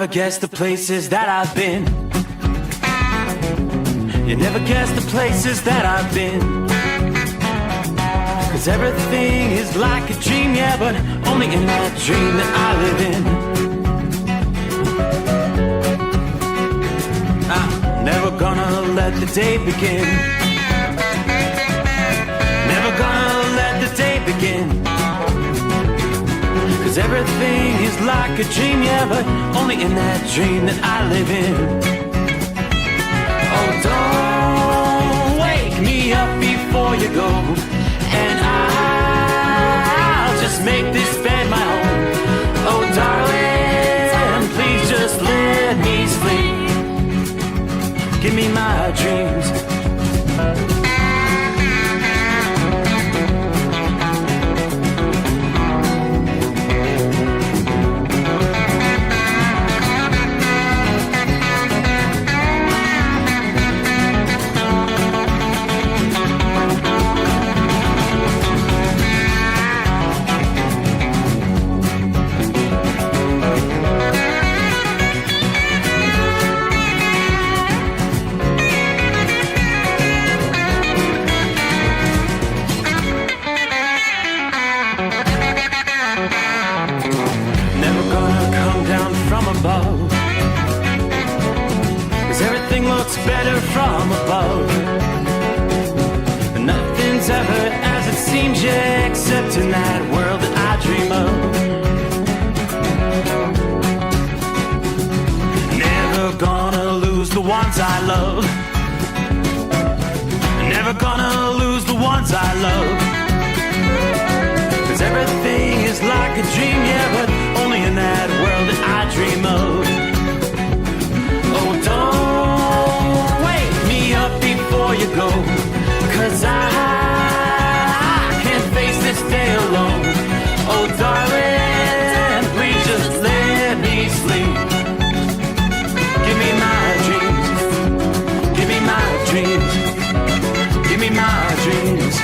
never guess the places that I've been. You never guess the places that I've been. 'Cause everything is like a dream, yeah, but only in that dream that I live in. I'm never gonna let the day begin. Never gonna let the day begin. 'Cause everything is like a dream, yeah, but only in that dream that I live in. Oh, don't wake me up before you go, and I'll just make this bed my home. Oh, darling, please just let me sleep. Give me my dreams. Better from above. Nothing's ever as it seems, yeah, except in that world that I dream of. Never gonna lose the ones I love. Never gonna lose the ones I love. 'Cause everything is like a dream, yeah, but only in that world that I dream of. Oh, don't before you go, 'cause I can't face this day alone. Oh, darling, please just let me sleep. Give me my dreams. Give me my dreams. Give me my dreams.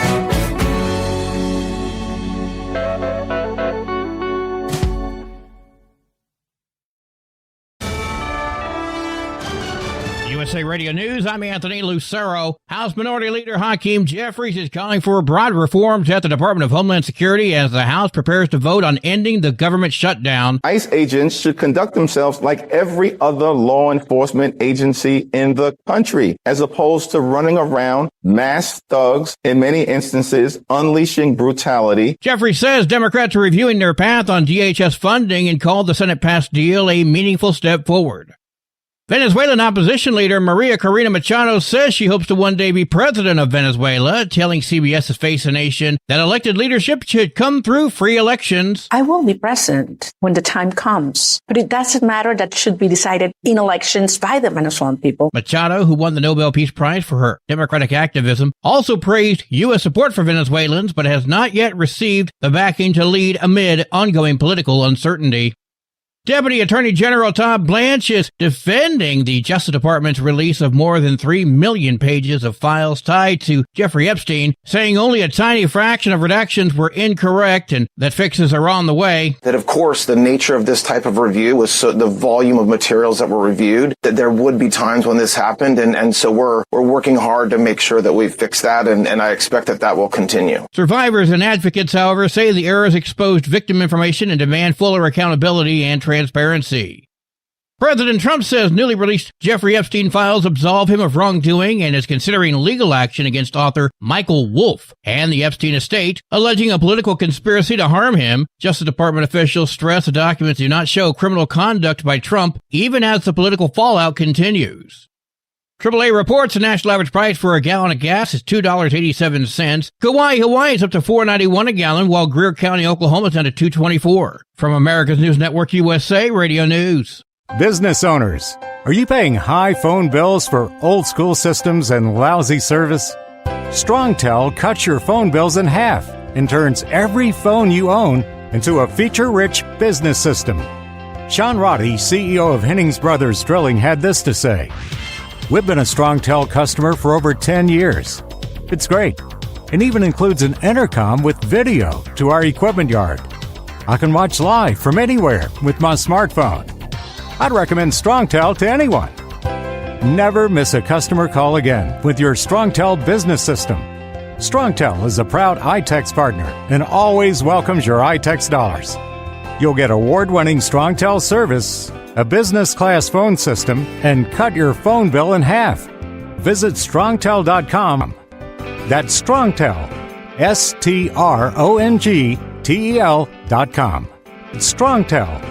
USA Radio News, I'm Anthony Lucero. House Minority Leader Hakeem Jeffries is calling for broad reforms at the Department of Homeland Security as the House prepares to vote on ending the government shutdown. ICE agents should conduct themselves like every other law enforcement agency in the country, as opposed to running around masked thugs, in many instances, unleashing brutality. Jeffries says Democrats are reviewing their path on DHS funding and called the Senate-passed deal a meaningful step forward. Venezuelan opposition leader Maria Corina Machado says she hopes to one day be president of Venezuela, telling CBS's Face the Nation that elected leadership should come through free elections. I will be president when the time comes, but it doesn't matter. That should be decided in elections by the Venezuelan people. Machado, who won the Nobel Peace Prize for her democratic activism, also praised U.S. support for Venezuelans, but has not yet received the backing to lead amid ongoing political uncertainty. Deputy Attorney General Todd Blanche is defending the Justice Department's release of more than 3 million pages of files tied to Jeffrey Epstein, saying only a tiny fraction of redactions were incorrect and that fixes are on the way. That, of course, the nature of this type of review was the volume of materials that were reviewed, that there would be times when this happened, and so we're working hard to make sure that we fix that, and I expect that will continue. Survivors and advocates, however, say the errors exposed victim information and demand fuller accountability and transparency. President Trump says newly released Jeffrey Epstein files absolve him of wrongdoing and is considering legal action against author Michael Wolff and the Epstein estate, alleging a political conspiracy to harm him. Justice Department officials stress the documents do not show criminal conduct by Trump, even as the political fallout continues. AAA reports the national average price for a gallon of gas is $2.87. Kauai, Hawaii is up to $4.91 a gallon, while Greer County, Oklahoma is down to $2.24. From America's News Network USA Radio News. Business owners, are you paying high phone bills for old school systems and lousy service? StrongTel cuts your phone bills in half and turns every phone you own into a feature-rich business system. Sean Roddy, CEO of Hennings Brothers Drilling, had this to say. We've been a StrongTel customer for over 10 years. It's great. It even includes an intercom with video to our equipment yard. I can watch live from anywhere with my smartphone. I'd recommend StrongTel to anyone. Never miss a customer call again with your StrongTel business system. StrongTel is a proud iTex partner and always welcomes your iTex dollars. You'll get award-winning StrongTel service, a business-class phone system, and cut your phone bill in half. Visit StrongTel.com. That's StrongTel, StrongTel.com. StrongTel.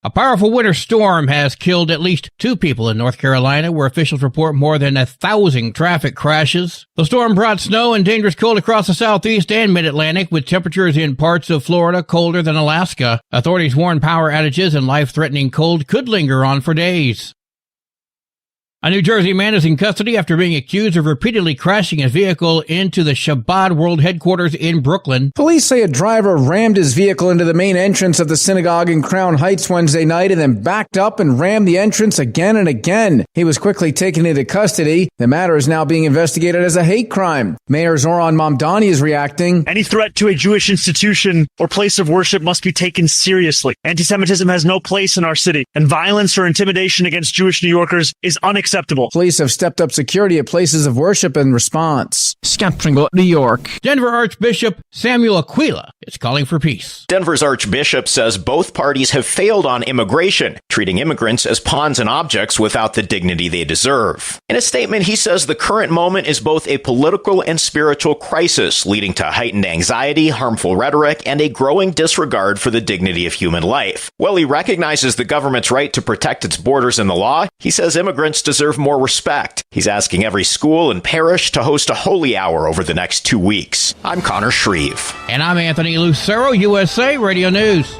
A powerful winter storm has killed at least 2 people in North Carolina, where officials report more than 1,000 traffic crashes. The storm brought snow and dangerous cold across the southeast and mid-Atlantic, with temperatures in parts of Florida colder than Alaska. Authorities warn power outages and life-threatening cold could linger on for days. A New Jersey man is in custody after being accused of repeatedly crashing his vehicle into the Chabad World headquarters in Brooklyn. Police say a driver rammed his vehicle into the main entrance of the synagogue in Crown Heights Wednesday night and then backed up and rammed the entrance again and again. He was quickly taken into custody. The matter is now being investigated as a hate crime. Mayor Zoran Mamdani is reacting. Any threat to a Jewish institution or place of worship must be taken seriously. Anti-Semitism has no place in our city, and violence or intimidation against Jewish New Yorkers is unacceptable. Police have stepped up security at places of worship in response. Scampering up New York. Denver Archbishop Samuel Aquila is calling for peace. Denver's Archbishop says both parties have failed on immigration, treating immigrants as pawns and objects without the dignity they deserve. In a statement, he says the current moment is both a political and spiritual crisis, leading to heightened anxiety, harmful rhetoric, and a growing disregard for the dignity of human life. While he recognizes the government's right to protect its borders and the law, he says immigrants deserve more respect. He's asking every school and parish to host a holy hour over the next 2 weeks. I'm Connor Shreve. And I'm Anthony Lucero, USA Radio News.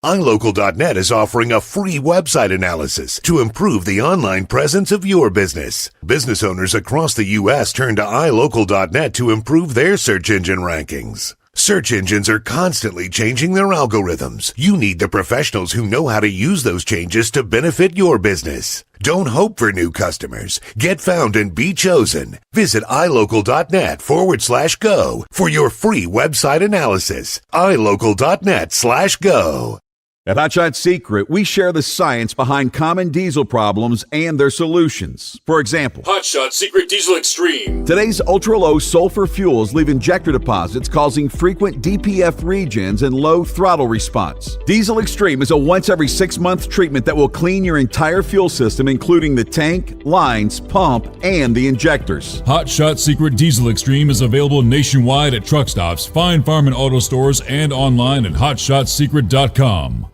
iLocal.net is offering a free website analysis to improve the online presence of your business. Business owners across the U.S. turn to iLocal.net to improve their search engine rankings. Search engines are constantly changing their algorithms. You need the professionals who know how to use those changes to benefit your business. Don't hope for new customers. Get found and be chosen. Visit iLocal.net/go for your free website analysis. iLocal.net/go. At Hotshot Secret, we share the science behind common diesel problems and their solutions. For example, Hotshot Secret Diesel Extreme. Today's ultra-low sulfur fuels leave injector deposits causing frequent DPF regens and low throttle response. Diesel Extreme is a once every 6-month treatment that will clean your entire fuel system, including the tank, lines, pump, and the injectors. Hotshot Secret Diesel Extreme is available nationwide at truck stops, fine farm and auto stores, and online at hotshotsecret.com.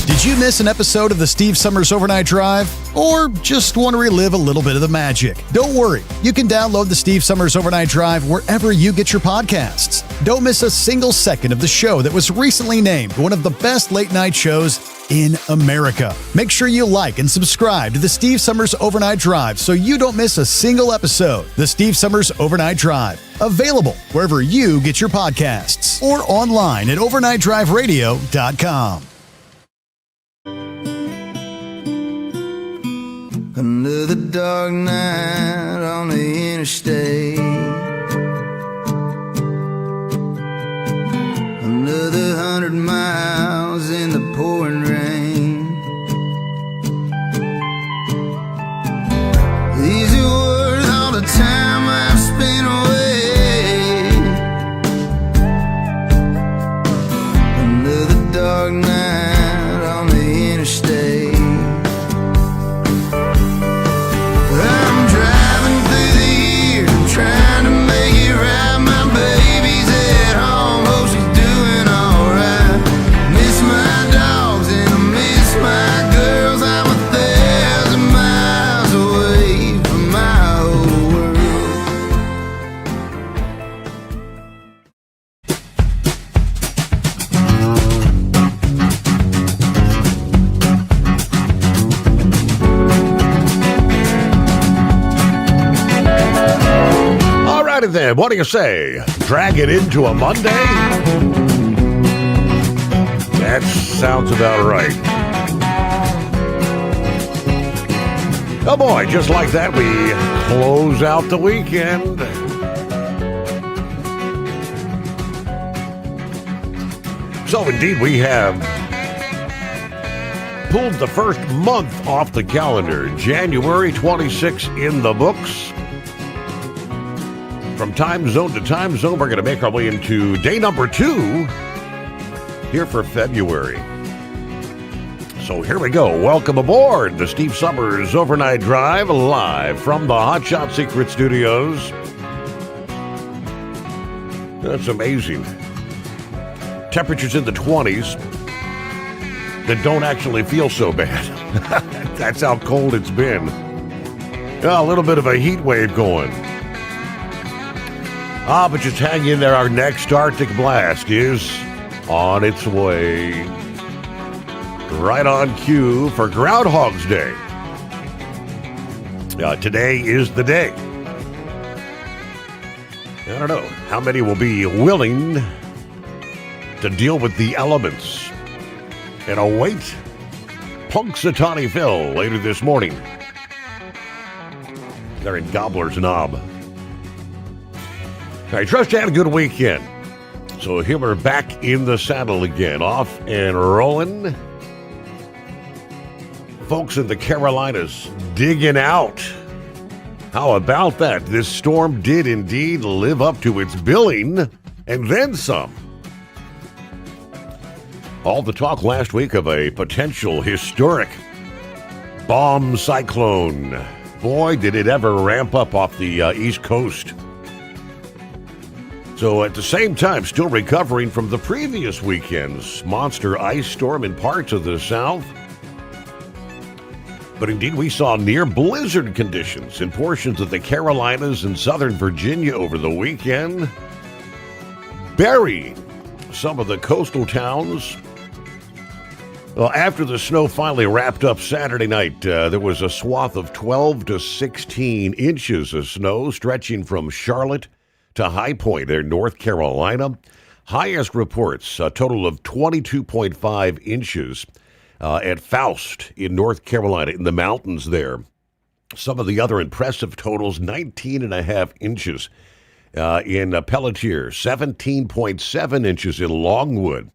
Did you miss an episode of the Steve Sommers Overnight Drive? Or just want to relive a little bit of the magic? Don't worry. You can download the Steve Sommers Overnight Drive wherever you get your podcasts. Don't miss a single second of the show that was recently named one of the best late-night shows in America. Make sure you like and subscribe to the Steve Sommers Overnight Drive so you don't miss a single episode. The Steve Sommers Overnight Drive. Available wherever you get your podcasts or online at overnightdriveradio.com. Another dark night on the interstate. Another 100 miles in the pouring rain. These are worth all the time I've spent away. Another dark night on the interstate. Trying to make it right, my baby's at home, hope she's doing alright. Miss my dogs and I miss my girls. I'm 1,000 miles away from my whole Then, what do you say? Drag it into a Monday? That sounds about right. Oh boy, just like that, we close out the weekend. So indeed, we have pulled the first month off the calendar. January 26 in the books. From time zone to time zone, we're going to make our way into day number 2 here for February. So here we go. Welcome aboard the Steve Summers Overnight Drive, live from the Hot Shot Secret Studios. That's amazing. Temperatures in the 20s that don't actually feel so bad. That's how cold it's been. A little bit of a heat wave going. But just hang in there. Our next Arctic blast is on its way. Right on cue for Groundhog's Day. Today is the day. I don't know how many will be willing to deal with the elements and await Punxsutawney Phil later this morning. They're in Gobbler's Knob. I trust you had a good weekend. So here we're back in the saddle again, off and rolling. Folks in the Carolinas digging out. How about that? This storm did indeed live up to its billing, and then some. All the talk last week of a potential historic bomb cyclone. Boy, did it ever ramp up off the East Coast. So at the same time, still recovering from the previous weekend's monster ice storm in parts of the South. But indeed, we saw near blizzard conditions in portions of the Carolinas and southern Virginia over the weekend, burying some of the coastal towns. Well, after the snow finally wrapped up Saturday night, there was a swath of 12 to 16 inches of snow stretching from Charlotte to High Point there in North Carolina. Highest reports, a total of 22.5 inches at Faust in North Carolina in the mountains there. Some of the other impressive totals, 19.5 inches in Pelletier, 17.7 inches in Longwood.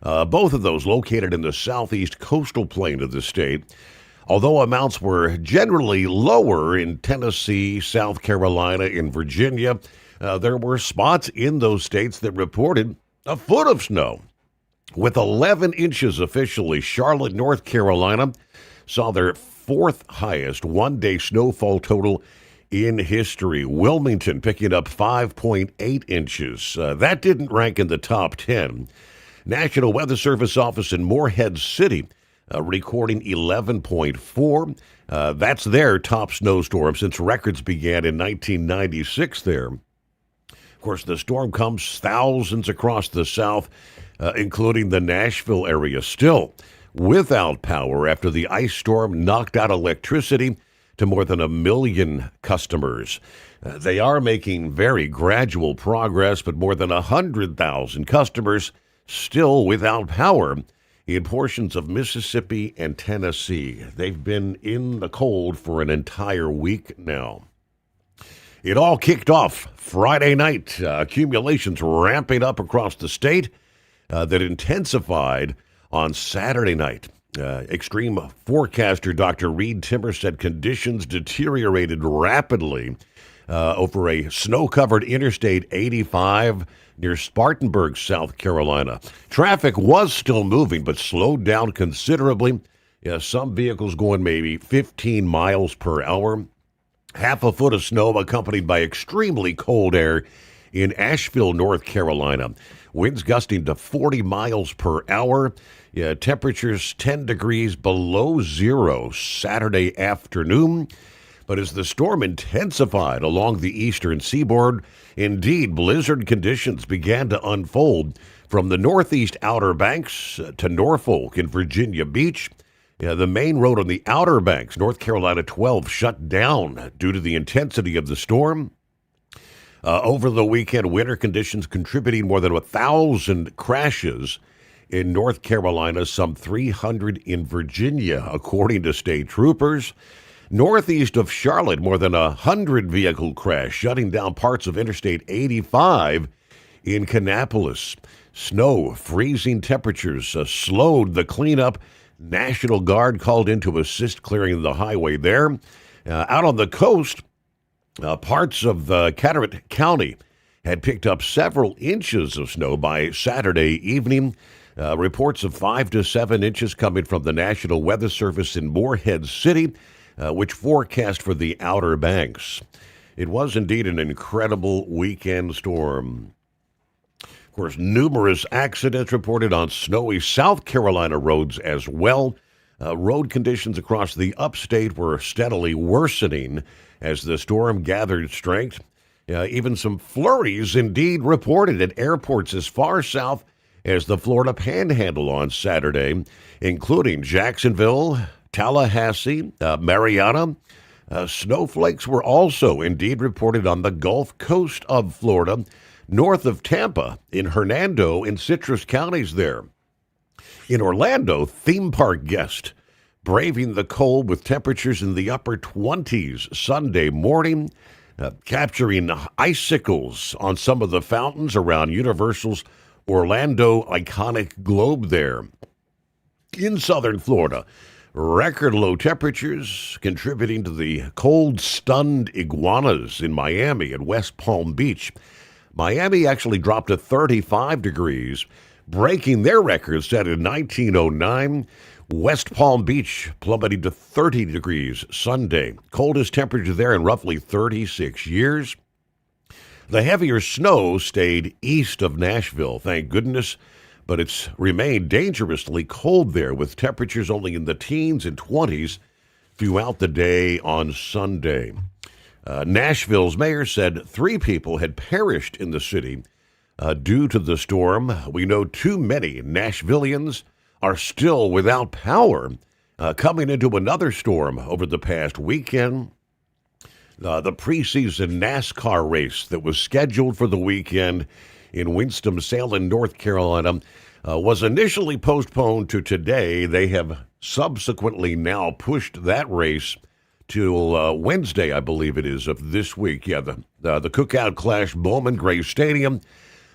Both of those located in the southeast coastal plain of the state. Although amounts were generally lower in Tennessee, South Carolina, and Virginia, there were spots in those states that reported a foot of snow. With 11 inches officially, Charlotte, North Carolina, saw their fourth highest one-day snowfall total in history. Wilmington picking up 5.8 inches. That didn't rank in the top 10. National Weather Service office in Morehead City recording 11.4. That's their top snowstorm since records began in 1996 there. Of course, the storm comes thousands across the South, including the Nashville area, still without power after the ice storm knocked out electricity to more than 1 million customers. They are making very gradual progress, but more than 100,000 customers still without power in portions of Mississippi and Tennessee. They've been in the cold for an entire week now. It all kicked off Friday night. Accumulations ramping up across the state that intensified on Saturday night. Extreme forecaster Dr. Reed Timmer said conditions deteriorated rapidly over a snow-covered Interstate 85 near Spartanburg, South Carolina. Traffic was still moving, but slowed down considerably. Some vehicles going maybe 15 miles per hour. Half a foot of snow accompanied by extremely cold air in Asheville, North Carolina. Winds gusting to 40 miles per hour. Temperatures 10 degrees below zero Saturday afternoon. But as the storm intensified along the eastern seaboard, indeed, blizzard conditions began to unfold from the northeast Outer Banks to Norfolk and Virginia Beach. The main road on the Outer Banks, North Carolina 12, shut down due to the intensity of the storm. Over the weekend, winter conditions contributing more than 1,000 crashes in North Carolina, some 300 in Virginia, according to state troopers. Northeast of Charlotte, more than 100 vehicle crash, shutting down parts of Interstate 85 in Kannapolis. Snow, freezing temperatures slowed the cleanup National Guard called in to assist clearing the highway there. Out on the coast, parts of Carteret County had picked up several inches of snow by Saturday evening. Reports of 5 to 7 inches coming from the National Weather Service in Morehead City, which forecast for the Outer Banks. It was indeed an incredible weekend storm. Of course, numerous accidents reported on snowy South Carolina roads as well. Road conditions across the upstate were steadily worsening as the storm gathered strength. Even some flurries indeed reported at airports as far south as the Florida Panhandle on Saturday, including Jacksonville, Tallahassee, Marietta. Snowflakes were also indeed reported on the Gulf Coast of Florida, north of Tampa, in Hernando, in Citrus counties there. In Orlando, theme park guests braving the cold with temperatures in the upper 20s Sunday morning, capturing icicles on some of the fountains around Universal's Orlando iconic globe there. In southern Florida, record low temperatures contributing to the cold-stunned iguanas in Miami and West Palm Beach. Miami actually dropped to 35 degrees, breaking their record set in 1909. West Palm Beach plummeting to 30 degrees Sunday. Coldest temperature there in roughly 36 years. The heavier snow stayed east of Nashville, thank goodness, but it's remained dangerously cold there with temperatures only in the teens and 20s throughout the day on Sunday. Nashville's mayor said 3 people had perished in the city due to the storm. We know too many Nashvillians are still without power coming into another storm over the past weekend. The preseason NASCAR race that was scheduled for the weekend in Winston-Salem, North Carolina, was initially postponed to today. They have subsequently now pushed that race till Wednesday, I believe it is, of this week. Yeah, the Cookout Clash, Bowman Gray Stadium,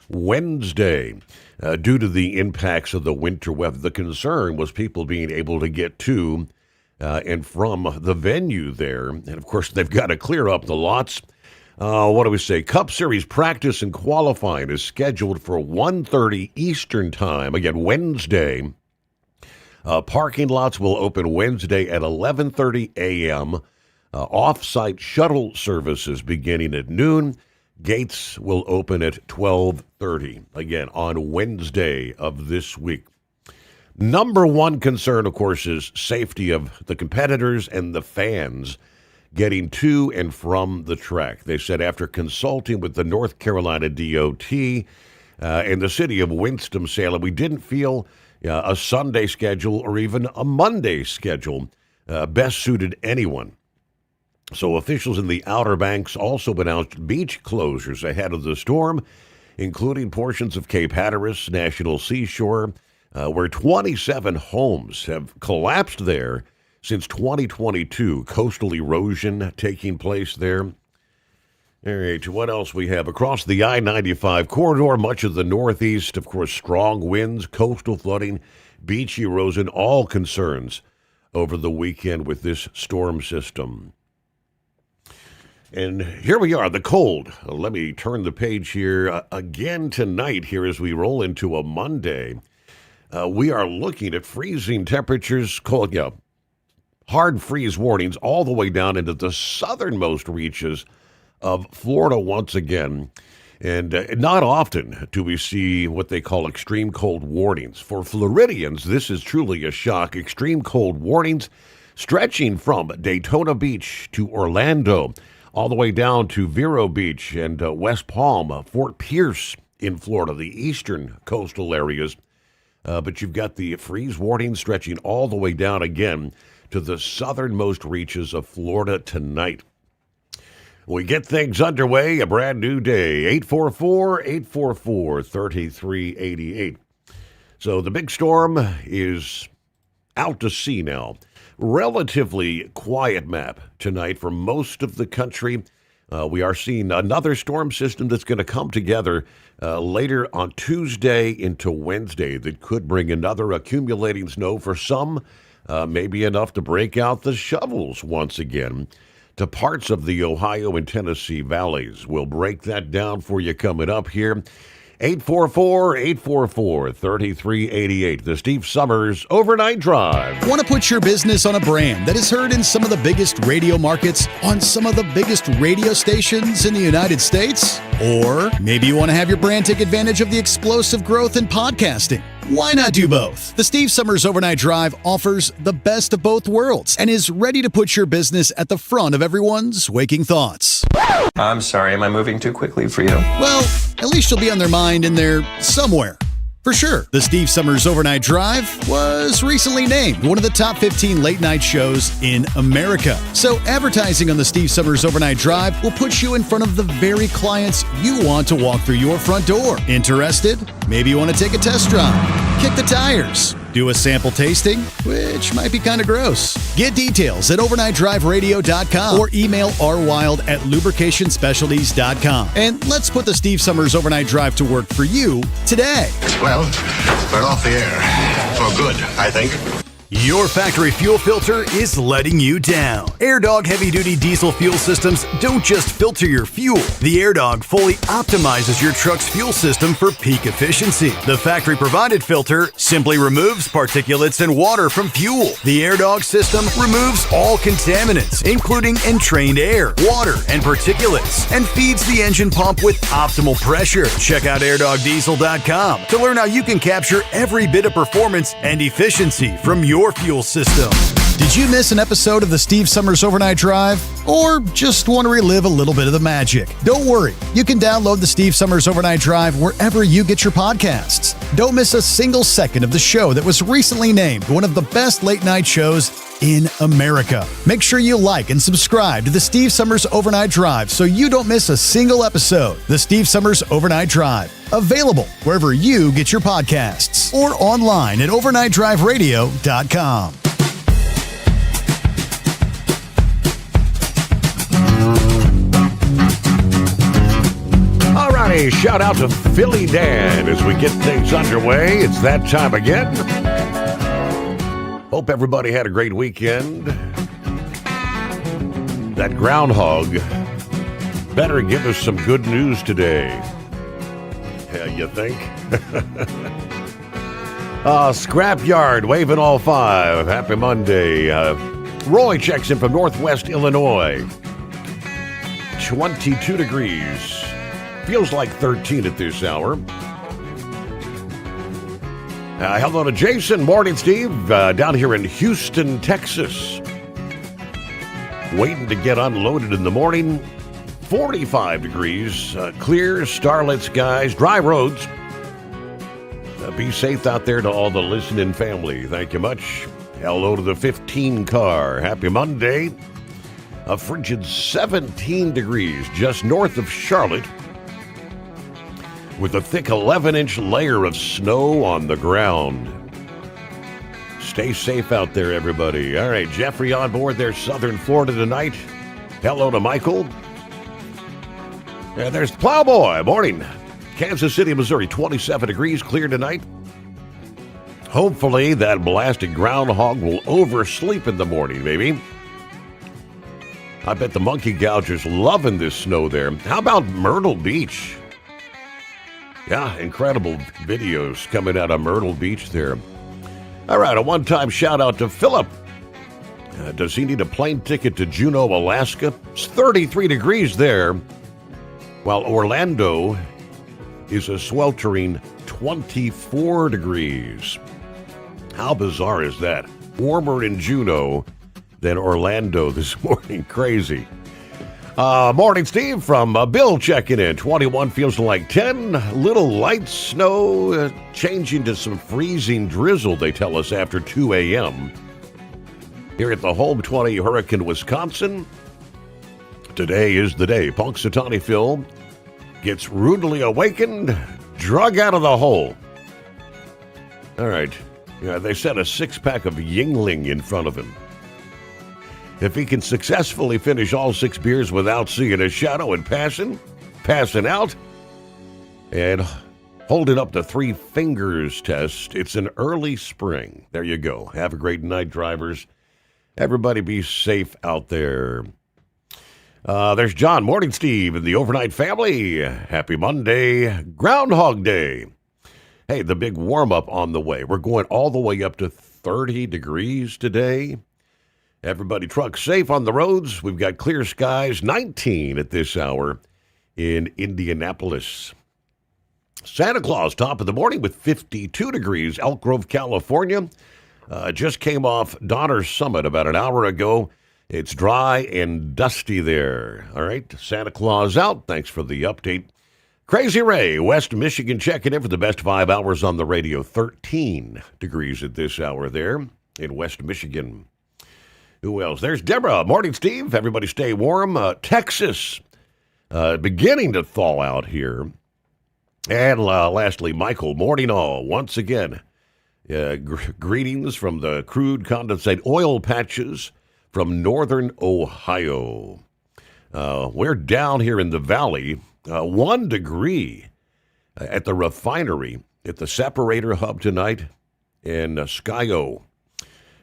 Wednesday. Due to the impacts of the winter weather, the concern was people being able to get to and from the venue there. And, of course, they've got to clear up the lots. What do we say? Cup Series practice and qualifying is scheduled for 1:30 Eastern Time. Again, Wednesday. Parking lots will open Wednesday at 11:30 a.m. Off-site shuttle services beginning at noon. Gates will open at 12:30, again, on Wednesday of this week. Number one concern, of course, is safety of the competitors and the fans getting to and from the track. They said after consulting with the North Carolina DOT and the city of Winston-Salem, we didn't feel a Sunday schedule or even a Monday schedule best suited anyone. So officials in the Outer Banks also announced beach closures ahead of the storm, including portions of Cape Hatteras National Seashore, where 27 homes have collapsed there since 2022. Coastal erosion taking place there. All right, what else we have? Across the I-95 corridor, much of the Northeast, of course, strong winds, coastal flooding, beach erosion, all concerns over the weekend with this storm system. And here we are, the cold. Let me turn the page here again tonight here as we roll into a Monday. We are looking at freezing temperatures, cold, hard freeze warnings all the way down into the southernmost reaches of Florida once again. And not often do we see what they call extreme cold warnings. For Floridians, this is truly a shock. Extreme cold warnings stretching from Daytona Beach to Orlando, all the way down to Vero Beach and West Palm, Fort Pierce in Florida, the eastern coastal areas. But you've got the freeze warning stretching all the way down again to the southernmost reaches of Florida tonight. We get things underway, a brand new day, 844-844-3388. So the big storm is out to sea now. Relatively quiet map tonight for most of the country. We are seeing another storm system that's going to come together later on Tuesday into Wednesday that could bring another accumulating snow for some, maybe enough to break out the shovels once again to parts of the Ohio and Tennessee valleys. We'll break that down for you coming up here. 844-844-3388. The Steve Sommers Overnight Drive. Want to put your business on a brand that is heard in some of the biggest radio markets on some of the biggest radio stations in the United States? Or maybe you want to have your brand take advantage of the explosive growth in podcasting. Why not do both? The Steve Sommers Overnight Drive offers the best of both worlds and is ready to put your business at the front of everyone's waking thoughts. I'm sorry, am I moving too quickly for you? Well, at least you'll be on their mind in there somewhere. For sure, the Steve Sommers Overnight Drive was recently named one of the top 15 late-night shows in America. So advertising on the Steve Sommers Overnight Drive will put you in front of the very clients you want to walk through your front door. Interested? Maybe you want to take a test drive, kick the tires, do a sample tasting, which might be kind of gross. Get details at overnightdriveradio.com or email rwild@lubricationspecialties.com. And let's put the Steve Sommers Overnight Drive to work for you today. Well, we're off the air. For good, I think. Your factory fuel filter is letting you down. AirDog heavy-duty diesel fuel systems don't just filter your fuel. The AirDog fully optimizes your truck's fuel system for peak efficiency. The factory-provided filter simply removes particulates and water from fuel. The AirDog system removes all contaminants, including entrained air, water, and particulates, and feeds the engine pump with optimal pressure. Check out airdogdiesel.com to learn how you can capture every bit of performance and efficiency from your fuel system. Did you miss an episode of the Steve Sommers Overnight Drive? Or just want to relive a little bit of the magic? Don't worry. You can download the Steve Sommers Overnight Drive wherever you get your podcasts. Don't miss a single second of the show that was recently named one of the best late-night shows in America. Make sure you like and subscribe to the Steve Sommers Overnight Drive so you don't miss a single episode. The Steve Sommers Overnight Drive. Available wherever you get your podcasts or online at overnightdriveradio.com. Alrighty, shout out to Philly Dan as we get things underway. It's that time again. Hope everybody had a great weekend. That groundhog better give us some good news today. Yeah, you think? Scrapyard waving all five. Happy Monday. Roy checks in from Northwest Illinois. 22 degrees. Feels like 13 at this hour. Hello to Jason. Morning, Steve. Down here in Houston, Texas. Waiting to get unloaded in the morning. 45 degrees. Clear, starlit skies, dry roads. Be safe out there to all the listening family. Thank you much. Hello to the 15 car. Happy Monday. A frigid 17 degrees just north of Charlotte, with a thick 11-inch layer of snow on the ground. Stay safe out there, everybody. All right, Jeffrey on board there, Southern Florida tonight. Hello to Michael. And there's Plowboy. Morning. Kansas City, Missouri, 27 degrees, clear tonight. Hopefully that blasted groundhog will oversleep in the morning, maybe. I bet the monkey gougers loving this snow there. How about Myrtle Beach? Yeah, incredible videos coming out of Myrtle Beach there. All right, a one-time shout-out to Philip. Does he need a plane ticket to Juneau, Alaska? It's 33 degrees there, while Orlando is a sweltering 24 degrees. How bizarre is that? Warmer in Juneau than Orlando this morning. Crazy. Morning, Steve, from Bill checking in. 21 feels like 10. Little light snow changing to some freezing drizzle, they tell us, after 2 a.m. Here at the Home 20 Hurricane, Wisconsin. Today is the day Punxsutawney Phil gets rudely awakened, drug out of the hole. All right. Yeah, they set a 6-pack of Yingling in front of him. If he can successfully finish all 6 beers without seeing a shadow and passing out, and holding up the 3 fingers test, it's an early spring. There you go. Have a great night, drivers. Everybody be safe out there. There's John. Morning, Steve, and the overnight family. Happy Monday, Groundhog Day. Hey, the big warm-up on the way. We're going all the way up to 30 degrees today. Everybody truck safe on the roads. We've got clear skies, 19 at this hour in Indianapolis. Santa Claus, top of the morning with 52 degrees, Elk Grove, California. Just came off Donner Summit about an hour ago. It's dry and dusty there. All right, Santa Claus out. Thanks for the update. Crazy Ray, West Michigan, checking in for the best 5 hours on the radio. 13 degrees at this hour there in West Michigan. Who else? There's Deborah. Morning, Steve. Everybody stay warm. Texas, beginning to thaw out here. And lastly, Michael. Morning, all. Once again, greetings from the crude condensate oil patches from northern Ohio. We're down here in the valley, 1 degree at the refinery at the separator hub tonight in Skyo.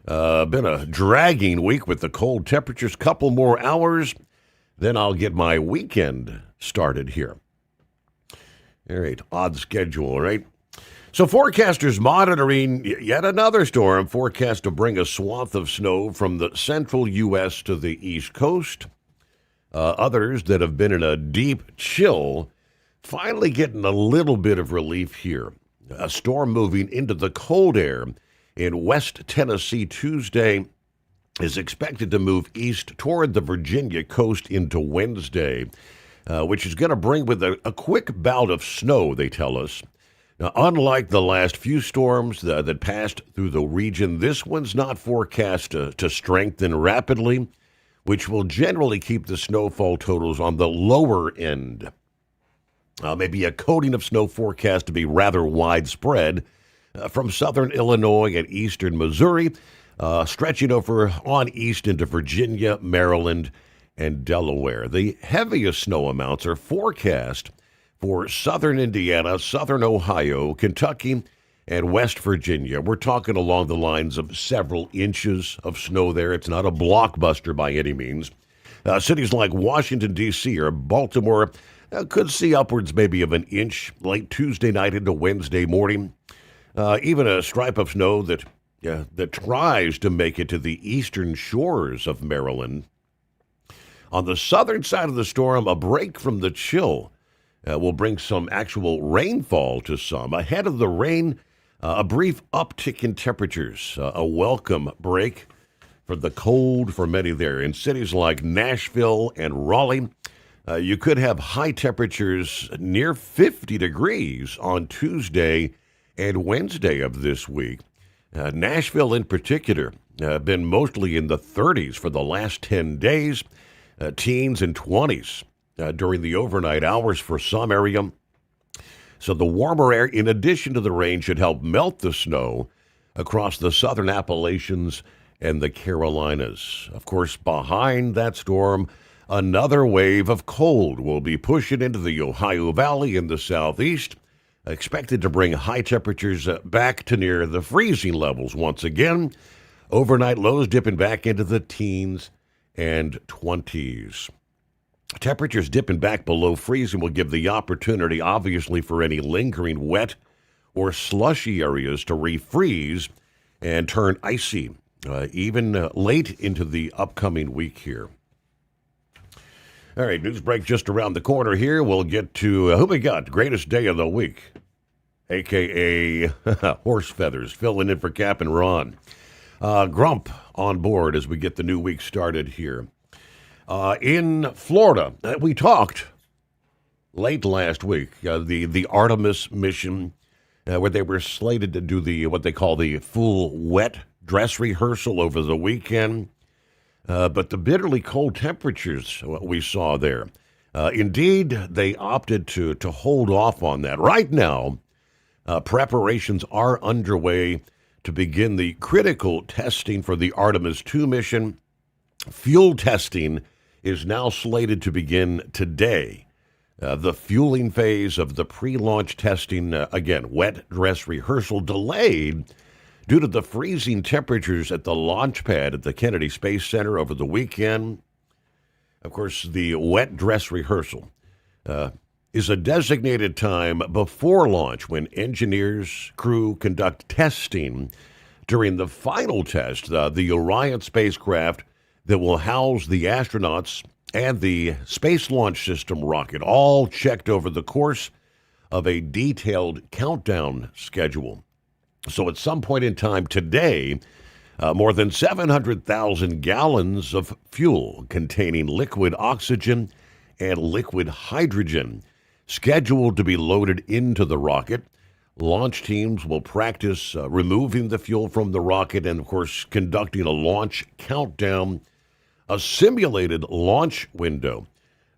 Been a dragging week with the cold temperatures. Couple more hours, then I'll get my weekend started here. All right, odd schedule, right? So forecasters monitoring yet another storm forecast to bring a swath of snow from the central U.S. to the East Coast. Others that have been in a deep chill finally getting a little bit of relief here. A storm moving into the cold air in West Tennessee Tuesday is expected to move east toward the Virginia coast into Wednesday, which is going to bring with a quick bout of snow, they tell us. Now, unlike the last few storms that passed through the region, this one's not forecast to strengthen rapidly, which will generally keep the snowfall totals on the lower end. Maybe a coating of snow forecast to be rather widespread from southern Illinois and eastern Missouri, stretching over on east into Virginia, Maryland, and Delaware. The heaviest snow amounts are forecast for southern Indiana, southern Ohio, Kentucky, and West Virginia. We're talking along the lines of several inches of snow there. It's not a blockbuster by any means. Cities like Washington, D.C. or Baltimore could see upwards maybe of an inch late Tuesday night into Wednesday morning. Even a stripe of snow that tries to make it to the eastern shores of Maryland. On the southern side of the storm, a break from the chill will bring some actual rainfall to some. Ahead of the rain, a brief uptick in temperatures, a welcome break for the cold for many there. In cities like Nashville and Raleigh, you could have high temperatures near 50 degrees on Tuesday and Wednesday of this week. Nashville in particular, been mostly in the 30s for the last 10 days, teens and 20s during the overnight hours for some area. So the warmer air, in addition to the rain, should help melt the snow across the southern Appalachians and the Carolinas. Of course, behind that storm, another wave of cold will be pushing into the Ohio Valley in the southeast, expected to bring high temperatures back to near the freezing levels once again. Overnight lows dipping back into the teens and 20s. Temperatures dipping back below freezing will give the opportunity, obviously, for any lingering wet or slushy areas to refreeze and turn icy, even late into the upcoming week here. All right, news break just around the corner here. We'll get to who we got, greatest day of the week, a.k.a. Horse Feathers, filling in for Cap and Ron. Grump on board as we get the new week started here. In Florida, we talked late last week, the Artemis mission, where they were slated to do what they call the full wet dress rehearsal over the weekend. But the bitterly cold temperatures we saw there, indeed, they opted to hold off on that. Right now, preparations are underway to begin the critical testing for the Artemis 2 mission. Fuel testing is now slated to begin today. The fueling phase of the pre-launch testing, again, wet dress rehearsal delayed due to the freezing temperatures at the launch pad at the Kennedy Space Center over the weekend. Of course, the wet dress rehearsal is a designated time before launch when engineers, crew conduct testing during the final test, the Orion spacecraft that will house the astronauts and the Space Launch System rocket, all checked over the course of a detailed countdown schedule. So at some point in time today, more than 700,000 gallons of fuel containing liquid oxygen and liquid hydrogen scheduled to be loaded into the rocket. Launch teams will practice removing the fuel from the rocket and, of course, conducting a launch countdown. A simulated launch window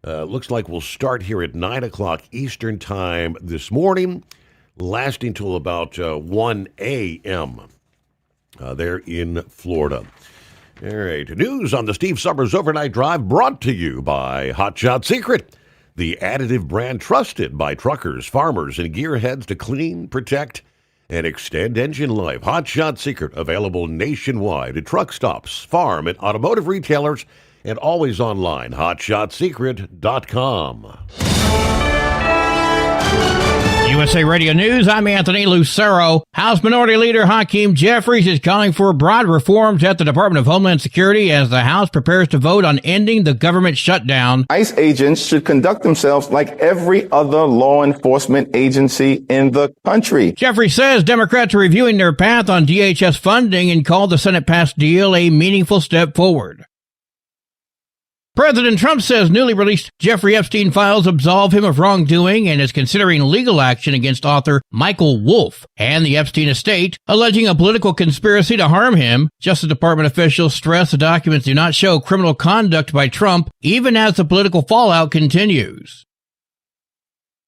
looks like we'll start here at 9 o'clock Eastern Time this morning, lasting till about 1 a.m. There in Florida. All right. News on the Steve Summers Overnight Drive brought to you by Hot Shot Secret, the additive brand trusted by truckers, farmers, and gearheads to clean, protect, and extend engine life. Hot Shot Secret, available nationwide at truck stops, farm, and automotive retailers, and always online, hotshotsecret.com. USA Radio News, I'm Anthony Lucero. House Minority Leader Hakeem Jeffries is calling for broad reforms at the Department of Homeland Security as the House prepares to vote on ending the government shutdown. ICE agents should conduct themselves like every other law enforcement agency in the country. Jeffries says Democrats are reviewing their path on DHS funding and called the Senate-passed deal a meaningful step forward. President Trump says newly released Jeffrey Epstein files absolve him of wrongdoing and is considering legal action against author Michael Wolff and the Epstein estate, alleging a political conspiracy to harm him. Justice Department officials stress the documents do not show criminal conduct by Trump, even as the political fallout continues.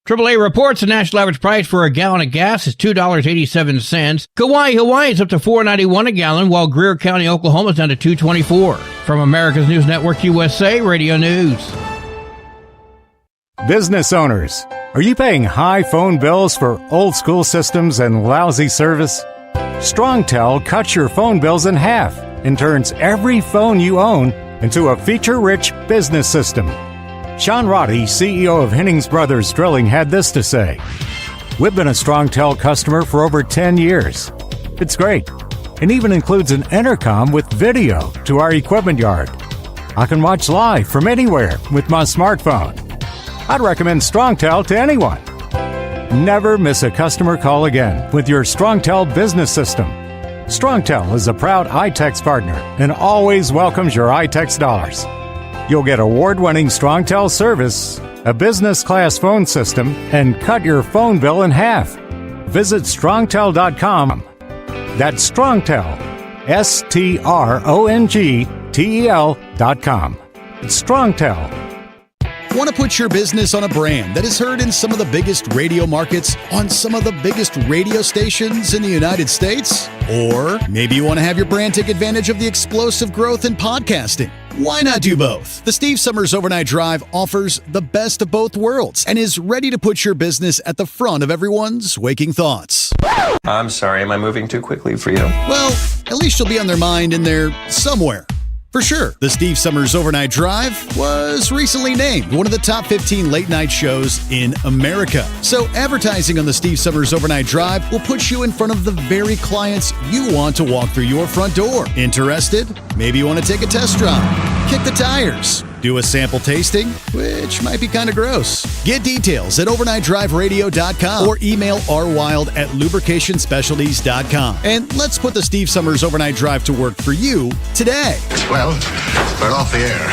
AAA reports the national average price for a gallon of gas is $2.87. Kauai, Hawaii is up to $4.91 a gallon, while Greer County, Oklahoma is down to $2.24. From America's News Network USA Radio News. Business owners, are you paying high phone bills for old school systems and lousy service? StrongTel cuts your phone bills in half and turns every phone you own into a feature-rich business system. Sean Roddy, CEO of Hennings Brothers Drilling, had this to say: "We've been a StrongTel customer for over 10 years. It's great, and even includes an intercom with video to our equipment yard. I can watch live from anywhere with my smartphone. I'd recommend StrongTel to anyone. Never miss a customer call again with your StrongTel business system. StrongTel is a proud iTex partner and always welcomes your iTex dollars. You'll get award-winning StrongTel service, a business-class phone system, and cut your phone bill in half. Visit strongtel.com. That's StrongTel, StrongTel.com. It's StrongTel. Want to put your business on a brand that is heard in some of the biggest radio markets on some of the biggest radio stations in the United States? Or maybe you want to have your brand take advantage of the explosive growth in podcasting. Why not do both? The Steve Summers Overnight Drive offers the best of both worlds and is ready to put your business at the front of everyone's waking thoughts. I'm sorry, am I moving too quickly for you? Well, at least you'll be on their mind in there somewhere. For sure, the Steve Summers Overnight Drive was recently named one of the top 15 late-night shows in America. So advertising on the Steve Summers Overnight Drive will put you in front of the very clients you want to walk through your front door. Interested? Maybe you want to take a test drive, kick the tires, do a sample tasting, which might be kind of gross. Get details at overnightdriveradio.com or email rwild@lubricationspecialties.com. And let's put the Steve Summers Overnight Drive to work for you today. Well, we're off the air.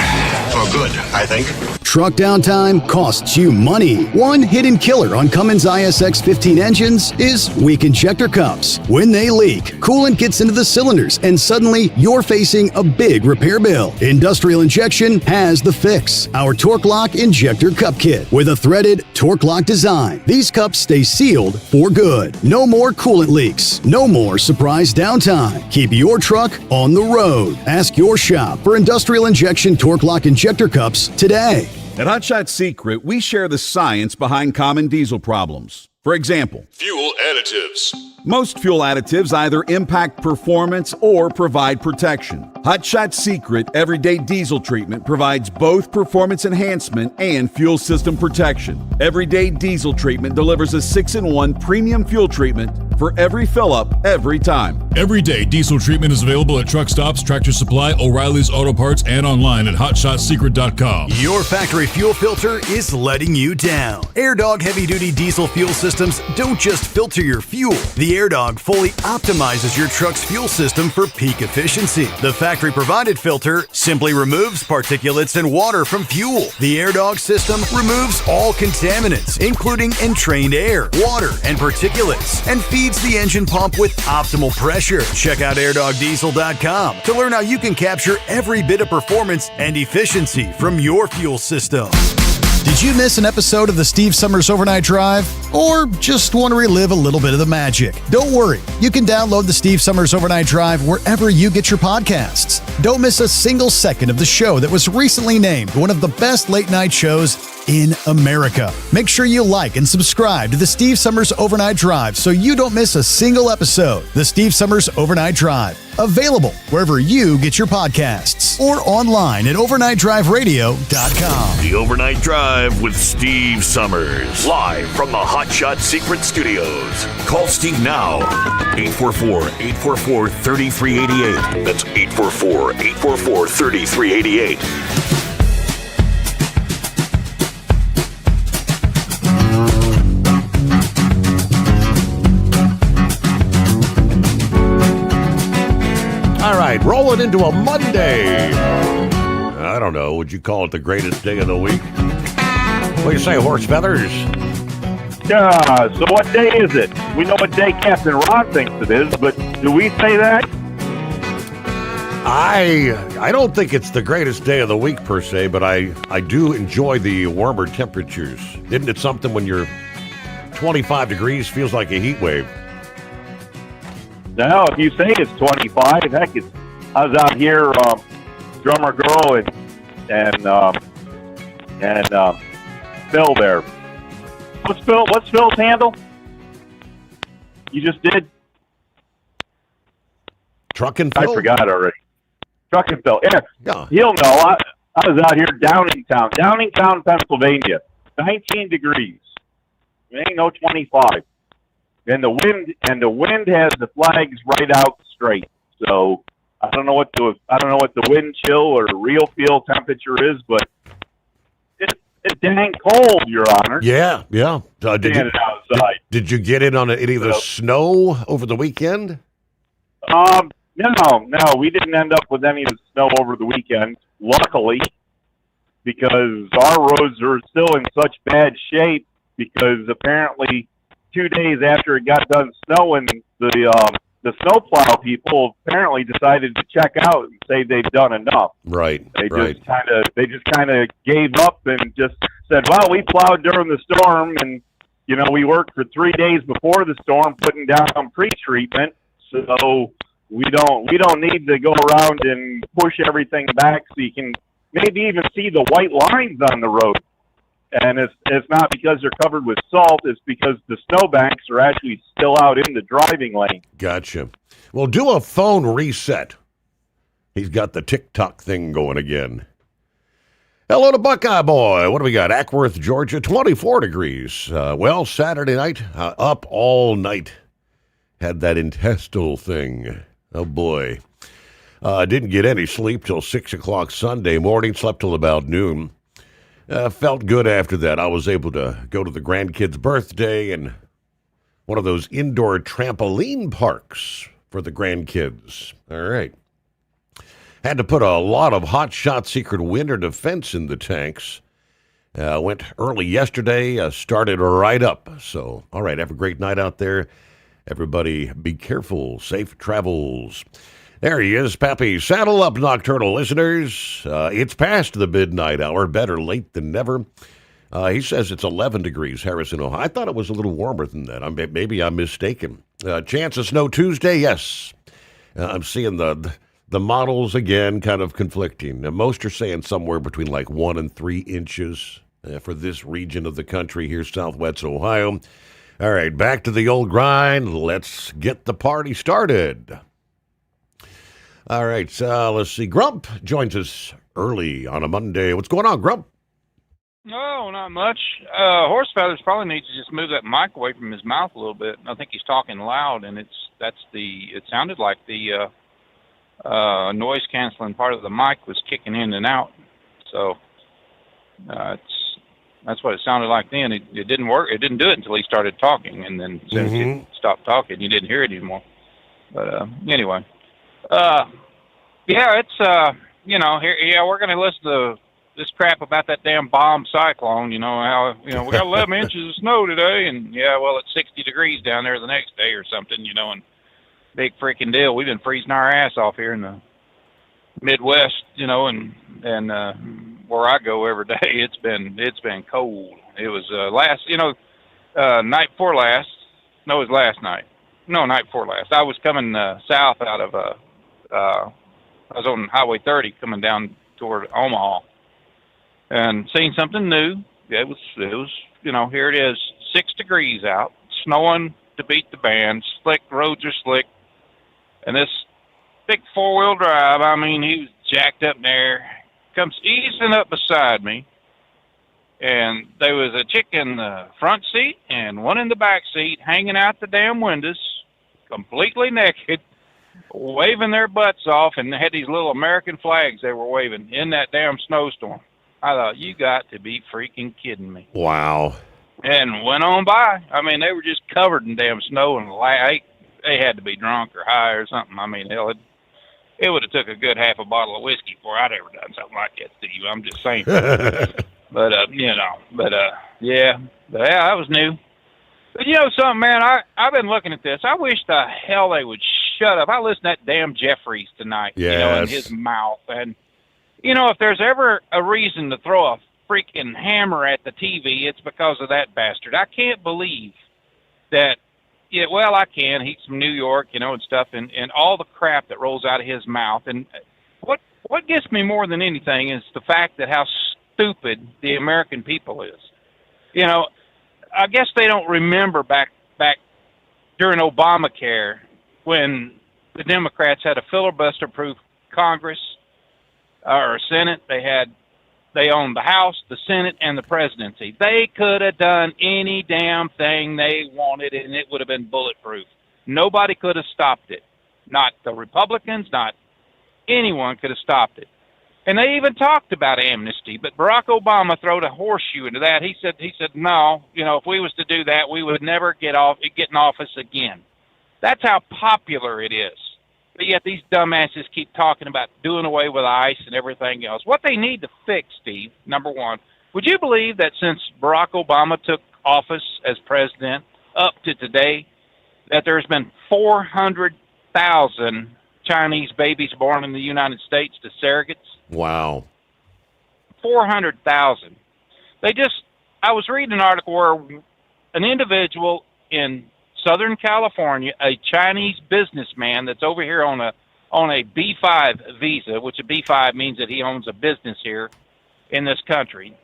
For good, I think. Truck downtime costs you money. One hidden killer on Cummins ISX 15 engines is weak injector cups. When they leak, coolant gets into the cylinders and suddenly you're facing a big repair bill. Industrial Injection has the fix. Our Torque Lock Injector Cup Kit with a threaded Torque Lock design. These cups stay sealed for good. No more coolant leaks. No more surprise downtime. Keep your truck on the road. Ask your shop for Industrial Injection Torque Lock Injector Cups today. At Hot Shot Secret, we share the science behind common diesel problems. For example, fuel additives. Most fuel additives either impact performance or provide protection. Hot Shot Secret Everyday Diesel Treatment provides both performance enhancement and fuel system protection. Everyday Diesel Treatment delivers a 6-in-1 premium fuel treatment for every fill-up, every time. Everyday Diesel Treatment is available at truck stops, Tractor Supply, O'Reilly's Auto Parts, and online at HotShotSecret.com. Your factory fuel filter is letting you down. AirDog heavy-duty diesel fuel systems don't just filter your fuel. The AirDog fully optimizes your truck's fuel system for peak efficiency. The factory-provided filter simply removes particulates and water from fuel. The AirDog system removes all contaminants, including entrained air, water, and particulates, and feeds the engine pump with optimal pressure. Check out airdogdiesel.com to learn how you can capture every bit of performance and efficiency from your fuel system. Did you miss an episode of the Steve Summers Overnight Drive? Or just want to relive a little bit of the magic? Don't worry, you can download the Steve Summers Overnight Drive wherever you get your podcasts. Don't miss a single second of the show that was recently named one of the best late night shows in America. Make sure you like and subscribe to the Steve Summers Overnight Drive so you don't miss a single episode. The Steve Summers Overnight Drive, available wherever you get your podcasts or online at overnightdriveradio.com. The Overnight Drive with Steve Summers, live from the Hot Shot Secret Studios. Call Steve now, 844-844-3388. That's 844-844-3388. All right, rolling into a Monday. I don't know. Would you call it the greatest day of the week? What do you say, Horse Feathers? So what day is it? We know what day Captain Ron thinks it is, but do we say that? I don't think it's the greatest day of the week per se, but I do enjoy the warmer temperatures. Isn't it something when you're 25 degrees feels like a heat wave? No, if you say it's 25, heck, I was out here, drummer girl and Phil there. What's Phil's handle? You just did? Truckin' Phil? I forgot already. Truckin' Phil. Yeah. He'll know. I was out here Downingtown, Pennsylvania. 19 degrees. It ain't no 25. And the wind has the flags right out straight. So I don't know what the wind chill or real feel temperature is, but it's dang cold, Your Honor. Yeah. Did you get in on any of the So- snow over the weekend? No, we didn't end up with any of the snow over the weekend, luckily, because our roads are still in such bad shape because apparently 2 days after it got done snowing, the snowplow people apparently decided to check out and say they've done enough. Right. They just kind of gave up and just said, "Well, we plowed during the storm, and we worked for 3 days before the storm putting down pre-treatment, so we don't need to go around and push everything back so you can maybe even see the white lines on the road." And it's not because they're covered with salt. It's because the snowbanks are actually still out in the driving lane. Gotcha. Well, do a phone reset. He's got the TikTok thing going again. Hello to Buckeye Boy. What do we got? Ackworth, Georgia, 24 degrees. Saturday night, up all night. Had that intestinal thing. Oh, boy. Didn't get any sleep till 6 o'clock Sunday morning. Slept till about noon. Felt good after that. I was able to go to the grandkid's birthday and one of those indoor trampoline parks for the grandkids. All right. Had to put a lot of hot shot secret winter defense in the tanks. Went early yesterday, started right up. So, all right, have a great night out there. Everybody be careful. Safe travels. There he is, Pappy. Saddle up, nocturnal listeners. It's past the midnight hour. Better late than never. He says it's 11 degrees, Harrison, Ohio. I thought it was a little warmer than that. Maybe I'm mistaken. Chance of snow Tuesday, yes. I'm seeing the models again kind of conflicting. Now, most are saying somewhere between like 1 and 3 inches for this region of the country here, southwest Ohio. All right, back to the old grind. Let's get the party started. All right, so let's see. Grump joins us early on a Monday. What's going on, Grump? No, not much. Horse Feathers probably needs to just move that mic away from his mouth a little bit. I think he's talking loud, and it sounded like the noise canceling part of the mic was kicking in and out. So that's what it sounded like then. It didn't work. It didn't do it until he started talking, and then as soon as he stopped talking, you didn't hear it anymore. But anyway. Yeah, it's, we're going to listen to this crap about that damn bomb cyclone, how, we got 11 inches of snow today, and it's 60 degrees down there the next day or something, and big freaking deal. We've been freezing our ass off here in the Midwest, and where I go every day, it's been cold. It was, night before last. No, it was last night. No, night before last. I was coming south out of I was on Highway 30 coming down toward Omaha and seeing something new. It was here it is, 6 degrees out, snowing to beat the band, slick, roads are slick, and this big 4-wheel drive, he was jacked up there, comes easing up beside me, and there was a chick in the front seat and one in the back seat hanging out the damn windows, completely naked, waving their butts off, and they had these little American flags they were waving in that damn snowstorm. I thought, you got to be freaking kidding me. Wow. And went on by. They were just covered in damn snow, and they had to be drunk or high or something. Hell, it would have took a good half a bottle of whiskey before I'd ever done something like that to you. I'm just saying. Yeah, that was new. But something, man, I've been looking at this. I wish the hell they would shut up. I listened to that damn Jeffries tonight, in his mouth. And, if there's ever a reason to throw a freaking hammer at the TV, it's because of that bastard. I can't believe that, I can. He's from New York, and stuff, and all the crap that rolls out of his mouth. And what gets me more than anything is the fact that how stupid the American people is. I guess they don't remember back during Obamacare when the Democrats had a filibuster-proof Congress or Senate. They owned the House, the Senate, and the presidency. They could have done any damn thing they wanted, and it would have been bulletproof. Nobody could have stopped it. Not the Republicans, not anyone could have stopped it. And they even talked about amnesty, but Barack Obama threw a horseshoe into that. He said, no, if we was to do that, we would never get in office again. That's how popular it is. But yet these dumbasses keep talking about doing away with ICE and everything else. What they need to fix, Steve, number one, would you believe that since Barack Obama took office as president up to today, that there's been 400,000 Chinese babies born in the United States to surrogates? Wow. 400,000. I was reading an article where an individual in Southern California, a Chinese businessman that's over here on a B5 visa, which a B5 means that he owns a business here in this country.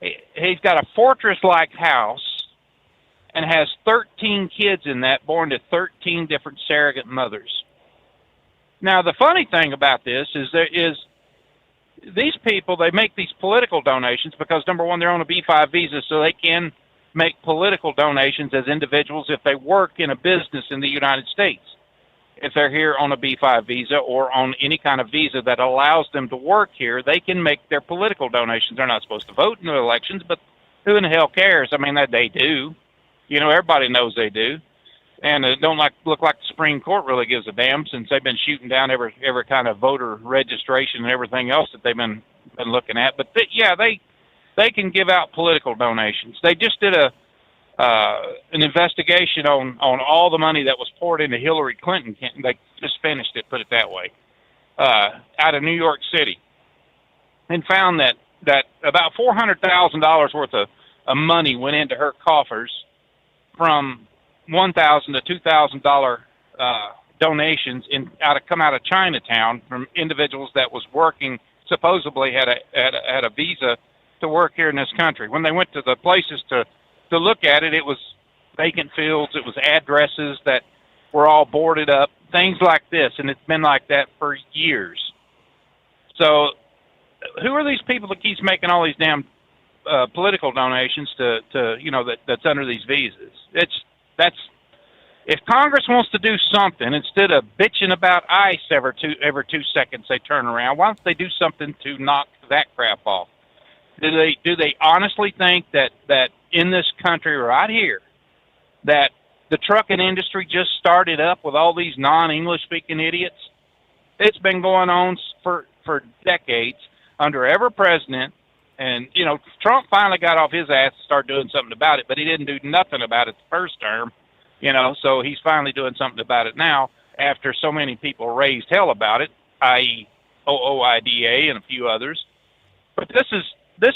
He's got a fortress-like house and has 13 kids in that, born to 13 different surrogate mothers. Now, the funny thing about this is these people, they make these political donations because, number one, they're on a B5 visa, so they can make political donations as individuals if they work in a business in the United States. If they're here on a B5 visa or on any kind of visa that allows them to work here, they can make their political donations. They're not supposed to vote in the elections, but who in the hell cares? That they do. Everybody knows they do. And it don't look like the Supreme Court really gives a damn, since they've been shooting down every kind of voter registration and everything else that they've been looking at. But they can give out political donations. They just did an investigation on all the money that was poured into Hillary Clinton. They just finished it, put it that way, out of New York City, and found that about $400,000 worth of money went into her coffers from $1,000 to $2,000 donations come out of Chinatown from individuals that was working, supposedly had a visa to work here in this country. When they went to the places to look at it, it was vacant fields, it was addresses that were all boarded up, things like this, and it's been like that for years. So who are these people that keeps making all these damn political donations to that's under these visas? If Congress wants to do something, instead of bitching about ICE every 2 seconds they turn around, why don't they do something to knock that crap off? Do they honestly think that in this country right here, that the trucking industry just started up with all these non-English speaking idiots? It's been going on for decades under every president. And, Trump finally got off his ass to start doing something about it, but he didn't do nothing about it the first term, so he's finally doing something about it now after so many people raised hell about it, i.e. OOIDA and a few others. But this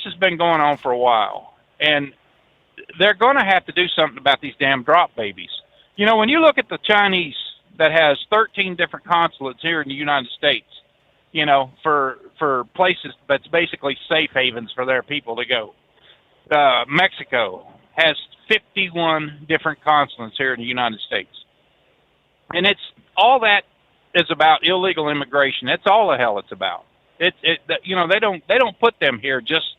has been going on for a while, and they're going to have to do something about these damn drop babies. When you look at the Chinese that has 13 different consulates here in the United States, for places that's basically safe havens for their people to go. Mexico has 51 different consulates here in the United States. And all that is about illegal immigration. That's all the hell it's about. They don't put them here just,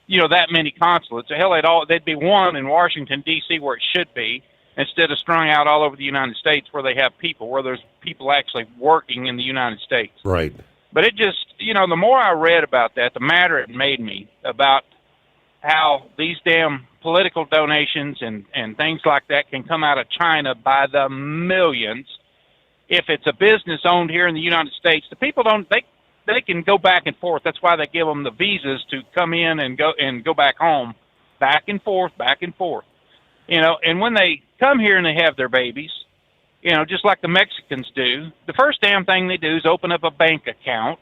that many consulates. Hell, they'd be one in Washington, D.C., where it should be, instead of strung out all over the United States where they have people, where there's people actually working in the United States. Right. But it just, the more I read about that, the madder it made me about how these damn political donations and things like that can come out of China by the millions. If it's a business owned here in the United States, the people they can go back and forth. That's why they give them the visas to come in and go back home, back and forth. And when they come here and they have their babies, just like the Mexicans do, the first damn thing they do is open up a bank account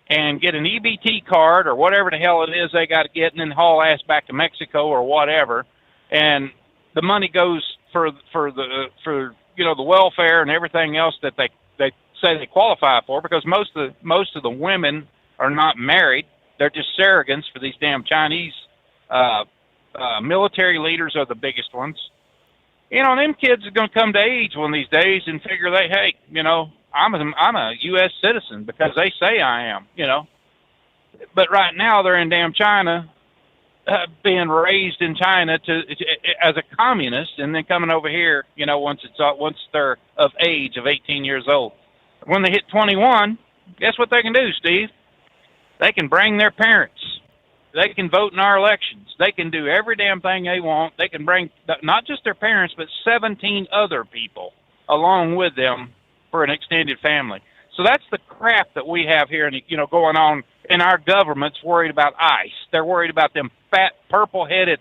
and get an EBT card or whatever the hell it is they got to get, and then haul ass back to Mexico or whatever. And the money goes for the welfare and everything else that they say they qualify for, because most of the women are not married. They're just surrogates for these damn Chinese military leaders are the biggest ones. Them kids are going to come to age one of these days and figure I'm a U.S. citizen because they say I am, But right now they're in damn China, being raised in China as a communist, and then coming over here, once they're of age of 18 years old. When they hit 21, guess what they can do, Steve? They can bring their parents. They can vote in our elections. They can do every damn thing they want. They can bring not just their parents, but 17 other people along with them for an extended family. So that's the crap that we have here, going on. And our government's worried about ICE. They're worried about them fat, purple-headed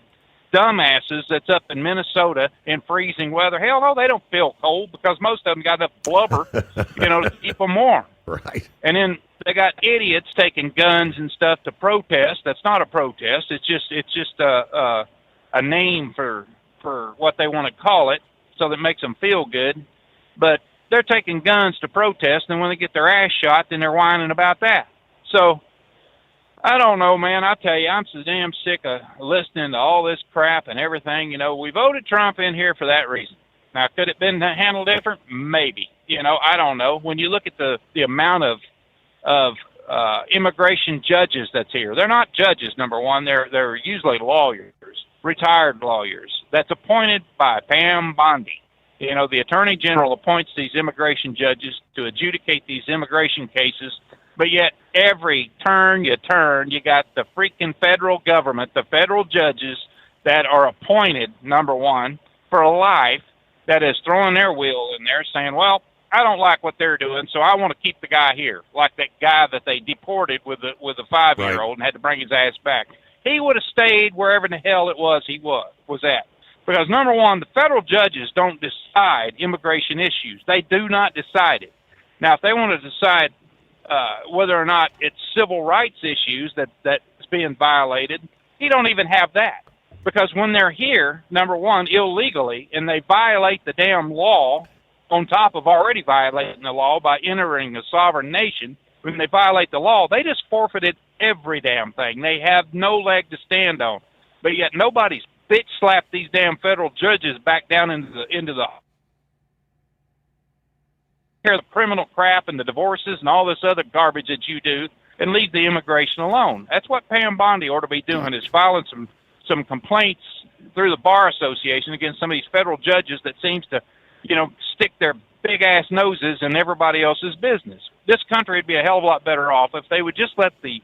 dumbasses that's up in Minnesota in freezing weather. Hell no, they don't feel cold because most of them got enough blubber, to keep them warm. Right. And then they got idiots taking guns and stuff to protest. That's not a protest. It's just a name for what they want to call it, so that makes them feel good. But they're taking guns to protest, and when they get their ass shot, then they're whining about that. So I don't know, man. I tell you, I'm so damn sick of listening to all this crap and everything. We voted Trump in here for that reason. Now, could it have been handled different? Maybe. I don't know. When you look at the amount of immigration judges that's here, they're not judges, number one. They're usually lawyers, retired lawyers, that's appointed by Pam Bondi. The Attorney General appoints these immigration judges to adjudicate these immigration cases, but yet every turn you turn, you got the freaking federal government, the federal judges that are appointed, number one, for life, that is throwing their will in there saying, well, I don't like what they're doing, so I want to keep the guy here, like that guy that they deported with a 5-year-old and had to bring his ass back. He would have stayed wherever in the hell it was he was at. Because, number one, the federal judges don't decide immigration issues. They do not decide it. Now, if they want to decide whether or not it's civil rights issues that's being violated, he don't even have that. Because when they're here, number one, illegally, and they violate the damn law on top of already violating the law by entering a sovereign nation, when they violate the law, they just forfeited every damn thing. They have no leg to stand on. But yet nobody's bitch slapped these damn federal judges back down into the criminal crap and the divorces and all this other garbage that you do, and leave the immigration alone. That's what Pam Bondi ought to be doing, is filing some complaints through the Bar Association against some of these federal judges that seems to, stick their big-ass noses in everybody else's business. This country would be a hell of a lot better off if they would just let the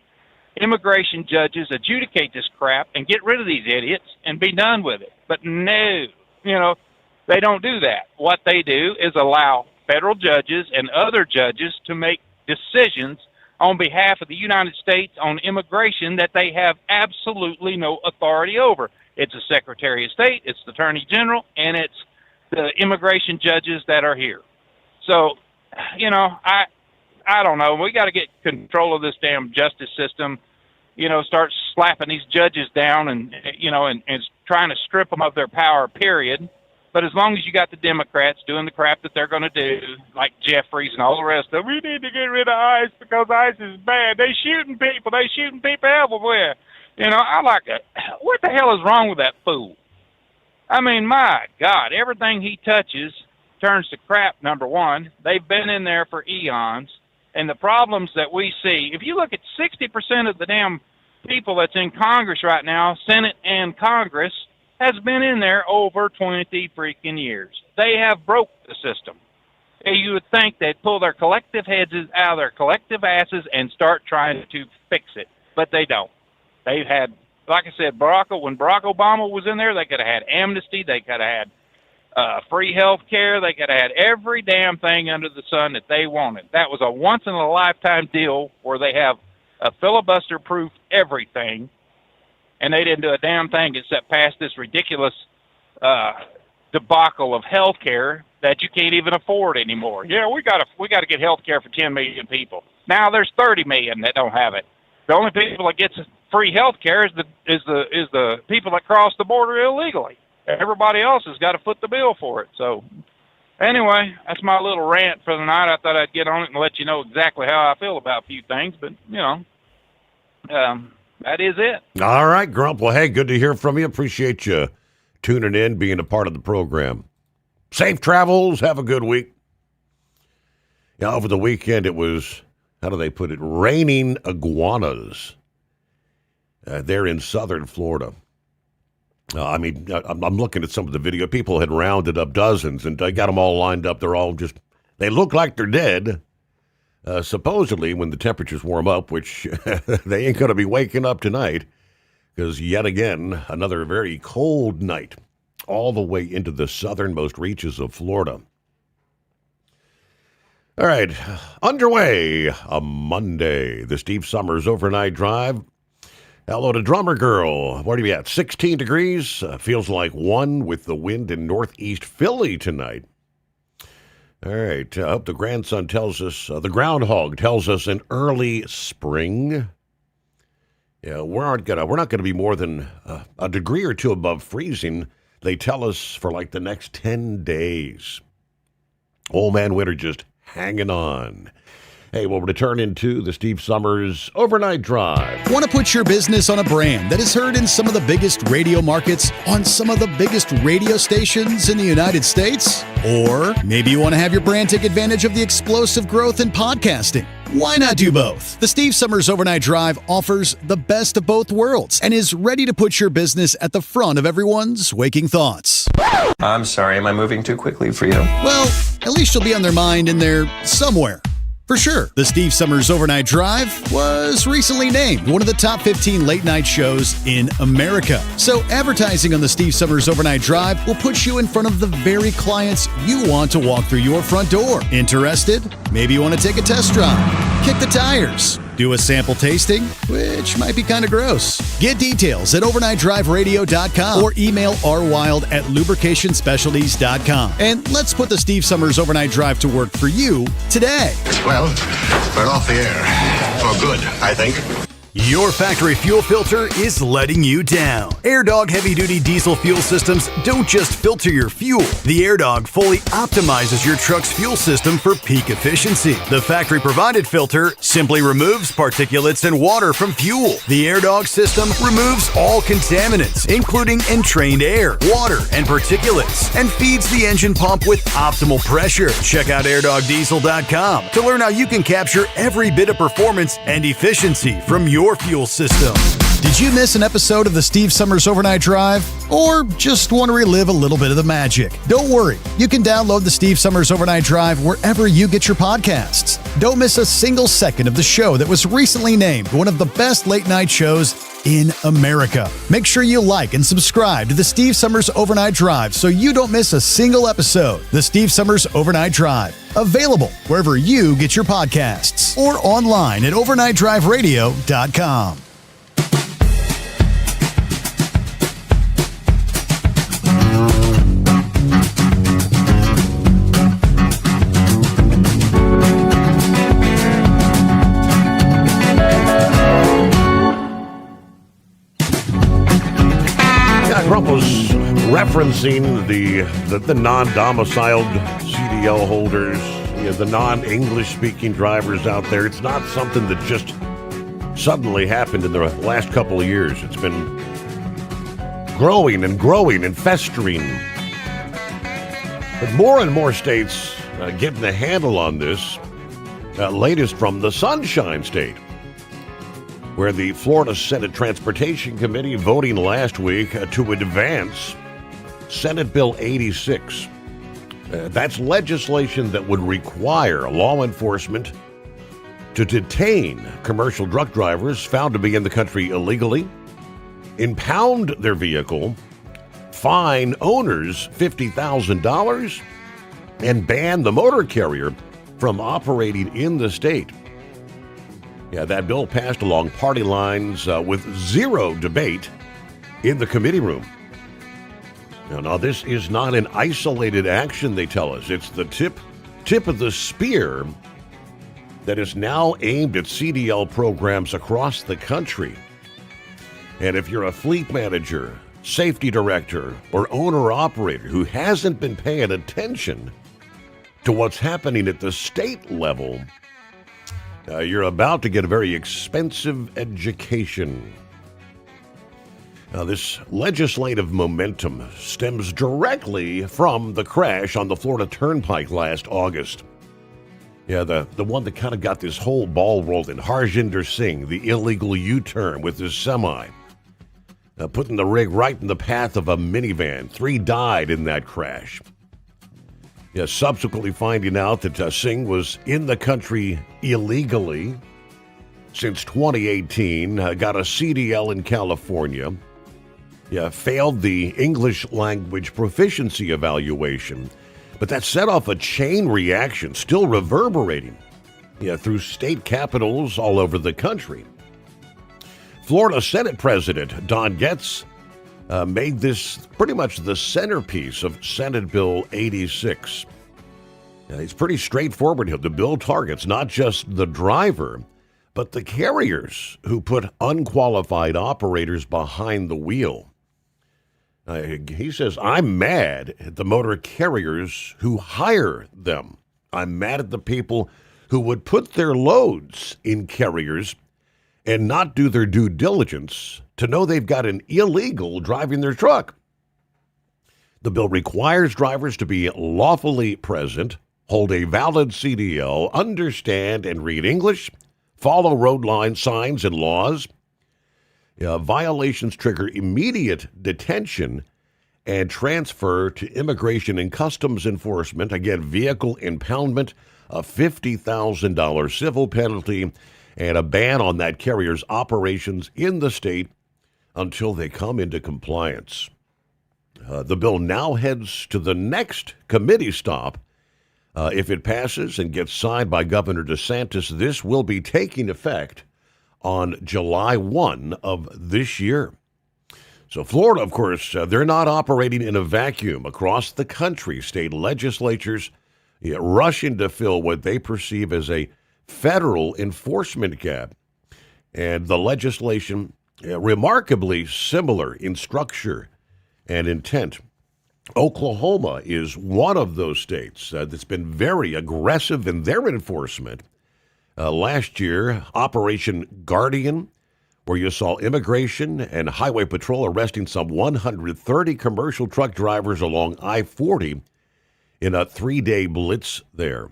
immigration judges adjudicate this crap and get rid of these idiots and be done with it. But no, they don't do that. What they do is allow federal judges and other judges to make decisions on behalf of the United States on immigration that they have absolutely no authority over. It's the Secretary of State, it's the Attorney General, and it's the immigration judges that are here. So, I don't know. We got to get control of this damn justice system, start slapping these judges down and trying to strip them of their power, period. But as long as you got the Democrats doing the crap that they're going to do, like Jeffries and all the rest of them, we need to get rid of ICE because ICE is bad. They shooting people everywhere. I like it. What the hell is wrong with that fool? I mean, my God, everything he touches turns to crap, number one. They've been in there for eons. And the problems that we see, if you look at 60% of the damn people that's in Congress right now, Senate and Congress, has been in there over 20 freaking years. They have broke the system. And you would think they'd pull their collective heads out of their collective asses and start trying to fix it. But they don't. They've had, like I said, when Barack Obama was in there, they could have had amnesty. They could have had free health care. They could have had every damn thing under the sun that they wanted. That was a once-in-a-lifetime deal where they have a filibuster-proof everything, and they didn't do a damn thing except pass this ridiculous debacle of health care that you can't even afford anymore. Yeah, we got to get health care for 10 million people. Now there's 30 million that don't have it. The only people that gets free health care is the people that cross the border illegally. Everybody else has got to foot the bill for it. So anyway, that's my little rant for the night. I thought I'd get on it and let you know exactly how I feel about a few things, but that is it. All right, Grump. Well, hey, good to hear from you. Appreciate you tuning in, being a part of the program. Safe travels. Have a good week. Over the weekend, it was, how do they put it, raining iguanas there in southern Florida. I'm looking at some of the video. People had rounded up dozens, and they got them all lined up. They're all they look like they're dead. Supposedly, when the temperatures warm up, which they ain't going to be waking up tonight, because yet again, another very cold night, all the way into the southernmost reaches of Florida. All right, underway, a Monday, the Steve Summers Overnight Drive. Hello to Drummer Girl. What are you at? 16 degrees. Feels like 1 with the wind in northeast Philly tonight. All right. I hope the grandson tells us, the groundhog tells us an early spring. Yeah, we're not going to be more than a degree or two above freezing. They tell us for like the next 10 days. Old man winter just hanging on. Hey, well, we're to turn into the Steve Summers Overnight Drive. Want to put your business on a brand that is heard in some of the biggest radio markets on some of the biggest radio stations in the United States? Or maybe you want to have your brand take advantage of the explosive growth in podcasting. Why not do both? The Steve Summers Overnight Drive offers the best of both worlds and is ready to put your business at the front of everyone's waking thoughts. I'm sorry, am I moving too quickly for you? Well, at least you'll be on their mind in there somewhere. For sure, the Steve Summers Overnight Drive was recently named one of the top 15 late-night shows in America. So advertising on the Steve Summers Overnight Drive will put you in front of the very clients you want to walk through your front door. Interested? Maybe you want to take a test drive, kick the tires, do a sample tasting, which might be kind of gross. Get details at overnightdriveradio.com or email rwild@lubricationspecialties.com. And let's put the Steve Summers Overnight Drive to work for you today. Well, we're off the air. For good, I think. Your factory fuel filter is letting you down. AirDog heavy-duty diesel fuel systems don't just filter your fuel. The AirDog fully optimizes your truck's fuel system for peak efficiency. The factory-provided filter simply removes particulates and water from fuel. The AirDog system removes all contaminants, including entrained air, water, and particulates, and feeds the engine pump with optimal pressure. Check out airdogdiesel.com to learn how you can capture every bit of performance and efficiency from your fuel system. Did you miss an episode of the Steve Summers Overnight Drive? Or just want to relive a little bit of the magic? Don't worry, you can download the Steve Summers Overnight Drive wherever you get your podcasts. Don't miss a single second of the show that was recently named one of the best late night shows in America. Make sure you like and subscribe to the Steve Summers Overnight Drive so you don't miss a single episode. The Steve Summers Overnight Drive, available wherever you get your podcasts or online at overnightdriveradio.com. Trump was referencing the non-domiciled CDL holders, the non-English-speaking drivers out there. It's not something that just suddenly happened in the last couple of years. It's been growing and festering. But more and more states getting a handle on this. Latest from the Sunshine State, where the Florida Senate Transportation Committee voting last week to advance Senate Bill 86. That's legislation that would require law enforcement to detain commercial truck drivers found to be in the country illegally, impound their vehicle, fine owners $50,000, and ban the motor carrier from operating in the state. Yeah, that bill passed along party lines with zero debate in the committee room. Now, this is not an isolated action, they tell us. It's the tip of the spear that is now aimed at CDL programs across the country. And if you're a fleet manager, safety director, or owner-operator who hasn't been paying attention to what's happening at the state level, you're about to get a very expensive education. Now, this legislative momentum stems directly from the crash on the Florida Turnpike last August. Yeah, the one that kind of got this whole ball rolling. Harjinder Singh, the illegal U-turn with his semi, putting the rig right in the path of a minivan. 3 died in that crash. Yeah, subsequently finding out that Singh was in the country illegally since 2018, got a CDL in California, failed the English language proficiency evaluation, but that set off a chain reaction still reverberating through state capitals all over the country. Florida Senate President Don Getz made this pretty much the centerpiece of Senate Bill 86. It's pretty straightforward here. The bill targets not just the driver, but the carriers who put unqualified operators behind the wheel. He says, I'm mad at the motor carriers who hire them. I'm mad at the people who would put their loads in carriers and not do their due diligence to know they've got an illegal driving their truck. The bill requires drivers to be lawfully present, hold a valid CDL, understand and read English, follow road line signs and laws. Violations trigger immediate detention and transfer to Immigration and Customs Enforcement. Again, vehicle impoundment, a $50,000 civil penalty, and a ban on that carrier's operations in the state until they come into compliance. The bill now heads to the next committee stop. If it passes and gets signed by Governor DeSantis, this will be taking effect on July 1 of this year. So Florida, of course, they're not operating in a vacuum. Across the country, state legislatures rushing to fill what they perceive as a federal enforcement gap. And the legislation, remarkably similar in structure and intent. Oklahoma is one of those states that's been very aggressive in their enforcement. Last year, Operation Guardian, where you saw Immigration and Highway Patrol arresting some 130 commercial truck drivers along I-40 in a 3-day blitz there.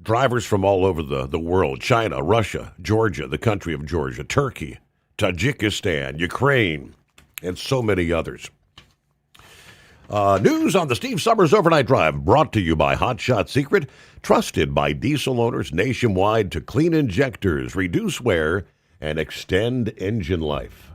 Drivers from all over the world: China, Russia, Georgia, the country of Georgia, Turkey, Tajikistan, Ukraine, and so many others. News on the Steve Summers Overnight Drive, brought to you by Hot Shot Secret, trusted by diesel owners nationwide to clean injectors, reduce wear, and extend engine life.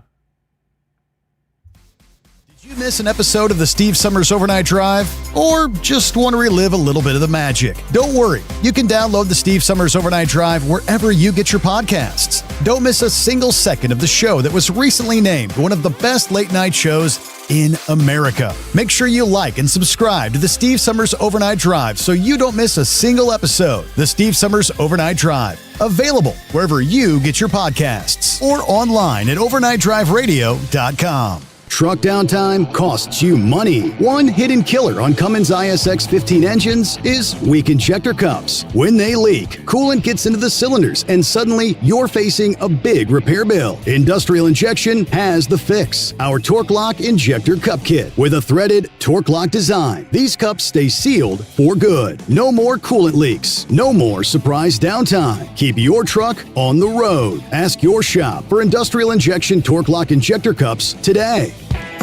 Did you miss an episode of the Steve Summers Overnight Drive? Or just want to relive a little bit of the magic? Don't worry. You can download the Steve Summers Overnight Drive wherever you get your podcasts. Don't miss a single second of the show that was recently named one of the best late-night shows in America. Make sure you like and subscribe to the Steve Summers Overnight Drive so you don't miss a single episode. The Steve Summers Overnight Drive, available wherever you get your podcasts or online at overnightdriveradio.com. Truck downtime costs you money. One hidden killer on Cummins ISX 15 engines is weak injector cups. When they leak, coolant gets into the cylinders and suddenly you're facing a big repair bill. Industrial Injection has the fix. Our Torque Lock Injector Cup Kit with a threaded Torque Lock design. These cups stay sealed for good. No more coolant leaks. No more surprise downtime. Keep your truck on the road. Ask your shop for Industrial Injection Torque Lock Injector Cups today.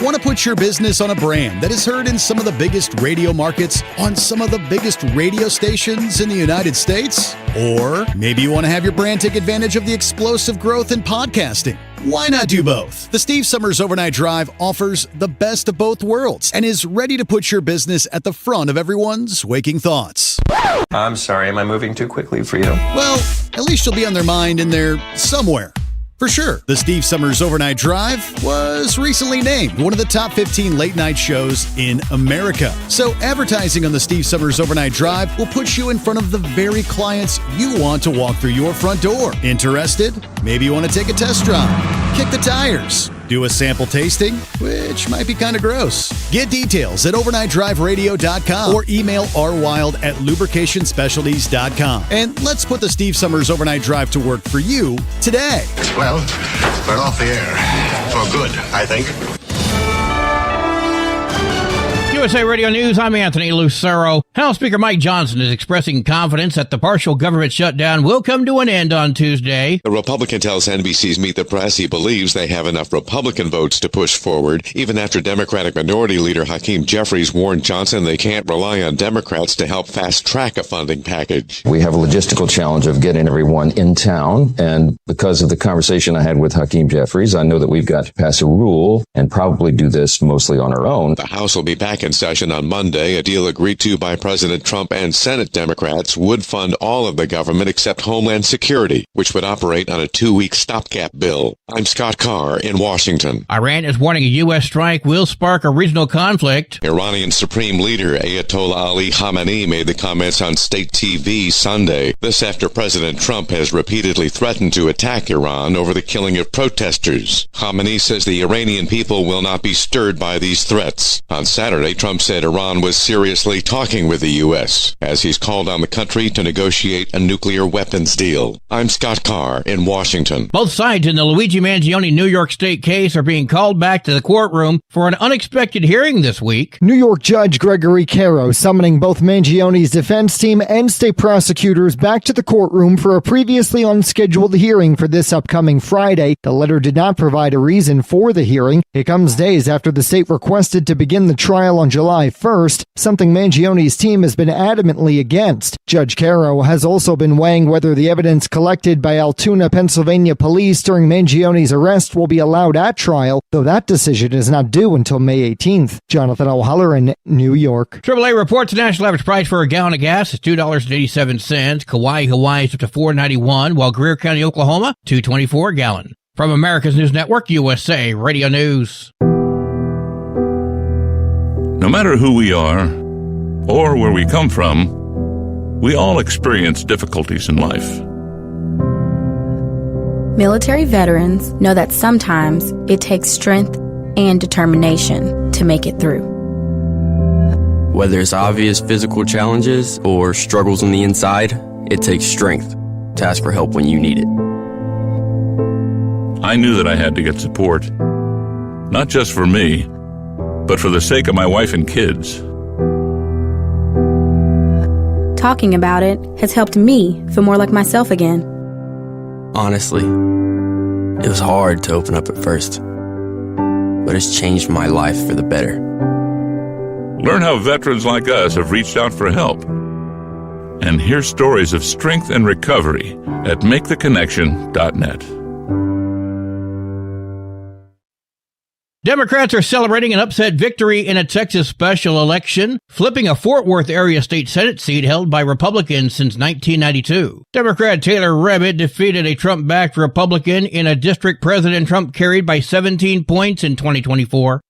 Want to put your business on a brand that is heard in some of the biggest radio markets on some of the biggest radio stations in the United States? Or maybe you want to have your brand take advantage of the explosive growth in podcasting. Why not do both? The Steve Summers Overnight Drive offers the best of both worlds and is ready to put your business at the front of everyone's waking thoughts. I'm sorry, am I moving too quickly for you? Well, at least you'll be on their mind in there somewhere. For sure, the Steve Summers Overnight Drive was recently named one of the top 15 late-night shows in America. So advertising on the Steve Summers Overnight Drive will put you in front of the very clients you want to walk through your front door. Interested? Maybe you want to take a test drive, kick the tires, do a sample tasting, which might be kind of gross. Get details at overnightdriveradio.com or email rwild@lubricationspecialties.com. And let's put the Steve Summers Overnight Drive to work for you today. Well, we're off the air. For good, I think. USA Radio News, I'm Anthony Lucero. House Speaker Mike Johnson is expressing confidence that the partial government shutdown will come to an end on Tuesday. The Republican tells NBC's Meet the Press he believes they have enough Republican votes to push forward, even after Democratic Minority Leader Hakeem Jeffries warned Johnson they can't rely on Democrats to help fast-track a funding package. We have a logistical challenge of getting everyone in town, and because of the conversation I had with Hakeem Jeffries, I know that we've got to pass a rule and probably do this mostly on our own. The House will be back in session on Monday. A deal agreed to by President Trump and Senate Democrats would fund all of the government except Homeland Security, which would operate on a 2-week stopgap bill. I'm Scott Carr in Washington. Iran is warning a U.S. strike will spark a regional conflict. Iranian Supreme Leader Ayatollah Ali Khamenei made the comments on state TV Sunday. This after President Trump has repeatedly threatened to attack Iran over the killing of protesters. Khamenei says the Iranian people will not be stirred by these threats. On Saturday, Trump said Iran was seriously talking with the U.S. as he's called on the country to negotiate a nuclear weapons deal. I'm Scott Carr in Washington. Both sides in the Luigi Mangione New York State case are being called back to the courtroom for an unexpected hearing this week. New York Judge Gregory Caro summoning both Mangione's defense team and state prosecutors back to the courtroom for a previously unscheduled hearing for this upcoming Friday. The letter did not provide a reason for the hearing. It comes days after the state requested to begin the trial on July 1st, something Mangione's team has been adamantly against. Judge Caro has also been weighing whether the evidence collected by Altoona, Pennsylvania police during Mangione's arrest will be allowed at trial, though that decision is not due until May 18th. Jonathan O'Halloran, New York. AAA reports the national average price for a gallon of gas is $2.87. Kauai, Hawaii is up to $4.91, while Greer County, Oklahoma, $2.24 a gallon. From America's News Network, USA Radio News. No matter who we are or where we come from, we all experience difficulties in life. Military veterans know that sometimes it takes strength and determination to make it through. Whether it's obvious physical challenges or struggles on the inside, it takes strength to ask for help when you need it. I knew that I had to get support, not just for me, but for the sake of my wife and kids. Talking about it has helped me feel more like myself again. Honestly, it was hard to open up at first, but it's changed my life for the better. Learn how veterans like us have reached out for help. And hear stories of strength and recovery at MakeTheConnection.net. Democrats are celebrating an upset victory in a Texas special election, flipping a Fort Worth area state Senate seat held by Republicans since 1992. Democrat Taylor Rebbitt defeated a Trump-backed Republican in a district President Trump carried by 17 points in 2024.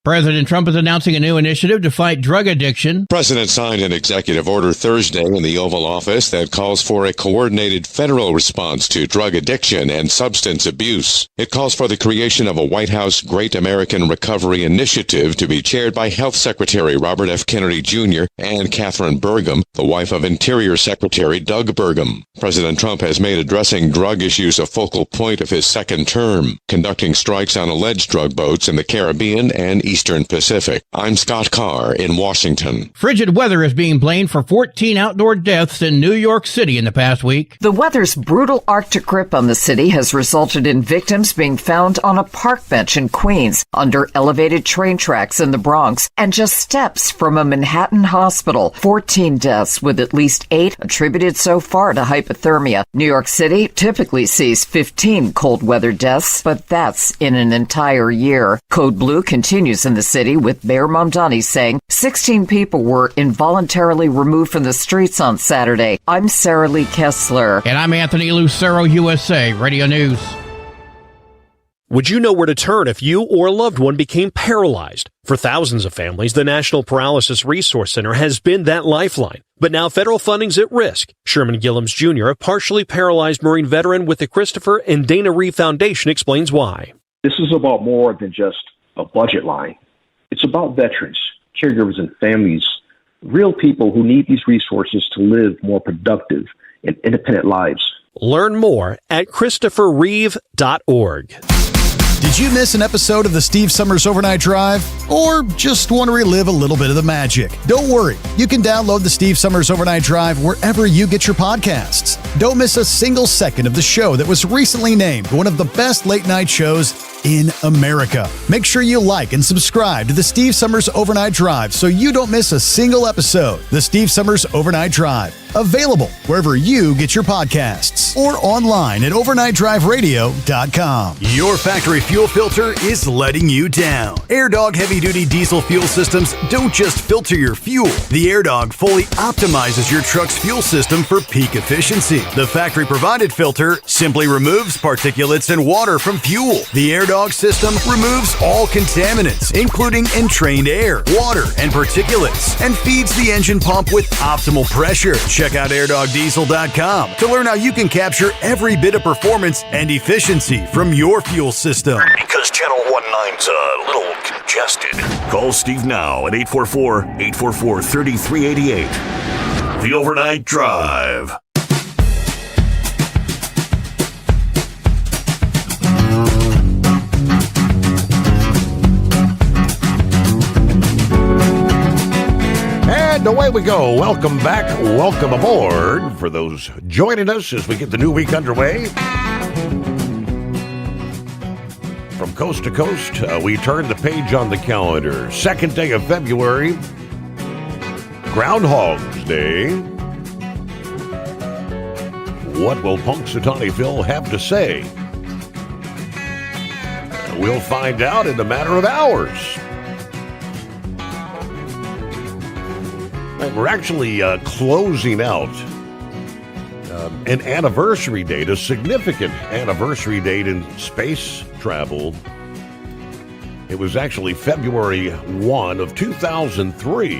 President Trump is announcing a new initiative to fight drug addiction. The president signed an executive order Thursday in the Oval Office that calls for a coordinated federal response to drug addiction and substance abuse. It calls for the creation of a White House Great American Recovery Initiative to be chaired by Health Secretary Robert F. Kennedy Jr. and Catherine Burgum, the wife of Interior Secretary Doug Burgum. President Trump has made addressing drug issues a focal point of his second term, conducting strikes on alleged drug boats in the Caribbean and Eastern Pacific. I'm Scott Carr in Washington. Frigid weather is being blamed for 14 outdoor deaths in New York City in the past week. The weather's brutal Arctic grip on the city has resulted in victims being found on a park bench in Queens, under elevated train tracks in the Bronx, and just steps from a Manhattan hospital. 14 deaths, with at least 8 attributed so far to hypothermia. New York City typically sees 15 cold weather deaths, but that's in an entire year. Code Blue continues in the city, with Mayor Mamdani saying 16 people were involuntarily removed from the streets on Saturday. I'm Sarah Lee Kessler. And I'm Anthony Lucero, USA Radio News. Would you know where to turn if you or a loved one became paralyzed? For thousands of families, the National Paralysis Resource Center has been that lifeline. But now federal funding's at risk. Sherman Gillums Jr., a partially paralyzed Marine veteran with the Christopher and Dana Reeve Foundation, explains why. This is about more than just a budget line. It's about veterans, caregivers, and families, real people who need these resources to live more productive and independent lives. Learn more at ChristopherReeve.org. Did you miss an episode of the Steve Summers Overnight Drive? Or just want to relive a little bit of the magic? Don't worry. You can download the Steve Summers Overnight Drive wherever you get your podcasts. Don't miss a single second of the show that was recently named one of the best late-night shows in America. Make sure you like and subscribe to the Steve Summers Overnight Drive so you don't miss a single episode. The Steve Summers Overnight Drive. Available wherever you get your podcasts or online at overnightdriveradio.com. Your factory fuel filter is letting you down. AirDog heavy-duty diesel fuel systems don't just filter your fuel. The AirDog fully optimizes your truck's fuel system for peak efficiency. The factory-provided filter simply removes particulates and water from fuel. The AirDog system removes all contaminants, including entrained air, water, and particulates, and feeds the engine pump with optimal pressure. Check out airdogdiesel.com to learn how you can capture every bit of performance and efficiency from your fuel system. Because Channel 19's a little congested. Call Steve now at 844-844-3388. The Overnight Drive. And away we go. Welcome back. Welcome aboard for those joining us as we get the new week underway. From coast to coast, we turn the page on the calendar. Second day of February, Groundhog's Day. What will Punxsutawney Phil have to say? We'll find out in a matter of hours. We're actually closing out an anniversary date, a significant anniversary date in space travel. It was actually February 1 of 2003,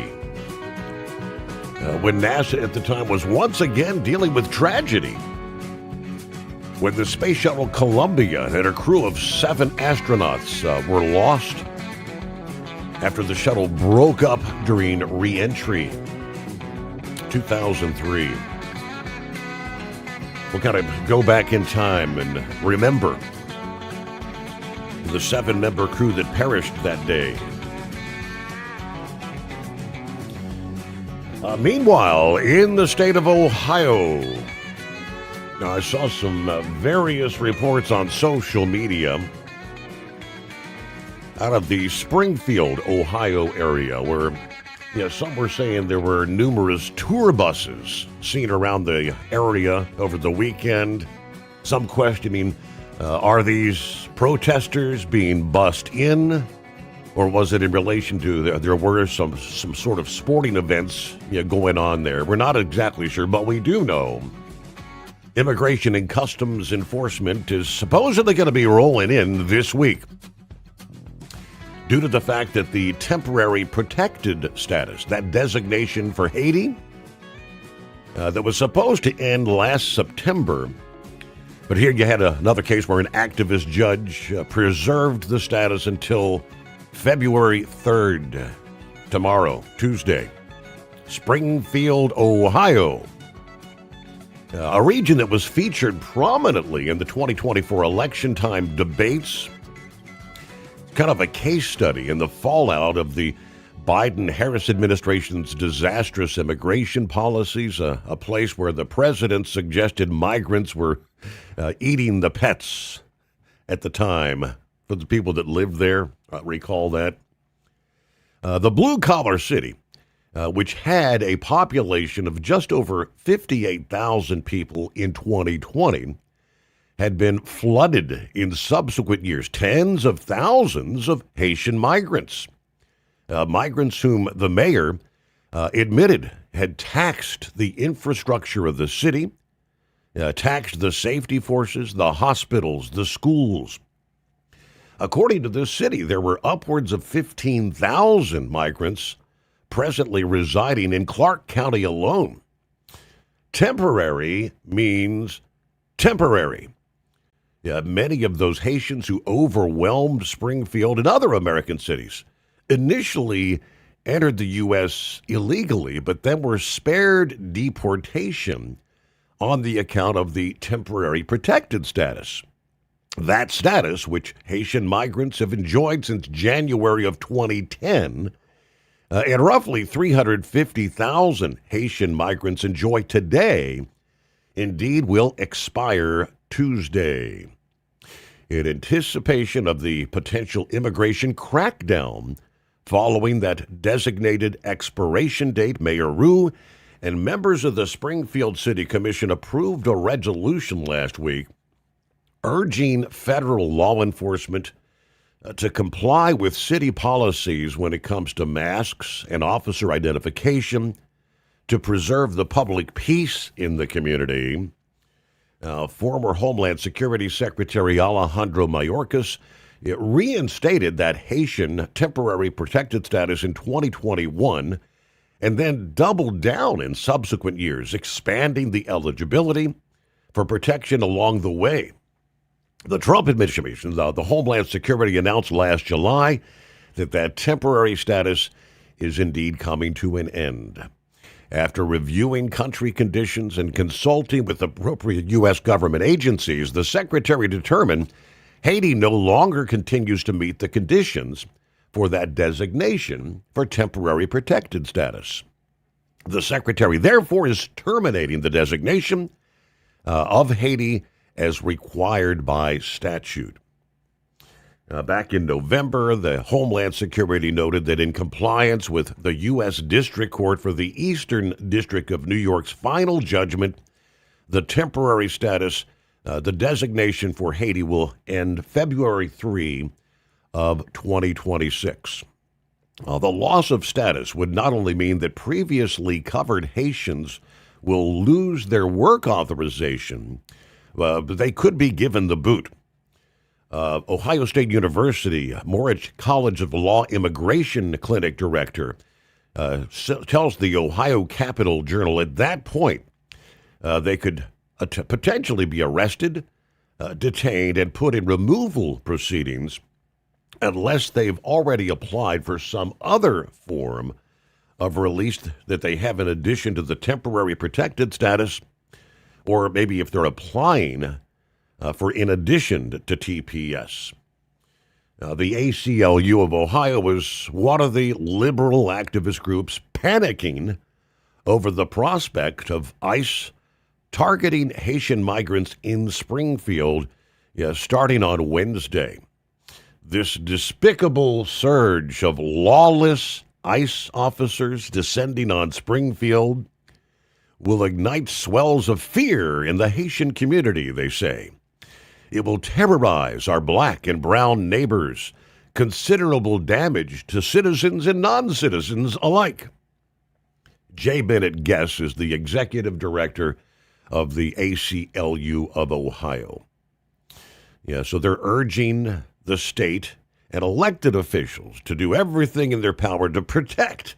when NASA at the time was once again dealing with tragedy, when the Space Shuttle Columbia and a crew of 7 astronauts were lost after the shuttle broke up during re-entry. 2003. We'll kind of go back in time and remember the 7-member crew that perished that day. Meanwhile, in the state of Ohio, now I saw some various reports on social media out of the Springfield, Ohio area where some were saying there were numerous tour buses seen around the area over the weekend. Some questioning, are these protesters being bussed in? Or was it in relation to there were some sort of sporting events going on there? We're not exactly sure, but we do know Immigration and Customs Enforcement is supposedly going to be rolling in this week, due to the fact that the temporary protected status, that designation for Haiti, that was supposed to end last September. But here you had another case where an activist judge preserved the status until February 3rd, tomorrow, Tuesday. Springfield, Ohio, a region that was featured prominently in the 2024 election time debates. Kind of a case study in the fallout of the Biden-Harris administration's disastrous immigration policies, a place where the president suggested migrants were eating the pets at the time for the people that lived there. Recall that. The blue-collar city, which had a population of just over 58,000 people in 2020, had been flooded in subsequent years. Tens of thousands of Haitian migrants. Migrants whom the mayor admitted had taxed the infrastructure of the city, taxed the safety forces, the hospitals, the schools. According to this city, there were upwards of 15,000 migrants presently residing in Clark County alone. Temporary means temporary. Many of those Haitians who overwhelmed Springfield and other American cities initially entered the U.S. illegally, but then were spared deportation on the account of the temporary protected status. That status, which Haitian migrants have enjoyed since January of 2010, and roughly 350,000 Haitian migrants enjoy today, indeed will expire Tuesday. In anticipation of the potential immigration crackdown following that designated expiration date, Mayor Rue and members of the Springfield City Commission approved a resolution last week urging federal law enforcement to comply with city policies when it comes to masks and officer identification to preserve the public peace in the community. Former Homeland Security Secretary Alejandro Mayorkas reinstated that Haitian temporary protected status in 2021 and then doubled down in subsequent years, expanding the eligibility for protection along the way. The Trump administration, the Homeland Security, announced last July that temporary status is indeed coming to an end. After reviewing country conditions and consulting with appropriate U.S. government agencies, the secretary determined Haiti no longer continues to meet the conditions for that designation for temporary protected status. The secretary, therefore, is terminating the designation of Haiti as required by statute. Back in November, the Homeland Security noted that in compliance with the U.S. District Court for the Eastern District of New York's final judgment, the temporary status, the designation for Haiti will end February 3 of 2026. The loss of status would not only mean that previously covered Haitians will lose their work authorization, but they could be given the boot. Ohio State University, Moritz College of Law Immigration Clinic Director tells the Ohio Capitol Journal at that point they could potentially be arrested, detained, and put in removal proceedings unless they've already applied for some other form of release that they have in addition to the temporary protected status, or maybe if they're applying for in addition to TPS. The ACLU of Ohio was one of the liberal activist groups panicking over the prospect of ICE targeting Haitian migrants in Springfield starting on Wednesday. This despicable surge of lawless ICE officers descending on Springfield will ignite swells of fear in the Haitian community, they say. It will terrorize our black and brown neighbors, considerable damage to citizens and non-citizens alike. Jay Bennett Guess is the executive director of the ACLU of Ohio. So they're urging the state and elected officials to do everything in their power to protect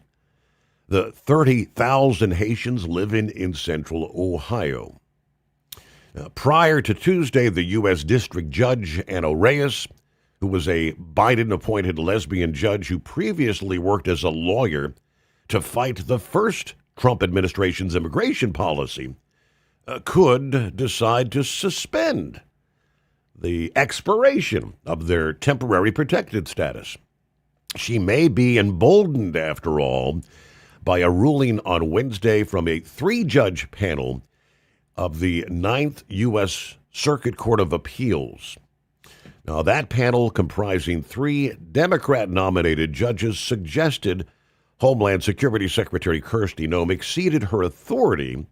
the 30,000 Haitians living in central Ohio. Prior to Tuesday, the U.S. District Judge Anna Reyes, who was a Biden-appointed lesbian judge who previously worked as a lawyer to fight the first Trump administration's immigration policy, could decide to suspend the expiration of their temporary protected status. She may be emboldened, after all, by a ruling on Wednesday from a 3-judge panel of the 9th U.S. Circuit Court of Appeals. Now, that panel, comprising 3 Democrat-nominated judges, suggested Homeland Security Secretary Kristi Noem exceeded her authority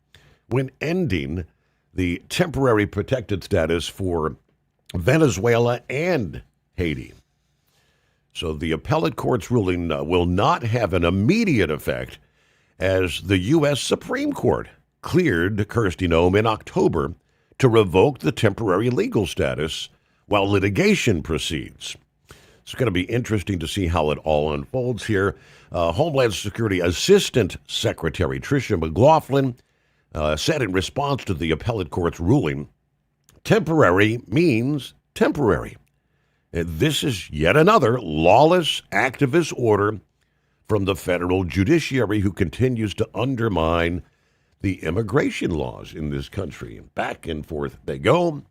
when ending the temporary protected status for Venezuela and Haiti. So the appellate court's ruling will not have an immediate effect, as the U.S. Supreme Court cleared Kristi Noem in October to revoke the temporary legal status while litigation proceeds. It's going to be interesting to see how it all unfolds here. Homeland Security Assistant Secretary Tricia McLaughlin said in response to the appellate court's ruling, temporary means temporary. This is yet another lawless activist order from the federal judiciary who continues to undermine the immigration laws in this country. Back and forth they go.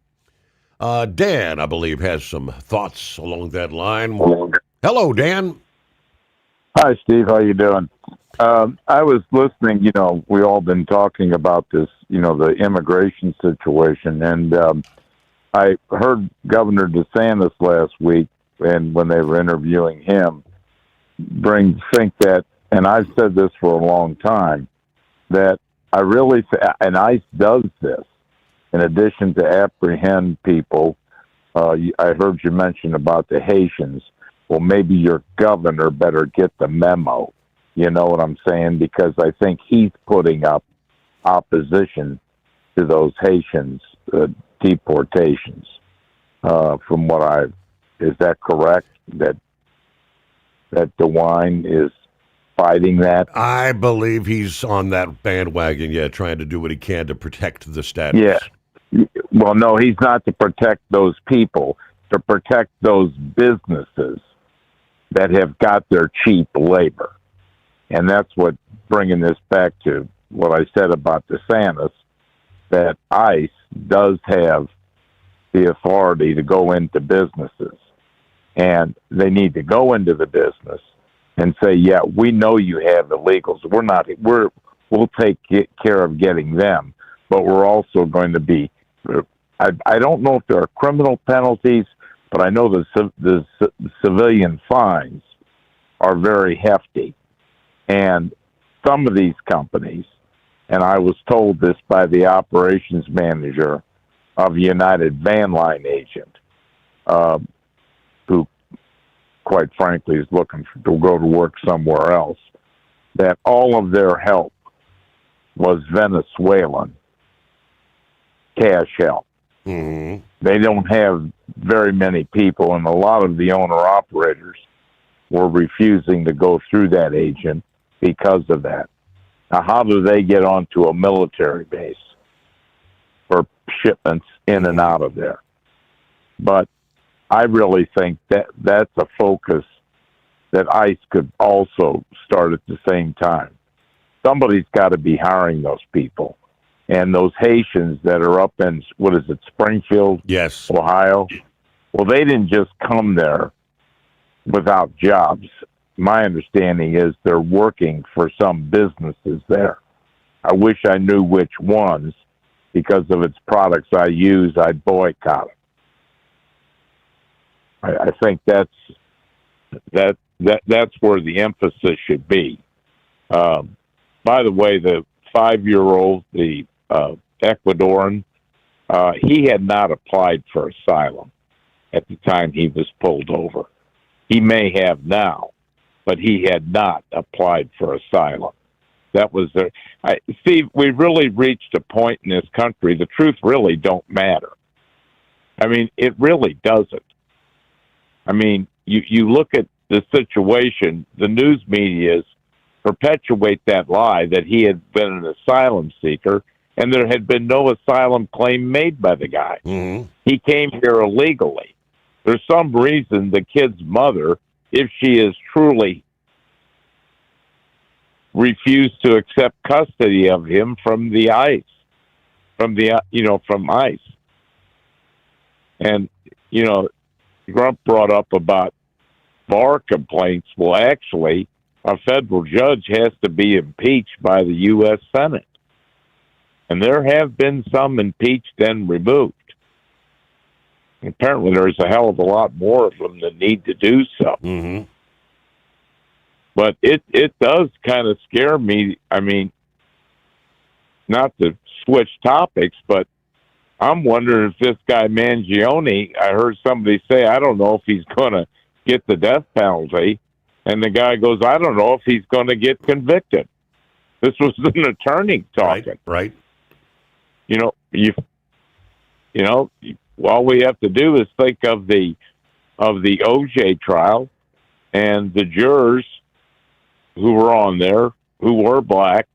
Dan, I believe, has some thoughts along that line. Hello, Dan. Hi, Steve. How you doing? I was listening. We all been talking about this, the immigration situation, and I heard Governor DeSantis last week, and when they were interviewing him, think that, and I've said this for a long time, that I really, and ICE does this, in addition to apprehend people. I heard you mention about the Haitians. Well, maybe your governor better get the memo. You know what I'm saying? Because I think he's putting up opposition to those Haitians' deportations. From what is that correct? That DeWine is fighting that? I believe he's on that bandwagon, trying to do what he can to protect the status. Yeah. Well, no, he's not to protect those people, to protect those businesses that have got their cheap labor. And that's what, bringing this back to what I said about DeSantis, that ICE does have the authority to go into businesses. And they need to go into the business and say, yeah, we know you have illegals. We'll take care of getting them, but we're also going to be, I don't know if there are criminal penalties, but I know the civilian fines are very hefty. And some of these companies, and I was told this by the operations manager of United Van Line agent, who, quite frankly, is looking to go to work somewhere else, that all of their help was Venezuelan cash help. Mm-hmm. They don't have very many people, and a lot of the owner-operators were refusing to go through that agent because of that. Now, how do they get onto a military base for shipments in and out of there? But I really think that that's a focus that ICE could also start at the same time. Somebody's got to be hiring those people. And those Haitians that are up in, Springfield, yes, Ohio, well, they didn't just come there without jobs. My understanding is they're working for some businesses there. I wish I knew which ones. Because of its products I use, I'd boycott it. I think that's where the emphasis should be. By the way, the 5-year-old, the Ecuadorian, he had not applied for asylum at the time he was pulled over. He may have now, but he had not applied for asylum. That was Steve, we really reached a point in this country, the truth really don't matter. I mean, it really doesn't. I mean, you look at the situation, the news medias perpetuate that lie that he had been an asylum seeker, and there had been no asylum claim made by the guy. Mm-hmm. He came here illegally. There's some reason the kid's mother, if she is truly refused to accept custody of him from the ICE, from ICE. And, Grump brought up about bar complaints. Well, actually, a federal judge has to be impeached by the U.S. Senate. And there have been some impeached and removed. Apparently, there's a hell of a lot more of them that need to do so. Mm-hmm. But it does kind of scare me. I mean, not to switch topics, but I'm wondering if this guy Mangione, I heard somebody say, I don't know if he's going to get the death penalty. And the guy goes, I don't know if he's going to get convicted. This was an attorney talking. Right. All we have to do is think of the OJ trial and the jurors who were on there, who were black,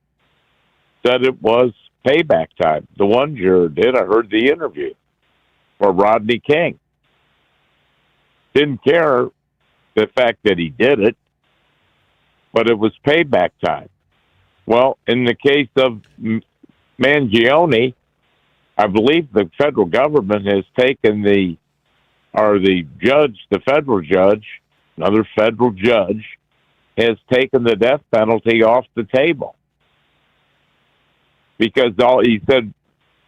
said it was payback time. The one juror did. I heard the interview for Rodney King. Didn't care the fact that he did it, but it was payback time. Well, in the case of Mangione, I believe the federal government has taken the federal judge, another federal judge, has taken the death penalty off the table. Because he said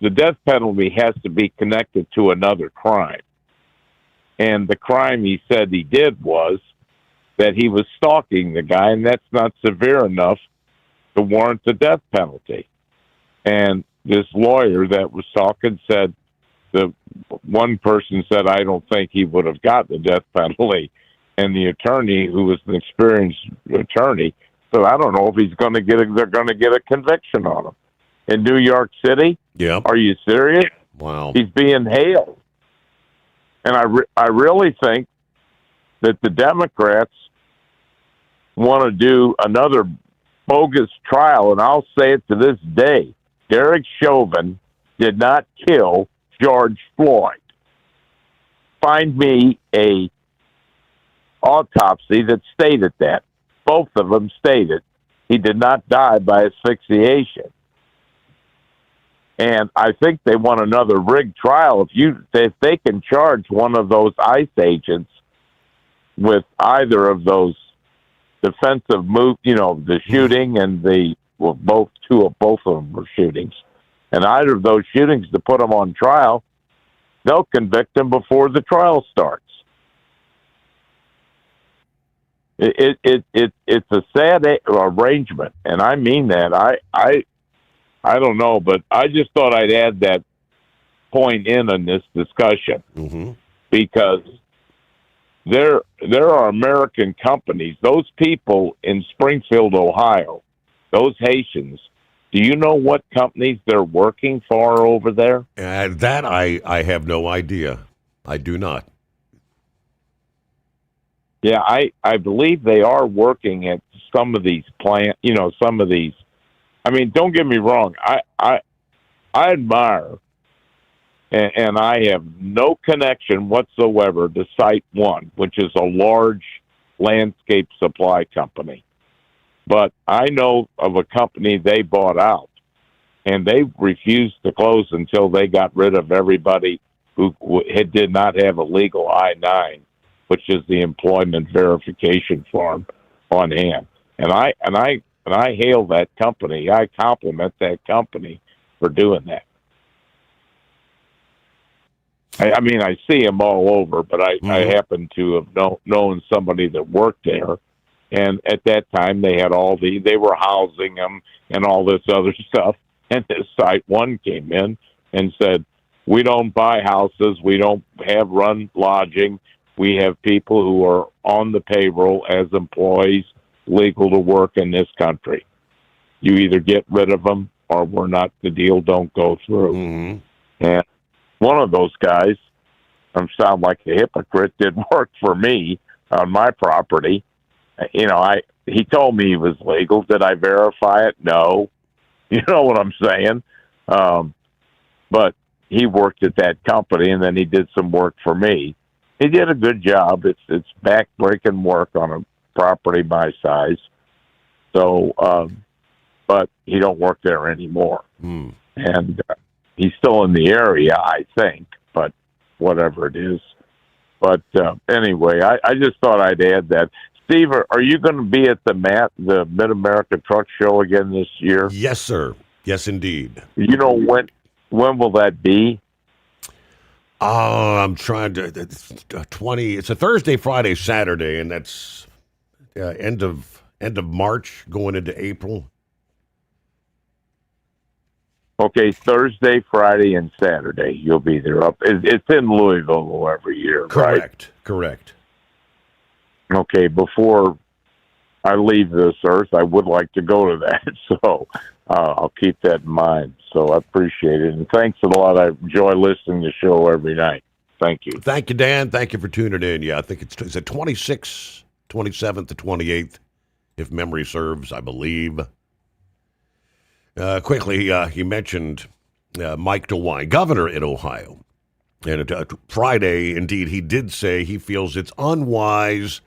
the death penalty has to be connected to another crime. And the crime he said he did was that he was stalking the guy, and that's not severe enough to warrant the death penalty. And this lawyer that was talking said, the one person said, I don't think he would have got the death penalty. And the attorney, who was an experienced attorney, said, I don't know if they're going to get a conviction on him. In New York City? Yeah. Are you serious? Wow. He's being hailed. And I really think that the Democrats want to do another bogus trial, and I'll say it to this day. Derek Chauvin did not kill George Floyd. Find me a autopsy that stated that. Both of them stated he did not die by asphyxiation. And I think they want another rigged trial. If they can charge one of those ICE agents with either of those defensive moves, the shooting and both of them were shootings, and either of those shootings to put them on trial, they'll convict them before the trial starts. It's a sad arrangement, and I mean that. I don't know, but I just thought I'd add that point in this discussion because there are American companies. Those people in Springfield, Ohio, those Haitians. Do you know what companies they're working for over there? That I have no idea. I do not. Yeah, I believe they are working at some of these plants. Some of these. I mean, don't get me wrong. I admire, and I have no connection whatsoever to Site One, which is a large landscape supply company. But I know of a company they bought out, and they refused to close until they got rid of everybody who did not have a legal I-9, which is the employment verification form on hand. And I hail that company. I compliment that company for doing that. I mean, I see them all over, but I happen to have known somebody that worked there. And at that time, they had they were housing them and all this other stuff. And this Site One came in and said, we don't buy houses. We don't have run lodging. We have people who are on the payroll as employees, legal to work in this country. You either get rid of them or the deal don't go through. And one of those guys, I sound like a hypocrite, did work for me on my property. He told me he was legal. Did I verify it? No. You know what I'm saying? But he worked at that company, and then he did some work for me. He did a good job. It's back-breaking work on a property my size. So, but he don't work there anymore. And he's still in the area, I think, but whatever it is. But anyway, I just thought I'd add that. Steve, are you going to be at the Mid-America Truck Show again this year? Yes, sir. Yes, indeed. You know when will that be? I'm trying to. It's a Thursday, Friday, Saturday, and that's end of March, going into April. Okay, Thursday, Friday, and Saturday. You'll be there. It's in Louisville every year, correct, right? Correct. Okay, before I leave this earth, I would like to go to that, so I'll keep that in mind. So I appreciate it, and thanks a lot. I enjoy listening to the show every night. Thank you. Thank you, Dan. Thank you for tuning in. Yeah, I think it's the 26th, 27th to 28th, if memory serves, I believe. Quickly, he mentioned Mike DeWine, governor in Ohio. And Friday, indeed, he did say he feels it's unwise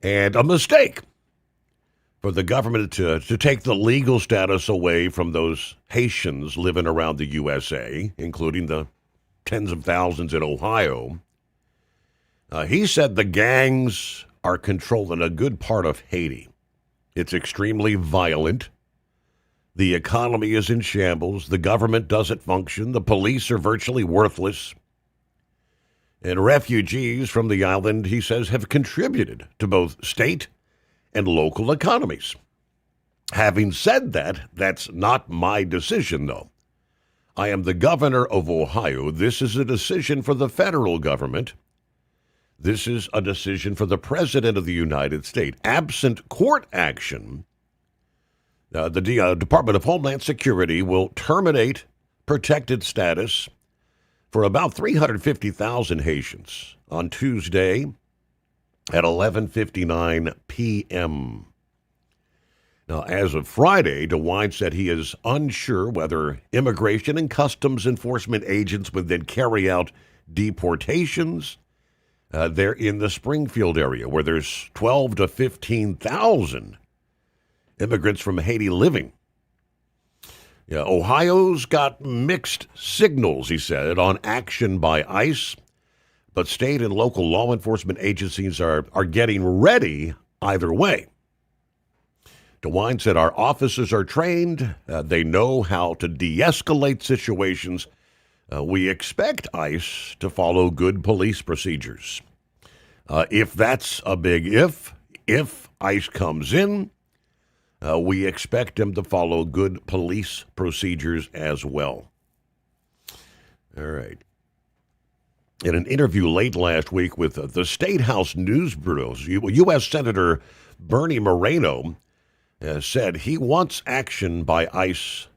and a mistake for the government to take the legal status away from those Haitians living around the USA, including the tens of thousands in Ohio. He said the gangs are controlling a good part of Haiti. It's extremely violent. The economy is in shambles. The government doesn't function. The police are virtually worthless. And refugees from the island, he says, have contributed to both state and local economies. Having said that, that's not my decision, though. I am the governor of Ohio. This is a decision for the federal government. This is a decision for the President of the United States. Absent court action, the Department of Homeland Security will terminate protected status for about 350,000 Haitians on Tuesday at 11:59 p.m. Now, as of Friday, DeWine said he is unsure whether immigration and customs enforcement agents would then carry out deportations. They're in the Springfield area, where there's 12 to 15,000 immigrants from Haiti living. Yeah, Ohio's got mixed signals, he said, on action by ICE, but state and local law enforcement agencies are getting ready either way. DeWine said our officers are trained. They know how to de-escalate situations. We expect ICE to follow good police procedures. If that's a big if, if ICE comes in, we expect them to follow good police procedures as well. All right. In an interview late last week with the State House News Bureau, U.S. Senator Bernie Moreno said he wants action by ICE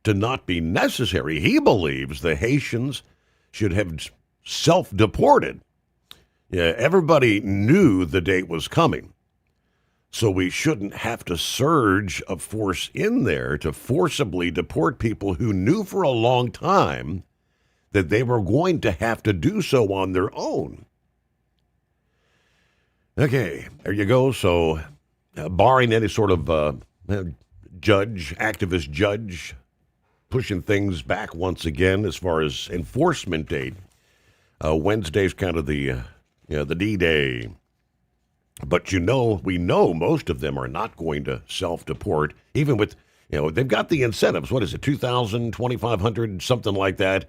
to not be necessary. He believes the Haitians should have self-deported. Yeah, everybody knew the date was coming, so we shouldn't have to surge a force in there to forcibly deport people who knew for a long time that they were going to have to do so on their own. Okay, there you go. So, barring any sort of activist judge, pushing things back once again as far as enforcement date, Wednesday's kind of the D-Day. But we know most of them are not going to self-deport, even with, they've got the incentives. What is it, $2,000, $2,500, something like that,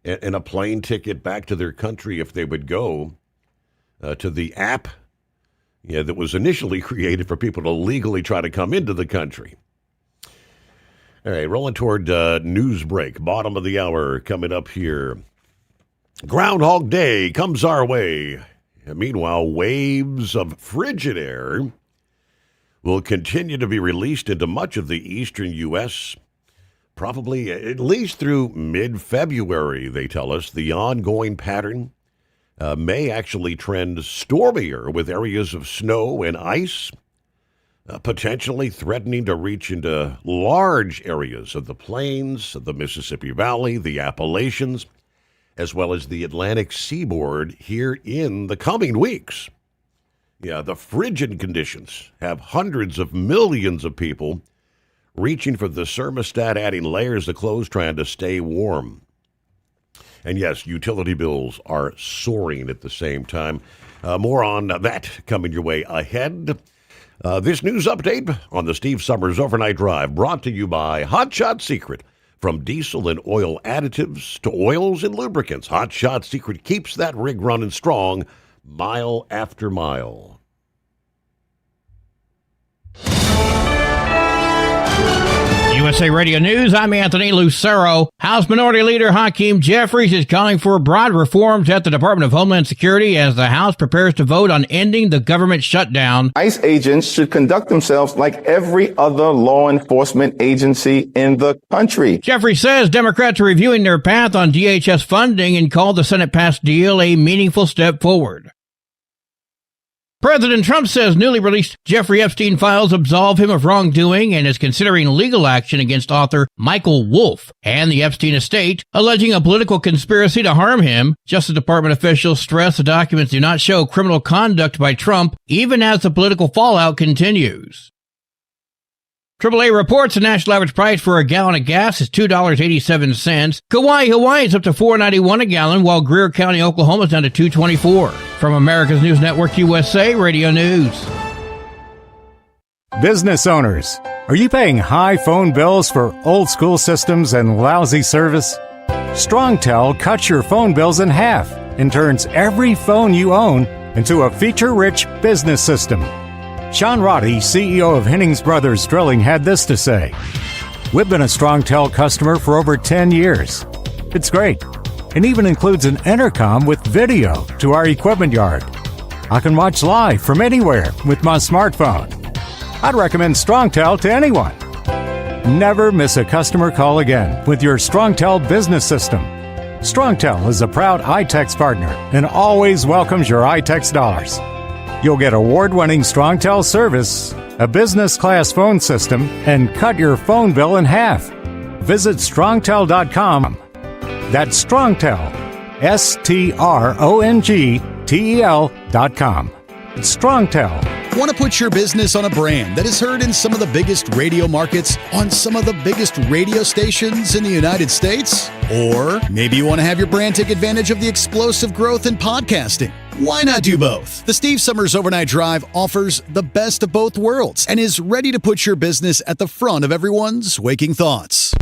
and a plane ticket back to their country if they would go to the app that was initially created for people to legally try to come into the country. All right, rolling toward news break. Bottom of the hour coming up here. Groundhog Day comes our way. And meanwhile, waves of frigid air will continue to be released into much of the eastern U.S., probably at least through mid-February, they tell us. The ongoing pattern may actually trend stormier with areas of snow and ice, potentially threatening to reach into large areas of the plains, of the Mississippi Valley, the Appalachians, as well as the Atlantic seaboard here in the coming weeks. Yeah, the frigid conditions have hundreds of millions of people reaching for the thermostat, adding layers of clothes, trying to stay warm. And yes, utility bills are soaring at the same time. More on that coming your way ahead. This news update on the Steve Summers Overnight Drive brought to you by Hot Shot Secret. From diesel and oil additives to oils and lubricants, Hot Shot Secret keeps that rig running strong mile after mile. USA Radio News, I'm Anthony Lucero. House Minority Leader Hakeem Jeffries is calling for broad reforms at the Department of Homeland Security as the House prepares to vote on ending the government shutdown. ICE agents should conduct themselves like every other law enforcement agency in the country. Jeffries says Democrats are reviewing their path on DHS funding and called the Senate-passed deal a meaningful step forward. President Trump says newly released Jeffrey Epstein files absolve him of wrongdoing and is considering legal action against author Michael Wolff and the Epstein estate, alleging a political conspiracy to harm him. Justice Department officials stress the documents do not show criminal conduct by Trump, even as the political fallout continues. AAA reports the national average price for a gallon of gas is $2.87. Kauai, Hawaii is up to $4.91 a gallon, while Greer County, Oklahoma is down to $2.24. From America's News Network USA Radio News. Business owners, are you paying high phone bills for old school systems and lousy service? StrongTel cuts your phone bills in half and turns every phone you own into a feature-rich business system. Sean Roddy, CEO of Hennings Brothers Drilling, had this to say. We've been a StrongTel customer for over 10 years. It's great. It even includes an intercom with video to our equipment yard. I can watch live from anywhere with my smartphone. I'd recommend StrongTel to anyone. Never miss a customer call again with your StrongTel business system. StrongTel is a proud iTex partner and always welcomes your iTex dollars. You'll get award-winning StrongTel service, a business-class phone system, and cut your phone bill in half. Visit strongtel.com. That's StrongTel, StrongTel.com. It's StrongTel. Want to put your business on a brand that is heard in some of the biggest radio markets on some of the biggest radio stations in the United States? Or maybe you want to have your brand take advantage of the explosive growth in podcasting. Why not do both? The Steve Summers Overnight Drive offers the best of both worlds and is ready to put your business at the front of everyone's waking thoughts.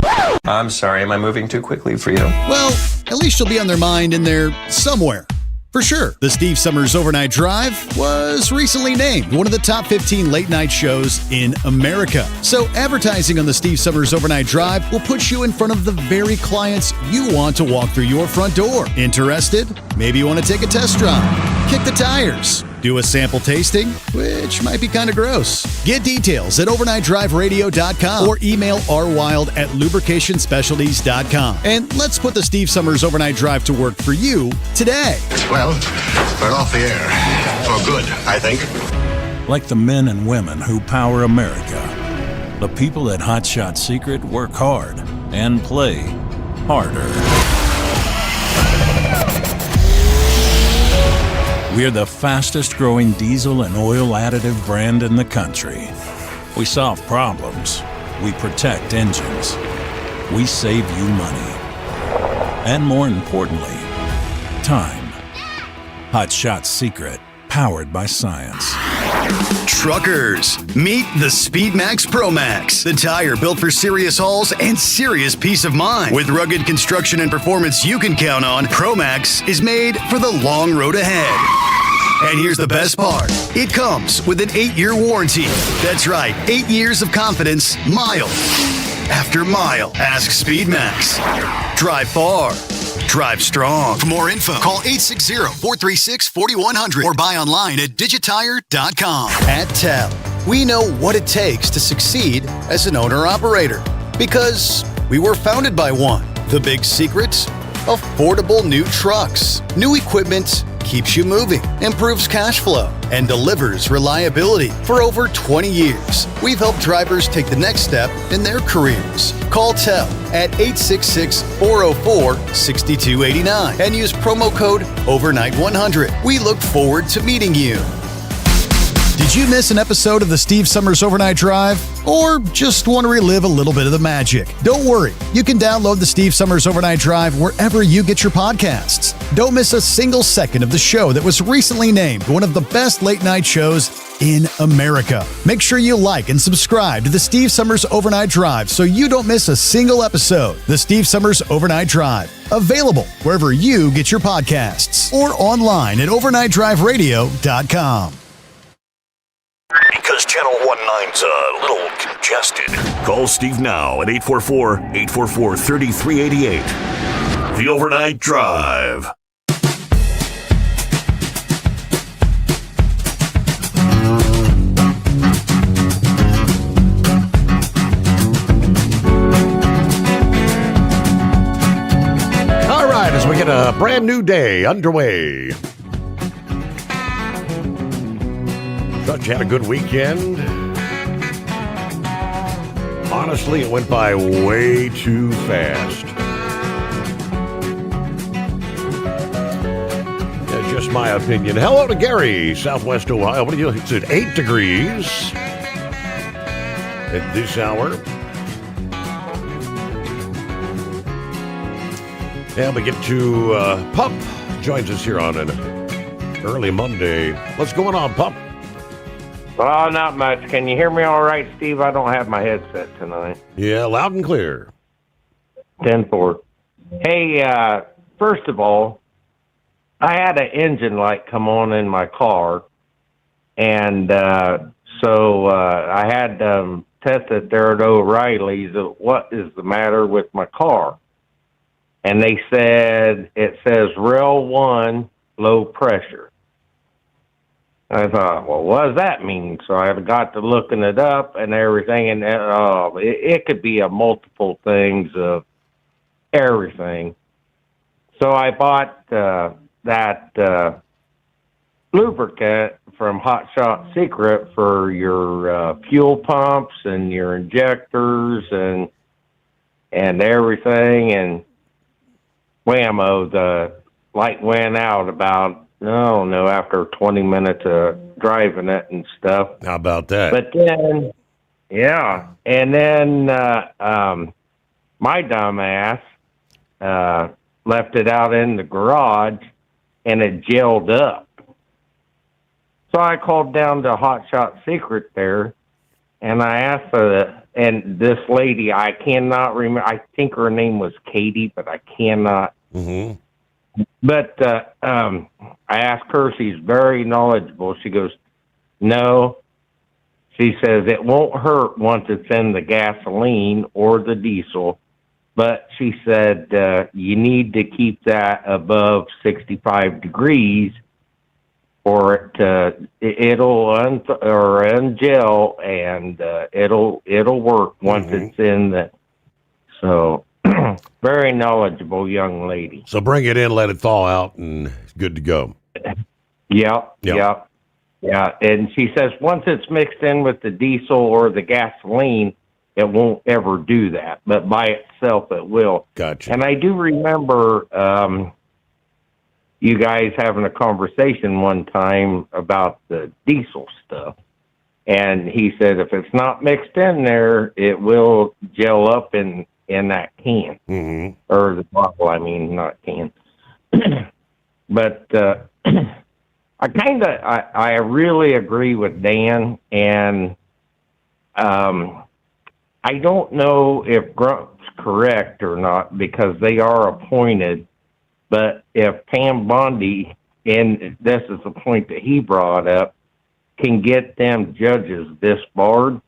I'm sorry, am I moving too quickly for you? Well, at least you'll be on their mind in there somewhere. For sure, the Steve Summers Overnight Drive was recently named one of the top 15 late-night shows in America. So advertising on the Steve Summers Overnight Drive will put you in front of the very clients you want to walk through your front door. Interested? Maybe you want to take a test drive, kick the tires, do a sample tasting, which might be kind of gross. Get details at overnightdriveradio.com or email rwild@lubricationspecialties.com. And let's put the Steve Summers Overnight Drive to work for you today. Well, we're off the air. For good, I think. Like the men and women who power America, the people at Hot Shot Secret work hard and play harder. We're the fastest growing diesel and oil additive brand in the country. We solve problems. We protect engines. We save you money. And more importantly, time. Hot Shot Secret, powered by science. Truckers, meet the SpeedMax Pro Max, the tire built for serious hauls and serious peace of mind. With rugged construction and performance you can count on, Pro Max is made for the long road ahead. And here's the best part. It comes with an 8-year warranty. That's right, 8 years of confidence, mile after mile. Ask SpeedMax. Drive far. Drive strong. For more info, call 860-436-4100 or buy online at digitire.com. At TEL, we know what it takes to succeed as an owner-operator because we were founded by one. The big secret? Affordable new trucks. New equipment keeps you moving, improves cash flow, and delivers reliability. For over 20 years, we've helped drivers take the next step in their careers. Call TEL at 866-404-6289 and use promo code OVERNIGHT100. We look forward to meeting you. Did you miss an episode of the Steve Summers Overnight Drive? Or just want to relive a little bit of the magic? Don't worry, you can download the Steve Summers Overnight Drive wherever you get your podcasts. Don't miss a single second of the show that was recently named one of the best late-night shows in America. Make sure you like and subscribe to the Steve Summers Overnight Drive so you don't miss a single episode. The Steve Summers Overnight Drive, available wherever you get your podcasts or online at overnightdriveradio.com. Because Channel 19's a little congested. Call Steve now at 844-844-3388. The Overnight Drive. All right, as we get a brand new day underway. Thought you had a good weekend. Honestly, it went by way too fast. That's just my opinion. Hello to Gary, Southwest Ohio. What do you? It's at 8 degrees at this hour. And we get to Pup joins us here on an early Monday. What's going on, Pup? Well, not much. Can you hear me all right, Steve? I don't have my headset tonight. Yeah, loud and clear. 10-4. Hey, first of all, I had an engine light come on in my car, and so I had tested there at O'Reilly's what is the matter with my car. And they said, it says rail 1, low pressure. I thought, well, what does that mean? So I got to looking it up and everything, and it could be a multiple things of everything. So I bought that lubricant from Hot Shot Secret for your fuel pumps and your injectors and everything, and whammo, the light went out about, I don't know, after 20 minutes of driving it and stuff. How about that? But then, yeah. And then my dumb ass left it out in the garage, and it gelled up. So I called down to Hot Shot Secret there, and I asked for and this lady, I cannot remember, I think her name was Katie, but I cannot. Mm-hmm. But I asked her, she's very knowledgeable. She goes, no. She says it won't hurt once it's in the gasoline or the diesel. But she said you need to keep that above 65 degrees or it'll ungel and it'll work once it's in the. So very knowledgeable young lady. So bring it in, let it thaw out, and it's good to go. Yep. Yeah. And she says once it's mixed in with the diesel or the gasoline, it won't ever do that, but by itself it will. Gotcha. And I do remember you guys having a conversation one time about the diesel stuff. And he said if it's not mixed in there, it will gel up in that can. Or the bottle, I mean, not can. But I really agree with Dan, and I don't know if Grump's correct or not because they are appointed, but if Pam Bondi, and this is the point that he brought up, can get them judges disbarred,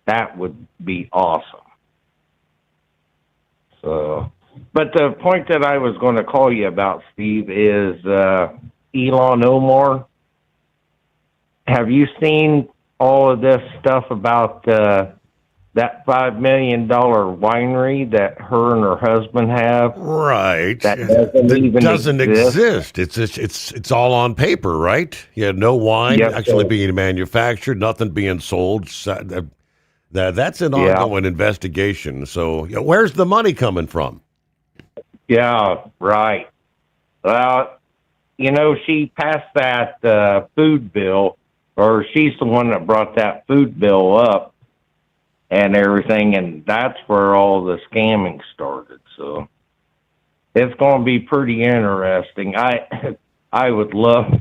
that would be awesome. So, but the point that I was going to call you about, Steve, is Elon Omar. Have you seen all of this stuff about that $5 million winery that her and her husband have? Right. That doesn't exist. It's all on paper, right? Yeah, no wine actually being manufactured, nothing being sold. That's an ongoing investigation. So where's the money coming from? Yeah, right. Well, she passed that food bill, or she's the one that brought that food bill up and everything, and that's where all the scamming started. So it's going to be pretty interesting. I would love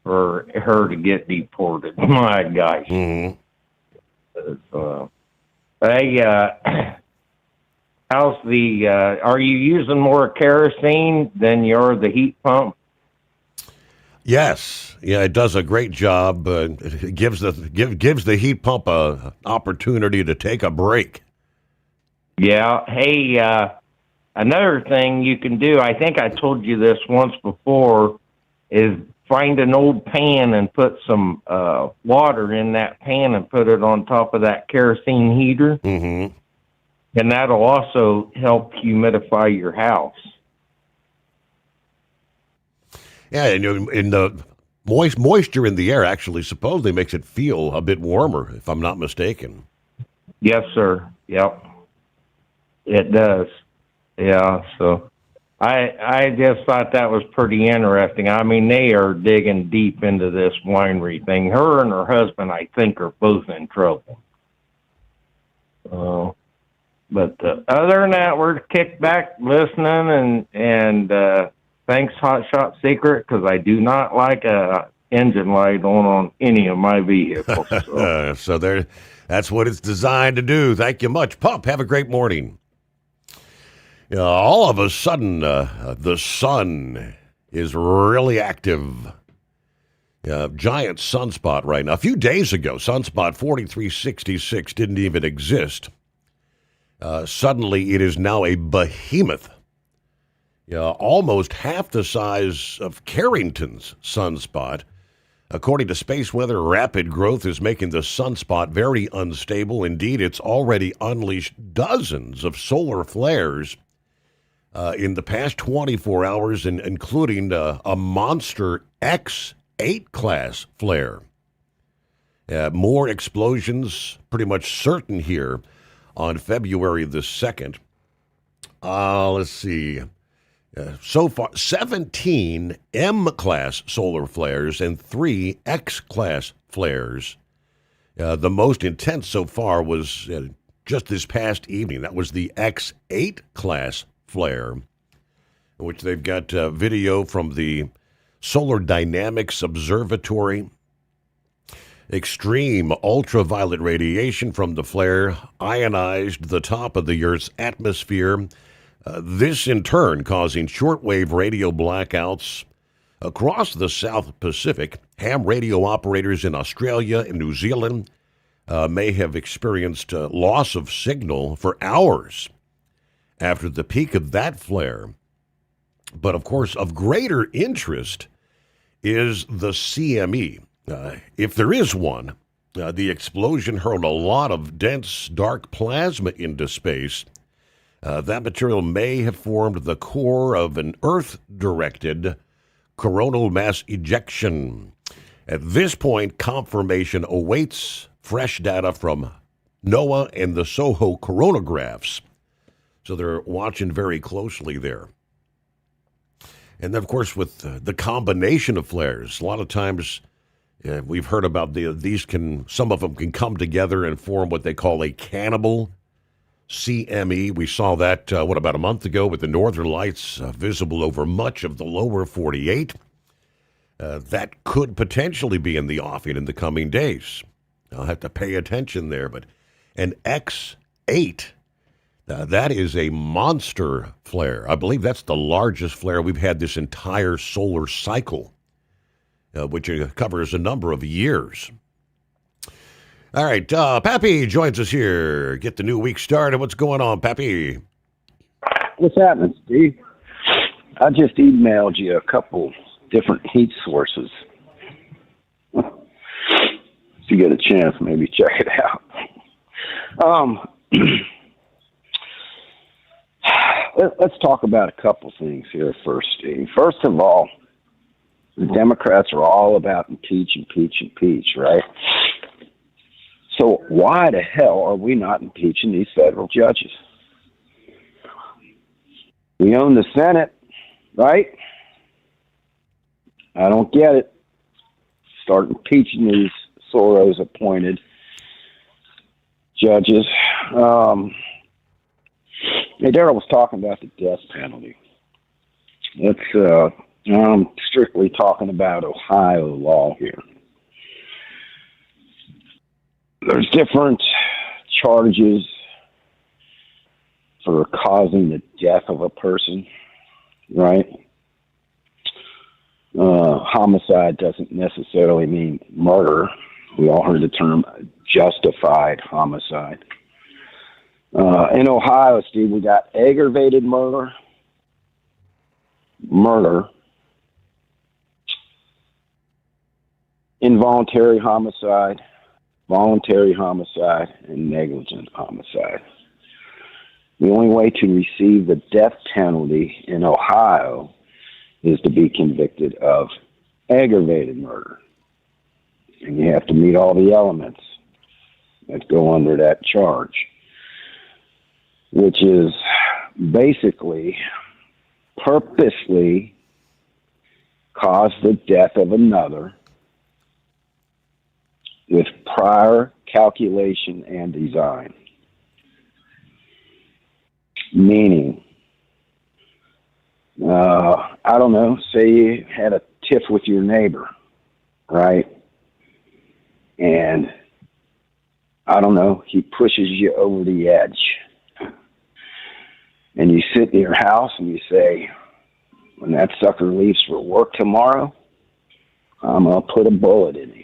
for her to get deported. My gosh. How's the? Are you using more kerosene than you're the heat pump? Yes, it does a great job. It gives the heat pump a opportunity to take a break. Yeah. Hey, another thing you can do, I think I told you this once before, is find an old pan and put some water in that pan and put it on top of that kerosene heater. And that'll also help humidify your house. Yeah, and the moisture in the air actually supposedly makes it feel a bit warmer, if I'm not mistaken. Yes, sir. Yep. It does. Yeah, so I just thought that was pretty interesting. I mean, they are digging deep into this winery thing. Her and her husband, I think, are both in trouble. But other than that, we're kicked back listening, and thanks, Hot Shot Secret, because I do not like a engine light on any of my vehicles. So there, that's what it's designed to do. Thank you much, Pup. Have a great morning. All of a sudden, the sun is really active. Giant sunspot right now. A few days ago, sunspot 4366 didn't even exist. Suddenly, it is now a behemoth. Almost half the size of Carrington's sunspot. According to Space Weather, rapid growth is making the sunspot very unstable. Indeed, it's already unleashed dozens of solar flares in the past 24 hours, including a monster X8 class flare. More explosions pretty much certain here on February the 2nd. Let's see. So far, 17 M-class solar flares and 3 X-class flares. The most intense so far was just this past evening. That was the X8 class flare, which they've got video from the Solar Dynamics Observatory. Extreme ultraviolet radiation from the flare ionized the top of the Earth's atmosphere, This in turn causing shortwave radio blackouts across the South Pacific. Ham radio operators in Australia and New Zealand may have experienced loss of signal for hours after the peak of that flare. But of course, of greater interest is the CME. If there is one, the explosion hurled a lot of dense, dark plasma into space. That material may have formed the core of an Earth-directed coronal mass ejection. At this point, confirmation awaits fresh data from NOAA and the SOHO coronagraphs. So they're watching very closely there. And then, of course, with the combination of flares, a lot of times we've heard about some of them can come together and form what they call a cannibal CME. We saw that, about a month ago with the northern lights visible over much of the lower 48. That could potentially be in the offing in the coming days. I'll have to pay attention there. But an X8, that is a monster flare. I believe that's the largest flare we've had this entire solar cycle, which covers a number of years. All right, Pappy joins us here. Get the new week started. What's going on, Pappy? What's happening, Steve? I just emailed you a couple different heat sources. If you get a chance, maybe check it out. Let's talk about a couple things here first, Steve. First of all, the Democrats are all about impeach, right? So why the hell are we not impeaching these federal judges? We own the Senate, right? I don't get it. Start impeaching these Soros-appointed judges. Daryl was talking about the death penalty. I'm strictly talking about Ohio law here. There's different charges for causing the death of a person, right? Homicide doesn't necessarily mean murder. We all heard the term justified homicide. In Ohio, Steve, we got aggravated murder, involuntary homicide, voluntary homicide, and negligent homicide. The only way to receive the death penalty in Ohio is to be convicted of aggravated murder. And you have to meet all the elements that go under that charge, which is basically purposely cause the death of another with prior calculation and design. Meaning, I don't know, say you had a tiff with your neighbor, right? And, I don't know, he pushes you over the edge. And you sit in your house and you say, when that sucker leaves for work tomorrow, I'm going to put a bullet in him.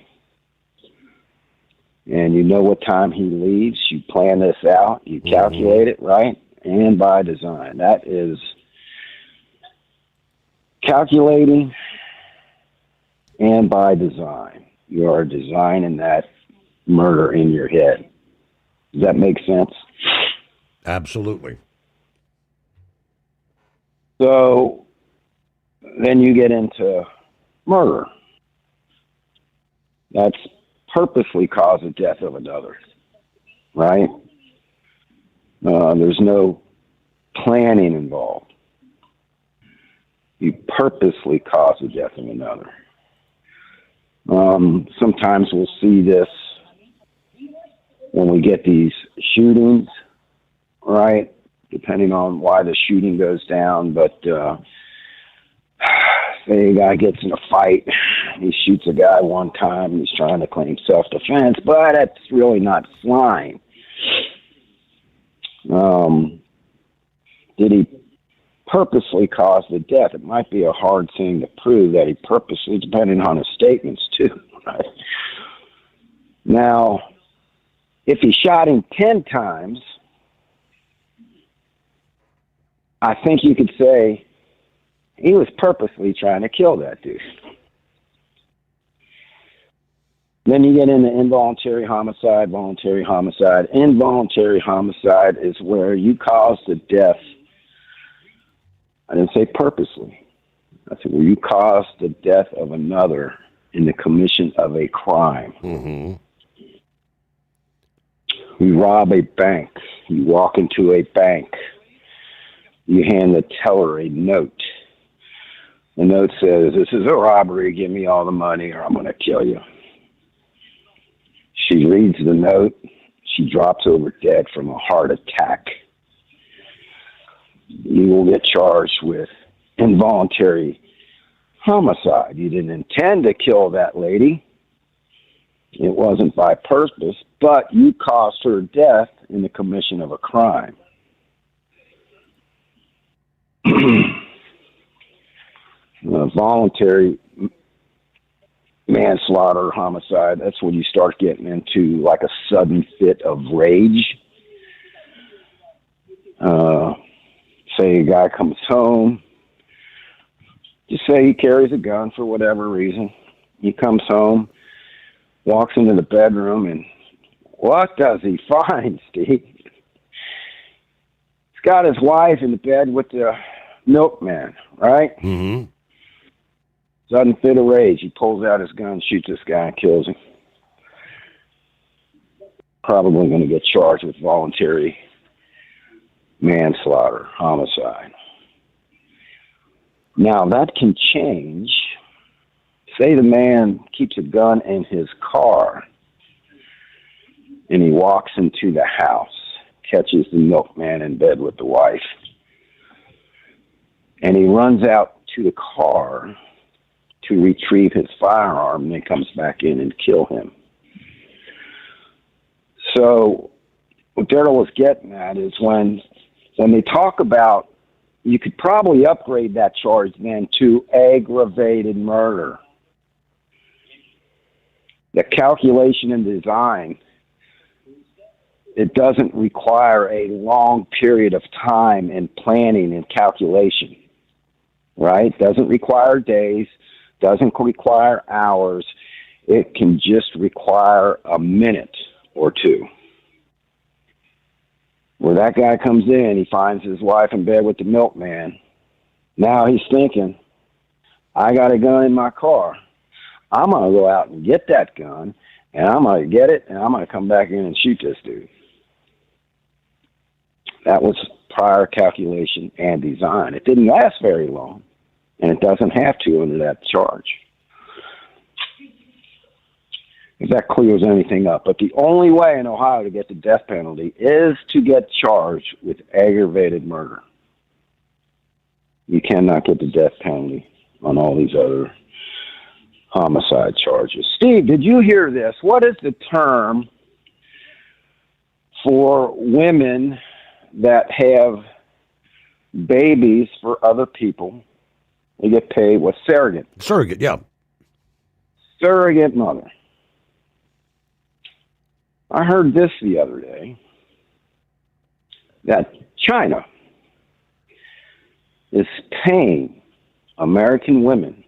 And you know what time he leaves. You plan this out. You calculate it, right? And by design. That is calculating and by design. You are designing that murder in your head. Does that make sense? Absolutely. So then you get into murder. That's purposely cause the death of another, right? There's no planning involved. You purposely cause the death of another. Sometimes we'll see this when we get these shootings, right? Depending on why the shooting goes down, but say a guy gets in a fight, he shoots a guy one time, and he's trying to claim self-defense, but that's really not flying. Did he purposely caused the death. It might be a hard thing to prove that he purposely, depending on his statements too. Right? Now, if he shot him 10 times, I think you could say he was purposely trying to kill that dude. Then you get into involuntary homicide, voluntary homicide. Involuntary homicide is where you cause the death. I didn't say purposely. I said where you cause the death of another in the commission of a crime. Mm-hmm. You rob a bank. You walk into a bank. You hand the teller a note. The note says, "This is a robbery. Give me all the money or I'm going to kill you." She reads the note. She drops over dead from a heart attack. You will get charged with involuntary homicide. You didn't intend to kill that lady. It wasn't by purpose, but you caused her death in the commission of a crime. Voluntary manslaughter, homicide, that's when you start getting into like a sudden fit of rage. Say a guy comes home, just say he carries a gun for whatever reason. He comes home, walks into the bedroom, and what does he find, Steve? He's got his wife in the bed with the milkman, right? Mm-hmm. Sudden fit of rage. He pulls out his gun, shoots this guy, and kills him. Probably going to get charged with voluntary manslaughter, homicide. Now, that can change. Say the man keeps a gun in his car, and he walks into the house, catches the milkman in bed with the wife, and he runs out to the car to retrieve his firearm, and then comes back in and kill him. So what Daryl was getting at is when they talk about, you could probably upgrade that charge then to aggravated murder. The calculation and design, it doesn't require a long period of time in planning and calculation, right? Doesn't require days, doesn't require hours. It can just require a minute or two. Where that guy comes in, he finds his wife in bed with the milkman. Now he's thinking, I got a gun in my car. I'm going to go out and get that gun, and I'm going to get it, and I'm going to come back in and shoot this dude. That was prior calculation and design. It didn't last very long, and it doesn't have to under that charge. If that clears anything up. But the only way in Ohio to get the death penalty is to get charged with aggravated murder. You cannot get the death penalty on all these other homicide charges. Steve, did you hear this? What is the term for women that have babies for other people? They get paid with surrogate. Surrogate, yeah. Surrogate mother. I heard this the other day, that China is paying American women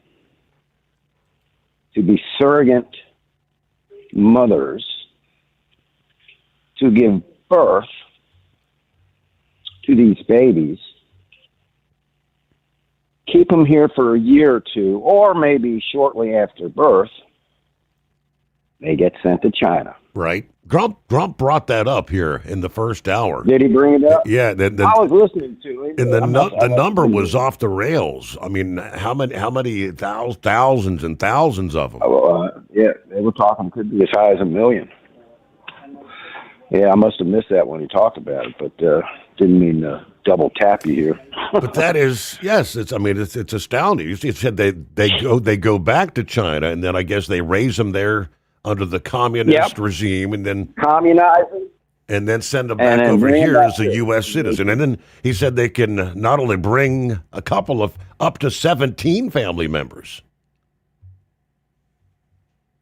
to be surrogate mothers to give birth to these babies, keep them here for a year or two, or maybe shortly after birth, they get sent to China. Right. Grump brought that up here in the first hour. Did he bring it up? Yeah. I was listening to it. And the number was off the rails. I mean, how many thousands and thousands of them? Yeah, they were talking could be as high as 1 million. Yeah, I must have missed that when he talked about it, but didn't mean to double tap you here. But that is, yes, it's astounding. You see, it said they go back to China, and then I guess they raise them there under the communist regime, and then communizing. And then send them back over here as a U.S. citizen. And then he said they can not only bring a couple of up to 17 family members.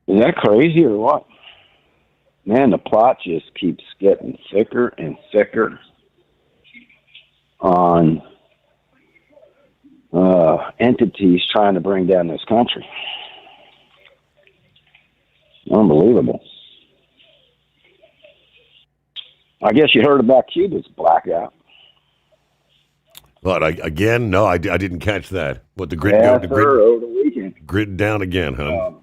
Is that crazy or what? Man, the plot just keeps getting thicker and thicker on entities trying to bring down this country. Unbelievable. I guess you heard about Cuba's blackout. But again, no, I didn't catch that. What, the grid over the weekend. Grid down again, huh?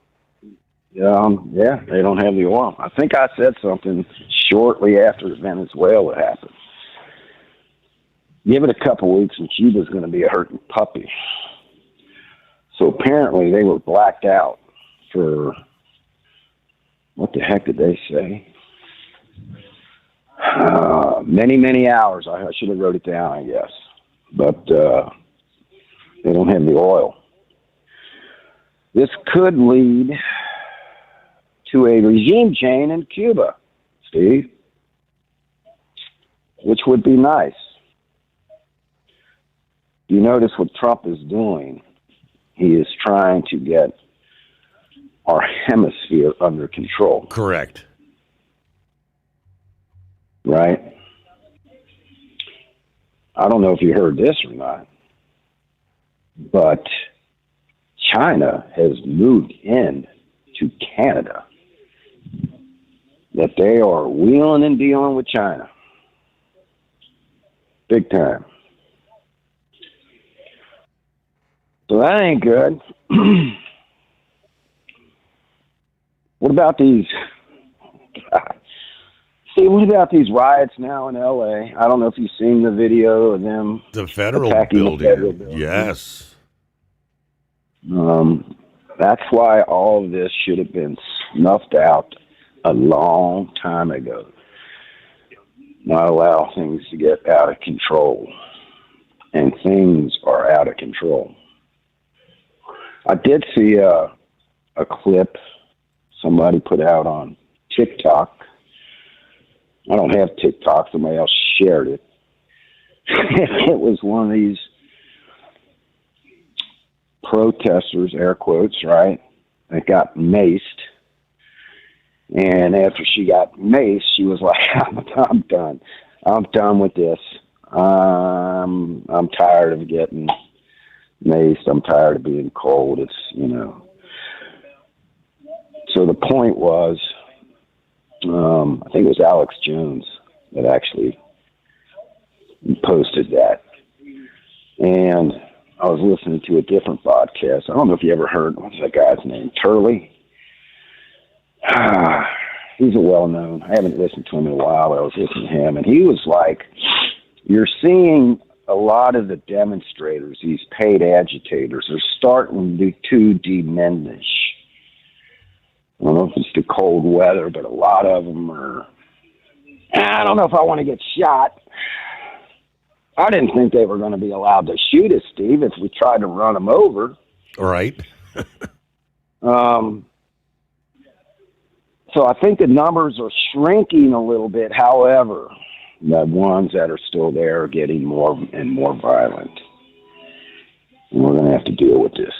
Yeah, they don't have the oil. I think I said something shortly after Venezuela happened. Give it a couple weeks and Cuba's going to be a hurting puppy. So apparently they were blacked out for, what the heck did they say? Many, many hours. I should have wrote it down, I guess. But they don't have the oil. This could lead to a regime change in Cuba, Steve, which would be nice. You notice what Trump is doing. He is trying to get our hemisphere under control. Correct. Right? I don't know if you heard this or not, but China has moved in to Canada. That they are wheeling and dealing with China. Big time. So that ain't good. What about these? See, what about these riots now in L.A.? I don't know if you've seen the video of them. The federal building. Yes. That's why all of this should have been snuffed out a long time ago. Not allow things to get out of control. And things are out of control. I did see a clip somebody put out on TikTok. I don't have TikTok. Somebody else shared it. It was one of these protesters, air quotes, right, that got maced. And after she got maced, she was like, I'm done. I'm done with this. I'm tired of getting maced. I'm tired of being cold. It's, So the point was, I think it was Alex Jones that actually posted that. And I was listening to a different podcast. I don't know if you ever heard, what's that guy's name? Turley? He's a well-known. I haven't listened to him in a while, but I was listening to him. And he was like, you're seeing a lot of the demonstrators, these paid agitators, are starting to diminish. I don't know if it's the cold weather, but a lot of them are, I don't know if I want to get shot. I didn't think they were going to be allowed to shoot us, Steve, if we tried to run them over. Right. So I think the numbers are shrinking a little bit. However, the ones that are still there are getting more and more violent. And we're going to have to deal with this.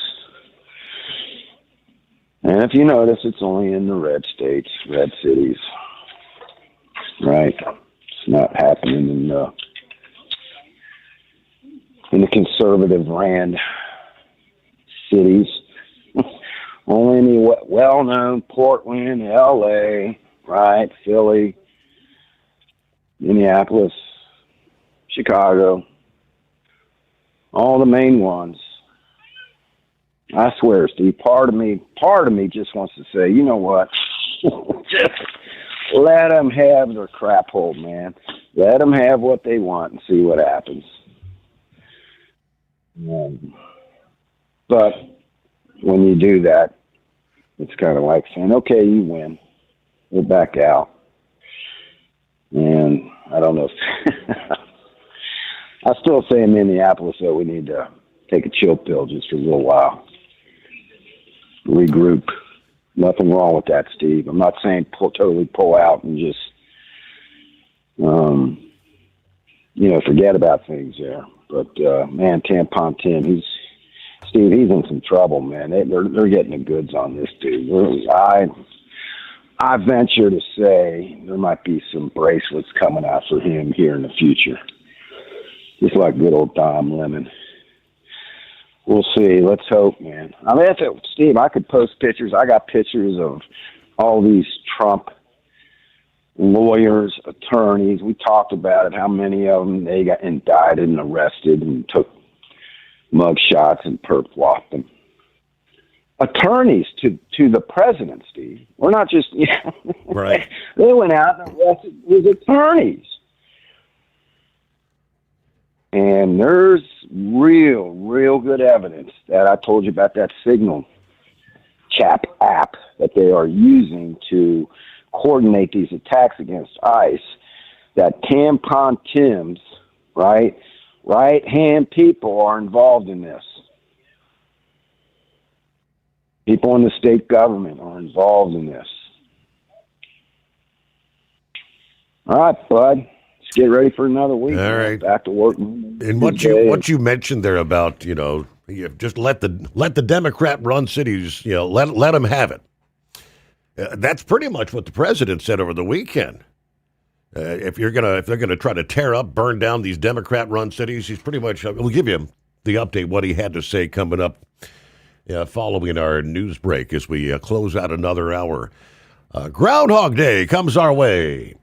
And if you notice, it's only in the red states, red cities. Right? It's not happening in the conservative ran cities. Only in the well-known Portland, L.A., right, Philly, Minneapolis, Chicago, all the main ones. I swear, Steve, part of me just wants to say, you know what? Just let them have their crap hold, man. Let them have what they want and see what happens. But when you do that, it's kind of like saying, okay, you win. We'll back out. And I don't know if I still say in Minneapolis that we need to take a chill pill just for a little while. Regroup. Nothing wrong with that, Steve. I'm not saying totally pull out and just Forget about things there. But man, Tampon Tim, he's in some trouble, man. They're getting the goods on this dude. I venture to say there might be some bracelets coming out for him here in the future, just like good old Dom Lemon. We'll see. Let's hope, man. I mean, Steve, I could post pictures. I got pictures of all these Trump lawyers, attorneys. We talked about it, how many of them they got indicted and arrested and took mug shots and perp walked them. Attorneys to the president, Steve. We're not just, right. They went out and arrested his attorneys. And there's real good evidence that I told you about that Signal Chap app that they are using to coordinate these attacks against ICE, that Tampon Tim's, right-hand people are involved in this. People in the state government are involved in this. All right, bud. Let's get ready for another week. All right. Back to work. And what you mentioned there about, you just let the Democrat run cities, let them have it. That's pretty much what the president said over the weekend. If they're gonna try to tear up, burn down these Democrat-run cities, he's pretty much. We'll give you the update what he had to say coming up following our news break as we close out another hour. Groundhog Day comes our way.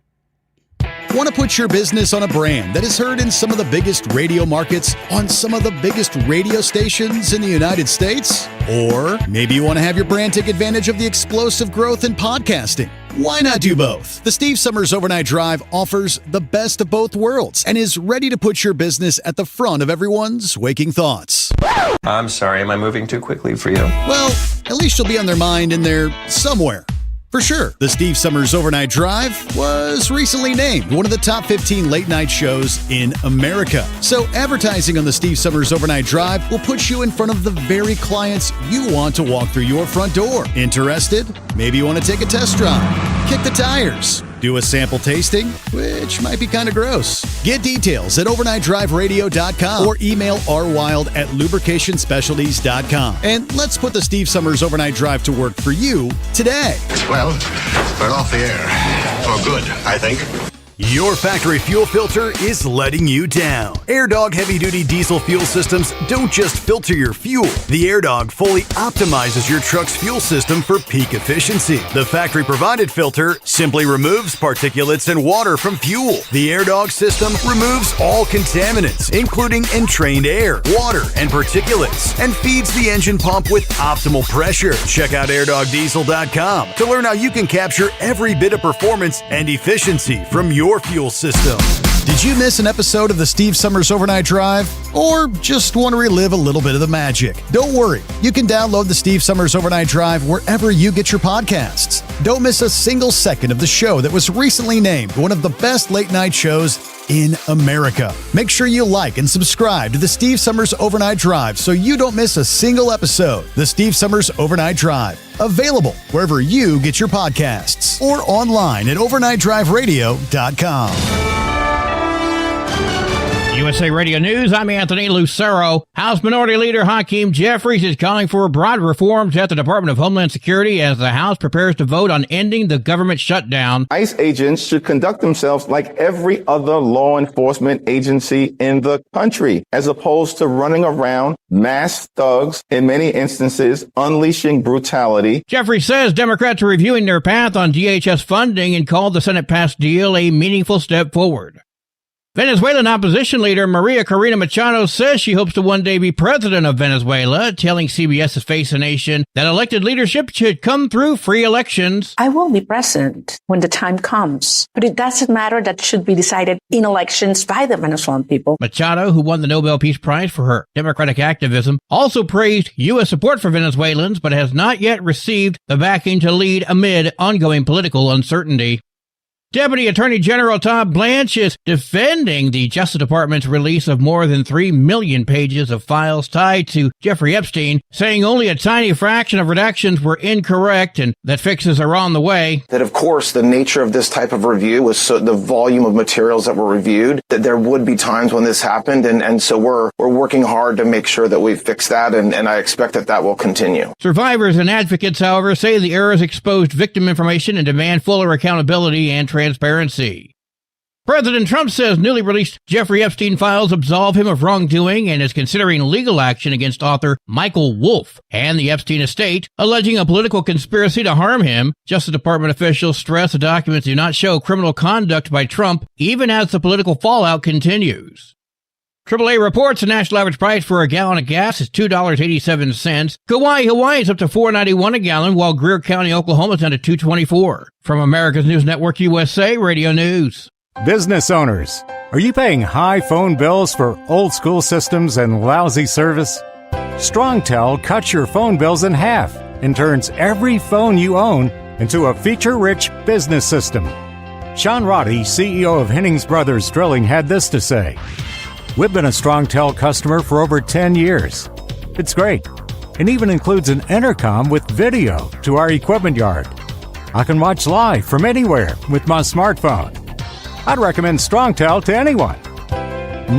Want to put your business on a brand that is heard in some of the biggest radio markets on some of the biggest radio stations in the United States? Or maybe you want to have your brand take advantage of the explosive growth in podcasting. Why not do both? The Steve Summers Overnight Drive offers the best of both worlds and is ready to put your business at the front of everyone's waking thoughts. I'm sorry, am I moving too quickly for you? Well, at least you'll be on their mind in there somewhere. For sure, the Steve Summers Overnight Drive was recently named one of the top 15 late-night shows in America. So advertising on the Steve Summers Overnight Drive will put you in front of the very clients you want to walk through your front door. Interested? Maybe you want to take a test drive, kick the tires, do a sample tasting, which might be kind of gross. Get details at overnightdriveradio.com or email rwild@lubricationspecialties.com. And let's put the Steve Summers Overnight Drive to work for you today. Well, we're off the air. For good, I think. Your factory fuel filter is letting you down. AirDog heavy-duty diesel fuel systems don't just filter your fuel. The AirDog fully optimizes your truck's fuel system for peak efficiency. The factory-provided filter simply removes particulates and water from fuel. The AirDog system removes all contaminants, including entrained air, water, and particulates, and feeds the engine pump with optimal pressure. Check out airdogdiesel.com to learn how you can capture every bit of performance and efficiency from your fuel system. Did you miss an episode of the Steve Summers Overnight Drive? Or just want to relive a little bit of the magic? Don't worry. You can download the Steve Summers Overnight Drive wherever you get your podcasts. Don't miss a single second of the show that was recently named one of the best late-night shows in America. Make sure you like and subscribe to the Steve Summers Overnight Drive so you don't miss a single episode. The Steve Summers Overnight Drive. Available wherever you get your podcasts or online at overnightdriveradio.com. USA Radio News, I'm Anthony Lucero. House Minority Leader Hakeem Jeffries is calling for broad reforms at the Department of Homeland Security as the House prepares to vote on ending the government shutdown. ICE agents should conduct themselves like every other law enforcement agency in the country, as opposed to running around masked thugs, in many instances, unleashing brutality. Jeffries says Democrats are reviewing their path on DHS funding and called the Senate-passed deal a meaningful step forward. Venezuelan opposition leader Maria Corina Machado says she hopes to one day be president of Venezuela, telling CBS's Face the Nation that elected leadership should come through free elections. I will be president when the time comes, but it doesn't matter. That should be decided in elections by the Venezuelan people. Machado, who won the Nobel Peace Prize for her democratic activism, also praised U.S. support for Venezuelans, but has not yet received the backing to lead amid ongoing political uncertainty. Deputy Attorney General Tom Blanche is defending the Justice Department's release of more than 3 million pages of files tied to Jeffrey Epstein, saying only a tiny fraction of redactions were incorrect and that fixes are on the way. That, of course, the nature of this type of review was the volume of materials that were reviewed, that there would be times when this happened, and so we're working hard to make sure that we fix that, and I expect that will continue. Survivors and advocates, however, say the errors exposed victim information and demand fuller accountability and transparency. President Trump says newly released Jeffrey Epstein files absolve him of wrongdoing and is considering legal action against author Michael Wolff and the Epstein estate, alleging a political conspiracy to harm him. Justice Department officials stress the documents do not show criminal conduct by Trump, even as the political fallout continues. AAA reports the national average price for a gallon of gas is $2.87. Kauai, Hawaii is up to $4.91 a gallon, while Greer County, Oklahoma is down to $2.24. From America's News Network USA Radio News. Business owners, are you paying high phone bills for old school systems and lousy service? StrongTel cuts your phone bills in half and turns every phone you own into a feature-rich business system. Sean Roddy, CEO of Hennings Brothers Drilling, had this to say. We've been a StrongTel customer for over 10 years. It's great, and even includes an intercom with video to our equipment yard. I can watch live from anywhere with my smartphone. I'd recommend StrongTel to anyone.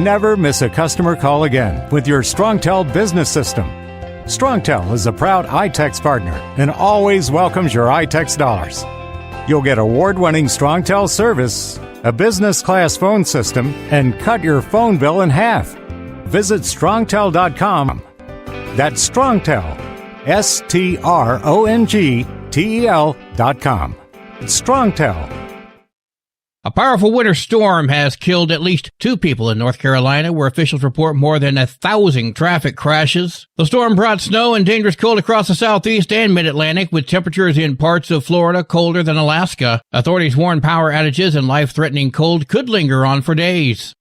Never miss a customer call again with your StrongTel business system. StrongTel is a proud iTex partner and always welcomes your iTex dollars. You'll get award-winning StrongTel service, a business-class phone system, and cut your phone bill in half. Visit strongtel.com. That's StrongTel, StrongTel.com. It's StrongTel. A powerful winter storm has killed at least 2 people in North Carolina, where officials report more than 1,000 traffic crashes. The storm brought snow and dangerous cold across the southeast and mid-Atlantic, with temperatures in parts of Florida colder than Alaska. Authorities warn power outages and life-threatening cold could linger on for days.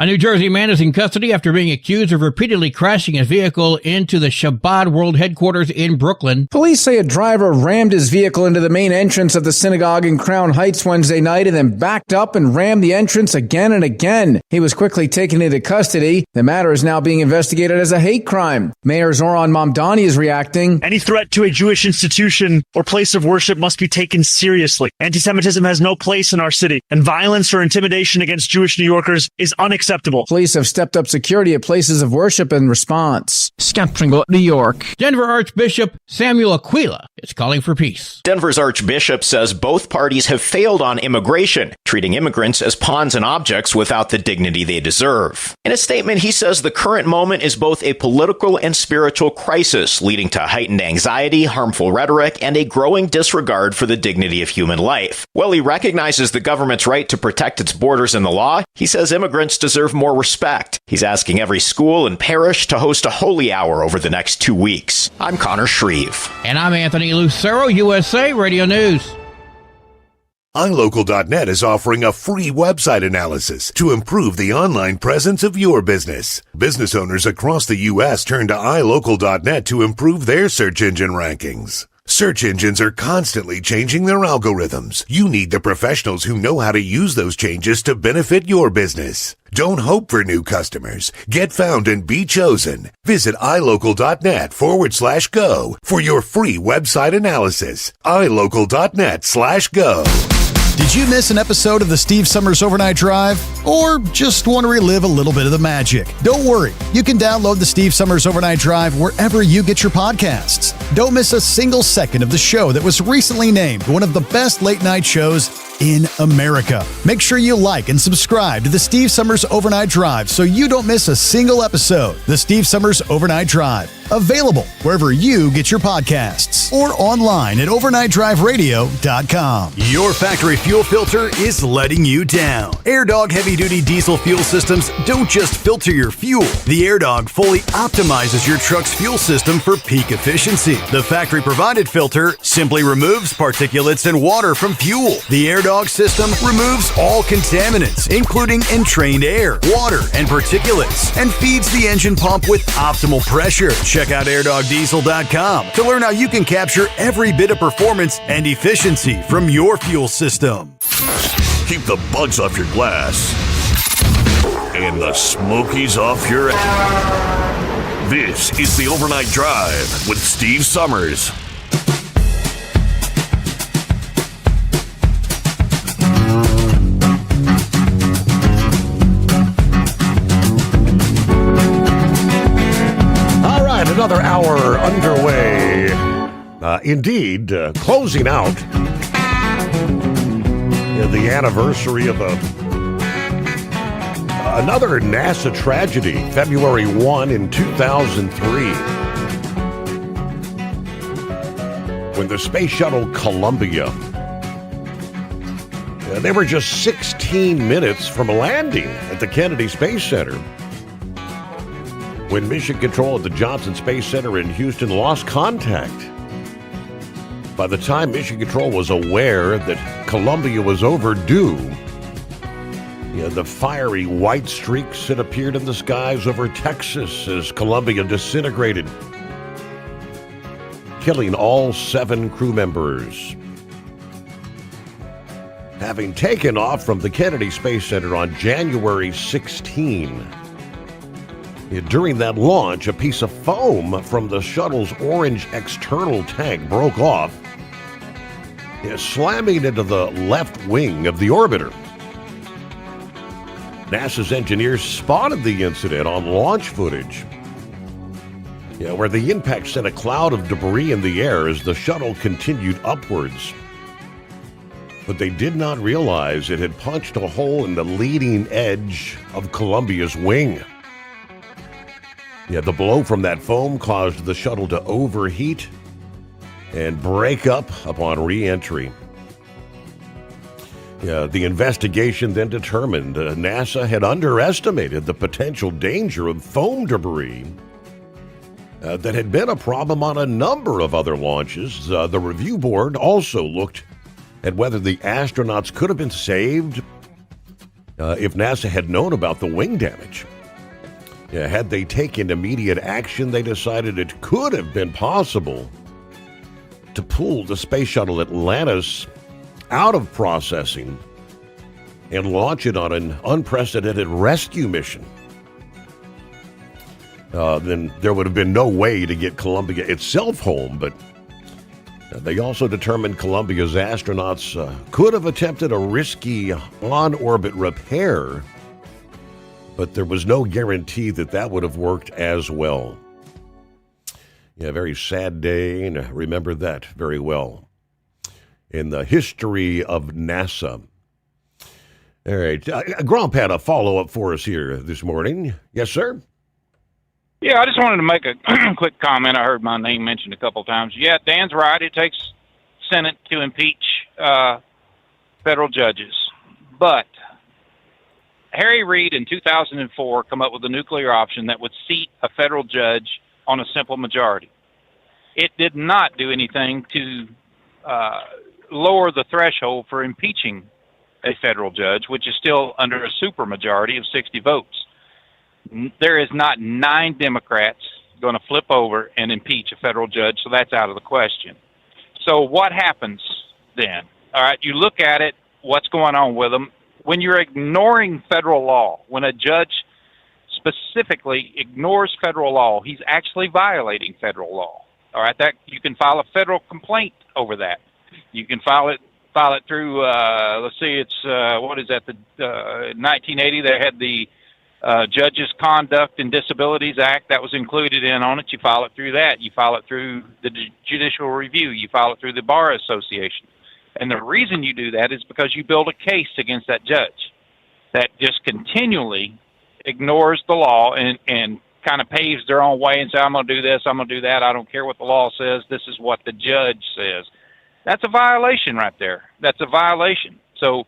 A New Jersey man is in custody after being accused of repeatedly crashing his vehicle into the Chabad World Headquarters in Brooklyn. Police say a driver rammed his vehicle into the main entrance of the synagogue in Crown Heights Wednesday night and then backed up and rammed the entrance again and again. He was quickly taken into custody. The matter is now being investigated as a hate crime. Mayor Zoran Mamdani is reacting. Any threat to a Jewish institution or place of worship must be taken seriously. Anti-Semitism has no place in our city, and violence or intimidation against Jewish New Yorkers is unacceptable. Police have stepped up security at places of worship in response. Scott Pringle, New York. Denver Archbishop Samuel Aquila is calling for peace. Denver's Archbishop says both parties have failed on immigration, treating immigrants as pawns and objects without the dignity they deserve. In a statement, he says the current moment is both a political and spiritual crisis, leading to heightened anxiety, harmful rhetoric, and a growing disregard for the dignity of human life. While he recognizes the government's right to protect its borders and the law, he says immigrants deserve more respect. He's asking every school and parish to host a holy hour over the next 2 weeks. I'm Connor Shreve. And I'm Anthony Lucero, USA Radio News. iLocal.net is offering a free website analysis to improve the online presence of your business. Business owners across the U.S. turn to iLocal.net to improve their search engine rankings. Search engines are constantly changing their algorithms. You need the professionals who know how to use those changes to benefit your business. Don't hope for new customers. Get found and be chosen. Visit iLocal.net/go for your free website analysis. iLocal.net/go. Did you miss an episode of the Steve Summers Overnight Drive? Or just want to relive a little bit of the magic? Don't worry. You can download the Steve Summers Overnight Drive wherever you get your podcasts. Don't miss a single second of the show that was recently named one of the best late night shows in America. Make sure you like and subscribe to the Steve Summers Overnight Drive so you don't miss a single episode. The Steve Summers Overnight Drive. Available wherever you get your podcasts or online at overnightdriveradio.com. Your factory fuel filter is letting you down. AirDog heavy-duty diesel fuel systems don't just filter your fuel. The AirDog fully optimizes your truck's fuel system for peak efficiency. The factory-provided filter simply removes particulates and water from fuel. The AirDog AirDog system removes all contaminants, including entrained air, water, and particulates, and feeds the engine pump with optimal pressure. Check out airdogdiesel.com to learn how you can capture every bit of performance and efficiency from your fuel system. Keep the bugs off your glass and the smokies off your ass. This is the Overnight Drive with Steve Sommers. All right, another hour underway. Indeed, closing out the anniversary of another NASA tragedy, February 1 in 2003, when the space shuttle Columbia, they were just 16 minutes from landing at the Kennedy Space Center when Mission Control at the Johnson Space Center in Houston lost contact. By the time Mission Control was aware that Columbia was overdue, the fiery white streaks had appeared in the skies over Texas as Columbia disintegrated, killing all 7 crew members. Having taken off from the Kennedy Space Center on January 16, during that launch, a piece of foam from the shuttle's orange external tank broke off, slamming into the left wing of the orbiter. NASA's engineers spotted the incident on launch footage, where the impact sent a cloud of debris in the air as the shuttle continued upwards. But they did not realize it had punched a hole in the leading edge of Columbia's wing. The blow from that foam caused the shuttle to overheat and break up upon re-entry. The investigation then determined NASA had underestimated the potential danger of foam debris that had been a problem on a number of other launches. The review board also looked at whether the astronauts could have been saved if NASA had known about the wing damage. Had they taken immediate action, they decided it could have been possible to pull the space shuttle Atlantis out of processing and launch it on an unprecedented rescue mission. Then there would have been no way to get Columbia itself home, but they also determined Columbia's astronauts could have attempted a risky on-orbit repair, but there was no guarantee that that would have worked as well. Very sad day, and I remember that very well in the history of NASA. All right. Grump had a follow-up for us here this morning. Yes, sir? Yeah, I just wanted to make a quick comment. I heard my name mentioned a couple times. Yeah, Dan's right. It takes Senate to impeach federal judges. But Harry Reid in 2004 come up with a nuclear option that would seat a federal judge on a simple majority. It did not do anything to lower the threshold for impeaching a federal judge, which is still under a supermajority of 60 votes. There is not 9 Democrats going to flip over and impeach a federal judge, so that's out of the question. So what happens then? All right, you look at it, what's going on with them. When you're ignoring federal law, when a judge specifically ignores federal law, he's actually violating federal law. All right, that you can file a federal complaint over that. You can file it through. Let's see, it's what is that? The 1980 they had the Judges Conduct and Disabilities Act that was included in on it. You file it through that. You file it through the Judicial Review. You file it through the Bar Association. And the reason you do that is because you build a case against that judge that just continually ignores the law and kind of paves their own way and say, I'm going to do this, I'm going to do that, I don't care what the law says, this is what the judge says. That's a violation right there. That's a violation. So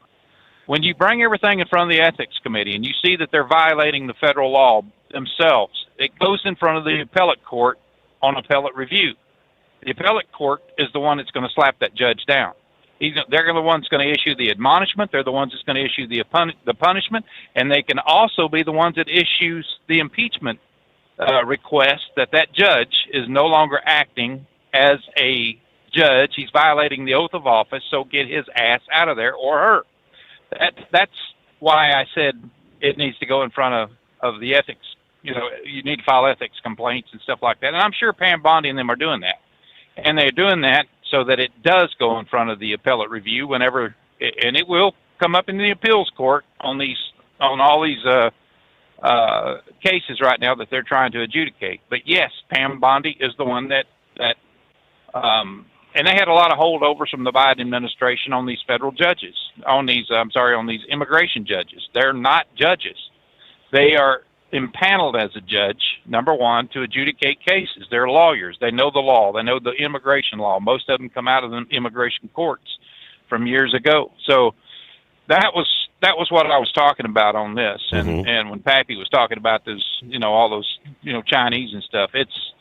when you bring everything in front of the Ethics Committee and you see that they're violating the federal law themselves, it goes in front of the appellate court on appellate review. The appellate court is the one that's going to slap that judge down. They're the ones going to issue the admonishment. They're the ones that's going to issue the punishment, and they can also be the ones that issues the impeachment request that judge is no longer acting as a judge. He's violating the oath of office, so get his ass out of there, or her. That's why I said it needs to go in front of the ethics. You need to file ethics complaints and stuff like that. And I'm sure Pam Bondi and them are doing that. And they're doing that so that it does go in front of the appellate review whenever, and it will come up in the appeals court on all these cases right now that they're trying to adjudicate. But yes, Pam Bondi is the one that and they had a lot of holdovers from the Biden administration on these federal judges, on these immigration judges. They're not judges. They are impaneled as a judge, number one, to adjudicate cases. They're lawyers. They know the law. They know the immigration law. Most of them come out of the immigration courts from years ago. So that was what I was talking about on this. And and when Pappy was talking about those, all those, Chinese and stuff, it's,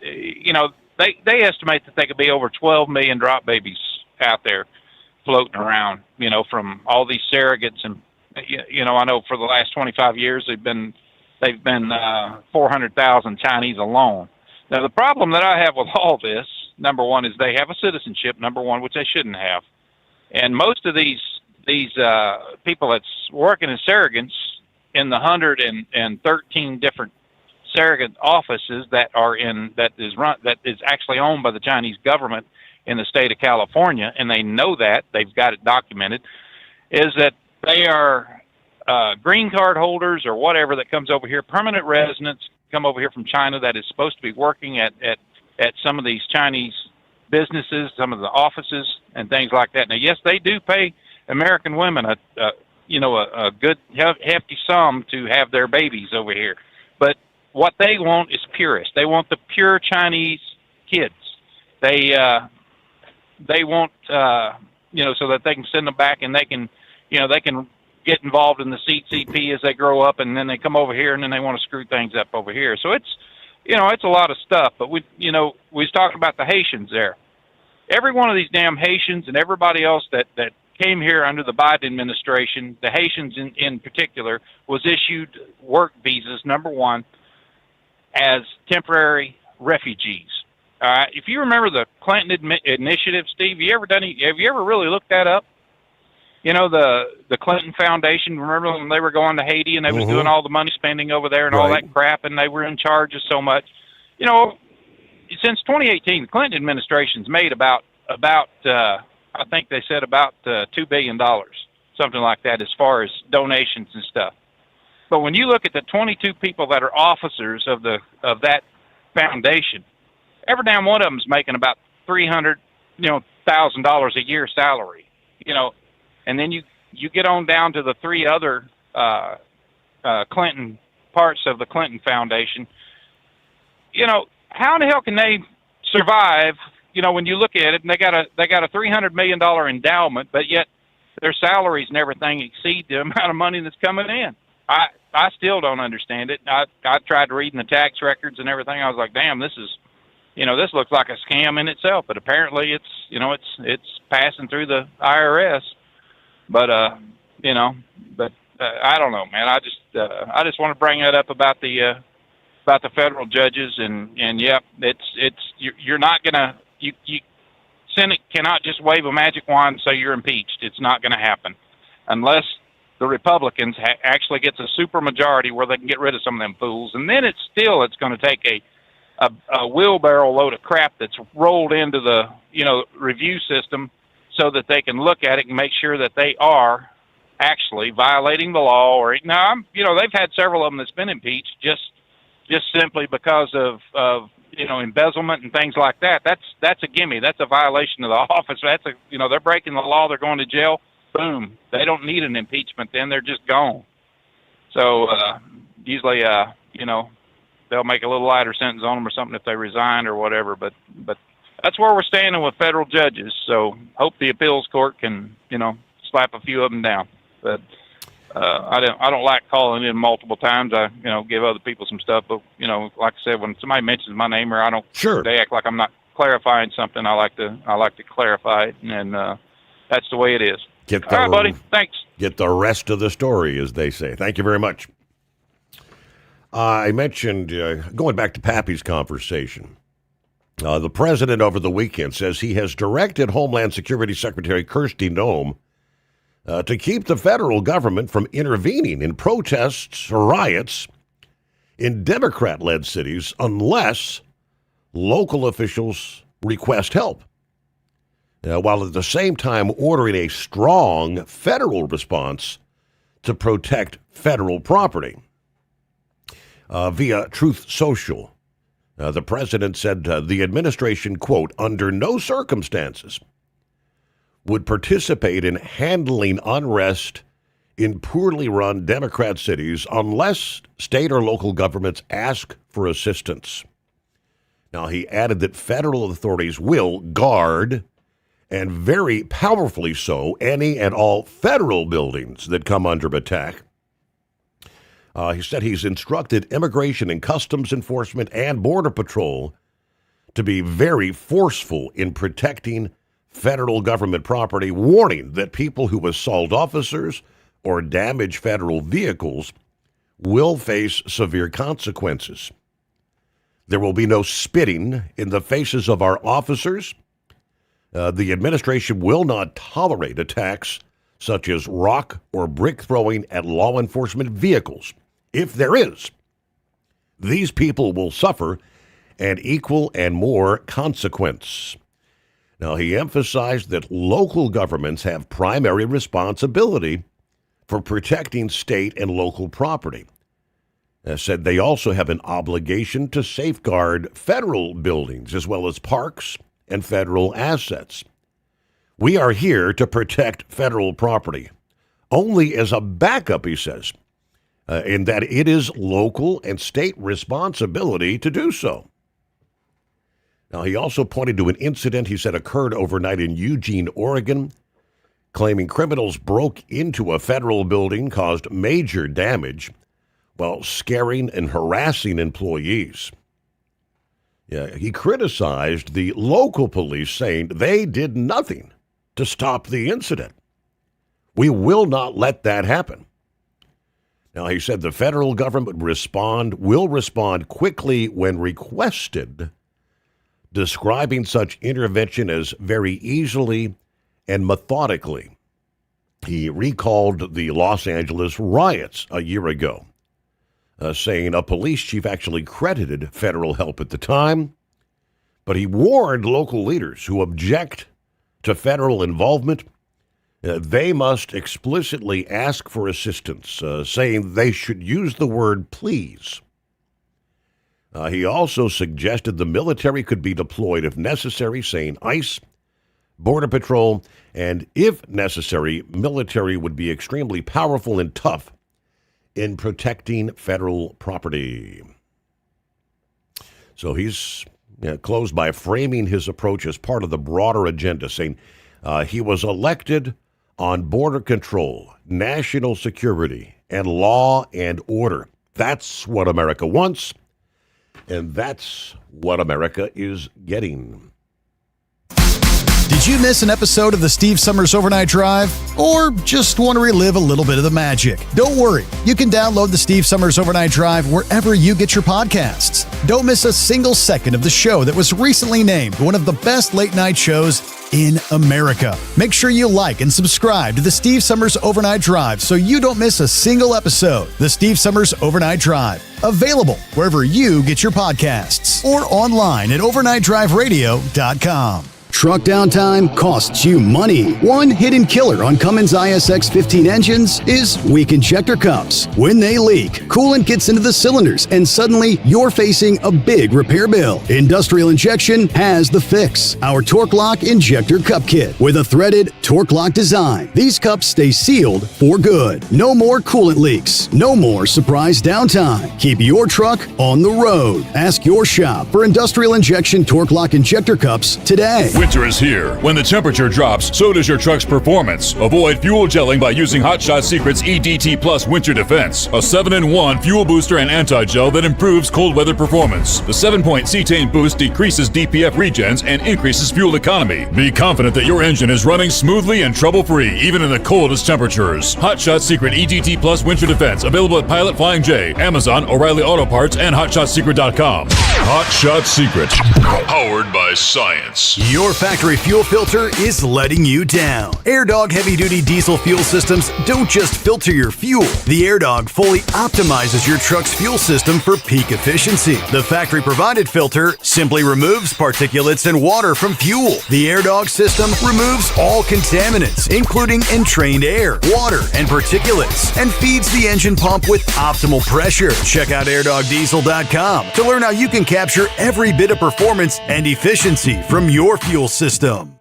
they estimate that there could be over 12 million drop babies out there floating around, from all these surrogates. And, I know for the last 25 years they've been 400,000 Chinese alone. Now, the problem that I have with all this, number one, is they have a citizenship, number one, which they shouldn't have. And most of these people that's working as surrogates in the 113 different surrogate offices that is actually owned by the Chinese government in the state of California, and they know that, they've got it documented, is that they are green card holders or whatever that comes over here, permanent residents come over here from China that is supposed to be working at some of these Chinese businesses, some of the offices and things like that. Now, yes, they do pay American women a good hefty sum to have their babies over here, but what they want is purist. They want the pure Chinese kids. They want so that they can send them back and they can get involved in the CCP as they grow up, and then they come over here and then they want to screw things up over here. So it's a lot of stuff. But we was talking about the Haitians there. Every one of these damn Haitians and everybody else that came here under the Biden administration, the Haitians in particular, was issued work visas, number one, as temporary refugees. If you remember the Clinton initiative, Steve, have you ever really looked that up? The Clinton Foundation, remember when they were going to Haiti and they was doing all the money spending over there and all that crap, and they were in charge of so much? Since 2018, the Clinton administration's made about I think they said about $2 billion, something like that, as far as donations and stuff. But when you look at the 22 people that are officers of that foundation, every damn one of them's making about $300,000 a year salary, and then you get on down to the three other Clinton parts of the Clinton Foundation. How in the hell can they survive? When you look at it, and they got a $300 million endowment, but yet their salaries and everything exceed the amount of money that's coming in. I still don't understand it. I tried reading the tax records and everything. I was like, damn, this is, this looks like a scam in itself. But apparently, it's passing through the IRS. But I don't know, man. I just want to bring that up about the federal judges, and yeah, you're not gonna Senate cannot just wave a magic wand and say you're impeached. It's not going to happen unless the Republicans actually gets a super majority where they can get rid of some of them fools, and then it's going to take a wheelbarrow load of crap that's rolled into the review system so that they can look at it and make sure that they are actually violating the law. Or now, they've had several of them that's been impeached just simply because of embezzlement and things like that. That's a gimme. That's a violation of the office. They're breaking the law. They're going to jail. Boom. They don't need an impeachment. Then they're just gone. So usually, they'll make a little lighter sentence on them or something if they resign or whatever. But that's where we're standing with federal judges. So hope the appeals court can, slap a few of them down. But I don't like calling in multiple times. I give other people some stuff, but like I said, when somebody mentions my name or they act like I'm not clarifying something. I like to clarify it, and that's the way it is. All right, buddy. Thanks. Get the rest of the story, as they say. Thank you very much. I mentioned, going back to Pappy's conversation, the president over the weekend says he has directed Homeland Security Secretary Kristi Noem to keep the federal government from intervening in protests or riots in Democrat-led cities unless local officials request help, while at the same time ordering a strong federal response to protect federal property. Via Truth Social, the president said the administration, quote, under no circumstances would participate in handling unrest in poorly run Democrat cities unless state or local governments ask for assistance. Now, he added that federal authorities will guard, and very powerfully so, any and all federal buildings that come under attack. He said he's instructed Immigration and Customs Enforcement and Border Patrol to be very forceful in protecting federal government property, warning that people who assault officers or damage federal vehicles will face severe consequences. There will be no spitting in the faces of our officers. The administration will not tolerate attacks such as rock or brick throwing at law enforcement vehicles. If there is, these people will suffer an equal and more consequence. Now, he emphasized that local governments have primary responsibility for protecting state and local property. Said they also have an obligation to safeguard federal buildings as well as parks and federal assets. We are here to protect federal property, only as a backup, he says, in that it is local and state responsibility to do so. Now, he also pointed to an incident he said occurred overnight in Eugene, Oregon, claiming criminals broke into a federal building, caused major damage, while scaring and harassing employees. He criticized the local police, saying they did nothing to stop the incident. We will not let that happen. Now, he said the federal government will respond quickly when requested, describing such intervention as very easily and methodically. He recalled the Los Angeles riots a year ago, saying a police chief actually credited federal help at the time, but he warned local leaders who object to federal involvement they must explicitly ask for assistance, saying they should use the word please. He also suggested the military could be deployed if necessary, saying ICE, Border Patrol, and if necessary, military would be extremely powerful and tough in protecting federal property. So he's closed by framing his approach as part of the broader agenda, saying he was elected on border control, national security, and law and order. That's what America wants, and that's what America is getting. Did you miss an episode of the Steve Summers Overnight Drive? Or just want to relive a little bit of the magic? Don't worry. You can download the Steve Summers Overnight Drive wherever you get your podcasts. Don't miss a single second of the show that was recently named one of the best late night shows in America. Make sure you like and subscribe to the Steve Summers Overnight Drive so you don't miss a single episode. The Steve Summers Overnight Drive. Available wherever you get your podcasts or online at overnightdriveradio.com. Truck downtime costs you money. One hidden killer on Cummins ISX 15 engines is weak injector cups. When they leak, coolant gets into the cylinders and suddenly you're facing a big repair bill. Industrial Injection has the fix. Our Torque Lock Injector Cup Kit with a threaded Torque Lock design. These cups stay sealed for good. No more coolant leaks. No more surprise downtime. Keep your truck on the road. Ask your shop for Industrial Injection Torque Lock Injector Cups today. Winter is here. When the temperature drops, so does your truck's performance. Avoid fuel gelling by using Hot Shot Secret's EDT Plus Winter Defense, a 7-in-1 fuel booster and anti-gel that improves cold weather performance. The 7-point cetane boost decreases DPF regens and increases fuel economy. Be confident that your engine is running smoothly and trouble-free, even in the coldest temperatures. Hot Shot Secret EDT Plus Winter Defense, available at Pilot Flying J, Amazon, O'Reilly Auto Parts, and HotShotSecret.com. Hot Shot Secret, powered by science. Your factory fuel filter is letting you down. AirDog heavy-duty diesel fuel systems don't just filter your fuel. The AirDog fully optimizes your truck's fuel system for peak efficiency. The factory-provided filter simply removes particulates and water from fuel. The AirDog system removes all contaminants, including entrained air, water, and particulates, and feeds the engine pump with optimal pressure. Check out airdogdiesel.com to learn how you can capture every bit of performance and efficiency from your fuel system.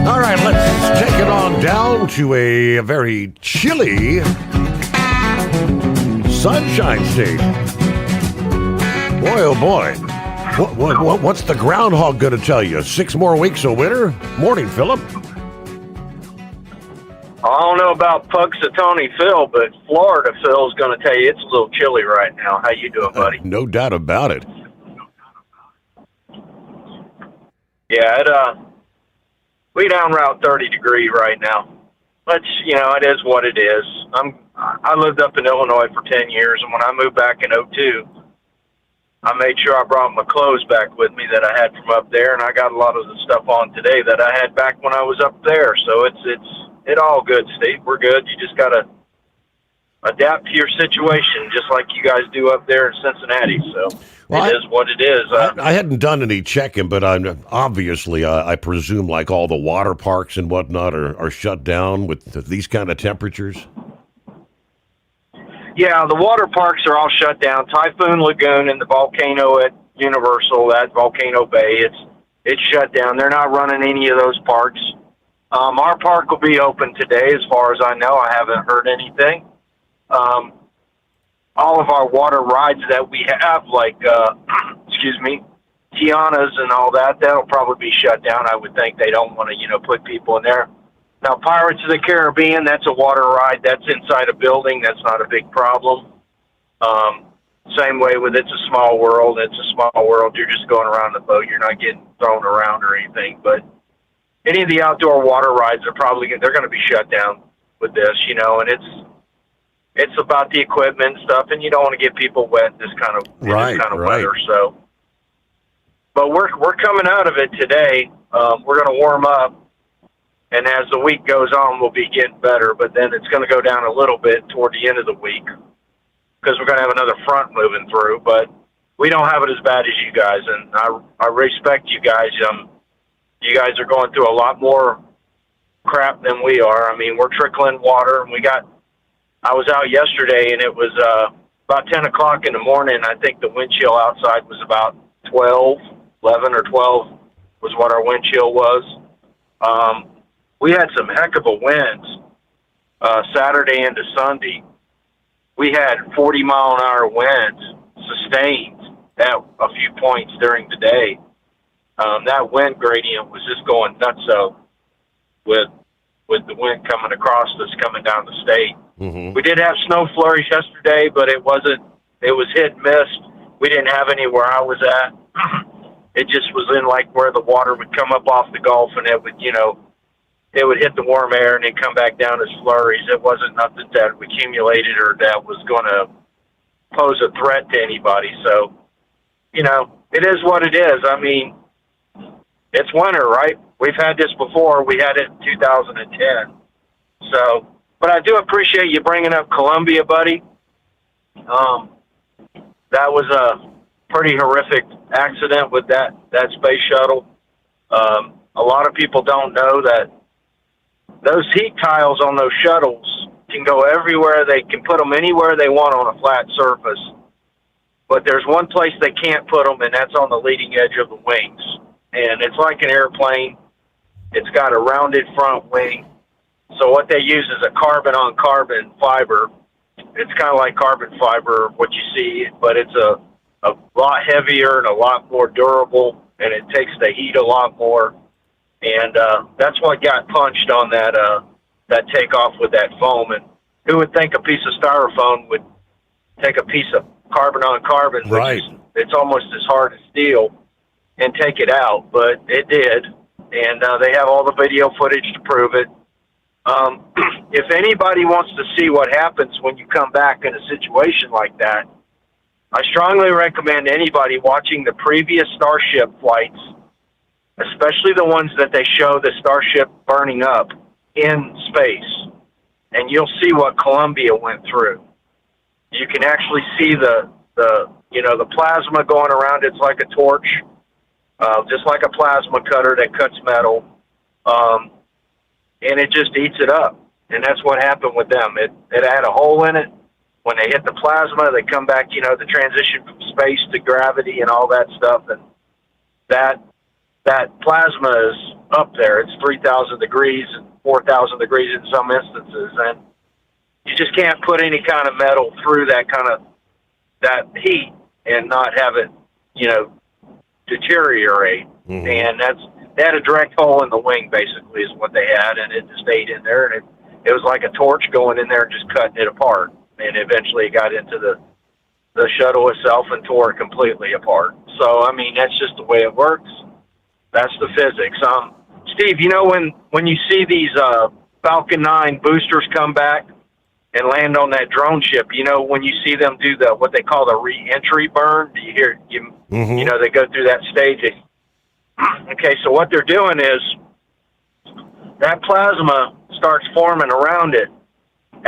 All right, let's take it on down to a very chilly Sunshine State. Boy, oh boy. What's the groundhog going to tell you? 6 more weeks of winter? Morning, Philip. I don't know about Punxsutawney Phil, but Florida Phil's going to tell you it's a little chilly right now. How you doing, buddy? No doubt about it. Yeah, we down around 30 degrees right now. But, it is what it is. I lived up in Illinois for 10 years, and when I moved back in 2002, I made sure I brought my clothes back with me that I had from up there, and I got a lot of the stuff on today that I had back when I was up there. So it's all good, Steve. We're good. You just got to adapt to your situation, just like you guys do up there in Cincinnati. So it is what it is. I hadn't done any checking, but obviously, I presume like all the water parks and whatnot are shut down with these kind of temperatures. Yeah, the water parks are all shut down. Typhoon Lagoon and the volcano at Universal, that Volcano Bay, it's shut down. They're not running any of those parks. Our park will be open today, as far as I know. I haven't heard anything. All of our water rides that we have, like, Tiana's and all that, that'll probably be shut down. I would think they don't want to, put people in there. Now, Pirates of the Caribbean, that's a water ride. That's inside a building. That's not a big problem. Same way with It's a Small World. It's a small world. You're just going around the boat. You're not getting thrown around or anything. But any of the outdoor water rides are they're going to be shut down with this, and it's about the equipment and stuff, and you don't want to get people wet in this kind of weather. So, but we're coming out of it today. We're going to warm up. And as the week goes on, we'll be getting better, but then it's going to go down a little bit toward the end of the week because we're going to have another front moving through, but we don't have it as bad as you guys, and I respect you guys. You guys are going through a lot more crap than we are. I mean, we're trickling water, and I was out yesterday, and it was about 10 o'clock in the morning. I think the wind chill outside was about 11 or 12 was what our wind chill was. We had some heck of a winds Saturday into Sunday. We had 40-mile-an-hour winds sustained at a few points during the day. That wind gradient was just going nutso with the wind coming across us, coming down the state. Mm-hmm. We did have snow flurries yesterday, but it was hit and miss. We didn't have any where I was at. It just was in like where the water would come up off the Gulf, and it would, it would hit the warm air and then come back down as flurries. It wasn't nothing that accumulated or that was going to pose a threat to anybody. So, it is what it is. I mean, it's winter, right? We've had this before. We had it in 2010. So, but I do appreciate you bringing up Columbia, buddy. That was a pretty horrific accident with that space shuttle. A lot of people don't know that those heat tiles on those shuttles can go everywhere. They can put them anywhere they want on a flat surface. But there's one place they can't put them, and that's on the leading edge of the wings. And it's like an airplane. It's got a rounded front wing. So what they use is a carbon-on-carbon fiber. It's kind of like carbon fiber, what you see, but it's a lot heavier and a lot more durable, and it takes the heat a lot more. And that's what got punched on that takeoff with that foam. And who would think a piece of styrofoam would take a piece of carbon-on-carbon, right? It's almost as hard as steel, and take it out, but it did. And they have all the video footage to prove it. If anybody wants to see what happens when you come back in a situation like that, I strongly recommend anybody watching the previous Starship flights, especially the ones that they show the Starship burning up in space, and you'll see what Columbia went through. You can actually see the plasma going around. It's like a torch, just like a plasma cutter that cuts metal, and it just eats it up. And that's what happened with them. It had a hole in it. When they hit the plasma, they come back, the transition from space to gravity and all that stuff. And that plasma is up there. It's 3,000 degrees and 4,000 degrees in some instances. And you just can't put any kind of metal through that heat and not have it, deteriorate. Mm-hmm. And they had a direct hole in the wing, basically, is what they had, and it just stayed in there. And it was like a torch going in there and just cutting it apart. And eventually it got into the shuttle itself and tore it completely apart. So, I mean, that's just the way it works. That's the physics. Steve, when you see these Falcon 9 boosters come back and land on that drone ship, when you see them do what they call the re-entry burn, you hear, they go through that stage. Okay, so what they're doing is that plasma starts forming around it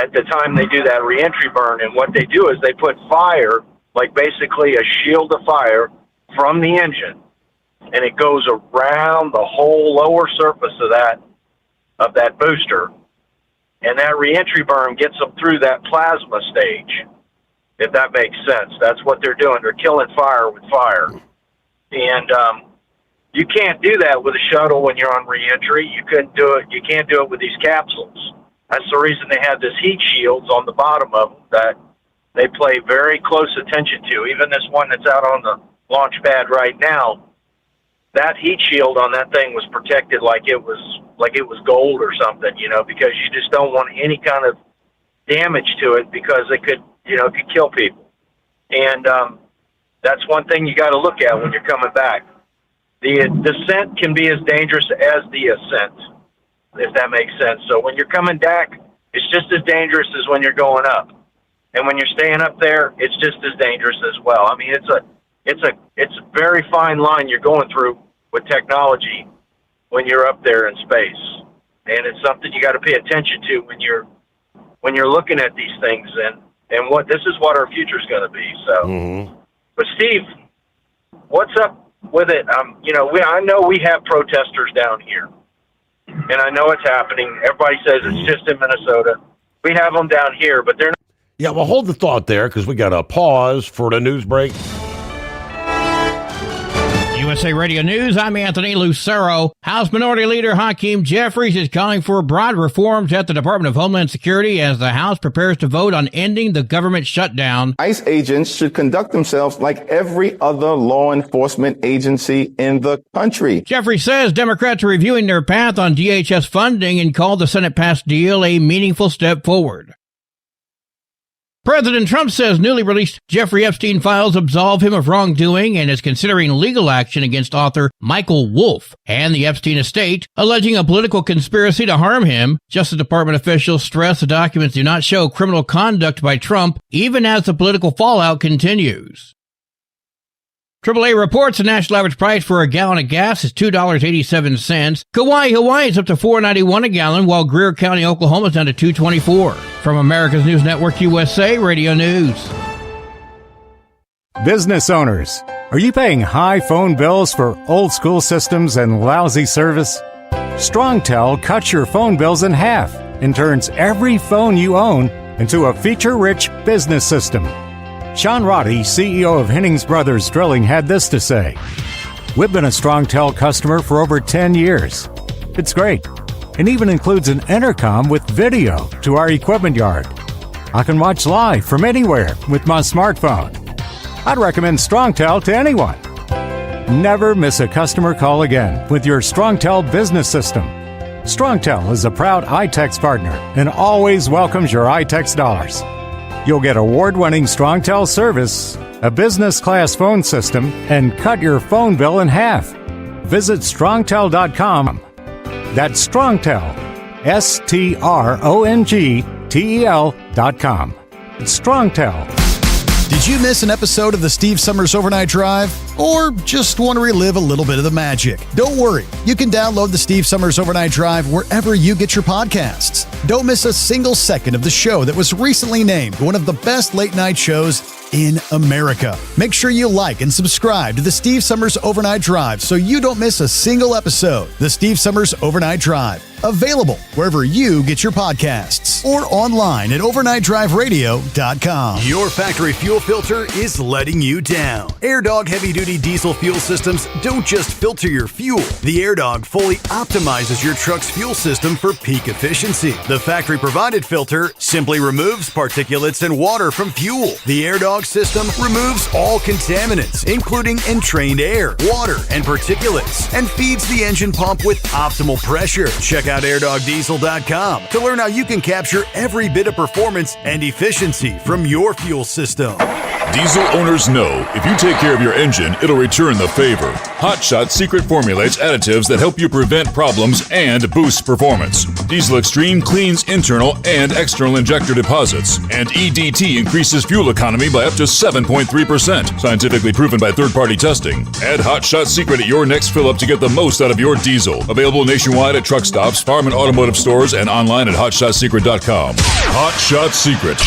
at the time they do that re-entry burn. And what they do is they put fire, like basically a shield of fire from the engine, and it goes around the whole lower surface of that booster. And that re-entry burn gets them through that plasma stage, if that makes sense. That's what they're doing. They're killing fire with fire. And you can't do that with a shuttle when you're on re-entry. You couldn't do it. You can't do it with these capsules. That's the reason they have this heat shields on the bottom of them that they pay very close attention to. Even this one that's out on the launch pad right now, that heat shield on that thing was protected like it was gold or something, because you just don't want any kind of damage to it, because it could kill people. And that's one thing you got to look at when you're coming back. The descent can be as dangerous as the ascent, if that makes sense. So when you're coming back, it's just as dangerous as when you're going up. And when you're staying up there, it's just as dangerous as well. I mean, it's a very fine line you're going through with technology when you're up there in space. And it's something you got to pay attention to when you're looking at these things, and what this is what our future is going to be. So, But Steve, what's up with it? I know we have protesters down here, and I know it's happening. Everybody says it's just in Minnesota. We have them down here, but they're not. Yeah, well, hold the thought there, because we got to pause for the news break. USA Radio News, I'm Anthony Lucero. House Minority Leader Hakeem Jeffries is calling for broad reforms at the Department of Homeland Security as the House prepares to vote on ending the government shutdown. ICE agents should conduct themselves like every other law enforcement agency in the country. Jeffries says Democrats are reviewing their path on DHS funding and called the Senate-passed deal a meaningful step forward. President Trump says newly released Jeffrey Epstein files absolve him of wrongdoing and is considering legal action against author Michael Wolff and the Epstein estate, alleging a political conspiracy to harm him. Justice Department officials stress the documents do not show criminal conduct by Trump, even as the political fallout continues. AAA reports the national average price for a gallon of gas is $2.87. Kauai, Hawaii is up to $4.91 a gallon, while Greer County, Oklahoma is down to $2.24. From America's News Network USA Radio News. Business owners, are you paying high phone bills for old school systems and lousy service? StrongTel cuts your phone bills in half and turns every phone you own into a feature-rich business system. Sean Roddy, CEO of Hennings Brothers Drilling, had this to say. We've been a StrongTel customer for over 10 years. It's great, and even includes an intercom with video to our equipment yard. I can watch live from anywhere with my smartphone. I'd recommend StrongTel to anyone. Never miss a customer call again with your StrongTel business system. StrongTel is a proud iTex partner and always welcomes your iTex dollars. You'll get award-winning StrongTel service, a business-class phone system, and cut your phone bill in half. Visit strongtel.com. That's StrongTel, StrongTel.com. It's StrongTel. Did you miss an episode of the Steve Summers Overnight Drive? Or just want to relive a little bit of the magic? Don't worry. You can download the Steve Summers Overnight Drive wherever you get your podcasts. Don't miss a single second of the show that was recently named one of the best late night shows in America. Make sure you like and subscribe to the Steve Summers Overnight Drive so you don't miss a single episode. The Steve Summers Overnight Drive. Available wherever you get your podcasts or online at overnightdriveradio.com. Your factory fuel filter is letting you down. AirDog heavy-duty diesel fuel systems don't just filter your fuel. The AirDog fully optimizes your truck's fuel system for peak efficiency. The factory-provided filter simply removes particulates and water from fuel. The AirDog system removes all contaminants, including entrained air, water, and particulates, and feeds the engine pump with optimal pressure. Check out airdogdiesel.com to learn how you can capture every bit of performance and efficiency from your fuel system. Diesel owners know if you take care of your engine, it'll return the favor. Hot Shot secret formulates additives that help you prevent problems and boost performance. Diesel Extreme cleans internal and external injector deposits, and EDT increases fuel economy by up to 7.3%, scientifically proven by third-party testing. Add Hot Shot secret at your next fill-up to get the most out of your diesel. Available nationwide at truck stops, farm and automotive stores, and online at hotshotsecret.com. Hot Shot Secret,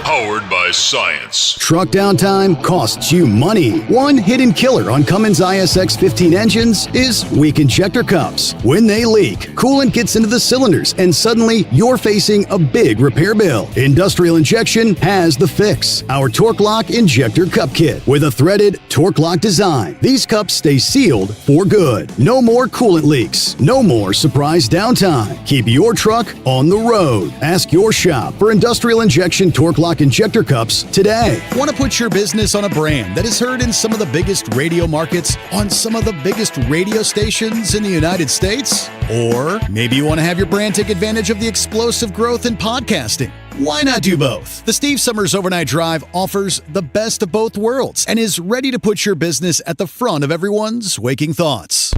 powered by science. Truck downtime costs you money. One hidden killer on Cummins ISX 15 engines is weak injector cups. When they leak, coolant gets into the cylinders and suddenly you're facing a big repair bill. Industrial Injection has the fix. Our Torque Lock Injector Cup Kit with a threaded Torque Lock design. These cups stay sealed for good. No more coolant leaks. No more surprise downtime. Keep your truck on the road. Ask your shop for Industrial Injection Torque Lock Injector Cups today. Want to put your business on a brand that is heard in some of the biggest radio markets on some of the biggest radio stations in the United States? Or maybe you want to have your brand take advantage of the explosive growth in podcasting. Why not do both? The Steve Summers Overnight Drive offers the best of both worlds and is ready to put your business at the front of everyone's waking thoughts.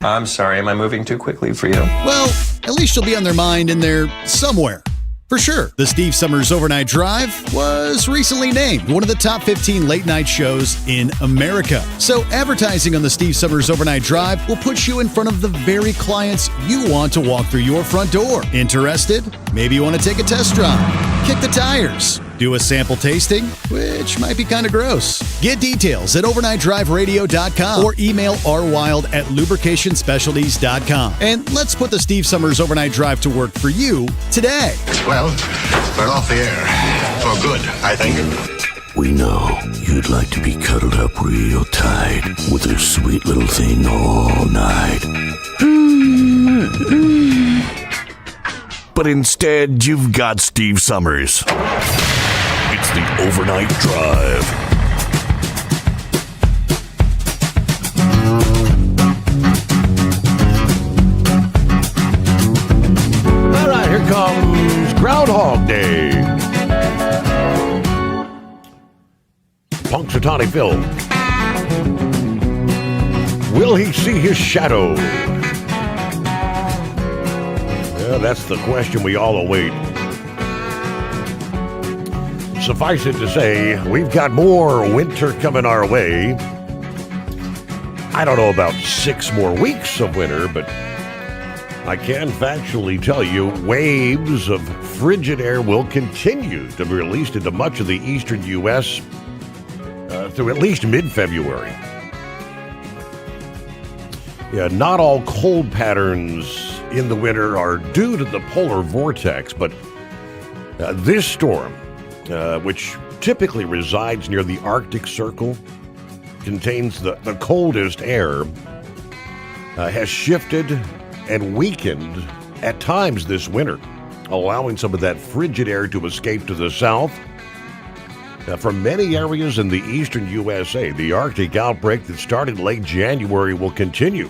I'm sorry, am I moving too quickly for you? Well, at least you'll be on their mind in there somewhere. For sure, the Steve Summers Overnight Drive was recently named one of the top 15 late-night shows in America. So advertising on the Steve Summers Overnight Drive will put you in front of the very clients you want to walk through your front door. Interested? Maybe you want to take a test drive, kick the tires, do a sample tasting, which might be kind of gross. Get details at overnightdriveradio.com or email rwild@lubricationspecialties.com. And let's put the Steve Summers Overnight Drive to work for you today. Well, we're off the air. For good, I think. We know you'd like to be cuddled up real tight with a sweet little thing all night. But instead, you've got Steve Summers. It's the Overnight Drive. All right, here comes Groundhog Day. Punxsutawney Phil. Will he see his shadow? Yeah, that's the question we all await. Suffice it to say, we've got more winter coming our way. I don't know about 6 more weeks of winter, but I can factually tell you waves of frigid air will continue to be released into much of the eastern U.S. Through at least mid-February. Yeah, not all cold patterns in the winter are due to the polar vortex, but this storm, which typically resides near the Arctic Circle, contains the coldest air, has shifted and weakened at times this winter, allowing some of that frigid air to escape to the south. For many areas in the eastern USA, the Arctic outbreak that started late January will continue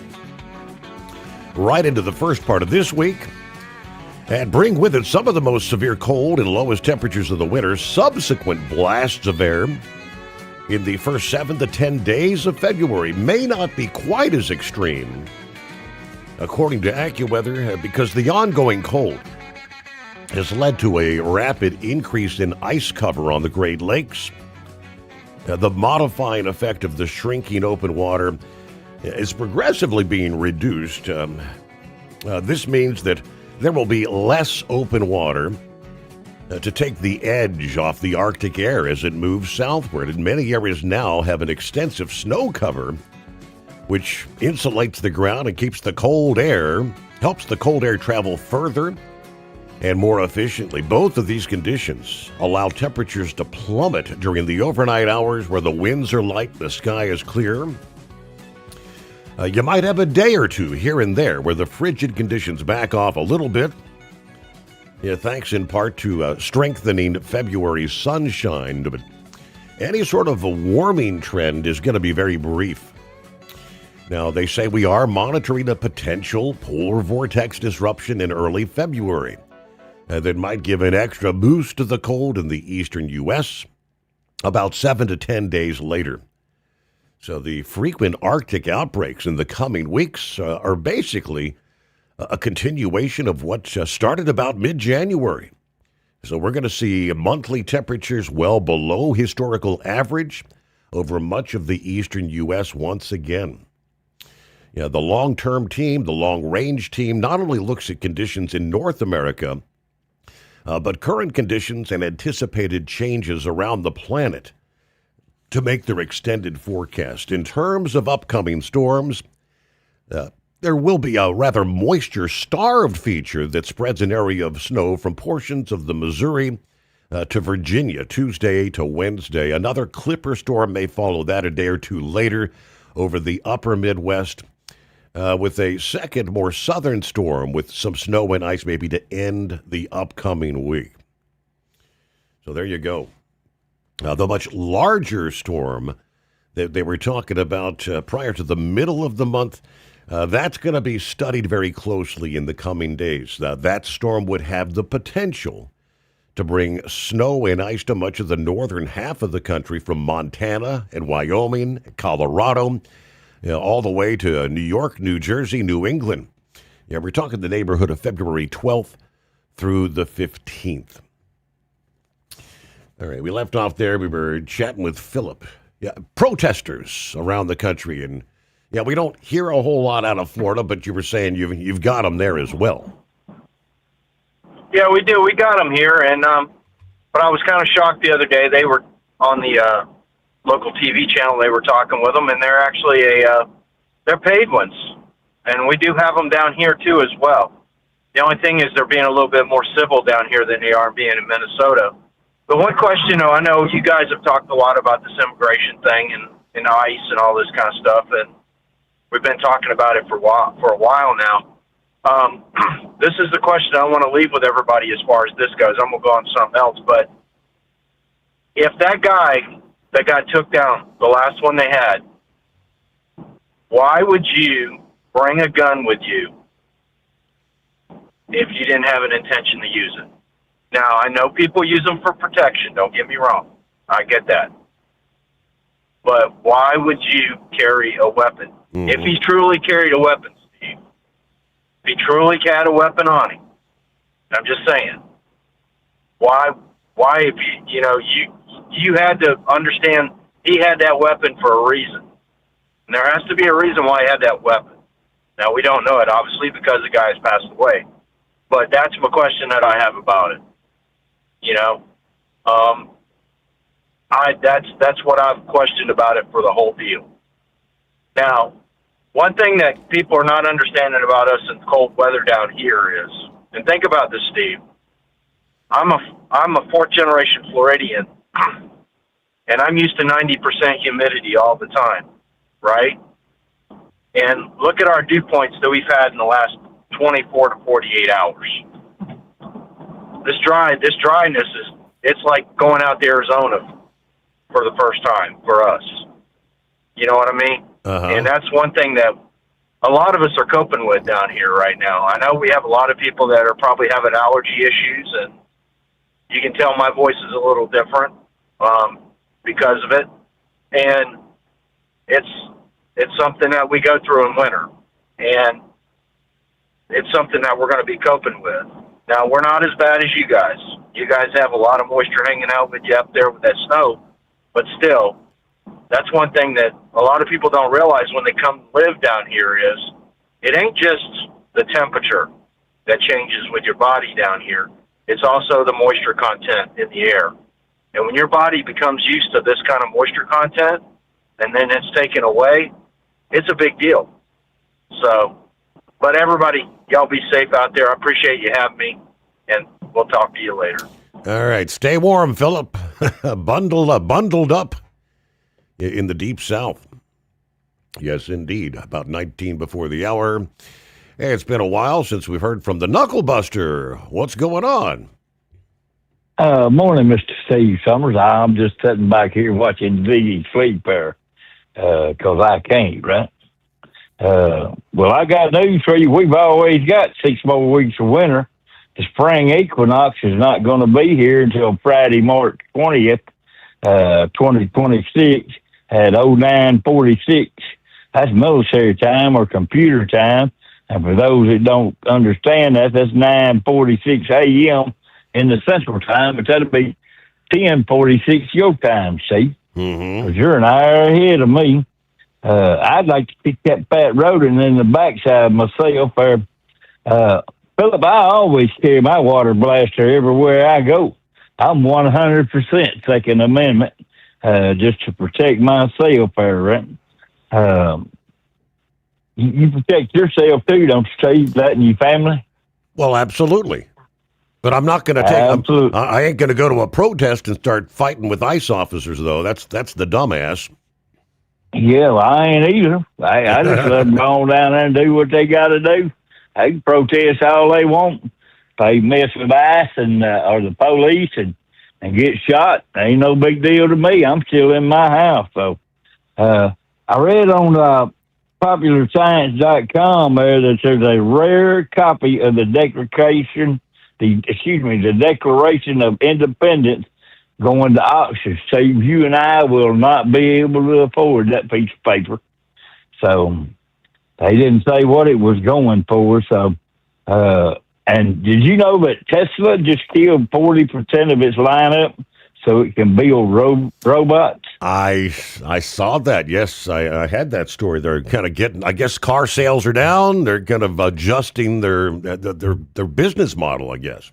right into the first part of this week and bring with it some of the most severe cold and lowest temperatures of the winter. Subsequent blasts of air in the first 7 to 10 days of February may not be quite as extreme, according to AccuWeather, because the ongoing cold has led to a rapid increase in ice cover on the Great Lakes. The modifying effect of the shrinking open water is progressively being reduced. This means that there will be less open water to take the edge off the Arctic air as it moves southward. And many areas now have an extensive snow cover, which insulates the ground and keeps the cold air, helps the cold air travel further and more efficiently. Both of these conditions allow temperatures to plummet during the overnight hours where the winds are light, the sky is clear. You might have a day or two here and there where the frigid conditions back off a little bit, thanks in part to strengthening February sunshine. But any sort of a warming trend is going to be very brief. Now, they say we are monitoring a potential polar vortex disruption in early February that might give an extra boost to the cold in the eastern U.S. about 7 to 10 days later. So the frequent Arctic outbreaks in the coming weeks are basically a continuation of what started about mid-January. So we're going to see monthly temperatures well below historical average over much of the eastern U.S. once again. The long-term team, the long-range team, not only looks at conditions in North America, but current conditions and anticipated changes around the planet to make their extended forecast. In terms of upcoming storms, there will be a rather moisture-starved feature that spreads an area of snow from portions of the Missouri to Virginia Tuesday to Wednesday. Another clipper storm may follow that a day or two later over the upper Midwest, with a second, more southern storm with some snow and ice maybe to end the upcoming week. So there you go. The much larger storm that they were talking about prior to the middle of the month, that's going to be studied very closely in the coming days. That storm would have the potential to bring snow and ice to much of the northern half of the country from Montana and Wyoming, Colorado, all the way to New York, New Jersey, New England. We're talking the neighborhood of February 12th through the 15th. All right, we left off there. We were chatting with Philip. Protesters around the country. And, we don't hear a whole lot out of Florida, but you were saying you've got them there as well. Yeah, we do. We got them here. And but I was kind of shocked the other day. They were on the local TV channel. They were talking with them, and they're actually they're paid ones. And we do have them down here, too, as well. The only thing is they're being a little bit more civil down here than they are being in Minnesota. But one question, I know you guys have talked a lot about this immigration thing and ICE and all this kind of stuff, and we've been talking about it for a while now. This is the question I want to leave with everybody as far as this goes. I'm going to go on to something else, but if that guy that got took down, the last one they had, why would you bring a gun with you if you didn't have an intention to use it? Now, I know people use them for protection. Don't get me wrong. I get that. But why would you carry a weapon? Mm-hmm. If he truly carried a weapon, Steve, if he truly had a weapon on him, I'm just saying, why if you had to understand he had that weapon for a reason. And there has to be a reason why he had that weapon. Now, we don't know it, obviously, because the guy has passed away. But that's my question that I have about it. That's what I've questioned about it for the whole deal. Now, one thing that people are not understanding about us in cold weather down here is, and think about this, Steve. I'm a fourth generation Floridian, and I'm used to 90% humidity all the time, right? And look at our dew points that we've had in the last 24 to 48 hours. This dryness it's like going out to Arizona for the first time for us. You know what I mean? And that's one thing that a lot of us are coping with down here right now. I know we have a lot of people that are probably having allergy issues, and you can tell my voice is a little different because of it. And it's something that we go through in winter, and it's something that we're going to be coping with. Now, we're not as bad as you guys. You guys have a lot of moisture hanging out with you up there with that snow, but still, that's one thing that a lot of people don't realize when they come live down here is it ain't just the temperature that changes with your body down here. It's also the moisture content in the air. And when your body becomes used to this kind of moisture content and then it's taken away, it's a big deal. So, but everybody, y'all be safe out there. I appreciate you having me, and we'll talk to you later. All right. Stay warm, Philip. Bundled up in the deep south. Yes, indeed. About 19 before the hour. Hey, it's been a while since we've heard from the Knucklebuster. What's going on? Morning, Mr. Steve Summers. I'm just sitting back here watching Ziggy sleep there, because I can't, right? Well, I got news for you. We've always got 6 more weeks of winter. The spring equinox is not going to be here until Friday, March 20th, 2026 at 09:46. That's military time or computer time. And for those that don't understand that, that's 9:46 a.m. in the Central Time, but that'll be 10:46 your time, see? Because you're an hour ahead of me. I'd like to pick that fat rodent in the backside myself. Philip, I always carry my water blaster everywhere I go. I'm 100% Second Amendment, just to protect myself there, right? You protect yourself too, don't you, Steve? That and your family? Well, absolutely. But I'm not going to take. I ain't going to go to a protest and start fighting with ICE officers, though. That's the dumbass. Yeah, well, I ain't either. I just let them go on down there and do what they got to do. They can protest all they want. They mess with ICE and or the police and get shot. Ain't no big deal to me. I'm still in my house. So I read on PopularScience.com there that there's a rare copy of the Declaration of Independence going to auction. So you and I will not be able to afford that piece of paper. So they didn't say what it was going for. So, and did you know that Tesla just killed 40% of its lineup so it can build robots? I saw that. Yes, I had that story. They're kind of getting. I guess car sales are down. They're kind of adjusting their business model, I guess.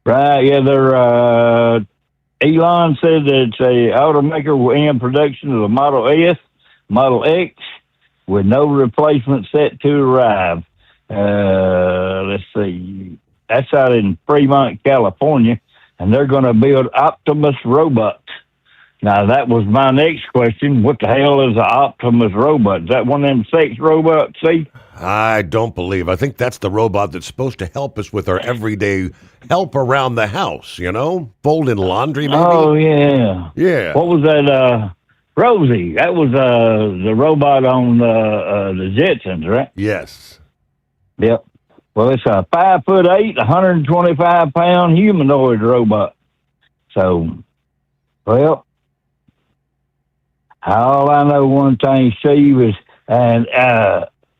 Right. Yeah. They're. Elon said that the automaker will end production of the Model S, Model X, with no replacement set to arrive. Let's see. That's out in Fremont, California, and they're going to build Optimus robots. Now, that was my next question. What the hell is an Optimus robot? Is that one of them sex robots, see? I don't believe. I think that's the robot that's supposed to help us with our everyday help around the house, folding laundry, maybe? Oh, yeah. Yeah. What was that? Rosie. That was the robot on the Jetsons, right? Yes. Yep. Well, it's a 5'8", 125-pound humanoid robot. So, well, all I know one thing, Steve, is, and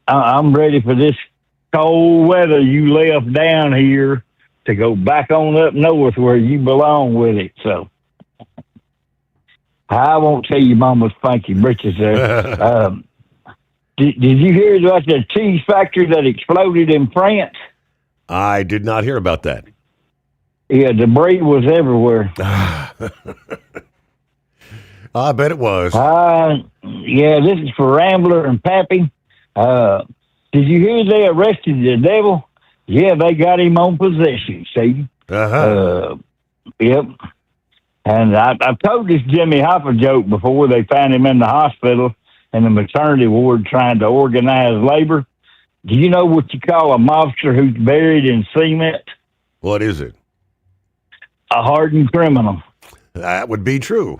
I'm ready for this cold weather you left down here to go back on up north where you belong with it. So I won't tell you Mama's funky britches there. Did you hear about the cheese factory that exploded in France? I did not hear about that. Yeah, debris was everywhere. I bet it was. Yeah, this is for Rambler and Pappy. Did you hear they arrested the devil? Yeah, they got him on possession, see? Yep. And I've told this Jimmy Hoffa joke before. They found him in the hospital in the maternity ward trying to organize labor. Do you know what you call a mobster who's buried in cement? What is it? A hardened criminal. That would be true.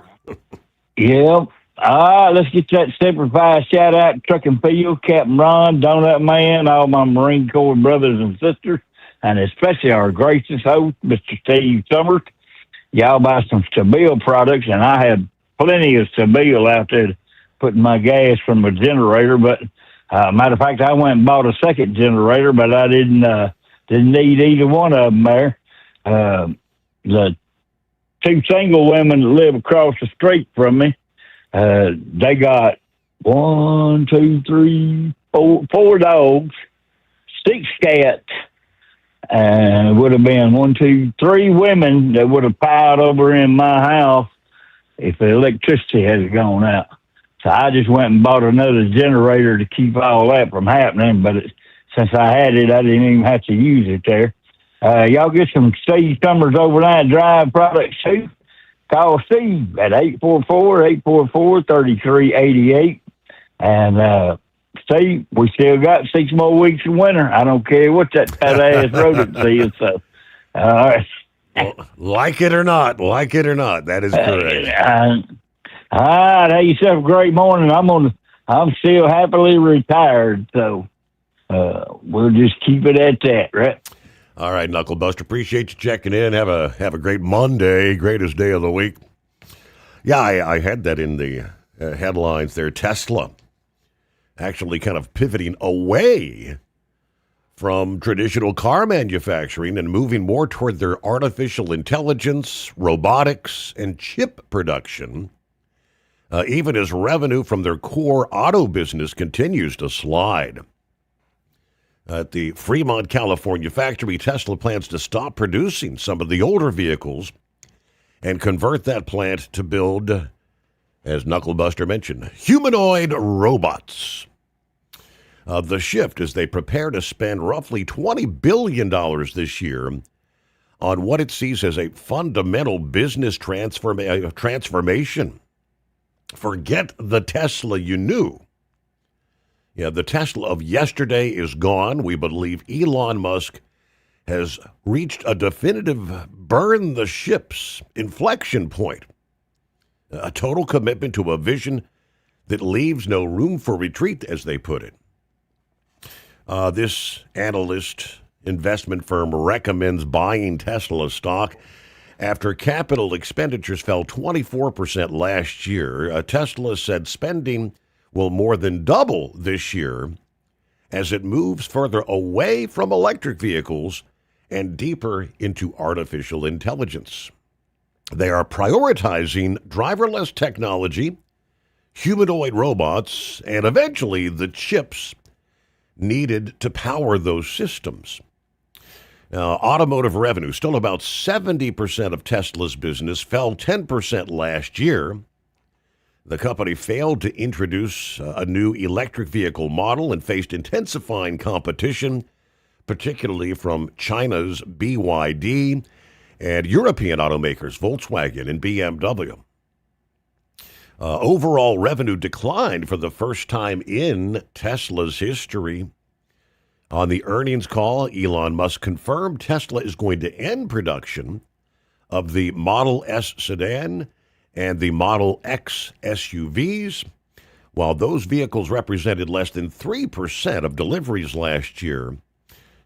Yep. Let's get that Semper Fi shout out to Truck and Field, Captain Ron, Donut Man, all my Marine Corps brothers and sisters, and especially our gracious host, Mr. Steve Summers. Y'all buy some Stabile products, and I had plenty of Stabile out there putting my gas from a generator. But matter of fact, I went and bought a second generator, but I didn't need either one of them there. The two single women that live across the street from me, they got 4 dogs, 6 cats, and it would have been 3 women that would have piled over in my house if the electricity had gone out. So I just went and bought another generator to keep all that from happening. But since I had it, I didn't even have to use it there. Y'all get some Steve Summers Overnight Drive products too. Call Steve at 844-844-3388. And Steve, we still got 6 more weeks of winter. I don't care what that fat-ass rodent is. So, all right. Well, like it or not, that is correct. All right, have yourself a great morning. I'm still happily retired, so we'll just keep it at that, right? All right, Knucklebuster. Appreciate you checking in. Have a great Monday, greatest day of the week. Yeah, I had that in the headlines there. Tesla actually kind of pivoting away from traditional car manufacturing and moving more toward their artificial intelligence, robotics, and chip production, even as revenue from their core auto business continues to slide. At the Fremont, California factory, Tesla plans to stop producing some of the older vehicles and convert that plant to build, as Knucklebuster mentioned, humanoid robots. The shift as they prepare to spend roughly $20 billion this year on what it sees as a fundamental business transformation. Forget the Tesla you knew. Yeah, the Tesla of yesterday is gone. We believe Elon Musk has reached a definitive burn the ships inflection point. A total commitment to a vision that leaves no room for retreat, as they put it. This analyst investment firm recommends buying Tesla stock after capital expenditures fell 24% last year. Tesla said spending will more than double this year as it moves further away from electric vehicles and deeper into artificial intelligence. They are prioritizing driverless technology, humanoid robots, and eventually the chips needed to power those systems. Automotive revenue, still about 70% of Tesla's business, fell 10% last year. The company failed to introduce a new electric vehicle model and faced intensifying competition, particularly from China's BYD and European automakers Volkswagen and BMW. Overall revenue declined for the first time in Tesla's history. On the earnings call, Elon Musk confirmed Tesla is going to end production of the Model S sedan and the Model X SUVs. While those vehicles represented less than 3% of deliveries last year,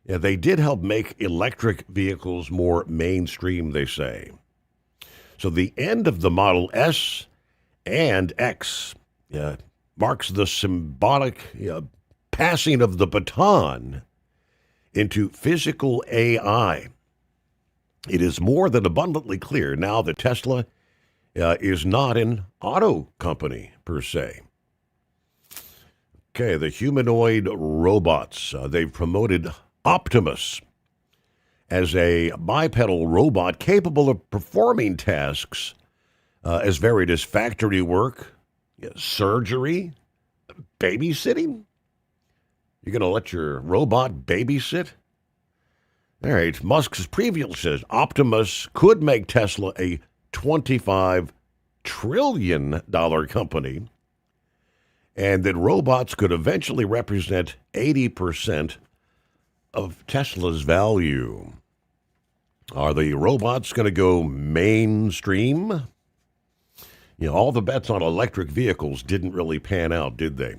they did help make electric vehicles more mainstream, they say. So the end of the Model S and X marks the symbolic passing of the baton into physical AI. It is more than abundantly clear now that Tesla is not an auto company per se. Okay, the humanoid robots. They've promoted Optimus as a bipedal robot capable of performing tasks as varied as factory work, surgery, babysitting. You're going to let your robot babysit? All right, Musk's preview says Optimus could make Tesla a $25 trillion company. and that robots could eventually represent 80% of Tesla's value. Are the robots going to go mainstream? All the bets on electric vehicles didn't really pan out, did they?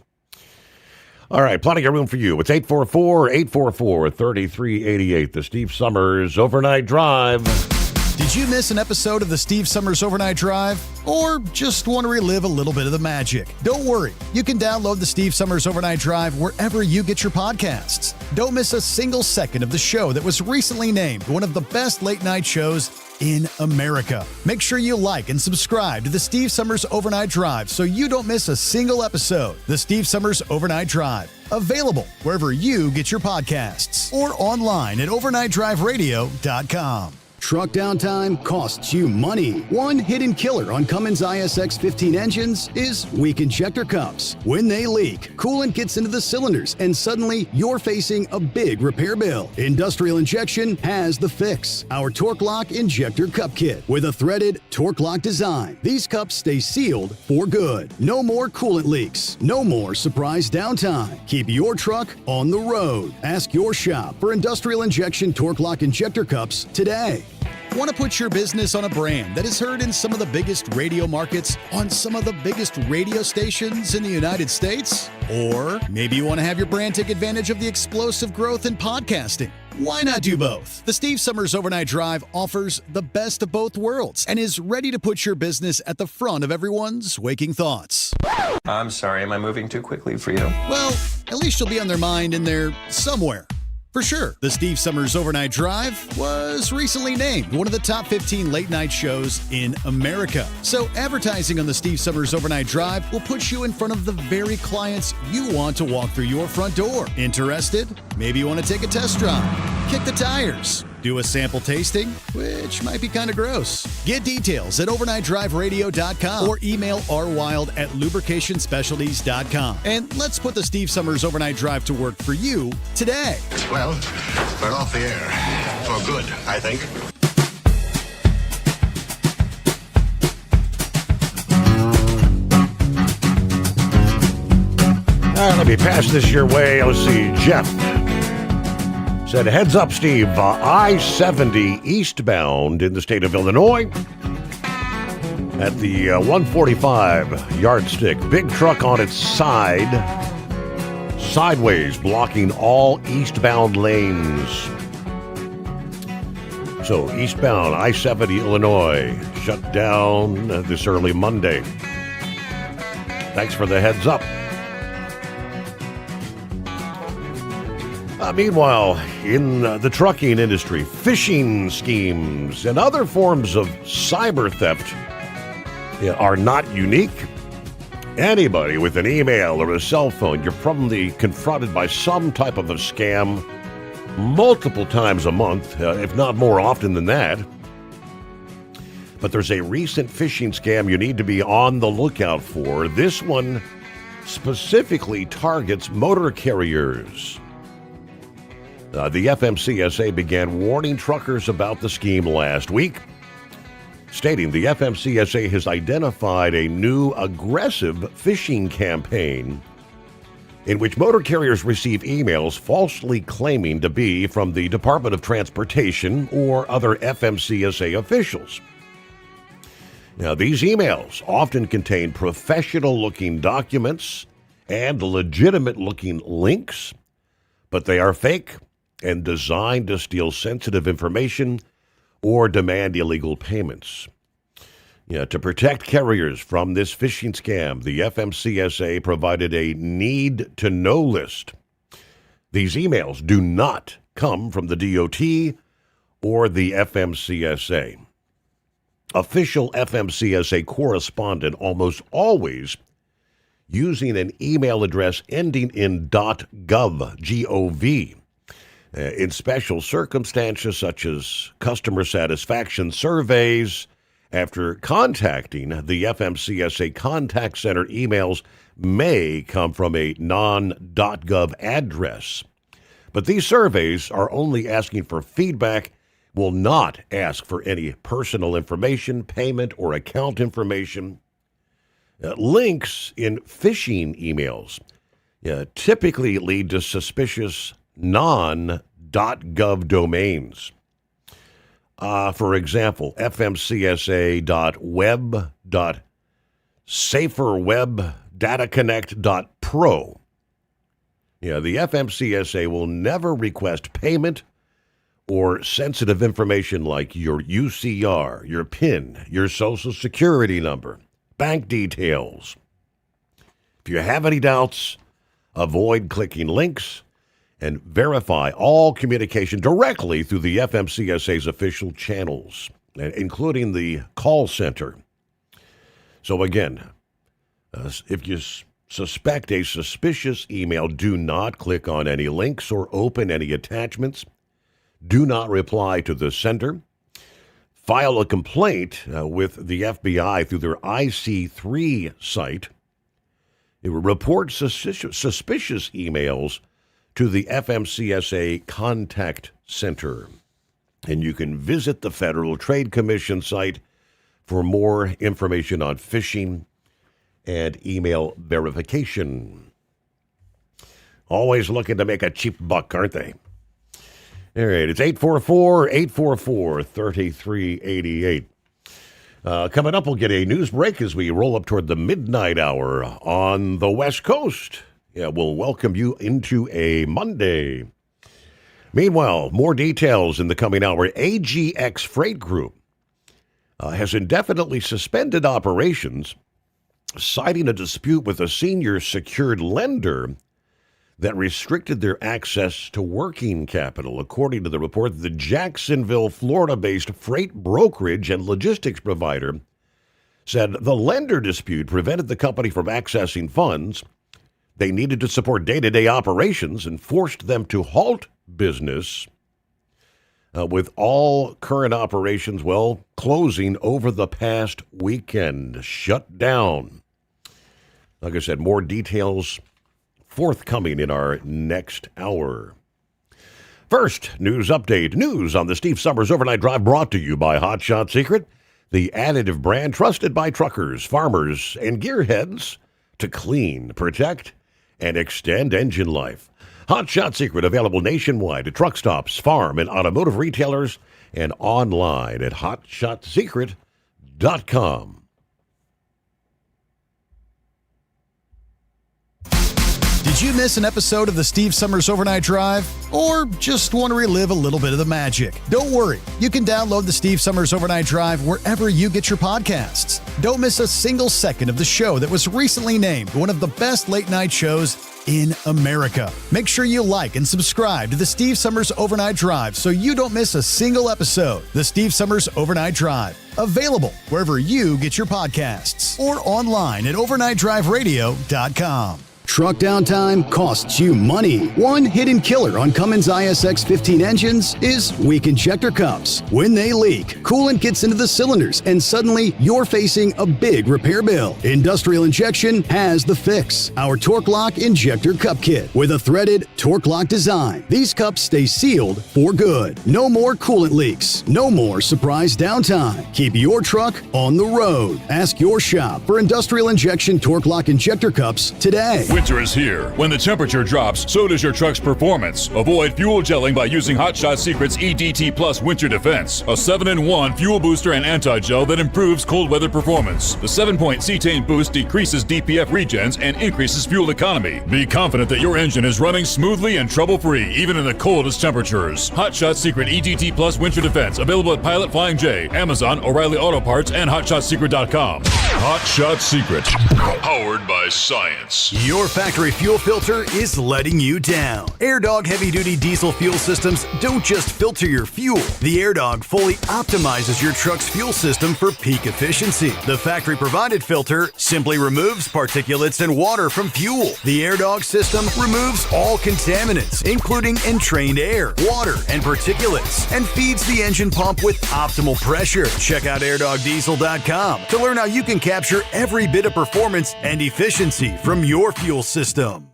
All right, plenty of room for you. It's 844-844-3388, the Steve Sommers Overnight Drive. Did you miss an episode of the Steve Sommers Overnight Drive? Or just want to relive a little bit of the magic? Don't worry. You can download the Steve Sommers Overnight Drive wherever you get your podcasts. Don't miss a single second of the show that was recently named one of the best late night shows in America. Make sure you like and subscribe to the Steve Sommers Overnight Drive so you don't miss a single episode. The Steve Sommers Overnight Drive. Available wherever you get your podcasts or online at overnightdriveradio.com. Truck downtime costs you money. One hidden killer on Cummins ISX 15 engines is weak injector cups. When they leak, coolant gets into the cylinders and suddenly you're facing a big repair bill. Industrial Injection has the fix. Our Torque Lock Injector Cup Kit with a threaded Torque Lock design. These cups stay sealed for good. No more coolant leaks. No more surprise downtime. Keep your truck on the road. Ask your shop for Industrial Injection Torque Lock Injector Cups today. Want to put your business on a brand that is heard in some of the biggest radio markets on some of the biggest radio stations in the United States? Or maybe you want to have your brand take advantage of the explosive growth in podcasting. Why not do both? The Steve Sommers Overnight Drive offers the best of both worlds and is ready to put your business at the front of everyone's waking thoughts. I'm sorry, am I moving too quickly for you? Well, at least you'll be on their mind in there somewhere. For sure, the Steve Sommers Overnight Drive was recently named one of the top 15 late-night shows in America. So advertising on the Steve Sommers Overnight Drive will put you in front of the very clients you want to walk through your front door. Interested? Maybe you want to take a test drive, kick the tires, do a sample tasting, which might be kind of gross. Get details at overnightdriveradio.com or email rwild@lubricationspecialties.com. And let's put the Steve Sommers Overnight Drive to work for you today. Well, we're off the air. For good, I think. All right, let me pass this your way. Let's see. Jeff said, heads up, Steve. I-70 eastbound in the state of Illinois at the 145 yardstick. Big truck on its side, sideways, blocking all eastbound lanes. So eastbound I-70 Illinois shut down this early Monday. Thanks for the heads up. Meanwhile, in the trucking industry, phishing schemes and other forms of cyber theft are not unique. Anybody with an email or a cell phone, you're probably confronted by some type of a scam multiple times a month, if not more often than that. But there's a recent phishing scam you need to be on the lookout for. This one specifically targets motor carriers. The FMCSA began warning truckers about the scheme last week, stating the FMCSA has identified a new aggressive phishing campaign in which motor carriers receive emails falsely claiming to be from the Department of Transportation or other FMCSA officials. Now, these emails often contain professional-looking documents and legitimate-looking links, but they are fake and designed to steal sensitive information or demand illegal payments. To protect carriers from this phishing scam, the FMCSA provided a need-to-know list. These emails do not come from the DOT or the FMCSA. Official FMCSA correspondent almost always using an email address ending in .gov, G-O-V. In special circumstances such as customer satisfaction surveys, after contacting the FMCSA contact center, emails may come from a non.gov address. But these surveys are only asking for feedback, will not ask for any personal information, payment, or account information. Links in phishing emails typically lead to suspicious non.gov domains. For example, fmcsa.web.saferwebdataconnect.pro. The FMCSA will never request payment or sensitive information like your UCR, your PIN, your social security number, bank details. If you have any doubts, avoid clicking links and verify all communication directly through the FMCSA's official channels, including the call center. So again, if you suspect a suspicious email, do not click on any links or open any attachments. Do not reply to the sender. File a complaint with the FBI through their IC3 site. It will report suspicious emails to the FMCSA Contact Center. And you can visit the Federal Trade Commission site for more information on phishing and email verification. Always looking to make a cheap buck, aren't they? All right, it's 844-844-3388. Coming up, we'll get a news break as we roll up toward the midnight hour on the West Coast. We'll welcome you into a Monday. Meanwhile, more details in the coming hour. AGX Freight Group has indefinitely suspended operations, citing a dispute with a senior secured lender that restricted their access to working capital. According to the report, the Jacksonville, Florida-based freight brokerage and logistics provider said the lender dispute prevented the company from accessing funds they needed to support day-to-day operations and forced them to halt business, with all current operations, closing over the past weekend, shut down. Like I said, more details forthcoming in our next hour. First, news update. News on the Steve Summers Overnight Drive brought to you by Hot Shot Secret, the additive brand trusted by truckers, farmers, and gearheads to clean, protect, and extend engine life. Hot Shot Secret available nationwide at truck stops, farm, and automotive retailers, and online at hotshotsecret.com. Did you miss an episode of the Steve Summers Overnight Drive? Or just want to relive a little bit of the magic? Don't worry. You can download the Steve Summers Overnight Drive wherever you get your podcasts. Don't miss a single second of the show that was recently named one of the best late-night shows in America. Make sure you like and subscribe to the Steve Summers Overnight Drive so you don't miss a single episode. The Steve Summers Overnight Drive. Available wherever you get your podcasts or online at overnightdriveradio.com. Truck downtime costs you money. One hidden killer on Cummins ISX 15 engines is weak injector cups. When they leak, coolant gets into the cylinders and suddenly you're facing a big repair bill. Industrial Injection has the fix. Our Torque Lock Injector Cup Kit with a threaded Torque Lock design. These cups stay sealed for good. No more coolant leaks. No more surprise downtime. Keep your truck on the road. Ask your shop for Industrial Injection Torque Lock Injector Cups today. Winter is here. When the temperature drops, so does your truck's performance. Avoid fuel gelling by using Hot Shot Secret's EDT Plus Winter Defense, a 7-in-1 fuel booster and anti-gel that improves cold weather performance. The 7-point cetane boost decreases DPF regens and increases fuel economy. Be confident that your engine is running smoothly and trouble-free, even in the coldest temperatures. Hot Shot Secret EDT Plus Winter Defense, available at Pilot Flying J, Amazon, O'Reilly Auto Parts, and HotShotSecret.com. Hot Shot Secret, powered by science. Your factory fuel filter is letting you down. AirDog heavy-duty diesel fuel systems don't just filter your fuel. The AirDog fully optimizes your truck's fuel system for peak efficiency. The factory-provided filter simply removes particulates and water from fuel. The AirDog system removes all contaminants, including entrained air, water, and particulates, and feeds the engine pump with optimal pressure. Check out airdogdiesel.com to learn how you can capture every bit of performance and efficiency from your fuel system.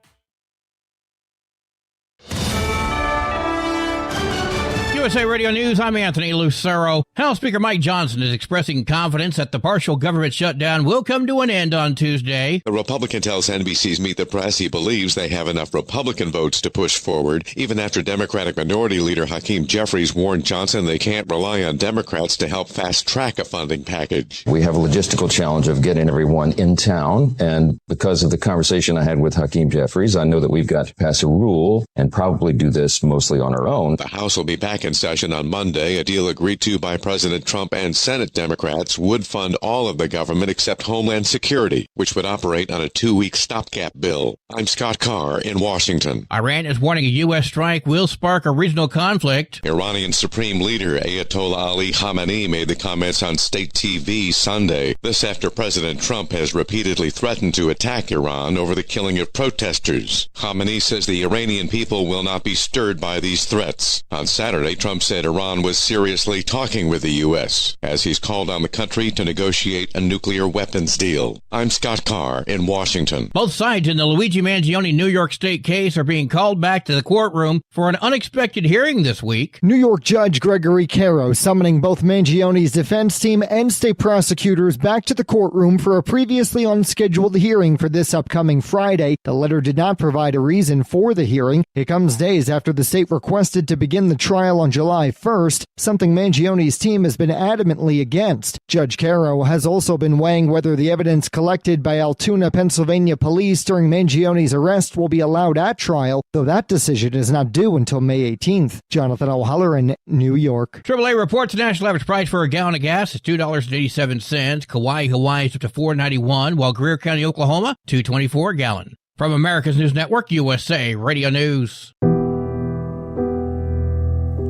USA Radio News, I'm Anthony Lucero. House Speaker Mike Johnson is expressing confidence that the partial government shutdown will come to an end on Tuesday. The Republican tells NBC's Meet the Press he believes they have enough Republican votes to push forward, even after Democratic Minority Leader Hakeem Jeffries warned Johnson they can't rely on Democrats to help fast-track a funding package. We have a logistical challenge of getting everyone in town, and because of the conversation I had with Hakeem Jeffries, I know that we've got to pass a rule and probably do this mostly on our own. The House will be back in session on Monday. A deal agreed to by President Trump and Senate Democrats would fund all of the government except Homeland Security, which would operate on a 2-week stopgap bill. I'm Scott Carr in Washington. Iran is warning a U.S. strike will spark a regional conflict. Iranian Supreme Leader Ayatollah Ali Khamenei made the comments on state TV Sunday. This after President Trump has repeatedly threatened to attack Iran over the killing of protesters. Khamenei says the Iranian people will not be stirred by these threats. On Saturday, Trump said Iran was seriously talking with the U.S. as he's called on the country to negotiate a nuclear weapons deal. I'm Scott Carr in Washington. Both sides in the Luigi Mangione New York State case are being called back to the courtroom for an unexpected hearing this week. New York Judge Gregory Caro summoning both Mangione's defense team and state prosecutors back to the courtroom for a previously unscheduled hearing for this upcoming Friday. The letter did not provide a reason for the hearing. It comes days after the state requested to begin the trial on July 1st, something Mangione's team has been adamantly against. Judge Caro has also been weighing whether the evidence collected by Altoona, Pennsylvania police during Mangione's arrest will be allowed at trial, though that decision is not due until May 18th. Jonathan O'Halloran, New York. AAA reports the national average price for a gallon of gas is $2.87. Kauai, Hawaii is up to $4.91, while Greer County, Oklahoma, $2.24 a gallon. From America's News Network, USA Radio News.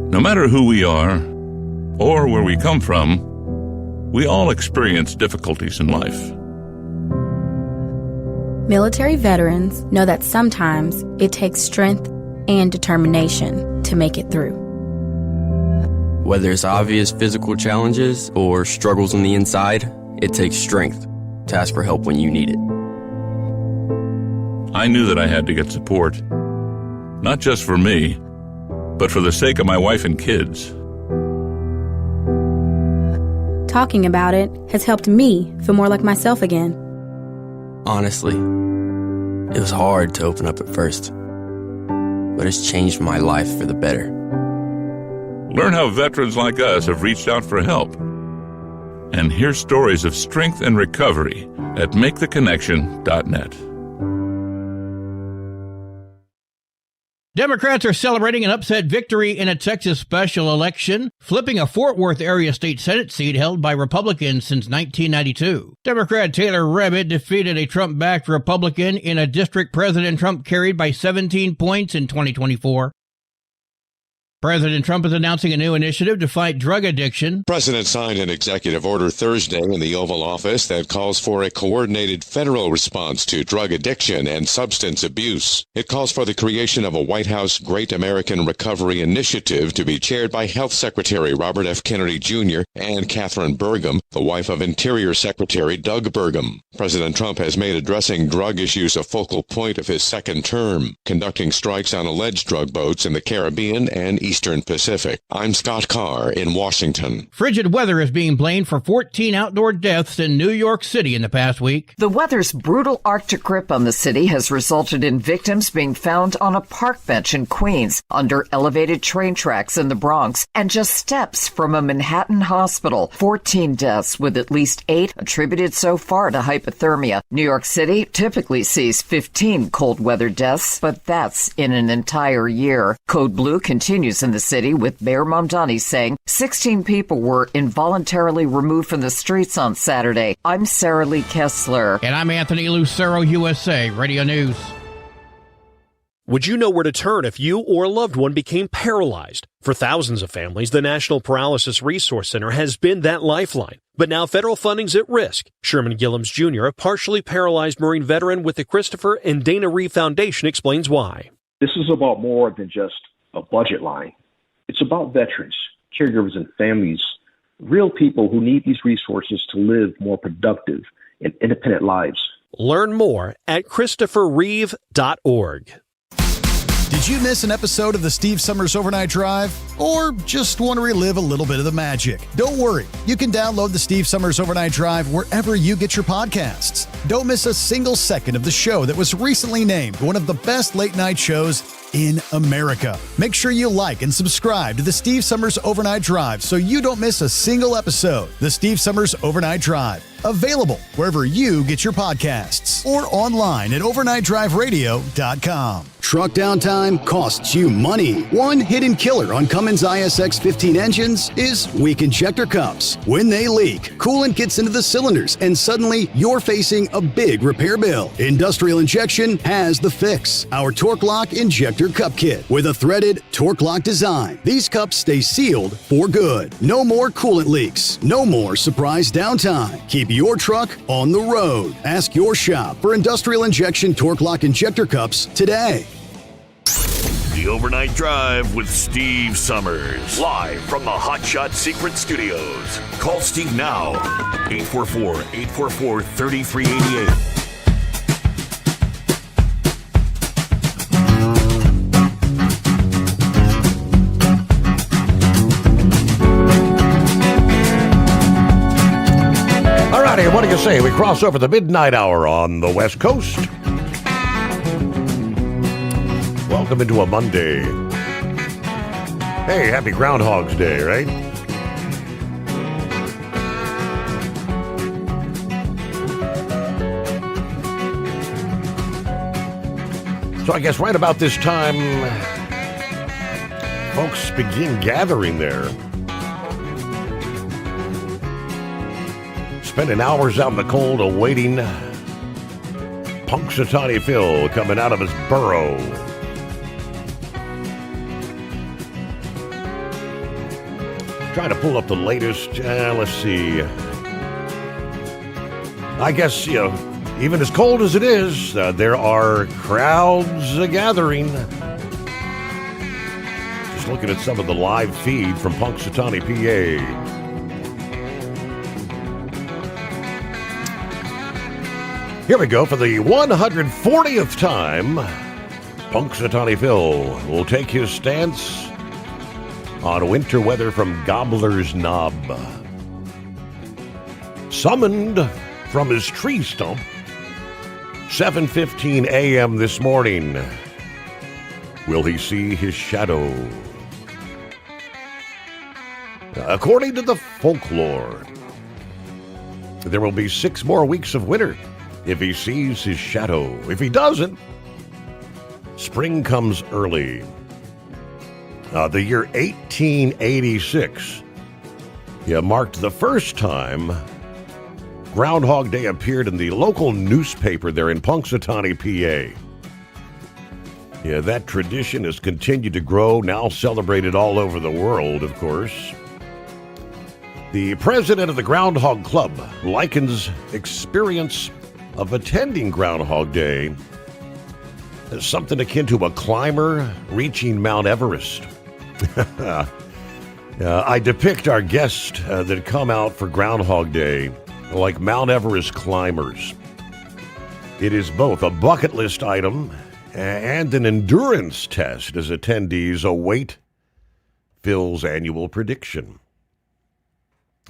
No matter who we are or where we come from, we all experience difficulties in life. Military veterans know that sometimes it takes strength and determination to make it through. Whether it's obvious physical challenges or struggles on the inside, it takes strength to ask for help when you need it. I knew that I had to get support, not just for me, but for the sake of my wife and kids. Talking about it has helped me feel more like myself again. Honestly, it was hard to open up at first, but it's changed my life for the better. Learn how veterans like us have reached out for help. And hear stories of strength and recovery at MakeTheConnection.net. Democrats are celebrating an upset victory in a Texas special election, flipping a Fort Worth area state Senate seat held by Republicans since 1992. Democrat Taylor Rebbitt defeated a Trump-backed Republican in a district President Trump carried by 17 points in 2024. President Trump is announcing a new initiative to fight drug addiction. The president signed an executive order Thursday in the Oval Office that calls for a coordinated federal response to drug addiction and substance abuse. It calls for the creation of a White House Great American Recovery Initiative to be chaired by Health Secretary Robert F. Kennedy Jr. and Catherine Burgum, the wife of Interior Secretary Doug Burgum. President Trump has made addressing drug issues a focal point of his second term, conducting strikes on alleged drug boats in the Caribbean and Eastern Pacific. I'm Scott Carr in Washington. Frigid weather is being blamed for 14 outdoor deaths in New York City in the past week. The weather's brutal Arctic grip on the city has resulted in victims being found on a park bench in Queens, under elevated train tracks in the Bronx, and just steps from a Manhattan hospital. 14 deaths, with at least 8 attributed so far to hypothermia. New York City typically sees 15 cold weather deaths, but that's in an entire year. Code Blue continues in the city, with Mayor Mamdani saying 16 people were involuntarily removed from the streets on Saturday. I'm Sarah Lee Kessler. And I'm Anthony Lucero, USA Radio News. Would you know where to turn if you or a loved one became paralyzed? For thousands of families, the National Paralysis Resource Center has been that lifeline. But now federal funding's at risk. Sherman Gillums Jr., a partially paralyzed Marine veteran with the Christopher and Dana Reeve Foundation, explains why. This is about more than just a budget line. It's about veterans, caregivers, and families, real people who need these resources to live more productive and independent lives. Learn more at ChristopherReeve.org. Did you miss an episode of the Steve Summers Overnight Drive? Or just want to relive a little bit of the magic? Don't worry. You can download the Steve Summers Overnight Drive wherever you get your podcasts. Don't miss a single second of the show that was recently named one of the best late-night shows in America. Make sure you like and subscribe to the Steve Summers Overnight Drive so you don't miss a single episode. The Steve Summers Overnight Drive. Available wherever you get your podcasts or online at overnightdriveradio.com. Truck downtime costs you money. One hidden killer on Cummins ISX 15 engines is weak injector cups. When they leak, coolant gets into the cylinders and suddenly you're facing a big repair bill. Industrial Injection has the fix. Our Torque Lock Injector Cup Kit with a threaded Torque Lock design. These cups stay sealed for good. No more coolant leaks. No more surprise downtime. Keep your truck on the road. Ask your shop for Industrial Injection Torque Lock Injector Cups today. The Overnight Drive with Steve Summers. Live from the Hot Shot Secret Studios. Call Steve now. 844-844-3388. Alrighty, what do you say? We cross over the midnight hour on the West Coast. Welcome into a Monday. Hey, happy Groundhog's Day, right? So I guess right about this time, folks begin gathering there. Spending hours out in the cold awaiting Punxsutawney Phil coming out of his burrow. Trying to pull up the latest. Let's see. I guess, even as cold as it is, there are crowds gathering. Just looking at some of the live feed from Punxsutawney, PA. Here we go. For the 140th time, Punxsutawney Phil will take his stance on winter weather from Gobbler's Knob. Summoned from his tree stump, 7:15 a.m. this morning. Will he see his shadow? According to the folklore, there will be 6 more weeks of winter if he sees his shadow. If he doesn't, spring comes early. The year 1886 marked the first time Groundhog Day appeared in the local newspaper there in Punxsutawney, PA. That tradition has continued to grow, now celebrated all over the world, of course. The president of the Groundhog Club likens experience of attending Groundhog Day as something akin to a climber reaching Mount Everest. I depict our guests that come out for Groundhog Day like Mount Everest climbers. It is both a bucket list item and an endurance test as attendees await Phil's annual prediction.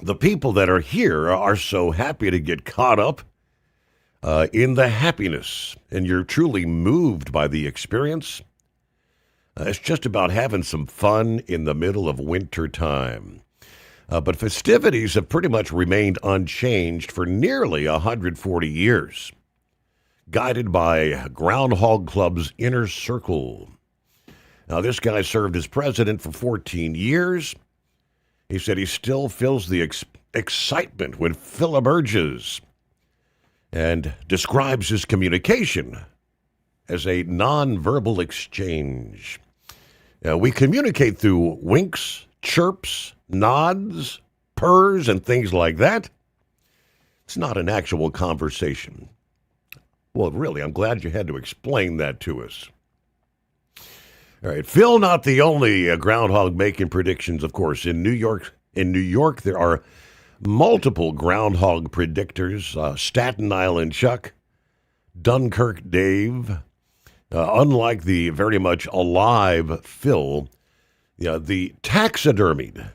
The people that are here are so happy to get caught up in the happiness, and you're truly moved by the experience. It's just about having some fun in the middle of winter time. But festivities have pretty much remained unchanged for nearly 140 years, guided by Groundhog Club's Inner Circle. Now, this guy served as president for 14 years. He said he still feels the excitement when Phil emerges, and describes his communication as a nonverbal exchange. We communicate through winks, chirps, nods, purrs, and things like that. It's not an actual conversation. Well, really, I'm glad you had to explain that to us. All right, Phil, not the only groundhog making predictions, of course. In New York, there are multiple groundhog predictors. Staten Island Chuck, Dunkirk Dave, Unlike the very much alive Phil, the taxidermied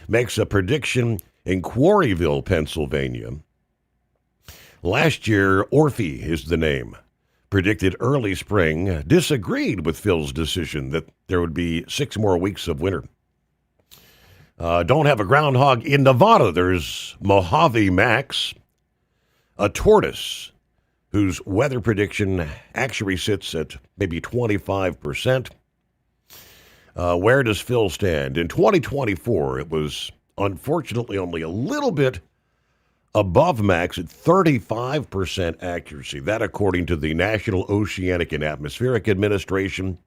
makes a prediction in Quarryville, Pennsylvania. Last year, Orphe is the name. Predicted early spring, disagreed with Phil's decision that there would be 6 more weeks of winter. Don't have a groundhog in Nevada. There's Mojave Max, a tortoise whose weather prediction actually sits at maybe 25%. Where does Phil stand? In 2024, it was unfortunately only a little bit above max at 35% accuracy. That according to the National Oceanic and Atmospheric Administration.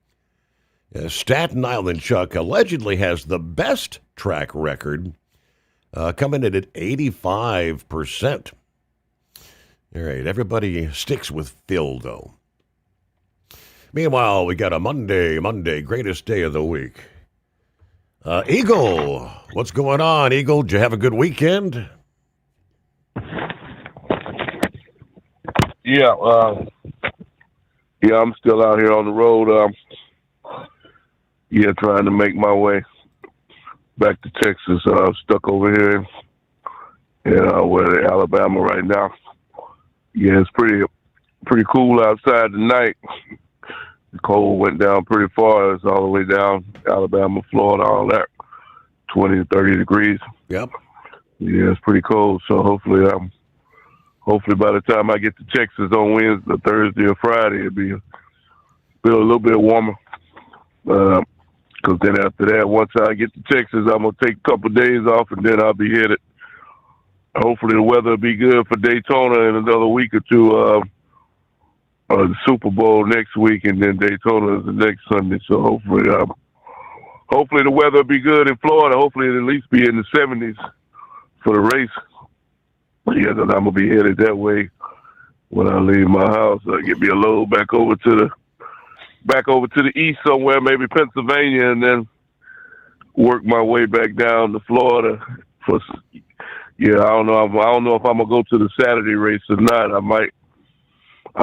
Staten Island Chuck allegedly has the best track record, coming in at 85%. All right, everybody sticks with Phil, though. Meanwhile, we got a Monday, greatest day of the week. Eagle, what's going on, Eagle? Did you have a good weekend? Yeah, I'm still out here on the road. Trying to make my way back to Texas. I'm stuck over here in Alabama right now. Yeah, it's pretty cool outside tonight. The cold went down pretty far. It's all the way down Alabama, Florida, all that, 20 to 30 degrees. Yep. Yeah, it's pretty cold. So hopefully by the time I get to Texas on Wednesday, Thursday, or Friday, it'll be a little bit warmer. Because then after that, once I get to Texas, I'm going to take a couple of days off, and then I'll be headed. Hopefully the weather will be good for Daytona in another week or two. The Super Bowl next week, and then Daytona is the next Sunday. So hopefully the weather will be good in Florida. Hopefully it'll at least be in the 70s for the race. Yeah, then I'm going to be headed that way when I leave my house. Get me a load back over to the east somewhere, maybe Pennsylvania, and then work my way back down to Florida. I don't know if I'm gonna go to the Saturday race or not. I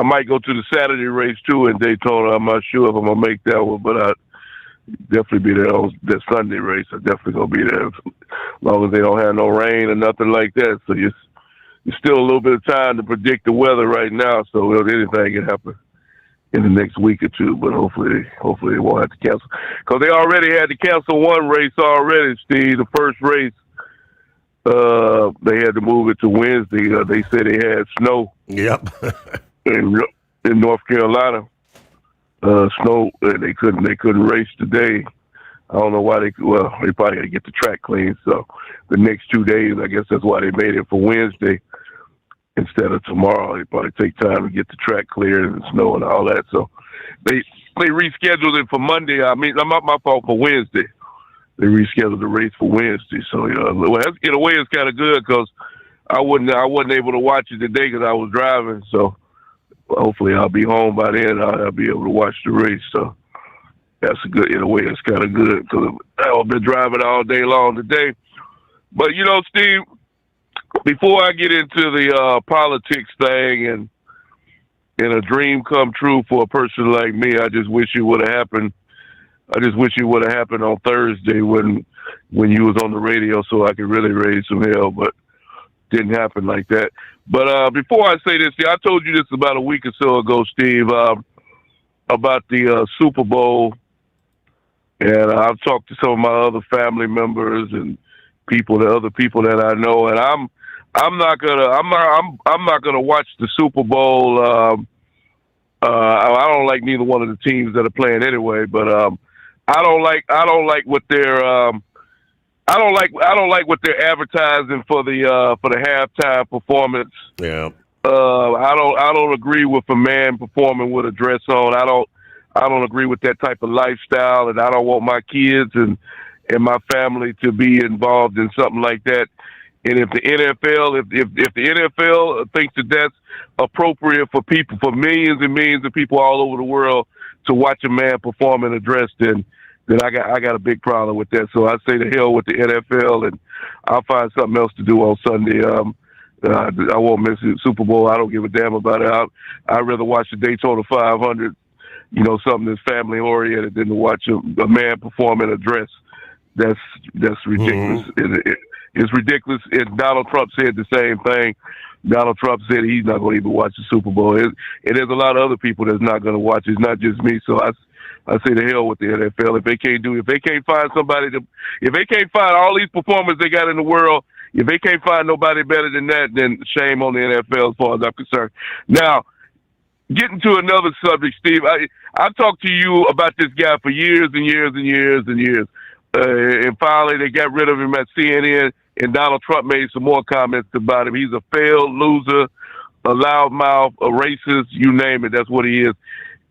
might go to the Saturday race too in Daytona. I'm not sure if I'm gonna make that one, but I'll definitely be there on that Sunday race. I'm definitely gonna be there as long as they don't have no rain or nothing like that. So you're still a little bit of time to predict the weather right now. So anything can happen in the next week or two, but hopefully they won't have to cancel. Because they already had to cancel one race already, Steve. The first race, they had to move it to Wednesday. They said they had snow. Yep. in North Carolina, snow. They couldn't race today. I don't know why they probably had to get the track clean. So the next 2 days, I guess that's why they made it for Wednesday instead of tomorrow. They probably take time to get the track cleared and the snow and all that. So they rescheduled it for Monday. I mean, not my fault, for Wednesday. They rescheduled the race for Wednesday. So in a way, it's kind of good because I wasn't able to watch it today because I was driving. So hopefully I'll be home by then. I'll be able to watch the race. So that's good. In a way, it's kind of good because I've been driving all day long today. But Steve, before I get into the politics thing and a dream come true for a person like me, I just wish it would have happened. I just wish it would have happened on Thursday when you was on the radio, so I could really raise some hell. But didn't happen like that. But before I say this, I told you this about a week or so ago, Steve, about the Super Bowl, and I've talked to some of my other family members and other people that I know, and I'm not gonna watch the Super Bowl. I don't like neither one of the teams that are playing anyway, but I don't like what they're advertising for the halftime performance. Yeah. I don't agree with a man performing with a dress on. I don't agree with that type of lifestyle, and I don't want my kids and my family to be involved in something like that. And if the NFL, if the NFL thinks that that's appropriate for people, for millions and millions of people all over the world to watch a man perform in a dress, then I got a big problem with that. So I say to hell with the NFL, and I'll find something else to do on Sunday. I won't miss the Super Bowl. I don't give a damn about it. I'd rather watch the Daytona 500 something that's family oriented than to watch a man perform in a dress. That's ridiculous. It's ridiculous. And Donald Trump said the same thing. Donald Trump said he's not going to even watch the Super Bowl. And there's a lot of other people that's not going to watch it. It's not just me. So I say to hell with the NFL. If they can't find somebody if they can't find all these performers they got in the world, if they can't find nobody better than that, then shame on the NFL as far as I'm concerned. Now, getting to another subject, Steve, I've talked to you about this guy for years and years and years and years. And finally, they got rid of him at CNN, and Donald Trump made some more comments about him. He's a failed loser, a loudmouth, a racist, you name it. That's what he is.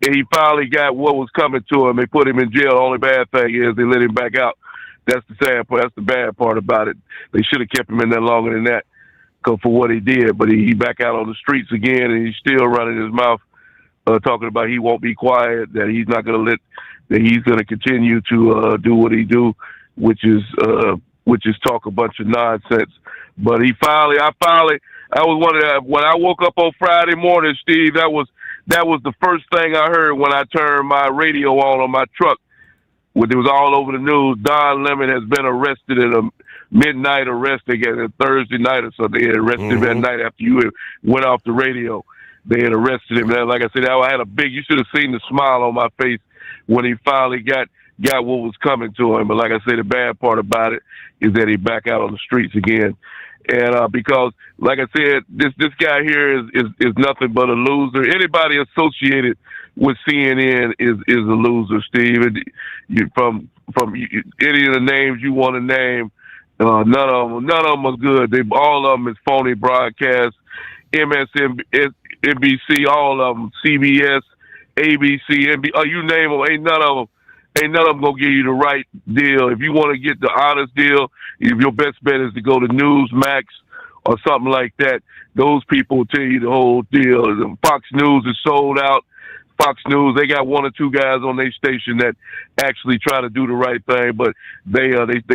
And he finally got what was coming to him. They put him in jail. The only bad thing is they let him back out. That's the sad part. That's the bad part about it. They should have kept him in there longer than that for what he did. But he back out on the streets again, and he's still running his mouth, talking about he won't be quiet, that he's not going to let, that he's going to continue to do what he do, which is talk a bunch of nonsense. But I was wondering when I woke up on Friday morning, Steve. That was the first thing I heard when I turned my radio on my truck. It was all over the news. Don Lemon has been arrested in a midnight arrest. They got a Thursday night or something. They had arrested him that night after you went off the radio. They had arrested him. And like I said, I had you should have seen the smile on my face when he finally got what was coming to him. But like I said, the bad part about it is that he back out on the streets again. And because, like I said, this guy here is nothing but a loser. Anybody associated with CNN is a loser, Steve. From any of the names you want to name, none of them are good. All of them is phony broadcasts. MSNBC, all of them, CBS, ABC, NBC, you name them, ain't none of them gonna give you the right deal. If you want to get the honest deal, your best bet is to go to Newsmax or something like that. Those people will tell you the whole deal. Fox News is sold out. Fox News, they got one or two guys on their station that actually try to do the right thing, but they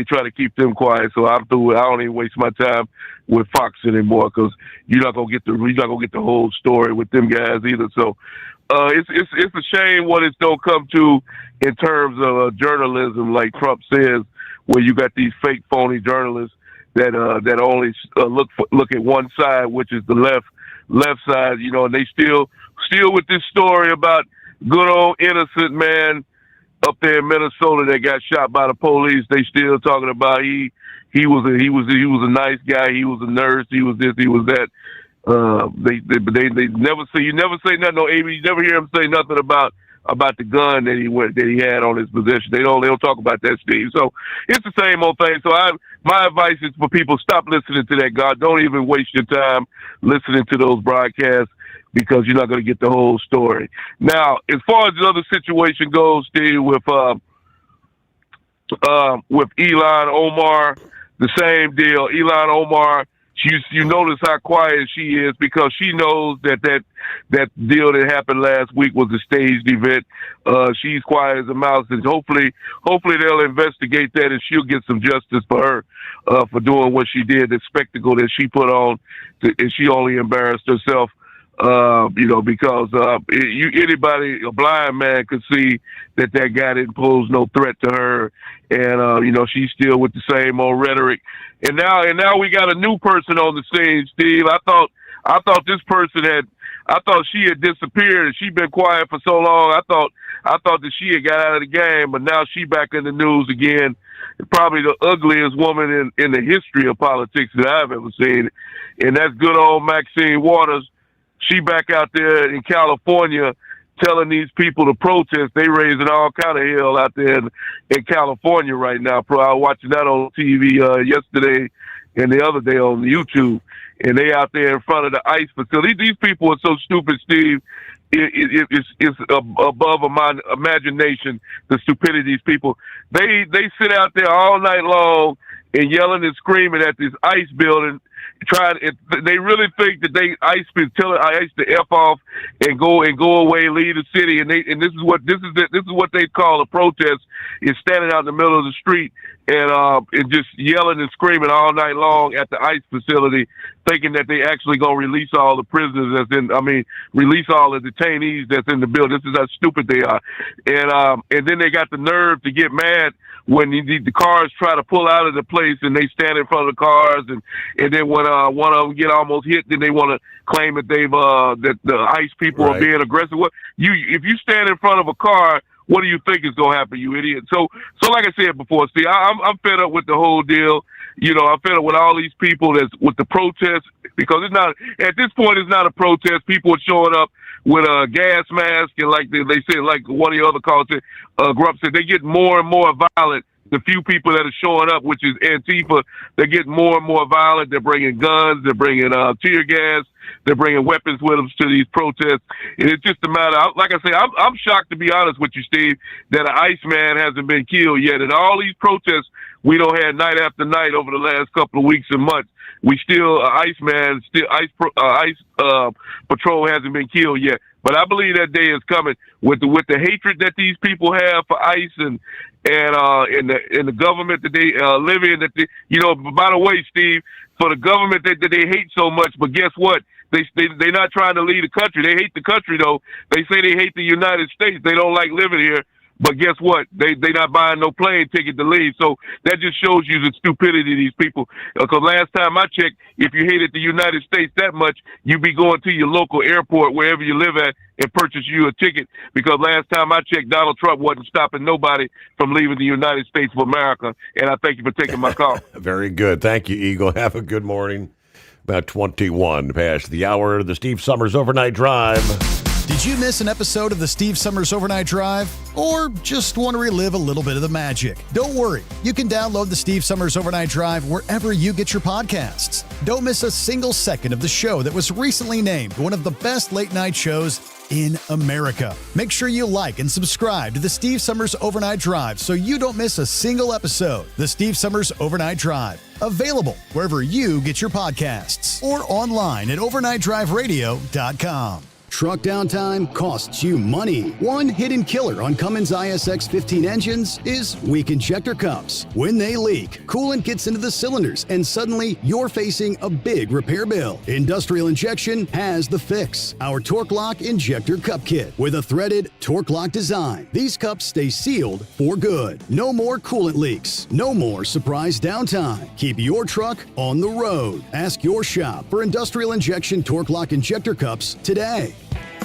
try to keep them quiet. So I'm through. I don't even waste my time with Fox anymore because you're not gonna get the whole story with them guys either. So it's a shame what it's don't come to in terms of journalism, like Trump says, where you got these fake phony journalists that only look at one side, which is the left side, and they still with this story about good old innocent man up there in Minnesota that got shot by the police. They still talking about he was a nice guy, he was a nurse, he was this, he was that. They never say, you never say nothing on AB. You never hear him say nothing about the gun that he had on his possession. They don't talk about that, Steve. So it's the same old thing. So my advice is for people, stop listening to that guy. Don't even waste your time listening to those broadcasts because you're not going to get the whole story. Now, as far as the other situation goes, Steve, with Ilhan Omar, the same deal. Ilhan Omar, you notice how quiet she is because she knows that deal that happened last week was a staged event. She's quiet as a mouse, and hopefully they'll investigate that and she'll get some justice for her for doing what she did, the spectacle that she put on, and she only embarrassed herself. Because anybody, a blind man, could see that guy didn't pose no threat to her, and she's still with the same old rhetoric. And now we got a new person on the scene, Steve. I thought this person she had disappeared and she'd been quiet for so long. I thought that she had got out of the game, but now she back in the news again. Probably the ugliest woman in the history of politics that I've ever seen, and that's good old Maxine Waters. She back out there in California telling these people to protest. They raising all kind of hell out there in California right now. I was watching that on TV yesterday and the other day on YouTube. And they out there in front of the ICE facility. These people are so stupid, Steve. It's above my imagination, the stupidity of these people. They sit out there all night long and yelling and screaming at this ICE building they really think that ICE is telling ICE to F off and go away, leave the city, and this is what they call a protest, is standing out in the middle of the street and just yelling and screaming all night long at the ICE facility, thinking that they actually gonna release all the prisoners release all the detainees that's in the building. This is how stupid they are, and then they got the nerve to get mad when the cars try to pull out of the place and they stand in front of the cars, and then when one of them get almost hit, then they want to claim that that the ICE people are being aggressive. If you stand in front of a car, what do you think is going to happen, you idiot? So like I said before, Steve, I'm fed up with the whole deal. I'm fed up with all these people that's with the protests, because at this point, it's not a protest. People are showing up with a gas mask, and like they said, like one of the other callers said, Grupp said, they get more and more violent. The few people that are showing up, which is Antifa, they're getting more and more violent. They're bringing guns, they're bringing tear gas, they're bringing weapons with them to these protests. And it's just a matter, like I say, I'm shocked, to be honest with you, Steve, that an Iceman hasn't been killed yet. And all these protests we don't have night after night over the last couple of weeks and months, we still, ICE patrol hasn't been killed yet. But I believe that day is coming with the hatred that these people have for ICE and the government that they live in. By the way, Steve, for the government that they hate so much, but guess what? They're not trying to lead the country. They hate the country, though. They say they hate the United States. They don't like living here. But guess what? They not buying no plane ticket to leave. So that just shows you the stupidity of these people. Because last time I checked, if you hated the United States that much, you'd be going to your local airport, wherever you live at, and purchase you a ticket. Because last time I checked, Donald Trump wasn't stopping nobody from leaving the United States of America. And I thank you for taking my call. Very good. Thank you, Eagle. Have a good morning. About 21 past the hour of the Steve Sommers Overnight Drive. Did you miss an episode of the Steve Sommers Overnight Drive? Or just want to relive a little bit of the magic? Don't worry. You can download the Steve Sommers Overnight Drive wherever you get your podcasts. Don't miss a single second of the show that was recently named one of the best late night shows in America. Make sure you like and subscribe to the Steve Sommers Overnight Drive so you don't miss a single episode. The Steve Sommers Overnight Drive. Available wherever you get your podcasts or online at overnightdriveradio.com. Truck downtime costs you money. One hidden killer on Cummins ISX 15 engines is weak injector cups. When they leak, coolant gets into the cylinders and suddenly you're facing a big repair bill. Industrial Injection has the fix. Our Torque Lock Injector Cup Kit with a threaded Torque Lock design. These cups stay sealed for good. No more coolant leaks. No more surprise downtime. Keep your truck on the road. Ask your shop for Industrial Injection Torque Lock Injector Cups today.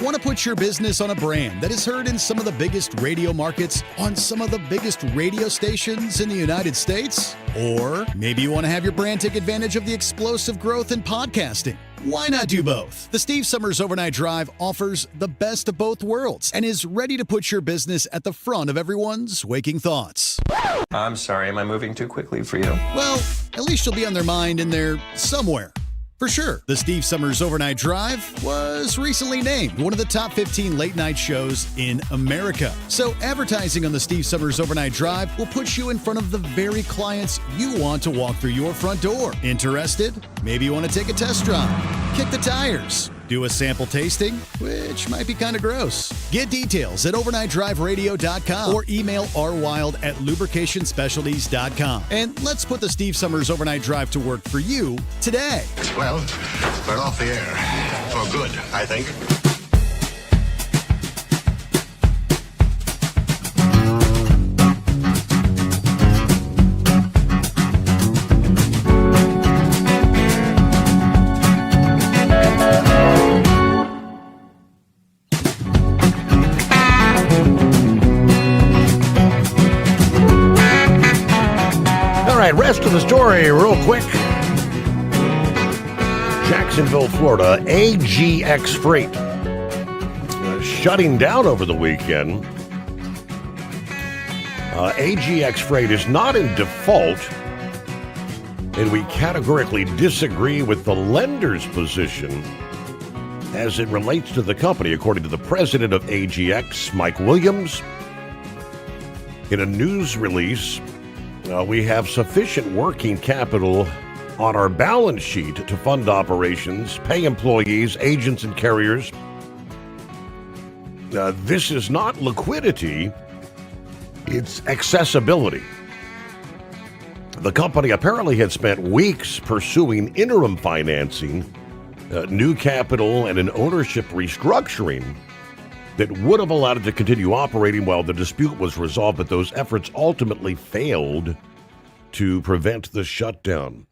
Want to put your business on a brand that is heard in some of the biggest radio markets on some of the biggest radio stations in the United States? Or maybe you want to have your brand take advantage of the explosive growth in podcasting. Why not do both? The Steve Sommers Overnight Drive offers the best of both worlds and is ready to put your business at the front of everyone's waking thoughts. I'm sorry, am I moving too quickly for you? Well, at least you'll be on their mind in there somewhere. For sure, the Steve Sommers Overnight Drive was recently named one of the top 15 late night shows in America. So advertising on the Steve Sommers Overnight Drive will put you in front of the very clients you want to walk through your front door. Interested? Maybe you want to take a test drive, kick the tires, do a sample tasting, which might be kind of gross. Get details at overnightdriveradio.com or email rwild@lubricationspecialties.com. And let's put the Steve Sommers Overnight Drive to work for you today. Well, we're off the air. For good, I think. Rest of the story real quick. Jacksonville, Florida, AGX Freight shutting down over the weekend. AGX Freight is not in default, and we categorically disagree with the lender's position as it relates to the company, according to the president of AGX, Mike Williams. In a news release, we have sufficient working capital on our balance sheet to fund operations, pay employees, agents, and carriers. This is not liquidity, it's accessibility. The company apparently had spent weeks pursuing interim financing, new capital, and an ownership restructuring that would have allowed it to continue operating while the dispute was resolved, but those efforts ultimately failed to prevent the shutdown.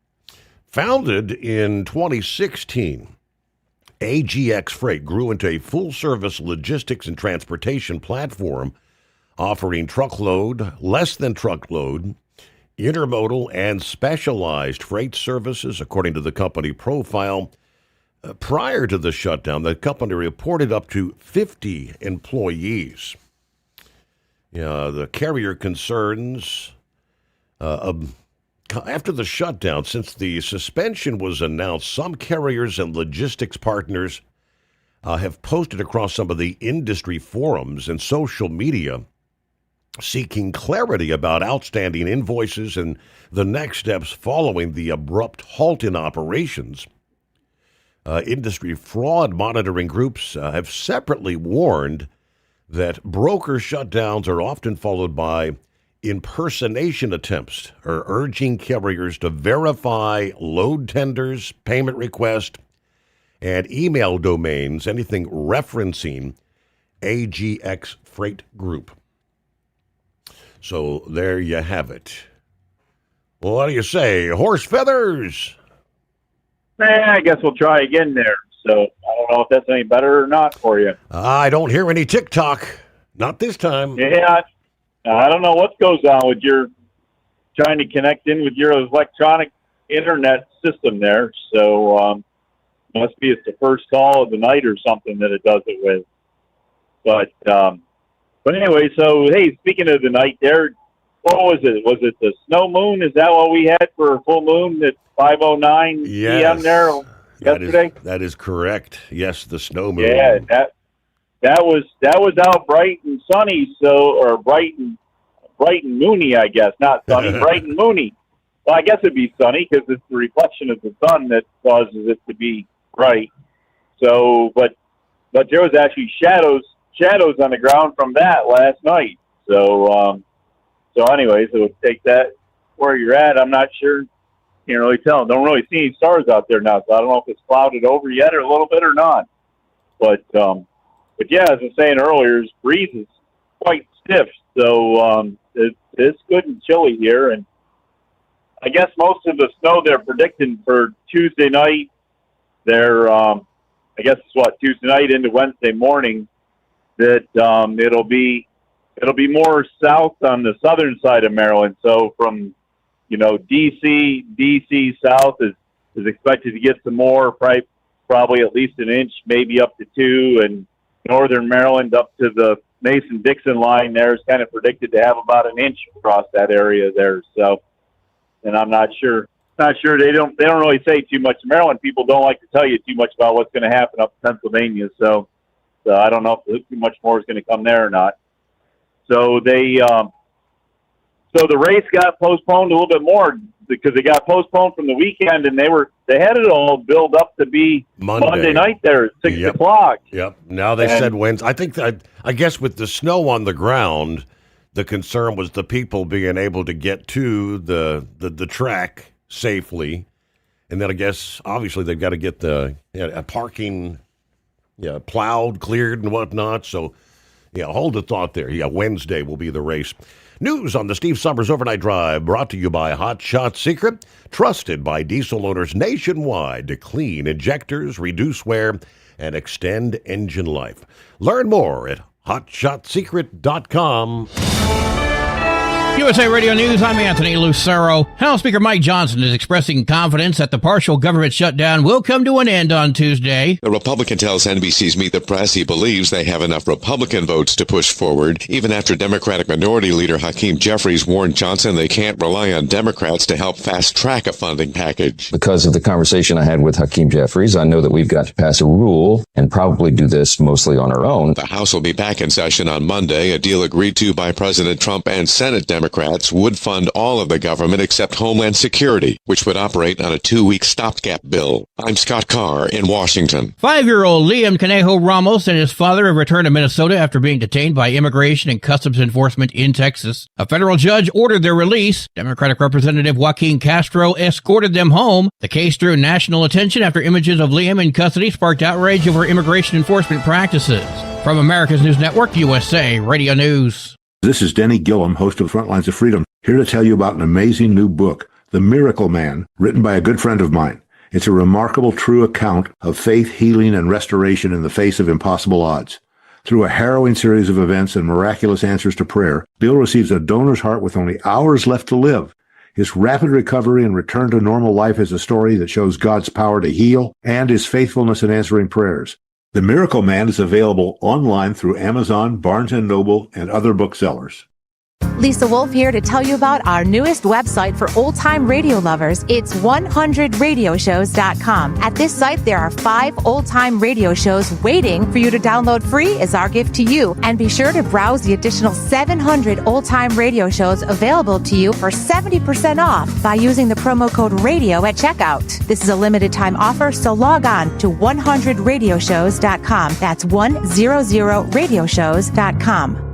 Founded in 2016, AGX Freight grew into a full-service logistics and transportation platform offering truckload, less than truckload, intermodal, and specialized freight services, according to the company profile. Prior to the shutdown, the company reported up to 50 employees. The carrier concerns after the shutdown, since the suspension was announced, some carriers and logistics partners have posted across some of the industry forums and social media seeking clarity about outstanding invoices and the next steps following the abrupt halt in operations. Industry fraud monitoring groups have separately warned that broker shutdowns are often followed by impersonation attempts or urging carriers to verify load tenders, payment requests, and email domains, anything referencing AGX Freight Group. So there you have it. Well, what do you say? Horse feathers? I guess we'll try again there. So I don't know if that's any better or not for you. I don't hear any TikTok. Not this time. Yeah, I don't know what goes on with your trying to connect in with your electronic internet system there. So must be it's the first call of the night or something that it does it with. But anyway, so hey, speaking of the night there, what was it? Was it the snow moon? Is that what we had for a full moon at 5:09 p.m. there yesterday? That is correct. Yes, the snow moon. Yeah, that was out bright and sunny, or bright and moony, I guess. Not sunny, bright and moony. Well, I guess it'd be sunny because it's the reflection of the sun that causes it to be bright. So, but there was actually shadows on the ground from that last night. So anyways, we'll take that where you're at. I'm not sure. Can't really tell. Don't really see any stars out there now, so I don't know if it's clouded over yet or a little bit or not. But yeah, as I was saying earlier, this breeze is quite stiff, so it's good and chilly here. And I guess most of the snow they're predicting for Tuesday night, I guess it's Tuesday night into Wednesday morning, that it'll be more south on the southern side of Maryland. So from DC south is expected to get some more, probably at least an inch, maybe up to 2, and northern Maryland up to the Mason-Dixon line there is kind of predicted to have about an inch across that area there. So, and I'm not sure. They don't really say too much. Maryland people don't like to tell you too much about what's going to happen up in Pennsylvania. So I don't know if too much more is going to come there or not. So so the race got postponed a little bit more because it got postponed from the weekend, and they had it all build up to be Monday night there at 6 o'clock. Yep. Now they said Wednesday. I guess with the snow on the ground, the concern was the people being able to get to the track safely, and then I guess obviously they've got to get the parking plowed, cleared, and whatnot. So hold the thought there. Wednesday will be the race. News on the Steve Summers Overnight Drive, brought to you by Hot Shot Secret, trusted by diesel owners nationwide to clean injectors, reduce wear, and extend engine life. Learn more at hotshotsecret.com. USA Radio News, I'm Anthony Lucero. House Speaker Mike Johnson is expressing confidence that the partial government shutdown will come to an end on Tuesday. The Republican tells NBC's Meet the Press he believes they have enough Republican votes to push forward, even after Democratic Minority Leader Hakeem Jeffries warned Johnson they can't rely on Democrats to help fast-track a funding package. Because of the conversation I had with Hakeem Jeffries, I know that we've got to pass a rule and probably do this mostly on our own. The House will be back in session on Monday, a deal agreed to by President Trump and Senate Democrats Democrats would fund all of the government except Homeland Security, which would operate on a 2-week stopgap bill. I'm Scott Carr in Washington. 5-year-old Liam Conejo Ramos and his father have returned to Minnesota after being detained by Immigration and Customs Enforcement in Texas. A federal judge ordered their release. Democratic Representative Joaquin Castro escorted them home. The case drew national attention after images of Liam in custody sparked outrage over immigration enforcement practices. From America's News Network, USA Radio News. This is Denny Gillum, host of Frontlines of Freedom, here to tell you about an amazing new book, The Miracle Man, written by a good friend of mine. It's a remarkable, true account of faith, healing, and restoration in the face of impossible odds. Through a harrowing series of events and miraculous answers to prayer, Bill receives a donor's heart with only hours left to live. His rapid recovery and return to normal life is a story that shows God's power to heal and his faithfulness in answering prayers. The Miracle Man is available online through Amazon, Barnes & Noble, and other booksellers. Lisa Wolf here to tell you about our newest website for old-time radio lovers. It's 100radioshows.com. At this site, there are 5 old-time radio shows waiting for you to download free as our gift to you. And be sure to browse the additional 700 old-time radio shows available to you for 70% off by using the promo code RADIO at checkout. This is a limited-time offer, so log on to 100radioshows.com. That's 100radioshows.com.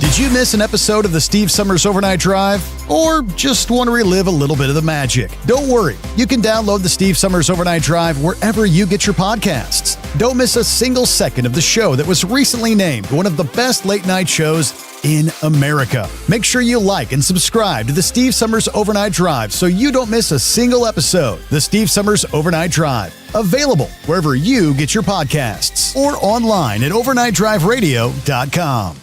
Did you miss an episode of the Steve Summers Overnight Drive? Or just want to relive a little bit of the magic? Don't worry. You can download the Steve Summers Overnight Drive wherever you get your podcasts. Don't miss a single second of the show that was recently named one of the best late-night shows in America. Make sure you like and subscribe to the Steve Summers Overnight Drive so you don't miss a single episode. The Steve Summers Overnight Drive. Available wherever you get your podcasts or online at overnightdriveradio.com.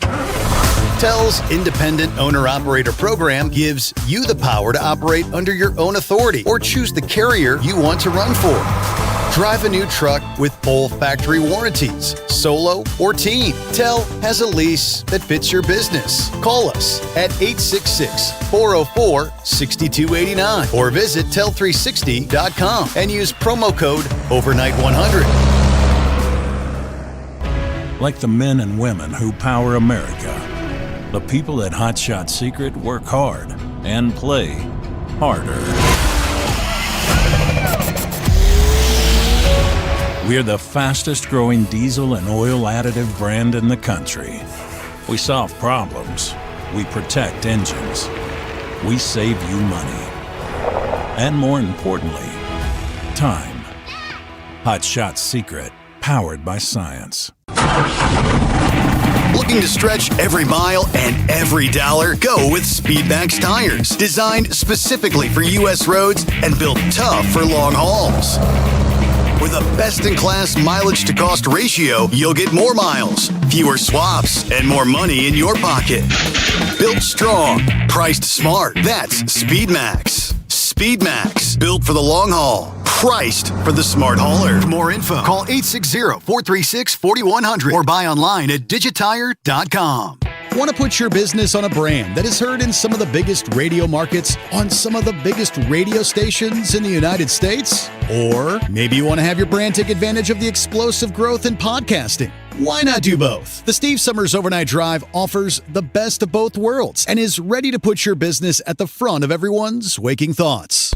TEL's Independent Owner-Operator Program gives you the power to operate under your own authority or choose the carrier you want to run for. Drive a new truck with full factory warranties, solo or team. TEL has a lease that fits your business. Call us at 866-404-6289 or visit tel360.com and use promo code OVERNIGHT100. Like the men and women who power America, the people at Hot Shot Secret work hard and play harder. We're the fastest growing diesel and oil additive brand in the country. We solve problems. We protect engines. We save you money. And more importantly, time. Hot Shot Secret, powered by science. Looking to stretch every mile and every dollar? Go with Speedmax tires. Designed specifically for U.S. roads and built tough for long hauls. With a best-in-class mileage-to-cost ratio, you'll get more miles, fewer swaps, and more money in your pocket. Built strong, priced smart. That's Speedmax. Speedmax, built for the long haul. Priced for the smart hauler. For more info, call 860-436-4100 or buy online at digitire.com. Want to put your business on a brand that is heard in some of the biggest radio markets on some of the biggest radio stations in the United States? Or maybe you want to have your brand take advantage of the explosive growth in podcasting. Why not do both? The Steve Summers Overnight Drive offers the best of both worlds and is ready to put your business at the front of everyone's waking thoughts.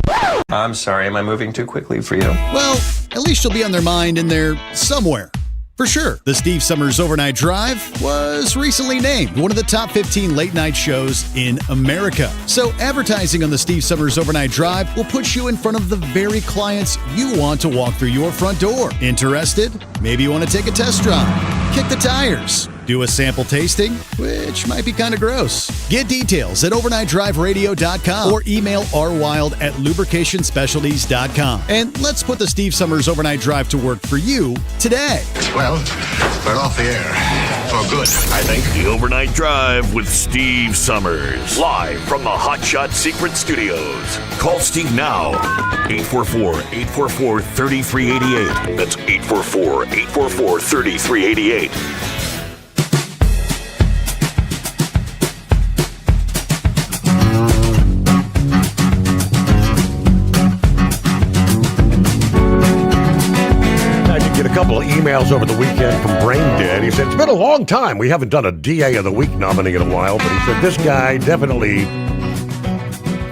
I'm sorry, am I moving too quickly for you? Well, at least you'll be on their mind in there somewhere. For sure, the Steve Summers Overnight Drive was recently named one of the top 15 late-night shows in America. So advertising on the Steve Summers Overnight Drive will put you in front of the very clients you want to walk through your front door. Interested? Maybe you want to take a test drive, kick the tires, do a sample tasting, which might be kind of gross. Get details at overnightdriveradio.com or email rwild@lubricationspecialties.com. And let's put the Steve Summers Overnight Drive to work for you today. Well, we're off the air. For good, I think. The Overnight Drive with Steve Summers. Live from the Hot Shot Secret Studios. Call Steve now. 844-844-3388. That's 844-844-3388. couple of emails over the weekend from Brain Dead. He said, it's been a long time. We haven't done a DA of the Week nominee in a while, but he said, this guy definitely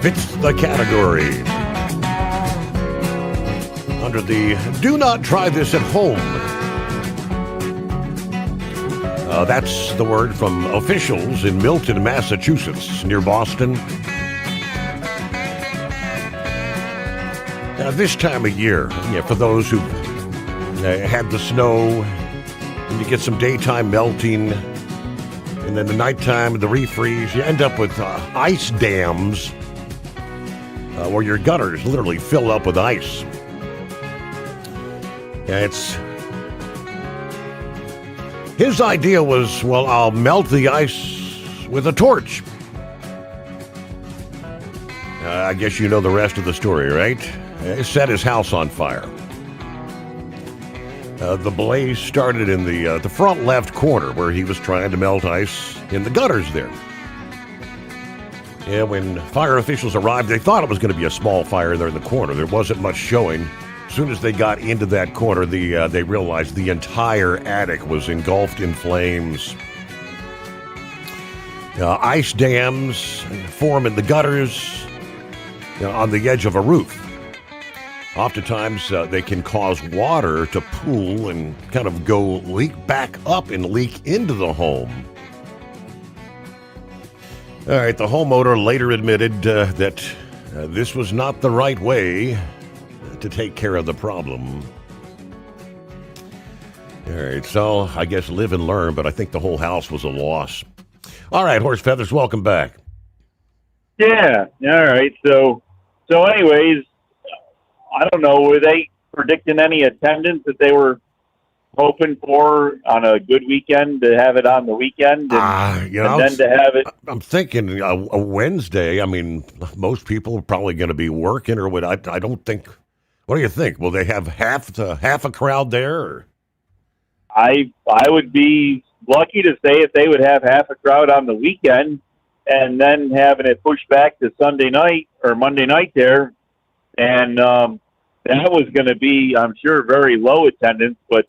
fits the category. Under the do not try this at home. That's the word from officials in Milton, Massachusetts, near Boston. This time of year, for those who had the snow, and you get some daytime melting, and then the nighttime, the refreeze, you end up with ice dams where your gutters literally fill up with ice. His idea was, well, I'll melt the ice with a torch. I guess you know the rest of the story, right? He set his house on fire. The blaze started in the front left corner where he was trying to melt ice in the gutters there. And when fire officials arrived, they thought it was going to be a small fire there in the corner. There wasn't much showing. As soon as they got into that corner, they realized the entire attic was engulfed in flames. Ice dams form in the gutters on the edge of a roof. Oftentimes, they can cause water to pool and kind of go leak back up and leak into the home. All right, the homeowner later admitted that this was not the right way to take care of the problem. All right, so I guess live and learn, but I think the whole house was a loss. All right, Horse Feathers, welcome back. Yeah, all right. So anyways, I don't know, were they predicting any attendance that they were hoping for on a good weekend to have it on the weekend and then to have it? I'm thinking a Wednesday. I mean, most people are probably going to be working or what. I don't think. What do you think? Will they have half a crowd there? Or? I would be lucky to say if they would have half a crowd on the weekend and then having it pushed back to Sunday night or Monday night there. And that was going to be, I'm sure, very low attendance. But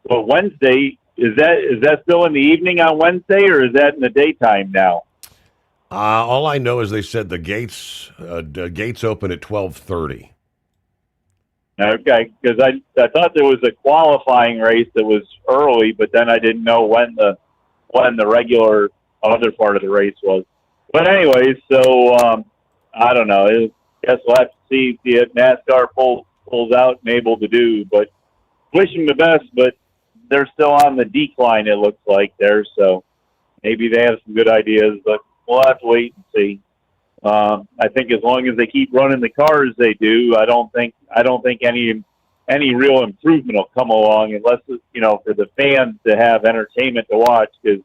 Wednesday, is that still in the evening on Wednesday, or is that in the daytime now? All I know is they said the gates open at 12:30. Okay, because I thought there was a qualifying race that was early, but then I didn't know when the regular other part of the race was. But anyways, so I don't know. I guess we'll have to see if NASCAR pulls out and able to do. But wish them the best. But they're still on the decline, it looks like there. So maybe they have some good ideas, but we'll have to wait and see. I think as long as they keep running the cars they do, I don't think any real improvement will come along unless for the fans to have entertainment to watch, because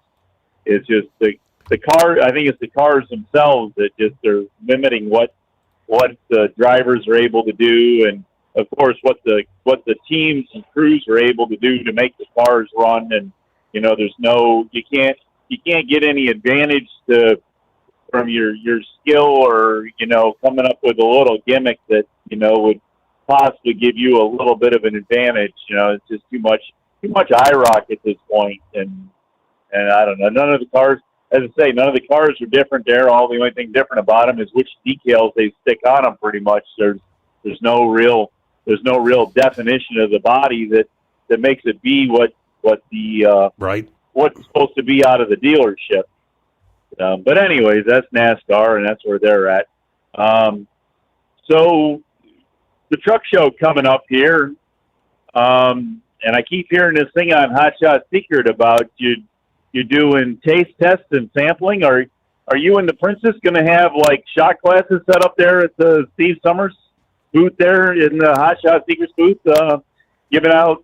it's just the car. I think it's the cars themselves that just are limiting what the drivers are able to do, and of course what the teams and crews are able to do to make the cars run. And there's you can't get any advantage from your skill or coming up with a little gimmick that would possibly give you a little bit of an advantage. It's just too much IROC at this point, and I don't know. None of the cars, as I say, none of the cars are different there. All the only thing different about them is which decals they stick on them. Pretty much, there's no real definition of the body that makes it be what what's supposed to be out of the dealership. But anyways, that's NASCAR, and that's where they're at. So the truck show coming up here, and I keep hearing this thing on Hot Shot Secret about you doing taste tests and sampling. Are you and the Princess going to have like shot glasses set up there at the Steve Summers booth there in the Hot Shot Secrets booth, giving out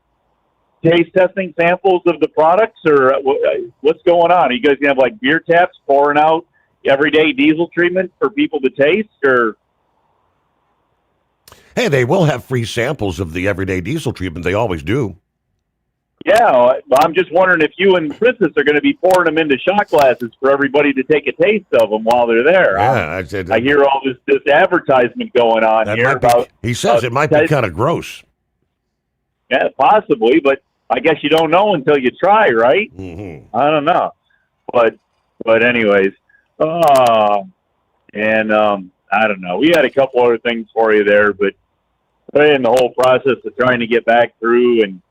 taste testing samples of the products, or what's going on? Are you guys gonna have like beer taps pouring out everyday diesel treatment for people to taste, or? Hey, they will have free samples of the everyday diesel treatment. They always do. Yeah, I'm just wondering if you and Princess are going to be pouring them into shot glasses for everybody to take a taste of them while they're there. Yeah, I hear all this advertisement going on here about. He says it might be kind of gross. Yeah, possibly, but I guess you don't know until you try, right? Mm-hmm. I don't know. But anyways, I don't know. We had a couple other things for you there, but in the whole process of trying to get back through and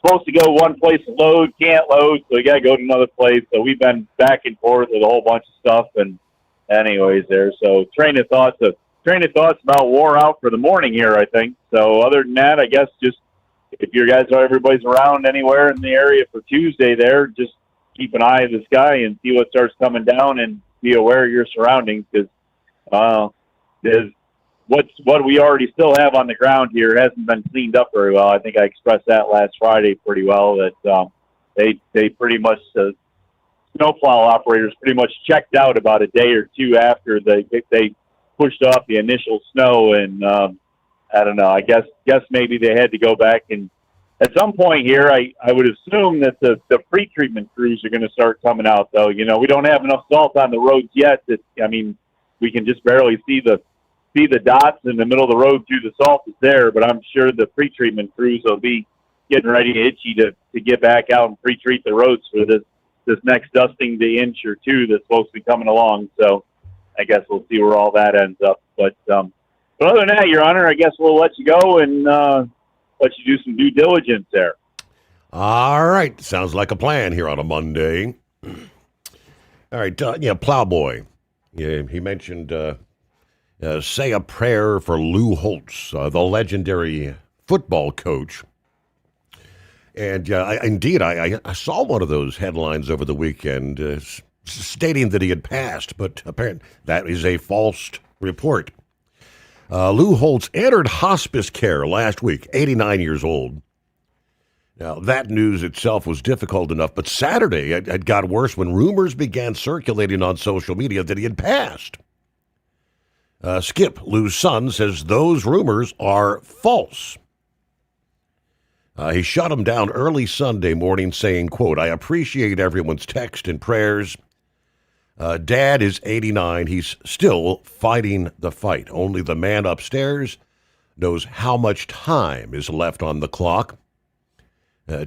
supposed to go one place to load, can't load, so we got to go to another place. So we've been back and forth with a whole bunch of stuff. And anyways, there. So train of thoughts about wore out for the morning here, I think. So other than that, I guess just if you guys are everybody's around anywhere in the area for Tuesday there, just keep an eye of the sky and see what starts coming down and be aware of your surroundings because what we already still have on the ground here hasn't been cleaned up very well. I think I expressed that last Friday pretty well that they pretty much snowplow operators pretty much checked out about a day or two after they pushed off the initial snow and I don't know. I guess maybe they had to go back and at some point here, I would assume that the pre-treatment crews are going to start coming out, though. You know, we don't have enough salt on the roads yet. We can just barely see the dots in the middle of the road through the salt that's there, but I'm sure the pre-treatment crews will be getting ready to itchy to get back out and pre-treat the roads for this next dusting the inch or two that's supposed to be coming along. So I guess we'll see where all that ends up. But other than that, Your Honor, I guess we'll let you go and let you do some due diligence there. All right. Sounds like a plan here on a Monday. All right. Plowboy. Yeah, he mentioned say a prayer for Lou Holtz, the legendary football coach. And I saw one of those headlines over the weekend stating that he had passed, but apparently that is a false report. Lou Holtz entered hospice care last week, 89 years old. Now, that news itself was difficult enough, but Saturday it got worse when rumors began circulating on social media that he had passed. Skip, Lou's son, says those rumors are false. He shut him down early Sunday morning saying, quote, "I appreciate everyone's text and prayers. Dad is 89. He's still fighting the fight. Only the man upstairs knows how much time is left on the clock.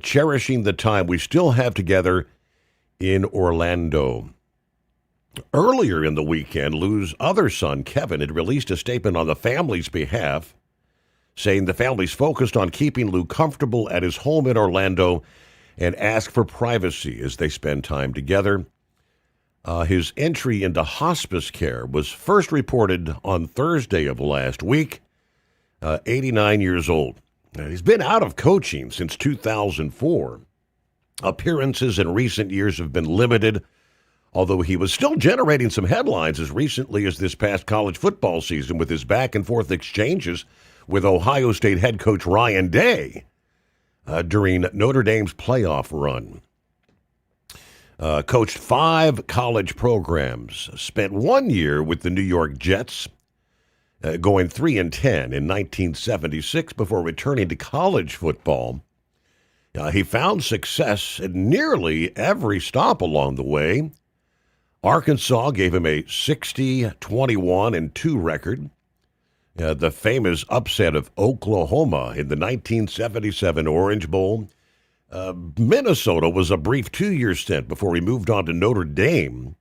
Cherishing the time we still have together in Orlando." Earlier in the weekend, Lou's other son, Kevin, had released a statement on the family's behalf, saying the family's focused on keeping Lou comfortable at his home in Orlando and ask for privacy as they spend time together. His entry into hospice care was first reported on Thursday of last week, 89 years old. He's been out of coaching since 2004. Appearances in recent years have been limited, although he was still generating some headlines as recently as this past college football season with his back-and-forth exchanges with Ohio State head coach Ryan Day during Notre Dame's playoff run. Coached 5 college programs, spent 1 year with the New York Jets, going 3-10 in 1976 before returning to college football. He found success at nearly every stop along the way. Arkansas gave him a 60-21-2 record. The famous upset of Oklahoma in the 1977 Orange Bowl. Minnesota was a brief 2-year stint before he moved on to Notre Dame,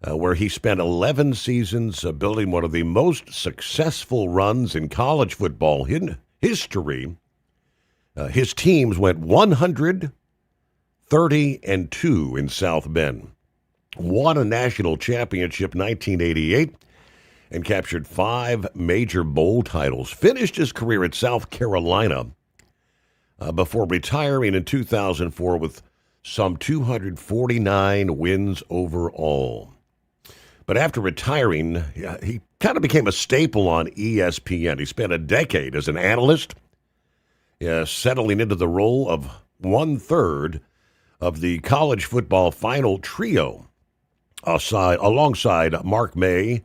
where he spent 11 seasons building one of the most successful runs in college football in history. His teams went 130-2 in South Bend, won a national championship 1988, and captured 5 major bowl titles. Finished his career at South Carolina before retiring in 2004 with some 249 wins overall. But after retiring, he kind of became a staple on ESPN. He spent a decade as an analyst, settling into the role of 1/3 of the college football final trio, alongside Mark May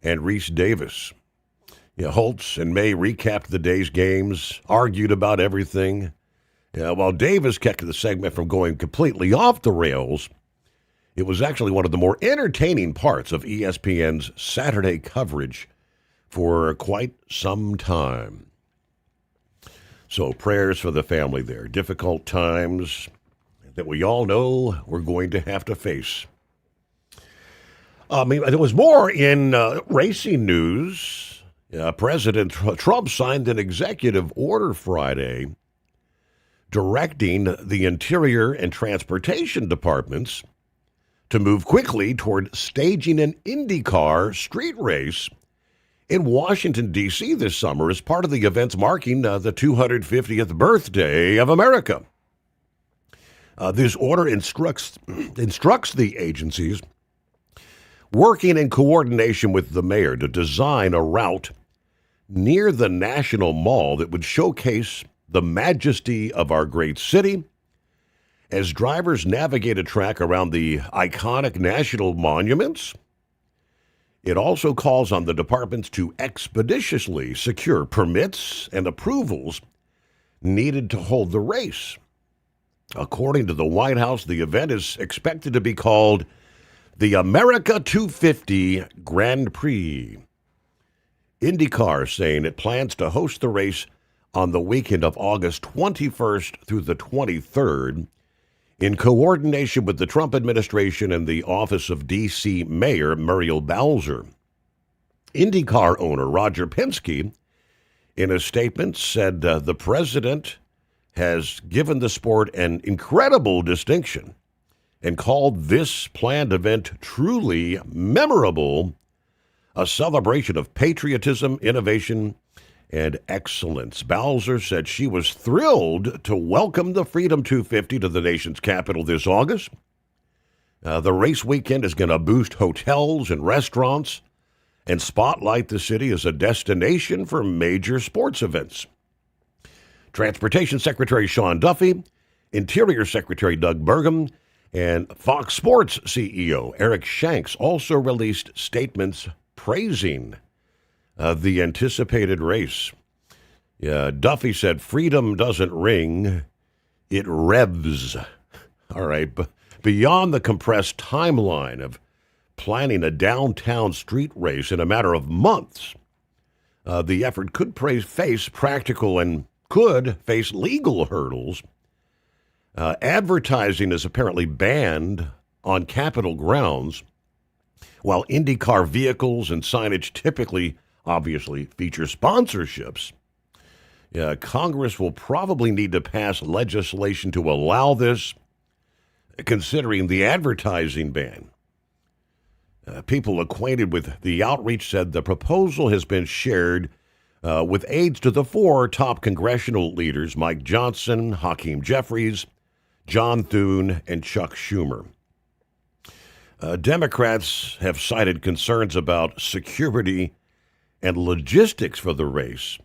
and Reese Davis. Holtz and May recapped the day's games, argued about everything. While Davis kept the segment from going completely off the rails, it was actually one of the more entertaining parts of ESPN's Saturday coverage for quite some time. So prayers for the family there. Difficult times that we all know we're going to have to face. There was more in racing news. President Trump signed an executive order Friday directing the Interior and Transportation Departments to move quickly toward staging an IndyCar street race in Washington, D.C. this summer as part of the events marking the 250th birthday of America. This order instructs the agencies working in coordination with the mayor to design a route near the National Mall that would showcase the majesty of our great city as drivers navigate a track around the iconic national monuments. It also calls on the departments to expeditiously secure permits and approvals needed to hold the race. According to the White House, the event is expected to be called the America 250 Grand Prix. IndyCar saying it plans to host the race on the weekend of August 21st through the 23rd in coordination with the Trump administration and the office of D.C. Mayor Muriel Bowser. IndyCar owner Roger Penske, in a statement, said the president has given the sport an incredible distinction and called this planned event truly memorable, a celebration of patriotism, innovation, and excellence. Bowser said she was thrilled to welcome the Freedom 250 to the nation's capital this August. The race weekend is going to boost hotels and restaurants and spotlight the city as a destination for major sports events. Transportation Secretary Sean Duffy, Interior Secretary Doug Burgum, and Fox Sports CEO Eric Shanks also released statements praising the anticipated race. Duffy said, "Freedom doesn't ring, it revs." All right, but beyond the compressed timeline of planning a downtown street race in a matter of months, the effort could face practical and could face legal hurdles. Advertising is apparently banned on Capitol grounds, while IndyCar vehicles and signage typically, obviously, feature sponsorships. Congress will probably need to pass legislation to allow this, considering the advertising ban. People acquainted with the outreach said the proposal has been shared with aides to the four top congressional leaders, Mike Johnson, Hakeem Jeffries, John Thune, and Chuck Schumer. Democrats have cited concerns about security and logistics for the race,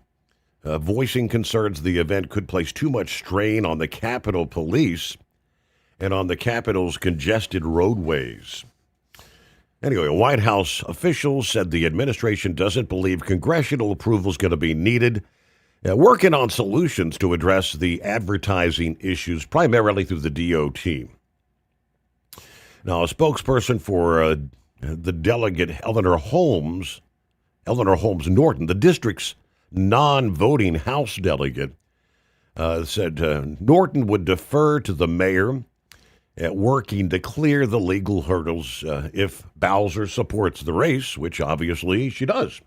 voicing concerns the event could place too much strain on the Capitol Police and on the Capitol's congested roadways. Anyway, White House officials said the administration doesn't believe congressional approval is going to be needed, working on solutions to address the advertising issues, primarily through the DOT. Now, a spokesperson for the delegate, Eleanor Holmes Norton, the district's non-voting House delegate, said Norton would defer to the mayor at working to clear the legal hurdles if Bowser supports the race, which obviously she does.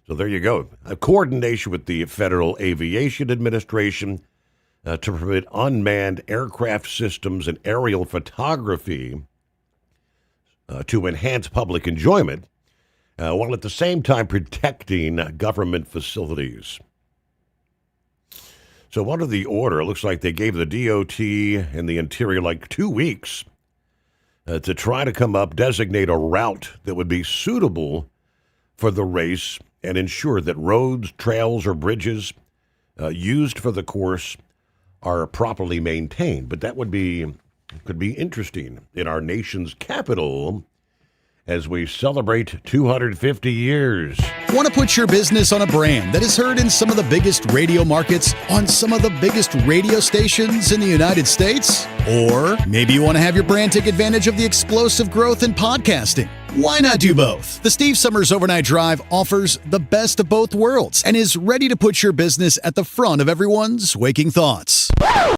So there you go. A coordination with the Federal Aviation Administration to permit unmanned aircraft systems and aerial photography to enhance public enjoyment, while at the same time protecting government facilities. So under the order, it looks like they gave the DOT and the Interior like 2 weeks to try to designate a route that would be suitable for the race and ensure that roads, trails, or bridges used for the course are properly maintained. But that could be interesting in our nation's capital as we celebrate 250 years. Want to put your business on a brand that is heard in some of the biggest radio markets on some of the biggest radio stations in the United States? Or maybe you want to have your brand take advantage of the explosive growth in podcasting? Why not do both? The Steve Summers Overnight Drive offers the best of both worlds and is ready to put your business at the front of everyone's waking thoughts.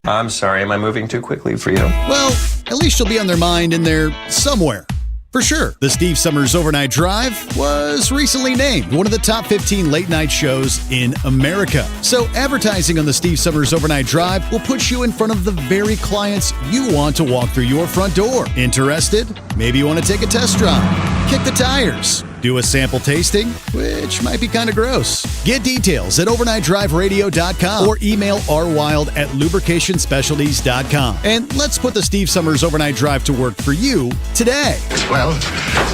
I'm sorry, am I moving too quickly for you? Well, at least you'll be on their mind in there somewhere. For sure, the Steve Summers Overnight Drive was recently named one of the top 15 late-night shows in America. So advertising on the Steve Summers Overnight Drive will put you in front of the very clients you want to walk through your front door. Interested? Maybe you want to take a test drive, kick the tires, do a sample tasting, which might be kind of gross. Get details at overnightdriveradio.com or email rwild@lubricationspecialties.com. And let's put the Steve Summers Overnight Drive to work for you today. Well,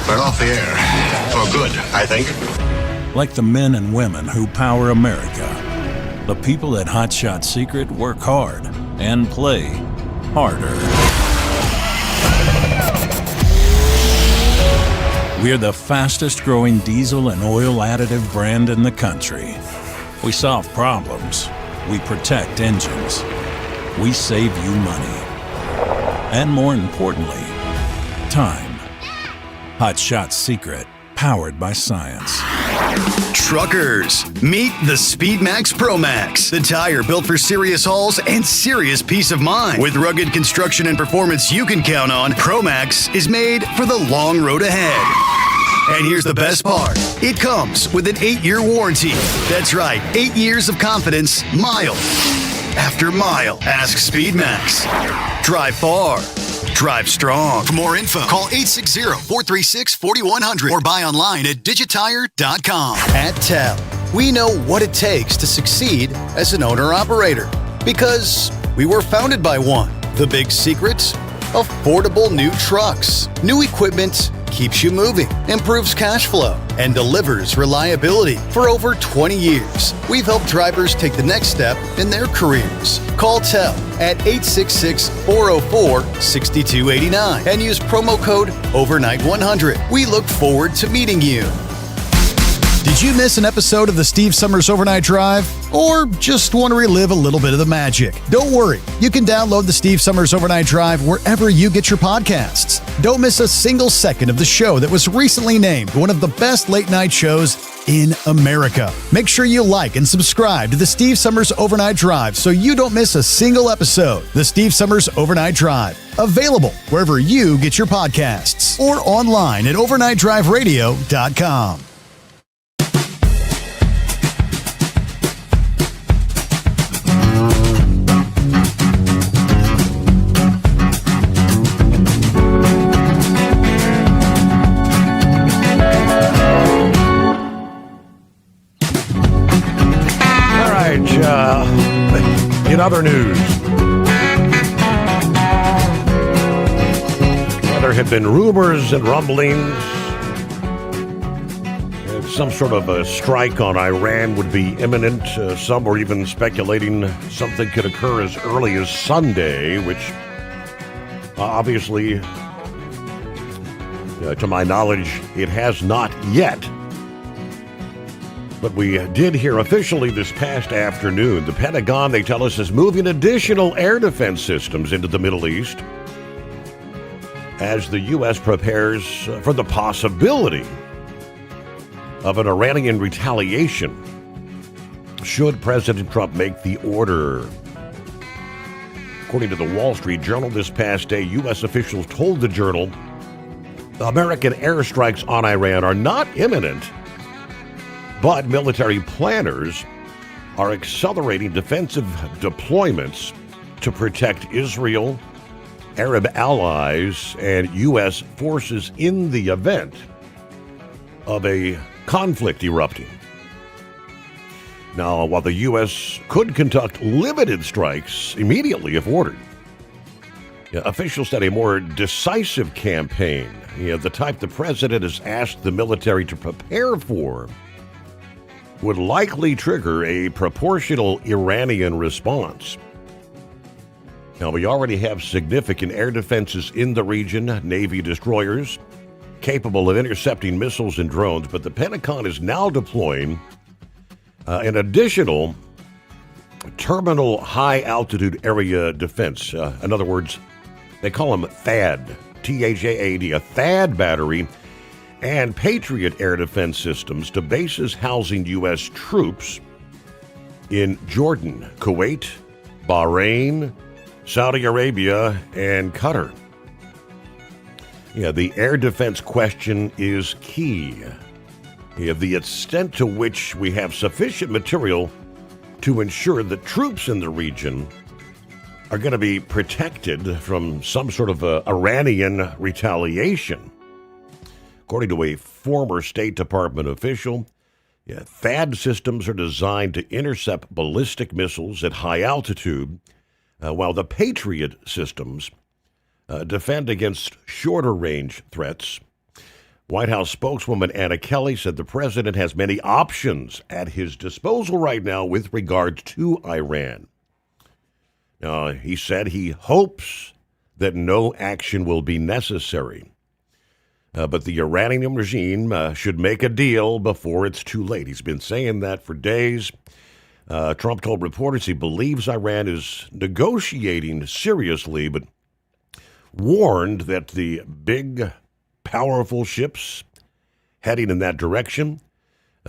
we're off the air. For good, I think. Like the men and women who power America, the people at Hot Shot Secret work hard and play harder. We're the fastest growing diesel and oil additive brand in the country. We solve problems. We protect engines. We save you money. And more importantly, time. Hot Shot Secret, powered by science. Truckers, meet the Speedmax Pro Max, the tire built for serious hauls and serious peace of mind. With rugged construction and performance you can count on, Pro Max is made for the long road ahead. And here's the best part. It comes with an 8-year warranty. That's right, 8 years of confidence, mile after mile. Ask Speedmax. Drive far. Drive strong. For more info, call 860-436-4100 or buy online at digitire.com. At TEL, we know what it takes to succeed as an owner-operator because we were founded by one. The big secret? Affordable new trucks. New equipment keeps you moving, improves cash flow, and delivers reliability. For over 20 years, we've helped drivers take the next step in their careers. Call TEL at 866-404-6289 and use promo code OVERNIGHT100. We look forward to meeting you. Did you miss an episode of the Steve Summers Overnight Drive? Or just want to relive a little bit of the magic? Don't worry, you can download the Steve Summers Overnight Drive wherever you get your podcasts. Don't miss a single second of the show that was recently named one of the best late-night shows in America. Make sure you like and subscribe to the Steve Summers Overnight Drive so you don't miss a single episode. The Steve Summers Overnight Drive, available wherever you get your podcasts or online at overnightdriveradio.com. In other news, there have been rumors and rumblings that some sort of a strike on Iran would be imminent. Some were even speculating something could occur as early as Sunday, which obviously, to my knowledge, it has not yet. But we did hear officially this past afternoon, the Pentagon, they tell us, is moving additional air defense systems into the Middle East as the U.S. prepares for the possibility of an Iranian retaliation should President Trump make the order. According to the Wall Street Journal this past day, U.S. officials told the Journal American airstrikes on Iran are not imminent, but military planners are accelerating defensive deployments to protect Israel, Arab allies, and U.S. forces in the event of a conflict erupting. Now, while the U.S. could conduct limited strikes immediately if ordered, officials said a more decisive campaign, the type the president has asked the military to prepare for, would likely trigger a proportional Iranian response. Now, we already have significant air defenses in the region, Navy destroyers, capable of intercepting missiles and drones, but the Pentagon is now deploying an additional terminal high-altitude area defense. In other words, they call them THAAD, T-H-A-A-D, a THAAD battery and Patriot air defense systems to bases housing U.S. troops in Jordan, Kuwait, Bahrain, Saudi Arabia, and Qatar. The air defense question is key. The extent to which we have sufficient material to ensure that troops in the region are going to be protected from some sort of Iranian retaliation. According to a former State Department official, THAAD systems are designed to intercept ballistic missiles at high altitude, while the Patriot systems defend against shorter range threats. White House spokeswoman Anna Kelly said the president has many options at his disposal right now with regards to Iran. He said he hopes that no action will be necessary. But the Iranian regime should make a deal before it's too late. He's been saying that for days. Trump told reporters he believes Iran is negotiating seriously, but warned that the big, powerful ships heading in that direction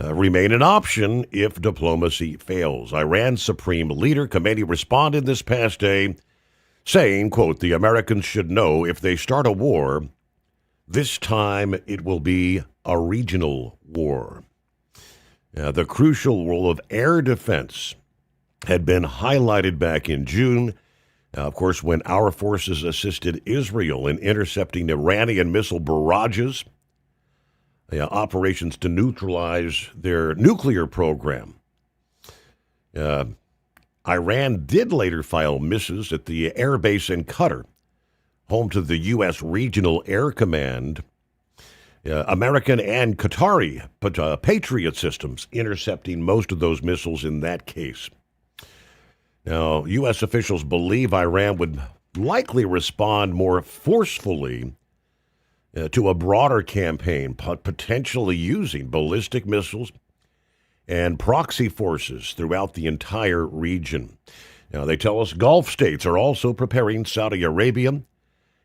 remain an option if diplomacy fails. Iran's supreme leader, Khomeini, responded this past day saying, quote, "The Americans should know if they start a war, this time it will be a regional war." The crucial role of air defense had been highlighted back in June, of course, when our forces assisted Israel in intercepting Iranian missile barrages, operations to neutralize their nuclear program. Iran did later file missiles at the air base in Qatar, home to the U.S. Regional Air Command. American and Qatari Patriot systems intercepting most of those missiles in that case. Now, U.S. officials believe Iran would likely respond more forcefully to a broader campaign, potentially using ballistic missiles and proxy forces throughout the entire region. Now, they tell us Gulf states are also preparing. Saudi Arabia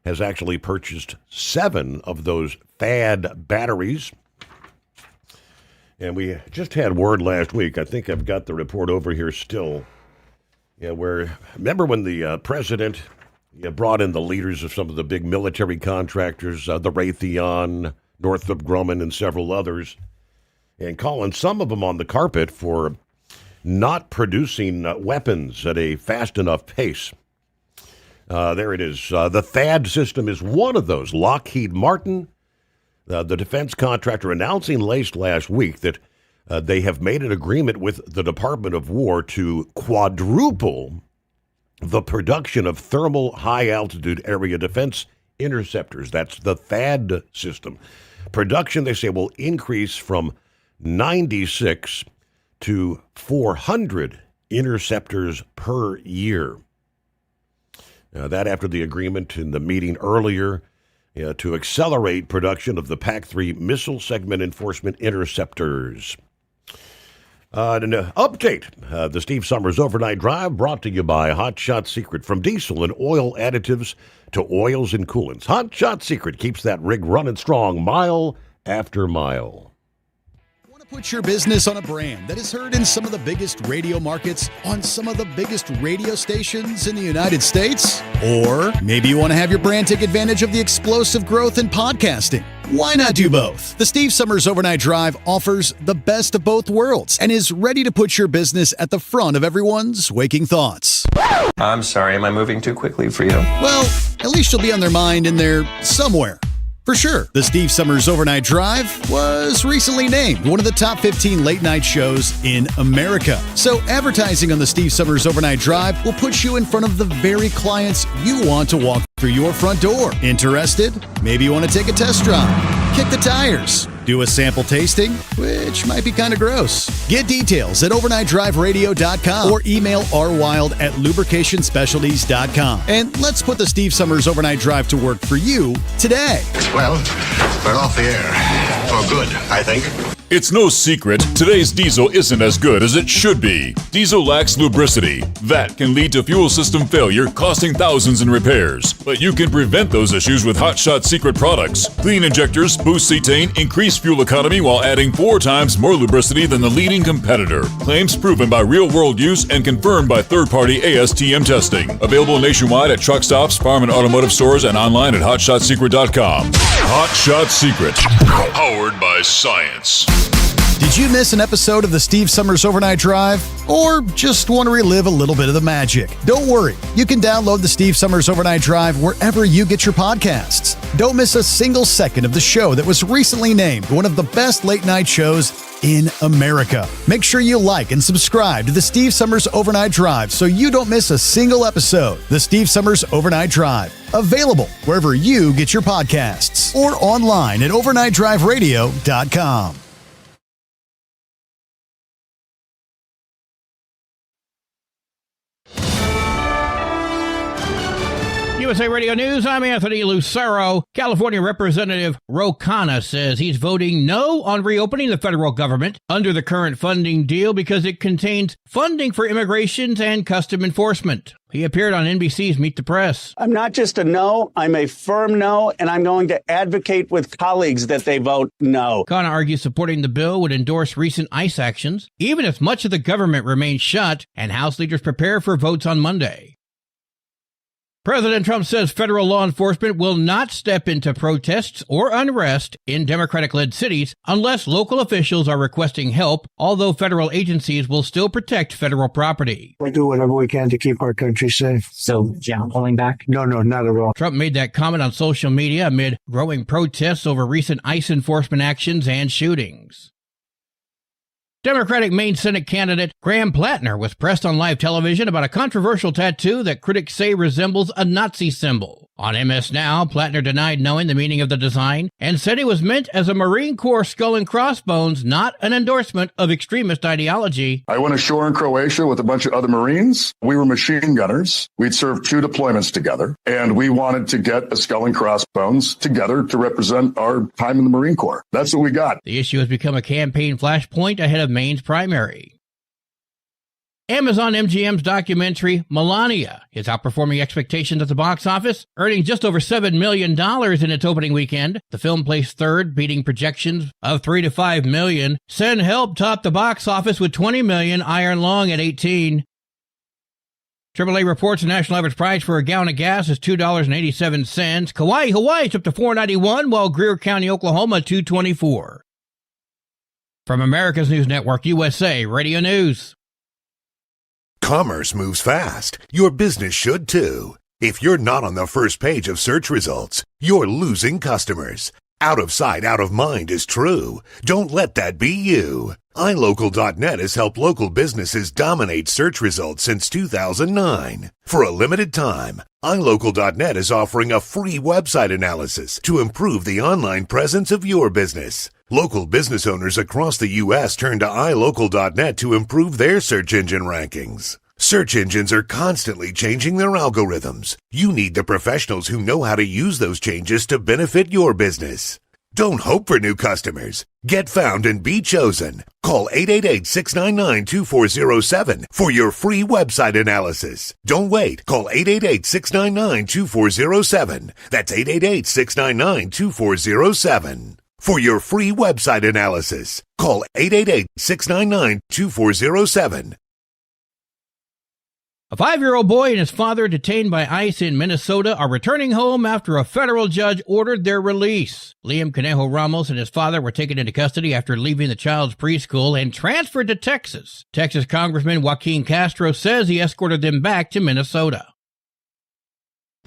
has actually purchased 7 of those THAAD batteries. And we just had word last week, I think I've got the report over here still, where, remember when the president brought in the leaders of some of the big military contractors, the Raytheon, Northrop Grumman, and several others, and calling some of them on the carpet for not producing weapons at a fast enough pace. There it is. The THAAD system is one of those. Lockheed Martin, the defense contractor, announcing last week that they have made an agreement with the Department of War to quadruple the production of thermal high-altitude area defense interceptors. That's the THAAD system. Production, they say, will increase from 96 to 400 interceptors per year. That after the agreement in the meeting earlier to accelerate production of the PAC-3 missile segment enforcement interceptors. An update, the Steve Summers Overnight Drive brought to you by Hot Shot Secret. From diesel and oil additives to oils and coolants, Hot Shot Secret keeps that rig running strong mile after mile. Put your business on a brand that is heard in some of the biggest radio markets on some of the biggest radio stations in the United States? Or maybe you want to have your brand take advantage of the explosive growth in podcasting. Why not do both? The Steve Summers Overnight Drive offers the best of both worlds and is ready to put your business at the front of everyone's waking thoughts. I'm sorry, am I moving too quickly for you? Well, at least you'll be on their mind in there somewhere. For sure, the Steve Summers Overnight Drive was recently named one of the top 15 late-night shows in America. So advertising on the Steve Summers Overnight Drive will put you in front of the very clients you want to walk through your front door. Interested? Maybe you want to take a test drive, kick the tires, Do a sample tasting, which might be kind of gross. Get details at overnightdriveradio.com or email rwild@lubricationspecialties.com. And let's put the Steve Summers Overnight Drive to work for you today. Well, we're off the air. For good, I think. It's no secret, today's diesel isn't as good as it should be. Diesel lacks lubricity. That can lead to fuel system failure, costing thousands in repairs. But you can prevent those issues with Hot Shot Secret products. Clean injectors boost cetane, increase fuel economy while adding 4 times more lubricity than the leading competitor. Claims proven by real-world use and confirmed by third-party ASTM testing. Available nationwide at truck stops, farm and automotive stores, and online at hotshotsecret.com. Hot Shot Secret. Powered by science. Did you miss an episode of the Steve Summers Overnight Drive? Or just want to relive a little bit of the magic? Don't worry, you can download the Steve Summers Overnight Drive wherever you get your podcasts. Don't miss a single second of the show that was recently named one of the best late night shows in America. Make sure you like and subscribe to the Steve Summers Overnight Drive so you don't miss a single episode. The Steve Summers Overnight Drive, available wherever you get your podcasts or online at overnightdriveradio.com. USA Radio News, I'm Anthony Lucero. California Representative Ro Khanna says he's voting no on reopening the federal government under the current funding deal because it contains funding for immigration and custom enforcement. He appeared on NBC's Meet the Press. I'm not just a no, I'm a firm no, and I'm going to advocate with colleagues that they vote no. Khanna argues supporting the bill would endorse recent ICE actions, even as much of the government remains shut and House leaders prepare for votes on Monday. President Trump says federal law enforcement will not step into protests or unrest in Democratic-led cities unless local officials are requesting help, although federal agencies will still protect federal property. We do whatever we can to keep our country safe. So, pulling back? No, not at all. Trump made that comment on social media amid growing protests over recent ICE enforcement actions and shootings. Democratic Maine Senate candidate Graham Plattner was pressed on live television about a controversial tattoo that critics say resembles a Nazi symbol. On MS Now, Plattner denied knowing the meaning of the design and said it was meant as a Marine Corps skull and crossbones, not an endorsement of extremist ideology. I went ashore in Croatia with a bunch of other Marines. We were machine gunners. We'd served 2 deployments together, and we wanted to get a skull and crossbones together to represent our time in the Marine Corps. That's what we got. The issue has become a campaign flashpoint ahead of Maine's primary. Amazon MGM's documentary Melania is outperforming expectations at the box office, earning just over $7 million in its opening weekend. The film placed third, beating projections of $3 to $5 million. Send Help topped the box office with $20 million, Iron Lung at $18. AAA reports the national average price for a gallon of gas is $2.87. Kauai, Hawaii is up to $4.91, while Greer County, Oklahoma, $2.24. From America's News Network, USA Radio News. Commerce moves fast. Your business should too. If you're not on the first page of search results, you're losing customers. Out of sight, out of mind is true. Don't let that be you. iLocal.net has helped local businesses dominate search results since 2009. For a limited time, iLocal.net is offering a free website analysis to improve the online presence of your business. Local business owners across the U.S. turn to iLocal.net to improve their search engine rankings. Search engines are constantly changing their algorithms. You need the professionals who know how to use those changes to benefit your business. Don't hope for new customers. Get found and be chosen. Call 888-699-2407 for your free website analysis. Don't wait. Call 888-699-2407. That's 888-699-2407. For your free website analysis, call 888-699-2407. A 5-year-old boy and his father detained by ICE in Minnesota are returning home after a federal judge ordered their release. Liam Conejo Ramos and his father were taken into custody after leaving the child's preschool and transferred to Texas. Texas Congressman Joaquin Castro says he escorted them back to Minnesota.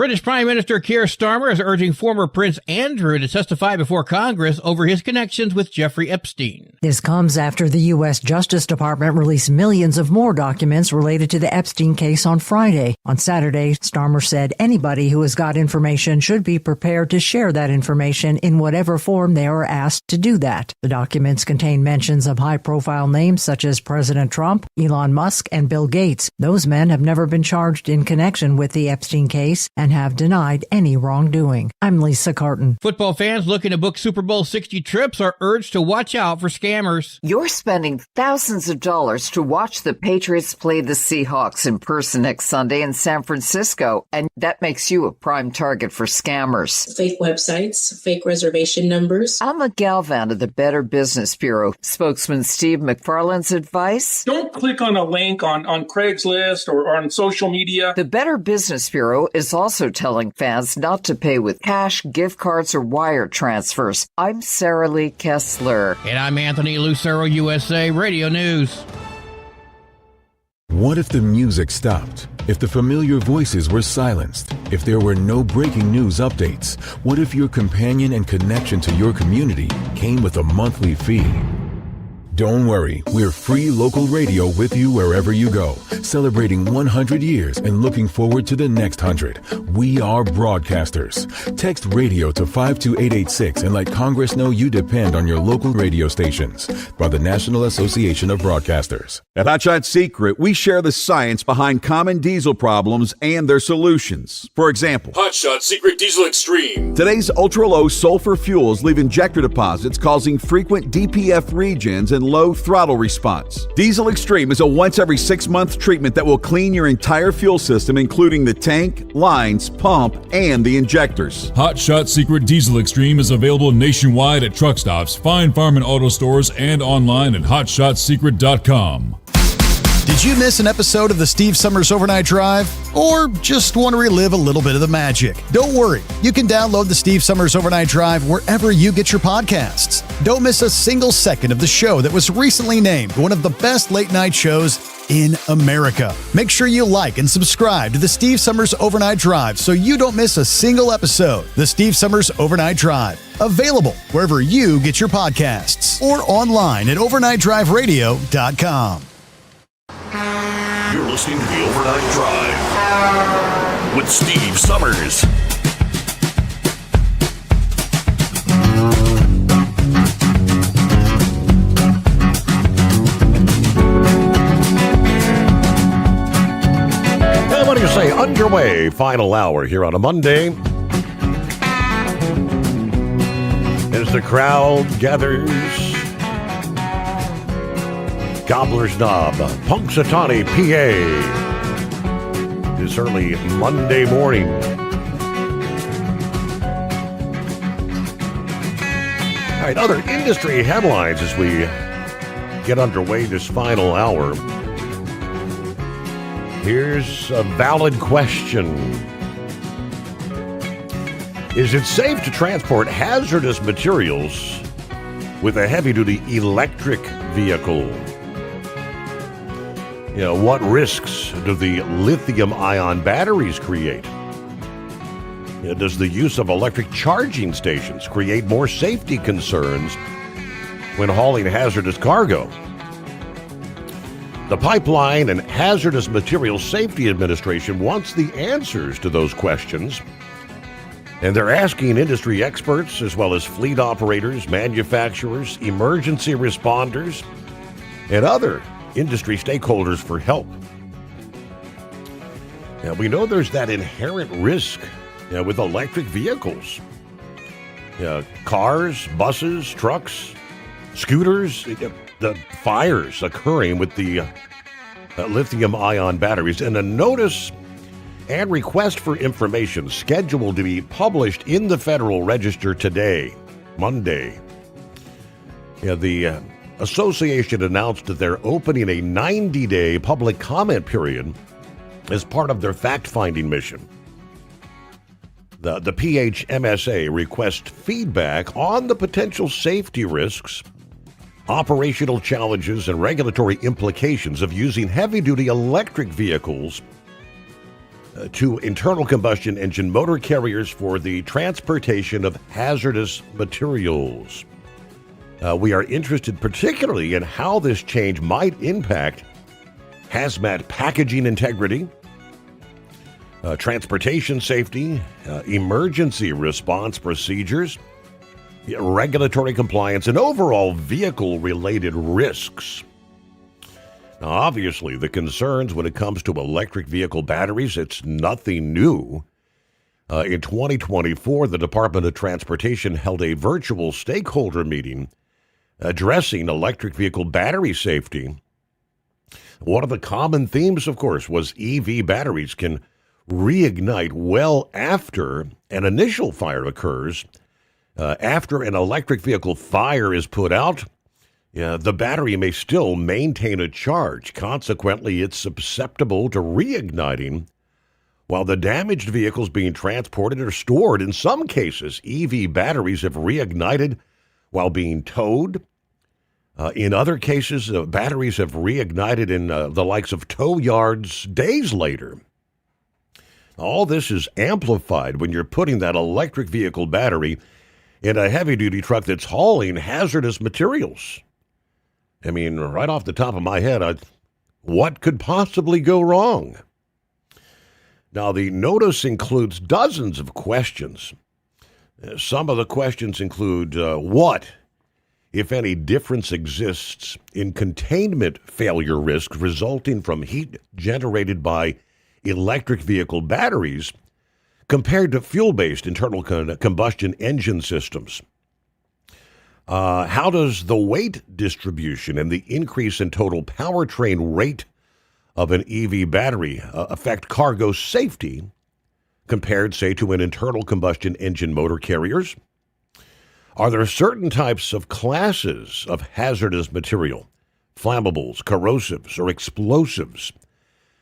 British Prime Minister Keir Starmer is urging former Prince Andrew to testify before Congress over his connections with Jeffrey Epstein. This comes after the U.S. Justice Department released millions of more documents related to the Epstein case on Friday. On Saturday, Starmer said anybody who has got information should be prepared to share that information in whatever form they are asked to do that. The documents contain mentions of high-profile names such as President Trump, Elon Musk, and Bill Gates. Those men have never been charged in connection with the Epstein case and have denied any wrongdoing. I'm Lisa Carton. Football fans looking to book Super Bowl 60 trips are urged to watch out for scammers. You're spending thousands of dollars to watch the Patriots play the Seahawks in person next Sunday in San Francisco, and that makes you a prime target for scammers. Fake websites, fake reservation numbers. Alma Galvan of the Better Business Bureau. Spokesman Steve McFarland's advice? Don't click on a link on Craigslist or on social media. The Better Business Bureau is also telling fans not to pay with cash, gift cards, or wire transfers. I'm Sarah Lee Kessler. And I'm Anthony Lucero, USA Radio News. What if the music stopped? If the familiar voices were silenced? If there were no breaking news updates? What if your companion and connection to your community came with a monthly fee? Don't worry, we're free local radio with you wherever you go, celebrating 100 years and looking forward to the next 100. We are broadcasters. Text radio to 52886 and let Congress know you depend on your local radio stations. By the National Association of Broadcasters. At Hot Shot Secret, we share the science behind common diesel problems and their solutions. For example, Hot Shot Secret Diesel Extreme. Today's ultra-low sulfur fuels leave injector deposits causing frequent DPF regens and low throttle response. Diesel Extreme is a once every 6-month treatment that will clean your entire fuel system, including the tank, lines, pump, and the injectors. Hot Shot Secret Diesel Extreme is available nationwide at truck stops, fine farm and auto stores, and online at hotshotsecret.com. Did you miss an episode of the Steve Summers Overnight Drive? Or just want to relive a little bit of the magic? Don't worry, you can download the Steve Summers Overnight Drive wherever you get your podcasts. Don't miss a single second of the show that was recently named one of the best late night shows in America. Make sure you like and subscribe to the Steve Summers Overnight Drive so you don't miss a single episode. The Steve Summers Overnight Drive, available wherever you get your podcasts or online at overnightdriveradio.com. You're listening to the Overnight Drive with Steve Summers. Hey, what do you say? Underway, final hour here on a Monday. As the crowd gathers, Gobbler's Knob, Punxsutawney, PA, this early Monday morning. All right, other industry headlines as we get underway this final hour. Here's a valid question. Is it safe to transport hazardous materials with a heavy-duty electric vehicle? You know, what risks do the lithium-ion batteries create? You know, does the use of electric charging stations create more safety concerns when hauling hazardous cargo? The Pipeline and Hazardous Materials Safety Administration wants the answers to those questions, and they're asking industry experts as well as fleet operators, manufacturers, emergency responders, and other industry stakeholders for help. Now, we know there's that inherent risk with electric vehicles. Cars, buses, trucks, scooters, the fires occurring with the lithium-ion batteries. And a notice and request for information scheduled to be published in the Federal Register today, Monday. The association announced that they're opening a 90-day public comment period as part of their fact-finding mission. The PHMSA requests feedback on the potential safety risks, operational challenges, and regulatory implications of using heavy-duty electric vehicles to internal combustion engine motor carriers for the transportation of hazardous materials. We are interested particularly in how this change might impact hazmat packaging integrity, transportation safety, emergency response procedures, regulatory compliance, and overall vehicle-related risks. Now, obviously, the concerns when it comes to electric vehicle batteries, it's nothing new. In 2024, the Department of Transportation held a virtual stakeholder meeting addressing electric vehicle battery safety. One of the common themes, of course, was EV batteries can reignite well after an initial fire occurs. After an electric vehicle fire is put out, the battery may still maintain a charge. Consequently, it's susceptible to reigniting while the damaged vehicles being transported or stored. In some cases, EV batteries have reignited while being towed. In other cases, batteries have reignited in the likes of tow yards days later. All this is amplified when you're putting that electric vehicle battery in a heavy-duty truck that's hauling hazardous materials. I mean, right off the top of my head, what could possibly go wrong? Now, the notice includes dozens of questions. Some of the questions include what, if any, difference exists in containment failure risk resulting from heat generated by electric vehicle batteries compared to fuel-based internal combustion engine systems. How does the weight distribution and the increase in total powertrain rate of an EV battery affect cargo safety compared, say, to an internal combustion engine motor carriers? Are there certain types of classes of hazardous material, flammables, corrosives, or explosives,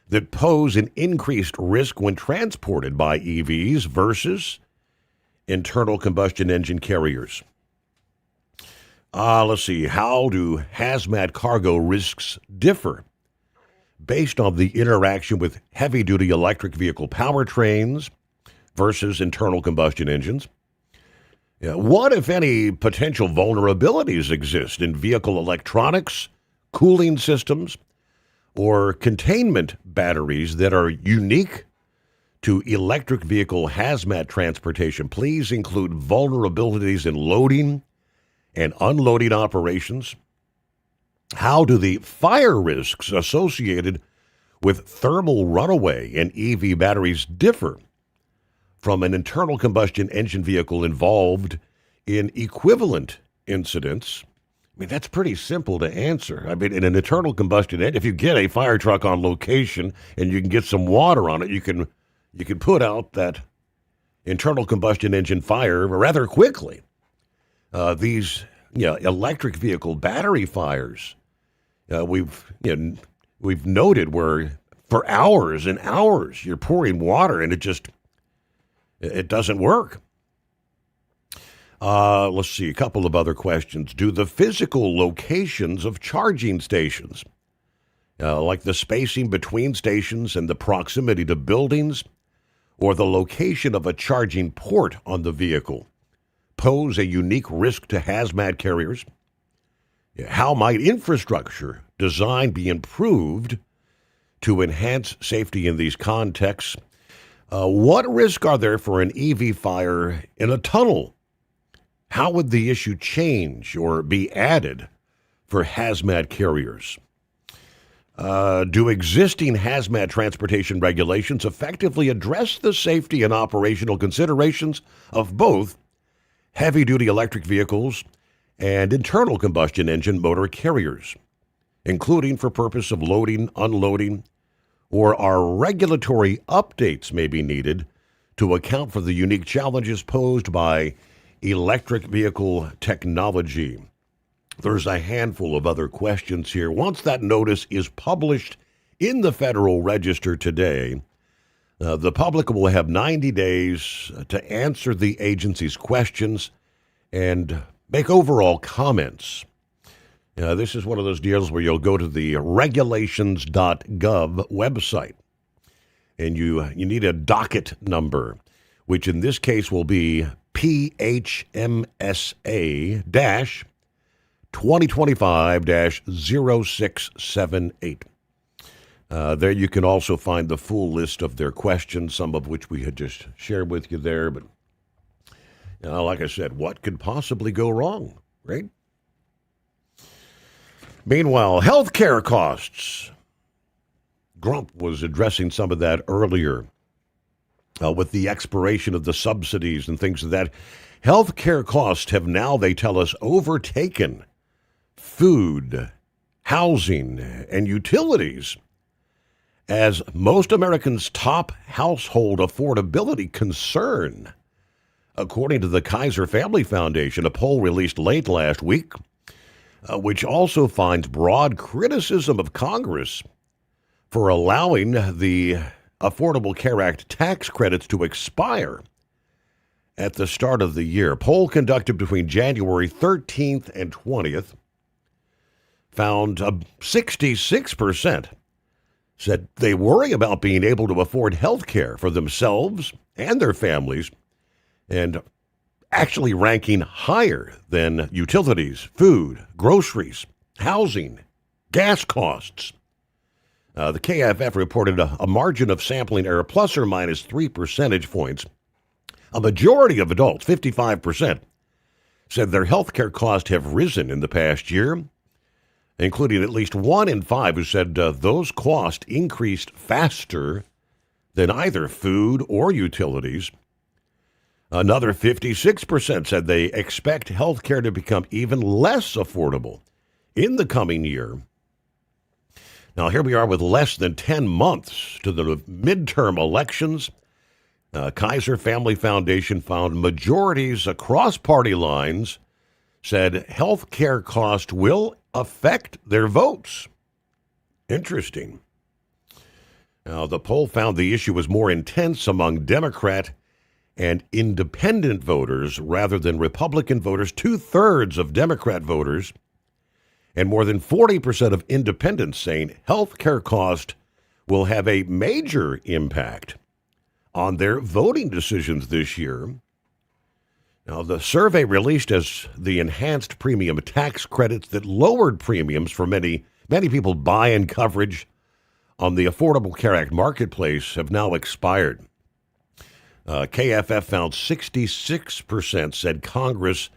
that pose an increased risk when transported by EVs versus internal combustion engine carriers? Let's see. How do hazmat cargo risks differ based on the interaction with heavy-duty electric vehicle powertrains versus internal combustion engines? What, if any, potential vulnerabilities exist in vehicle electronics, cooling systems, or containment batteries that are unique to electric vehicle hazmat transportation? Please include vulnerabilities in loading and unloading operations. How do the fire risks associated with thermal runaway and EV batteries differ from an internal combustion engine vehicle involved in equivalent incidents? I mean, that's pretty simple to answer. I mean, in an internal combustion engine, if you get a fire truck on location and you can get some water on it, you can put out that internal combustion engine fire rather quickly. These electric vehicle battery fires, we've noted where for hours and hours you're pouring water and it doesn't work. Let's see, a couple of other questions. Do the physical locations of charging stations, like the spacing between stations and the proximity to buildings, or the location of a charging port on the vehicle, pose a unique risk to hazmat carriers? How might infrastructure design be improved to enhance safety in these contexts? What risk are there for an EV fire in a tunnel? How would the issue change or be added for hazmat carriers? Do existing hazmat transportation regulations effectively address the safety and operational considerations of both heavy-duty electric vehicles and internal combustion engine motor carriers, including for purpose of loading, unloading, or are regulatory updates may be needed to account for the unique challenges posed by electric vehicle technology? There's a handful of other questions here. Once that notice is published in the Federal Register today, the public will have 90 days to answer the agency's questions and make overall comments. This is one of those deals where you'll go to the regulations.gov website, and you need a docket number, which in this case will be PHMSA-2025-0678. There you can also find the full list of their questions, some of which we had just shared with you there. But like I said, what could possibly go wrong, right? Meanwhile, healthcare costs. Grump was addressing some of that earlier with the expiration of the subsidies and things of that. Healthcare costs have now, they tell us, overtaken food, housing, and utilities as most Americans' top household affordability concern. According to the Kaiser Family Foundation, a poll released late last week, which also finds broad criticism of Congress for allowing the Affordable Care Act tax credits to expire at the start of the year. Poll conducted between January 13th and 20th found 66% said they worry about being able to afford health care for themselves and their families, and actually ranking higher than utilities, food, groceries, housing, gas costs. The KFF reported a margin of sampling error plus or minus 3 percentage points. A majority of adults, 55%, said their health care costs have risen in the past year, including at least 1 in 5 who said those costs increased faster than either food or utilities. Another 56% said they expect health care to become even less affordable in the coming year. Now, here we are with less than 10 months to the midterm elections. Kaiser Family Foundation found majorities across party lines said health care cost will affect their votes. Interesting. Now, the poll found the issue was more intense among Democrat and independent voters rather than Republican voters. 2/3 of Democrat voters and more than 40% of independents saying health care cost will have a major impact on their voting decisions this year. Now, the survey released as the enhanced premium tax credits that lowered premiums for many people buying coverage on the Affordable Care Act marketplace have now expired. KFF found 66% said Congress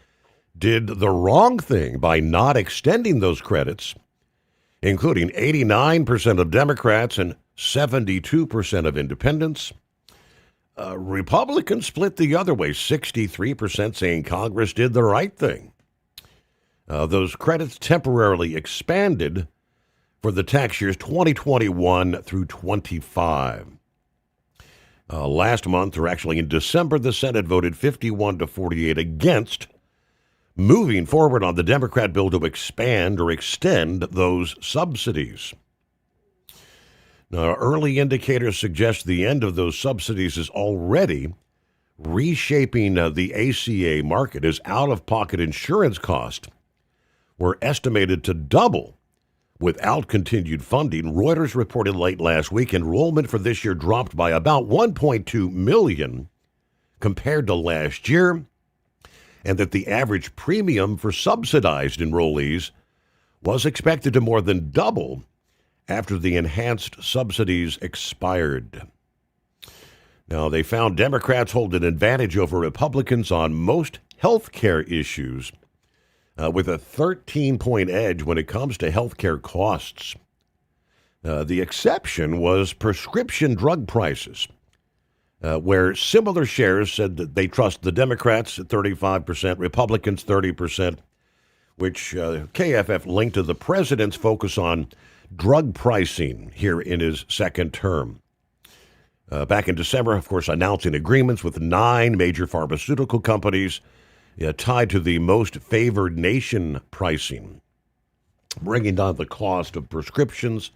did the wrong thing by not extending those credits, including 89% of Democrats and 72% of independents. Republicans split the other way, 63% saying Congress did the right thing. Those credits temporarily expanded for the tax years 2021 through 25. Last month, or actually in December, the Senate voted 51-48 against moving forward on the Democrat bill to expand or extend those subsidies. Now, early indicators suggest the end of those subsidies is already reshaping the ACA market, as out-of-pocket insurance costs were estimated to double without continued funding. Reuters reported late last week enrollment for this year dropped by about 1.2 million compared to last year, and that the average premium for subsidized enrollees was expected to more than double after the enhanced subsidies expired. Now, they found Democrats hold an advantage over Republicans on most health care issues, with a 13-point edge when it comes to health care costs. The exception was prescription drug prices, where similar shares said that they trust the Democrats at 35%, Republicans 30%, which KFF linked to the president's focus on drug pricing here in his second term. Back in December, of course, announcing agreements with 9 major pharmaceutical companies tied to the most favored nation pricing, bringing down the cost of prescriptions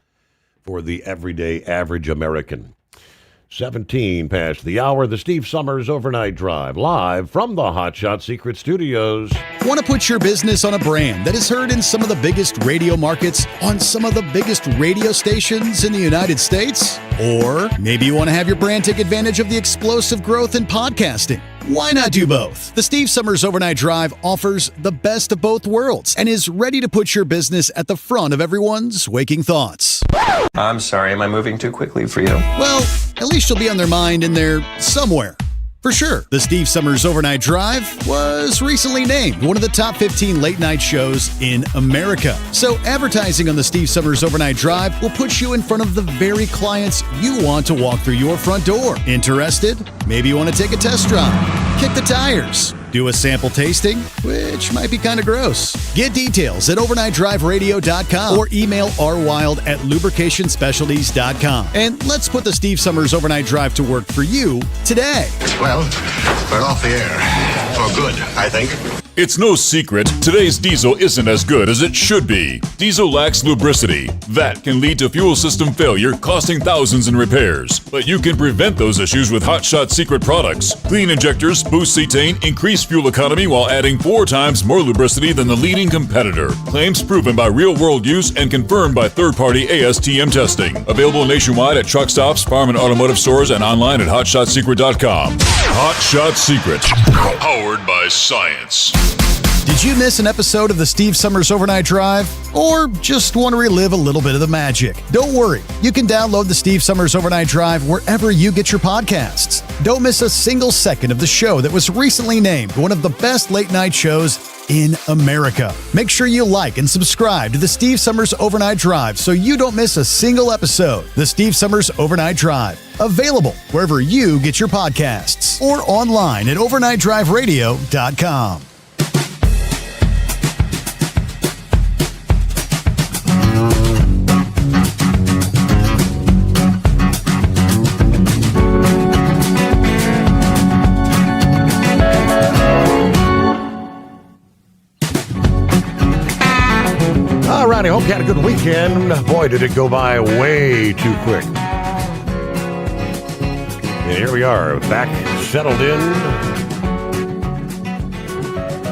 for the everyday average American. 17 past the hour. The Steve Summers Overnight Drive, live from the Hotshot Secret Studios. Want to put your business on a brand that is heard in some of the biggest radio markets on some of the biggest radio stations in the United States? Or maybe you want to have your brand take advantage of the explosive growth in podcasting? Why not do both? The Steve Summers Overnight Drive offers the best of both worlds and is ready to put your business at the front of everyone's waking thoughts. I'm sorry, am I moving too quickly for you? Well, at least you'll be on their mind in there somewhere. For sure, the Steve Summers Overnight Drive was recently named one of the top 15 late-night shows in America. So advertising on the Steve Summers Overnight Drive will put you in front of the very clients you want to walk through your front door. Interested? Maybe you want to take a test drive, kick the tires, do a sample tasting, which might be kind of gross. Get details at overnightdriveradio.com or email rwild@lubricationspecialties.com. And let's put the Steve Summers Overnight Drive to work for you today. Well, we're off the air. For good, I think. It's no secret, today's diesel isn't as good as it should be. Diesel lacks lubricity. That can lead to fuel system failure, costing thousands in repairs. But you can prevent those issues with Hotshot Secret products. Clean injectors, boost cetane, increase fuel economy while adding 4 times more lubricity than the leading competitor. Claims proven by real-world use and confirmed by third-party ASTM testing. Available nationwide at truck stops, farm and automotive stores, and online at hotshotsecret.com. Hotshot Secret, powered by science. Did you miss an episode of the Steve Summers Overnight Drive? Or just want to relive a little bit of the magic? Don't worry, you can download the Steve Summers Overnight Drive wherever you get your podcasts. Don't miss a single second of the show that was recently named one of the best late-night shows in America. Make sure you like and subscribe to the Steve Summers Overnight Drive so you don't miss a single episode. The Steve Summers Overnight Drive, available wherever you get your podcasts or online at overnightdriveradio.com. All right, I hope you had a good weekend. Boy, did it go by way too quick. And here we are, back, settled in,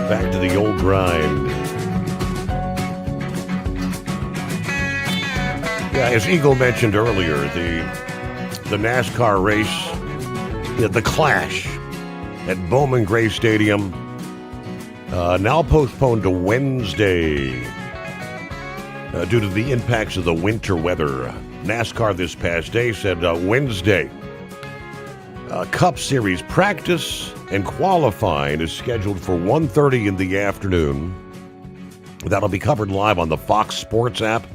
back to the old grind. Yeah, as Eagle mentioned earlier, the NASCAR race, the Clash at Bowman Gray Stadium, now postponed to Wednesday. Due to the impacts of the winter weather. NASCAR this past day said Wednesday. Cup Series practice and qualifying is scheduled for 1:30 in the afternoon. That'll be covered live on the Fox Sports app.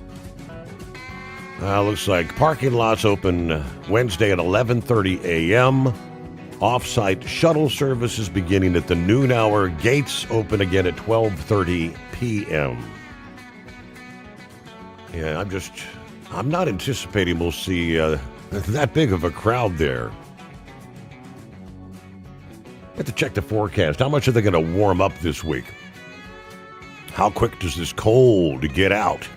Looks like parking lots open Wednesday at 11:30 a.m. Off-site shuttle services beginning at the noon hour. Gates open again at 12:30 p.m. Yeah, I'm not anticipating we'll see that big of a crowd there. Have to check the forecast. How much are they going to warm up this week? How quick does this cold get out?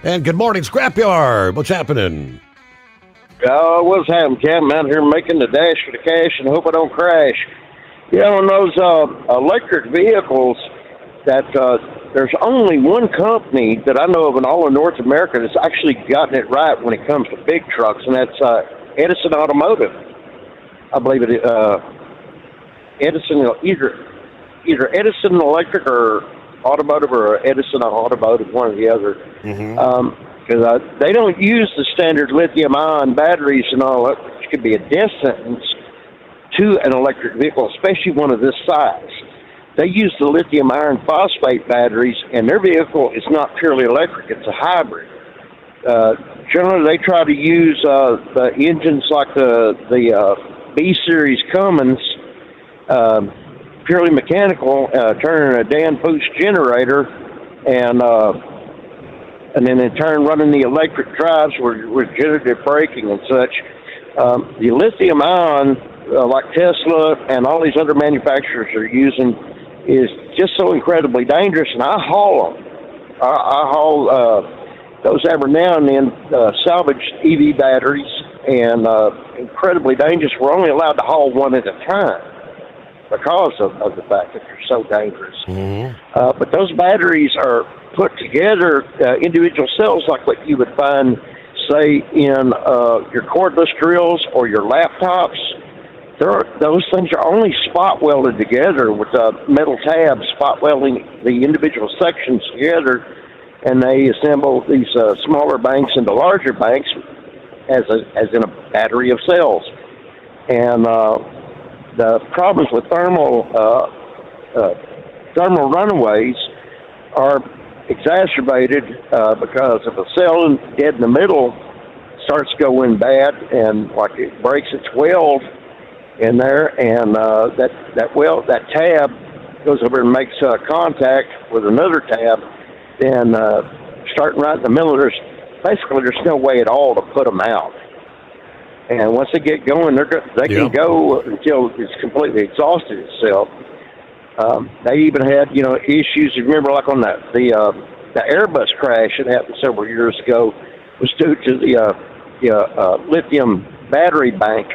And good morning, Scrapyard. What's happening? What's happening, Cam? I'm out here making the dash for the cash and hope I don't crash. On those electric vehicles, that there's only one company that I know of in all of North America that's actually gotten it right when it comes to big trucks, and that's Edison Automotive. I believe it is Edison, either Edison Electric or Automotive or Edison Automotive, one or the other. Because they don't use the standard lithium-ion batteries and all that, which could be a death sentence to an electric vehicle, especially one of this size. They use the lithium iron phosphate batteries, and their vehicle is not purely electric. It's a hybrid. Generally, they try to use the engines like the B-Series Cummins, purely mechanical, turning a Dan Boost generator, and then in turn running the electric drives with generative braking and such. The lithium ion, like Tesla and all these other manufacturers are using, is just so incredibly dangerous, and I haul them. I haul those every now and then salvaged EV batteries, and incredibly dangerous. We're only allowed to haul one at a time because of the fact that they're so dangerous. But those batteries are put together, individual cells like what you would find, say, in your cordless drills or your laptops. Those things are only spot welded together with metal tabs, spot welding the individual sections together, and they assemble these smaller banks into larger banks as in a battery of cells. And the problems with thermal runaways are exacerbated because if a cell dead in the middle starts going bad and like it breaks its weld in there, and that tab goes over and makes contact with another tab, then starting right in the middle, there's no way at all to put them out. And once they get going, they can go until it's completely exhausted itself. They even had, issues. You remember, like on the Airbus crash that happened several years ago, was due to the lithium battery bank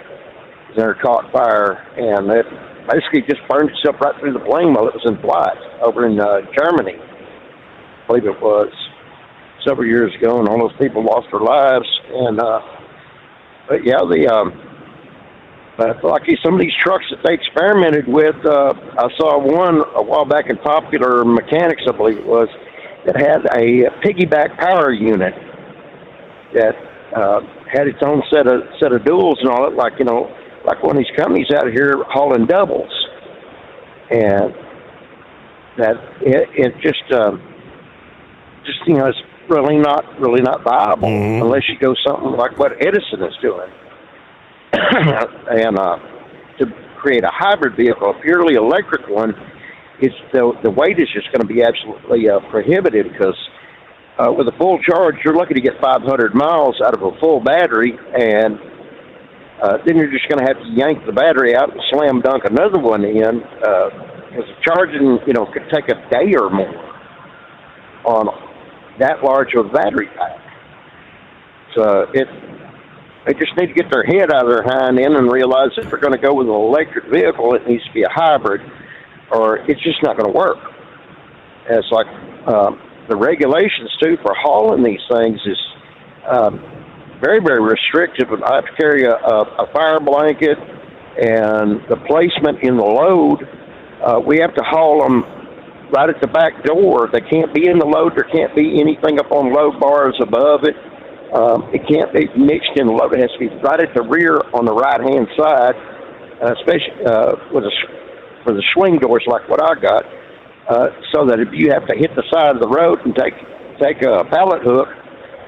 that caught fire, and it basically just burned itself right through the plane while it was in flight over in Germany. I believe it was several years ago, and all those people lost their lives. And but yeah, like some of these trucks that they experimented with, I saw one a while back in Popular Mechanics, I believe it was, that had a piggyback power unit that had its own set of duals and all that, like one of these companies out here hauling doubles, and that it just it's really not viable unless you go something like what Edison is doing. And to create a hybrid vehicle, a purely electric one, the weight is just going to be absolutely prohibitive, because with a full charge, you're lucky to get 500 miles out of a full battery, and then you're just going to have to yank the battery out and slam dunk another one in, because charging, could take a day or more on that large of a battery pack. So they just need to get their head out of their hind end and realize if they're going to go with an electric vehicle, it needs to be a hybrid, or it's just not going to work. And it's like the regulations, too, for hauling these things is very, very restrictive. I have to carry a fire blanket, and the placement in the load, we have to haul them right at the back door. They can't be in the load. There can't be anything up on load bars above it. It can't be mixed in the load. It has to be right at the rear on the right-hand side, especially for the swing doors like what I got, so that if you have to hit the side of the road and take a pallet hook,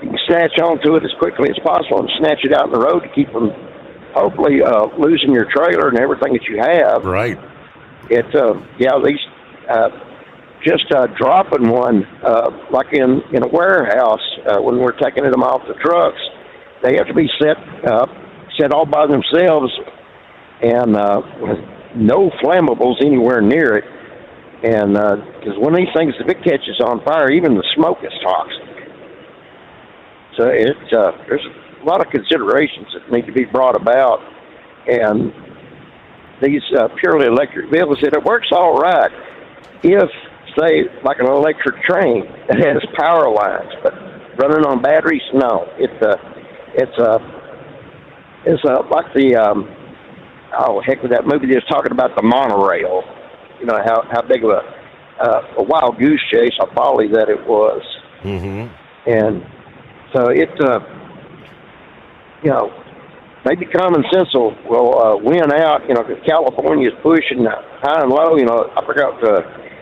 you can snatch onto it as quickly as possible and snatch it out in the road to keep from hopefully losing your trailer and everything that you have. Right. These just dropping one like in a warehouse when we're taking them off the trucks, they have to be set all by themselves, and no flammables anywhere near it. And because one of these things, if it catches on fire, even the smoke is toxic. So there's a lot of considerations that need to be brought about, and these purely electric vehicles, it works all right if, say, like an electric train that has power lines, but running on batteries, no. It's like the with that movie they was talking about, the monorail. How big of a wild goose chase, a folly that it was. And so maybe common sense will win out. Because California is pushing high and low. I forgot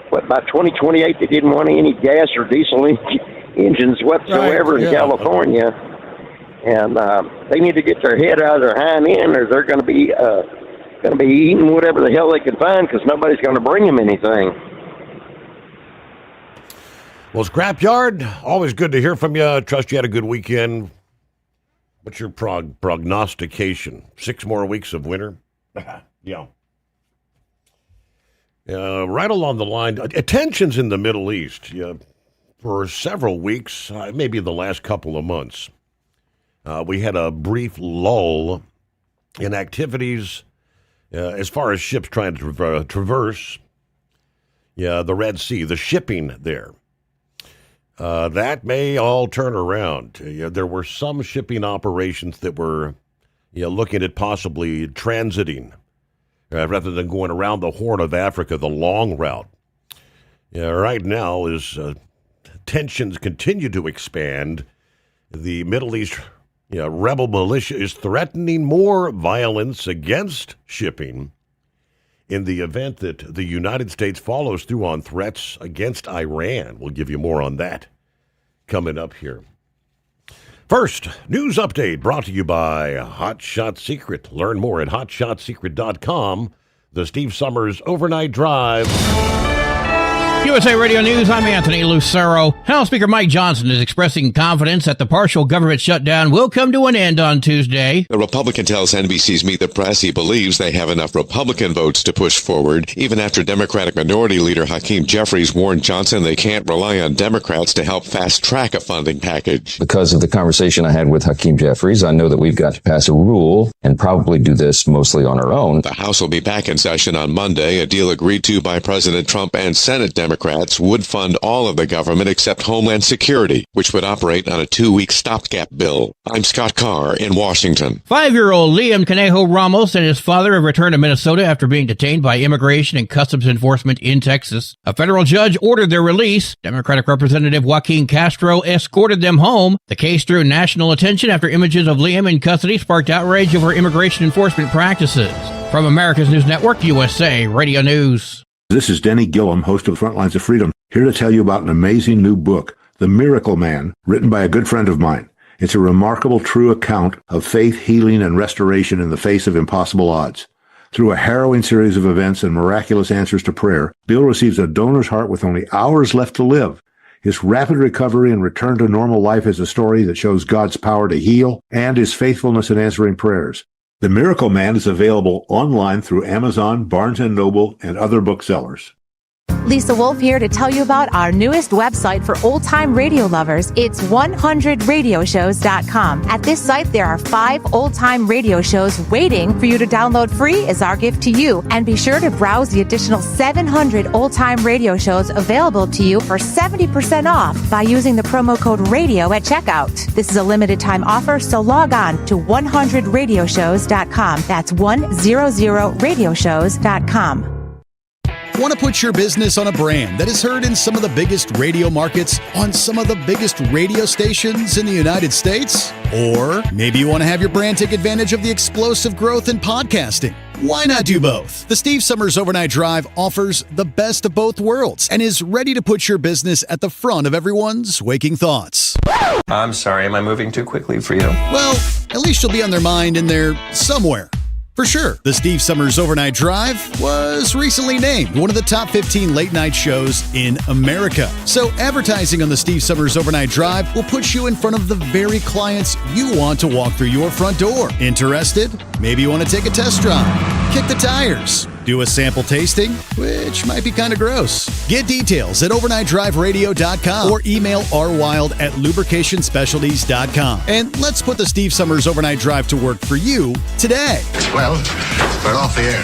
by 2028 they didn't want any gas or diesel engines whatsoever in California, and they need to get their head out of their hind end, or they're going to be eating whatever the hell they can find, because nobody's going to bring them anything. Well, Scrapyard, always good to hear from you. Trust you had a good weekend. What's your prognostication? 6 more weeks of winter? Yeah. Right along the line, tensions in the Middle East. for several weeks, maybe the last couple of months, we had a brief lull in activities as far as ships trying to traverse the Red Sea, the shipping there. That may all turn around. There were some shipping operations that were looking at possibly transiting rather than going around the Horn of Africa, the long route. Right now, as tensions continue to expand, the Middle East rebel militia is threatening more violence against shipping in the event that the United States follows through on threats against Iran. We'll give you more on that coming up here. First, news update brought to you by Hot Shot Secret. Learn more at hotshotsecret.com. The Steve Summers Overnight Drive. USA Radio News, I'm Anthony Lucero. House Speaker Mike Johnson is expressing confidence that the partial government shutdown will come to an end on Tuesday. The Republican tells NBC's Meet the Press he believes they have enough Republican votes to push forward, even after Democratic Minority Leader Hakeem Jeffries warned Johnson they can't rely on Democrats to help fast-track a funding package. Because of the conversation I had with Hakeem Jeffries, I know that we've got to pass a rule and probably do this mostly on our own. The House will be back in session on Monday. A deal agreed to by President Trump and Senate Democrats would fund all of the government except Homeland Security, which would operate on a 2-week stopgap bill. I'm Scott Carr in Washington. 5-year-old Liam Conejo Ramos and his father have returned to Minnesota after being detained by Immigration and Customs Enforcement in Texas. A federal judge ordered their release. Democratic Representative Joaquin Castro escorted them home. The case drew national attention after images of Liam in custody sparked outrage over immigration enforcement practices. From America's News Network, USA Radio News. This is Denny Gillum, host of Frontlines of Freedom, here to tell you about an amazing new book, The Miracle Man, written by a good friend of mine. It's a remarkable, true account of faith, healing, and restoration in the face of impossible odds. Through a harrowing series of events and miraculous answers to prayer, Bill receives a donor's heart with only hours left to live. His rapid recovery and return to normal life is a story that shows God's power to heal and his faithfulness in answering prayers. The Miracle Man is available online through Amazon, Barnes & Noble, and other booksellers. Lisa Wolf here to tell you about our newest website for old-time radio lovers. It's 100radioshows.com. At this site, there are 5 old-time radio shows waiting for you to download free as our gift to you. And be sure to browse the additional 700 old-time radio shows available to you for 70% off by using the promo code RADIO at checkout. This is a limited-time offer, so log on to 100radioshows.com. That's 100radioshows.com. Want to put your business on a brand that is heard in some of the biggest radio markets on some of the biggest radio stations in the United States? Or maybe you want to have your brand take advantage of the explosive growth in podcasting. Why not do both? The Steve Summers Overnight Drive offers the best of both worlds and is ready to put your business at the front of everyone's waking thoughts. I'm sorry, am I moving too quickly for you? Well, at least you'll be on their mind in there somewhere. For sure, the Steve Summers Overnight Drive was recently named one of the top 15 late-night shows in America. So advertising on the Steve Summers Overnight Drive will put you in front of the very clients you want to walk through your front door. Interested? Maybe you want to take a test drive, kick the tires, do a sample tasting, which might be kind of gross. Get details at overnightdriveradio.com or email rwild@lubricationspecialties.com. And let's put the Steve Summers Overnight Drive to work for you today. Well, we're off the air.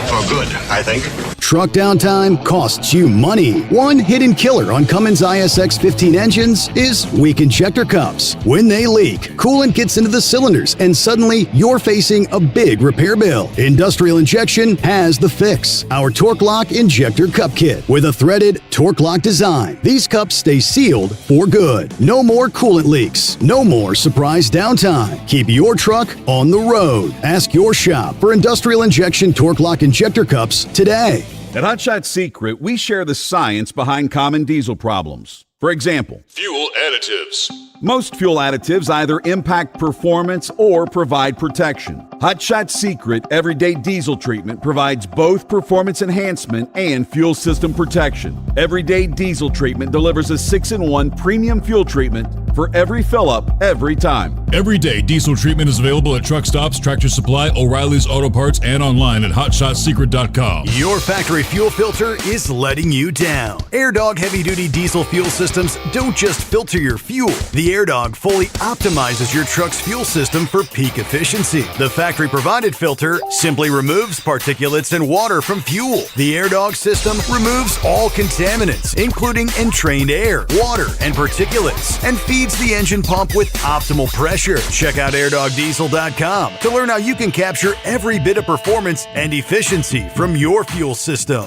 For good, I think. Truck downtime costs you money. One hidden killer on Cummins ISX-15 engines is weak injector cups. When they leak, coolant gets into the cylinders and suddenly you're facing a big repair bill. Industrial Injection has the fix. Our Torque Lock Injector Cup Kit with a threaded Torque Lock design. These cups stay sealed for good. No more coolant leaks. No more surprise downtime. Keep your truck on the road. Ask your shop for Industrial Injection Torque Lock Injector Cups today. At Hot Shot Secret, we share the science behind common diesel problems. For example, fuel additives. Most fuel additives either impact performance or provide protection. Hot Shot Secret Everyday Diesel Treatment provides both performance enhancement and fuel system protection. Everyday Diesel Treatment delivers a 6-in-1 premium fuel treatment for every fill-up, every time. Everyday Diesel Treatment is available at truck stops, Tractor Supply, O'Reilly's Auto Parts, and online at hotshotsecret.com. Your factory fuel filter is letting you down. AirDog heavy-duty diesel fuel system systems don't just filter your fuel. The AirDog fully optimizes your truck's fuel system for peak efficiency. The factory-provided filter simply removes particulates and water from fuel. The AirDog system removes all contaminants, including entrained air, water, and particulates, and feeds the engine pump with optimal pressure. Check out airdogdiesel.com to learn how you can capture every bit of performance and efficiency from your fuel system.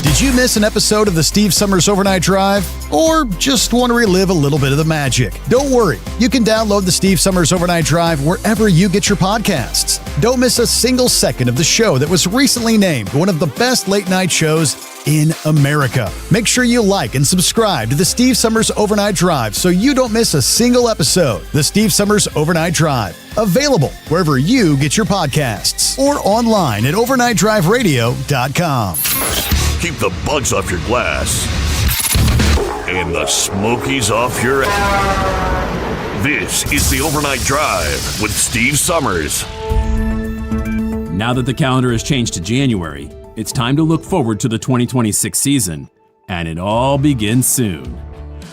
Did you miss an episode of the Steve Summers Overnight Drive? Or just want to relive a little bit of the magic? Don't worry, you can download the Steve Summers Overnight Drive wherever you get your podcasts. Don't miss a single second of the show that was recently named one of the best late night shows in America. Make sure you like and subscribe to the Steve Summers Overnight Drive so you don't miss a single episode. The Steve Summers Overnight Drive, available wherever you get your podcasts or online at overnightdriveradio.com. Keep the bugs off your glass and the smokies off your ass. This is the Overnight Drive with Steve Summers. Now that the calendar has changed to January, it's time to look forward to the 2026 season, and it all begins soon.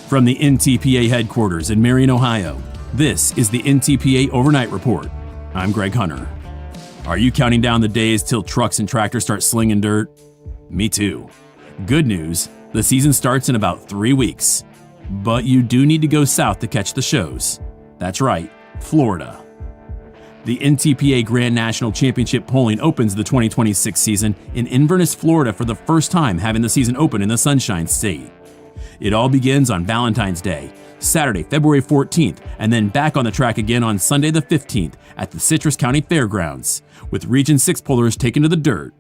From the NTPA headquarters in Marion, Ohio, this is the NTPA Overnight Report. I'm Greg Hunter. Are you counting down the days till trucks and tractors start slinging dirt? Me too. Good news, the season starts in about 3 weeks. But you do need to go south to catch the shows. That's right, Florida. The NTPA Grand National Championship polling opens the 2026 season in Inverness, Florida for the first time, having the season open in the Sunshine State. It all begins on Valentine's Day, Saturday, February 14th, and then back on the track again on Sunday the 15th at the Citrus County Fairgrounds, with Region 6 pullers taken to the dirt.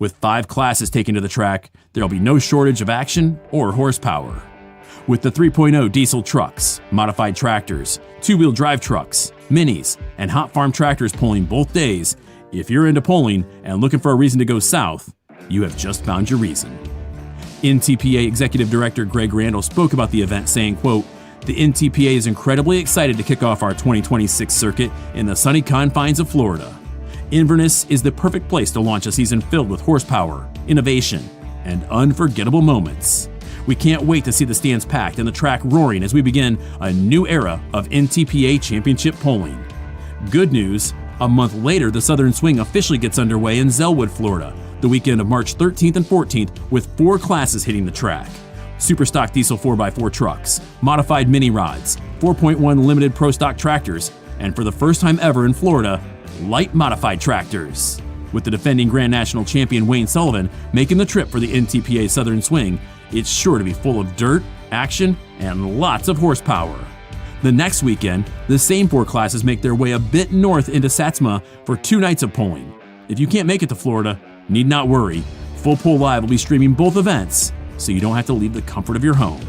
With 5 classes taken to the track, there'll be no shortage of action or horsepower. With the 3.0 diesel trucks, modified tractors, 2-wheel drive trucks, minis, and hot farm tractors pulling both days, if you're into pulling and looking for a reason to go south, you have just found your reason. NTPA Executive Director Greg Randall spoke about the event saying, quote, "The NTPA is incredibly excited to kick off our 2026 circuit in the sunny confines of Florida. Inverness is the perfect place to launch a season filled with horsepower, innovation, and unforgettable moments. We can't wait to see the stands packed and the track roaring as we begin a new era of NTPA Championship polling." Good news, a month later the Southern Swing officially gets underway in Zellwood, Florida, the weekend of March 13th and 14th, with 4 classes hitting the track. Superstock diesel 4x4 trucks, modified mini rods, 4.1 limited pro stock tractors, and for the first time ever in Florida, light modified tractors. With the defending Grand National champion Wayne Sullivan making the trip for the NTPA Southern Swing, it's sure to be full of dirt, action, and lots of horsepower. The next weekend, the same 4 classes make their way a bit north into Satsuma for 2 nights of polling. If you can't make it to Florida, need not worry. Full Pull Live will be streaming both events, so you don't have to leave the comfort of your home.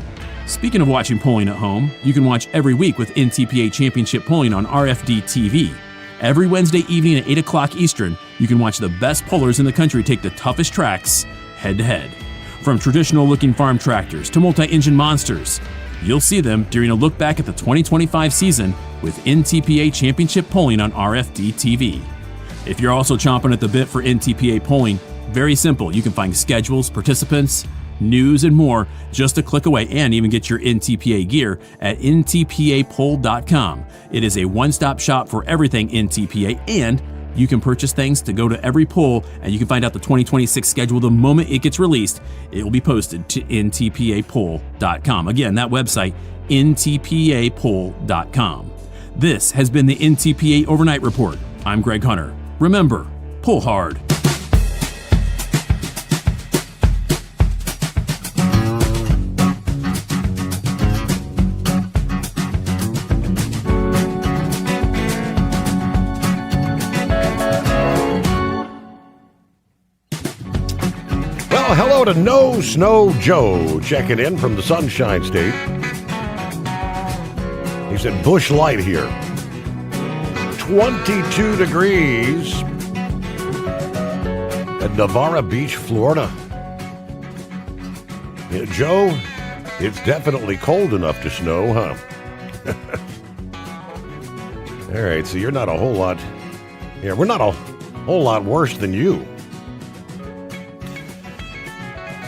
Speaking of watching polling at home, you can watch every week with NTPA Championship Polling on RFD TV. Every Wednesday evening at 8 o'clock Eastern, you can watch the best pullers in the country take the toughest tracks head-to-head. From traditional-looking farm tractors to multi-engine monsters, you'll see them during a look back at the 2025 season with NTPA Championship Polling on RFD TV. If you're also chomping at the bit for NTPA Polling, very simple. You can find schedules, participants, news, and more just a click away, and even get your NTPA gear at ntpapoll.com. It is a one-stop shop for everything NTPA, and you can purchase things to go to every poll, and you can find out the 2026 schedule the moment it gets released. It will be posted to ntpapoll.com. Again, that website, ntpapoll.com. This has been the NTPA Overnight Report. I'm Greg Hunter. Remember, pull hard. Hello to No Snow Joe checking in from the Sunshine State. He said Bush Light here. 22 degrees at Navarra Beach, Florida. Yeah, Joe, it's definitely cold enough to snow, huh? All right, so you're not a whole lot. Yeah, we're not a whole lot worse than you.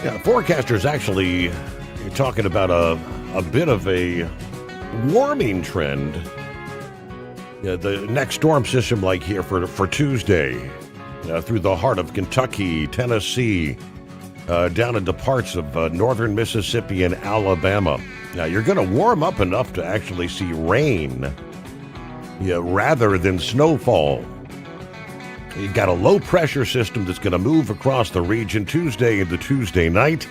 Yeah, forecasters actually talking about a a bit of a warming trend. The next storm system, like here for Tuesday, through the heart of Kentucky, Tennessee, down into parts of northern Mississippi and Alabama. Now, you're going to warm up enough to actually see rain rather than snowfall. You've got a low-pressure system that's going to move across the region Tuesday into Tuesday night.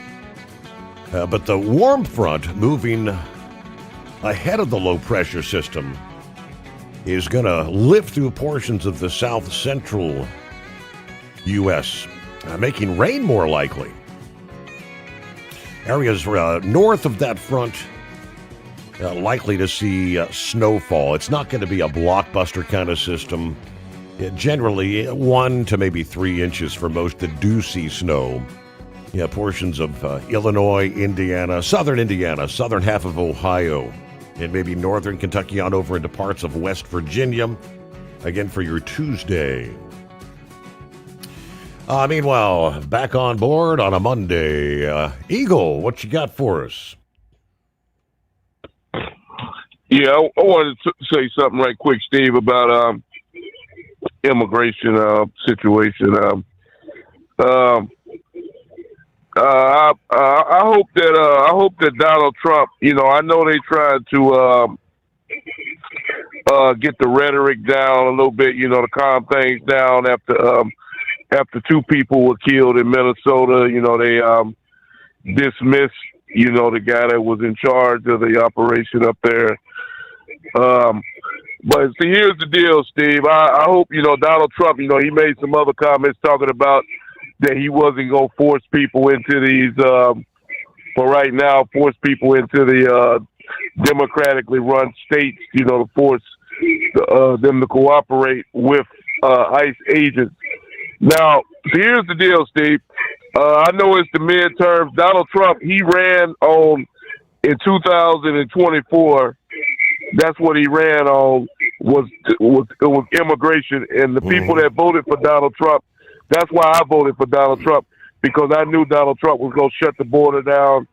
But the warm front moving ahead of the low-pressure system is going to lift through portions of the south-central U.S., making rain more likely. Areas north of that front likely to see snowfall. It's not going to be a blockbuster kind of system. Generally, 1 to maybe 3 inches for most that do see snow. Portions of Illinois, Indiana, southern half of Ohio, and maybe northern Kentucky on over into parts of West Virginia. Again, for your Tuesday. Meanwhile, back on board on a Monday. Eagle, what you got for us? Yeah, I wanted to say something right quick, Steve, about immigration situation. I hope that Donald Trump, I know they tried to get the rhetoric down a little bit, to calm things down after 2 people were killed in Minnesota. They dismissed, the guy that was in charge of the operation up there. But see, here's the deal, Steve. I hope, Donald Trump, he made some other comments talking about that he wasn't going to force people into these, for right now, force people into the democratically run states, to force them to cooperate with ICE agents. Now, see, here's the deal, Steve. I know it's the midterms. Donald Trump, he ran on in 2024. That's what he ran on was immigration, and the people that voted for Donald Trump. That's why I voted for Donald Trump, because I knew Donald Trump was going to shut the border down,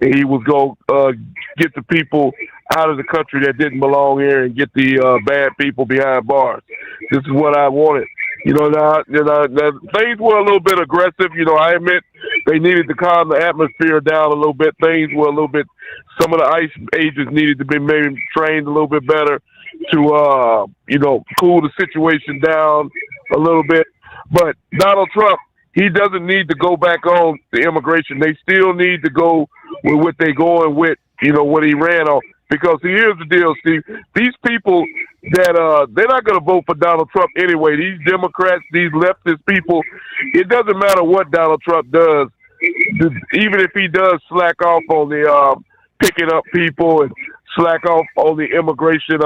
and he was going to get the people out of the country that didn't belong here and get the bad people behind bars. This is what I wanted. Now, things were a little bit aggressive. I admit they needed to calm the atmosphere down a little bit. Things were a little bit, some of the ICE agents needed to be maybe trained a little bit better to, cool the situation down a little bit. But Donald Trump, he doesn't need to go back on the immigration. They still need to go with what they're going with, what he ran on. Because here's the deal, Steve. These people that they're not going to vote for Donald Trump anyway. These Democrats, these leftist people, it doesn't matter what Donald Trump does. Even if he does slack off on the picking up people and slack off on the immigration,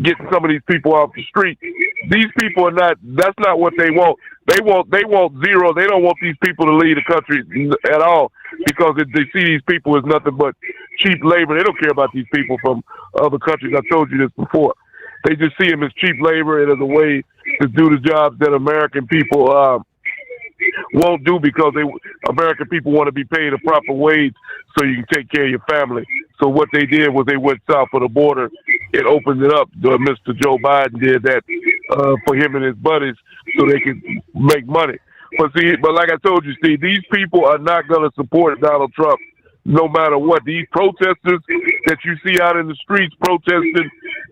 getting some of these people off the street. These people are not. That's not what they want. They want zero. They don't want these people to leave the country at all, because they see these people as nothing but cheap labor. They don't care about these people from other countries. I told you this before. They just see them as cheap labor and as a way to do the jobs that American people won't do, because American people want to be paid a proper wage so you can take care of your family. So what they did was they went south of the border and opened it up. Mr. Joe Biden did that for him and his buddies so they could make money. But like I told you, Steve, these people are not going to support Donald Trump no matter what. These protesters that you see out in the streets protesting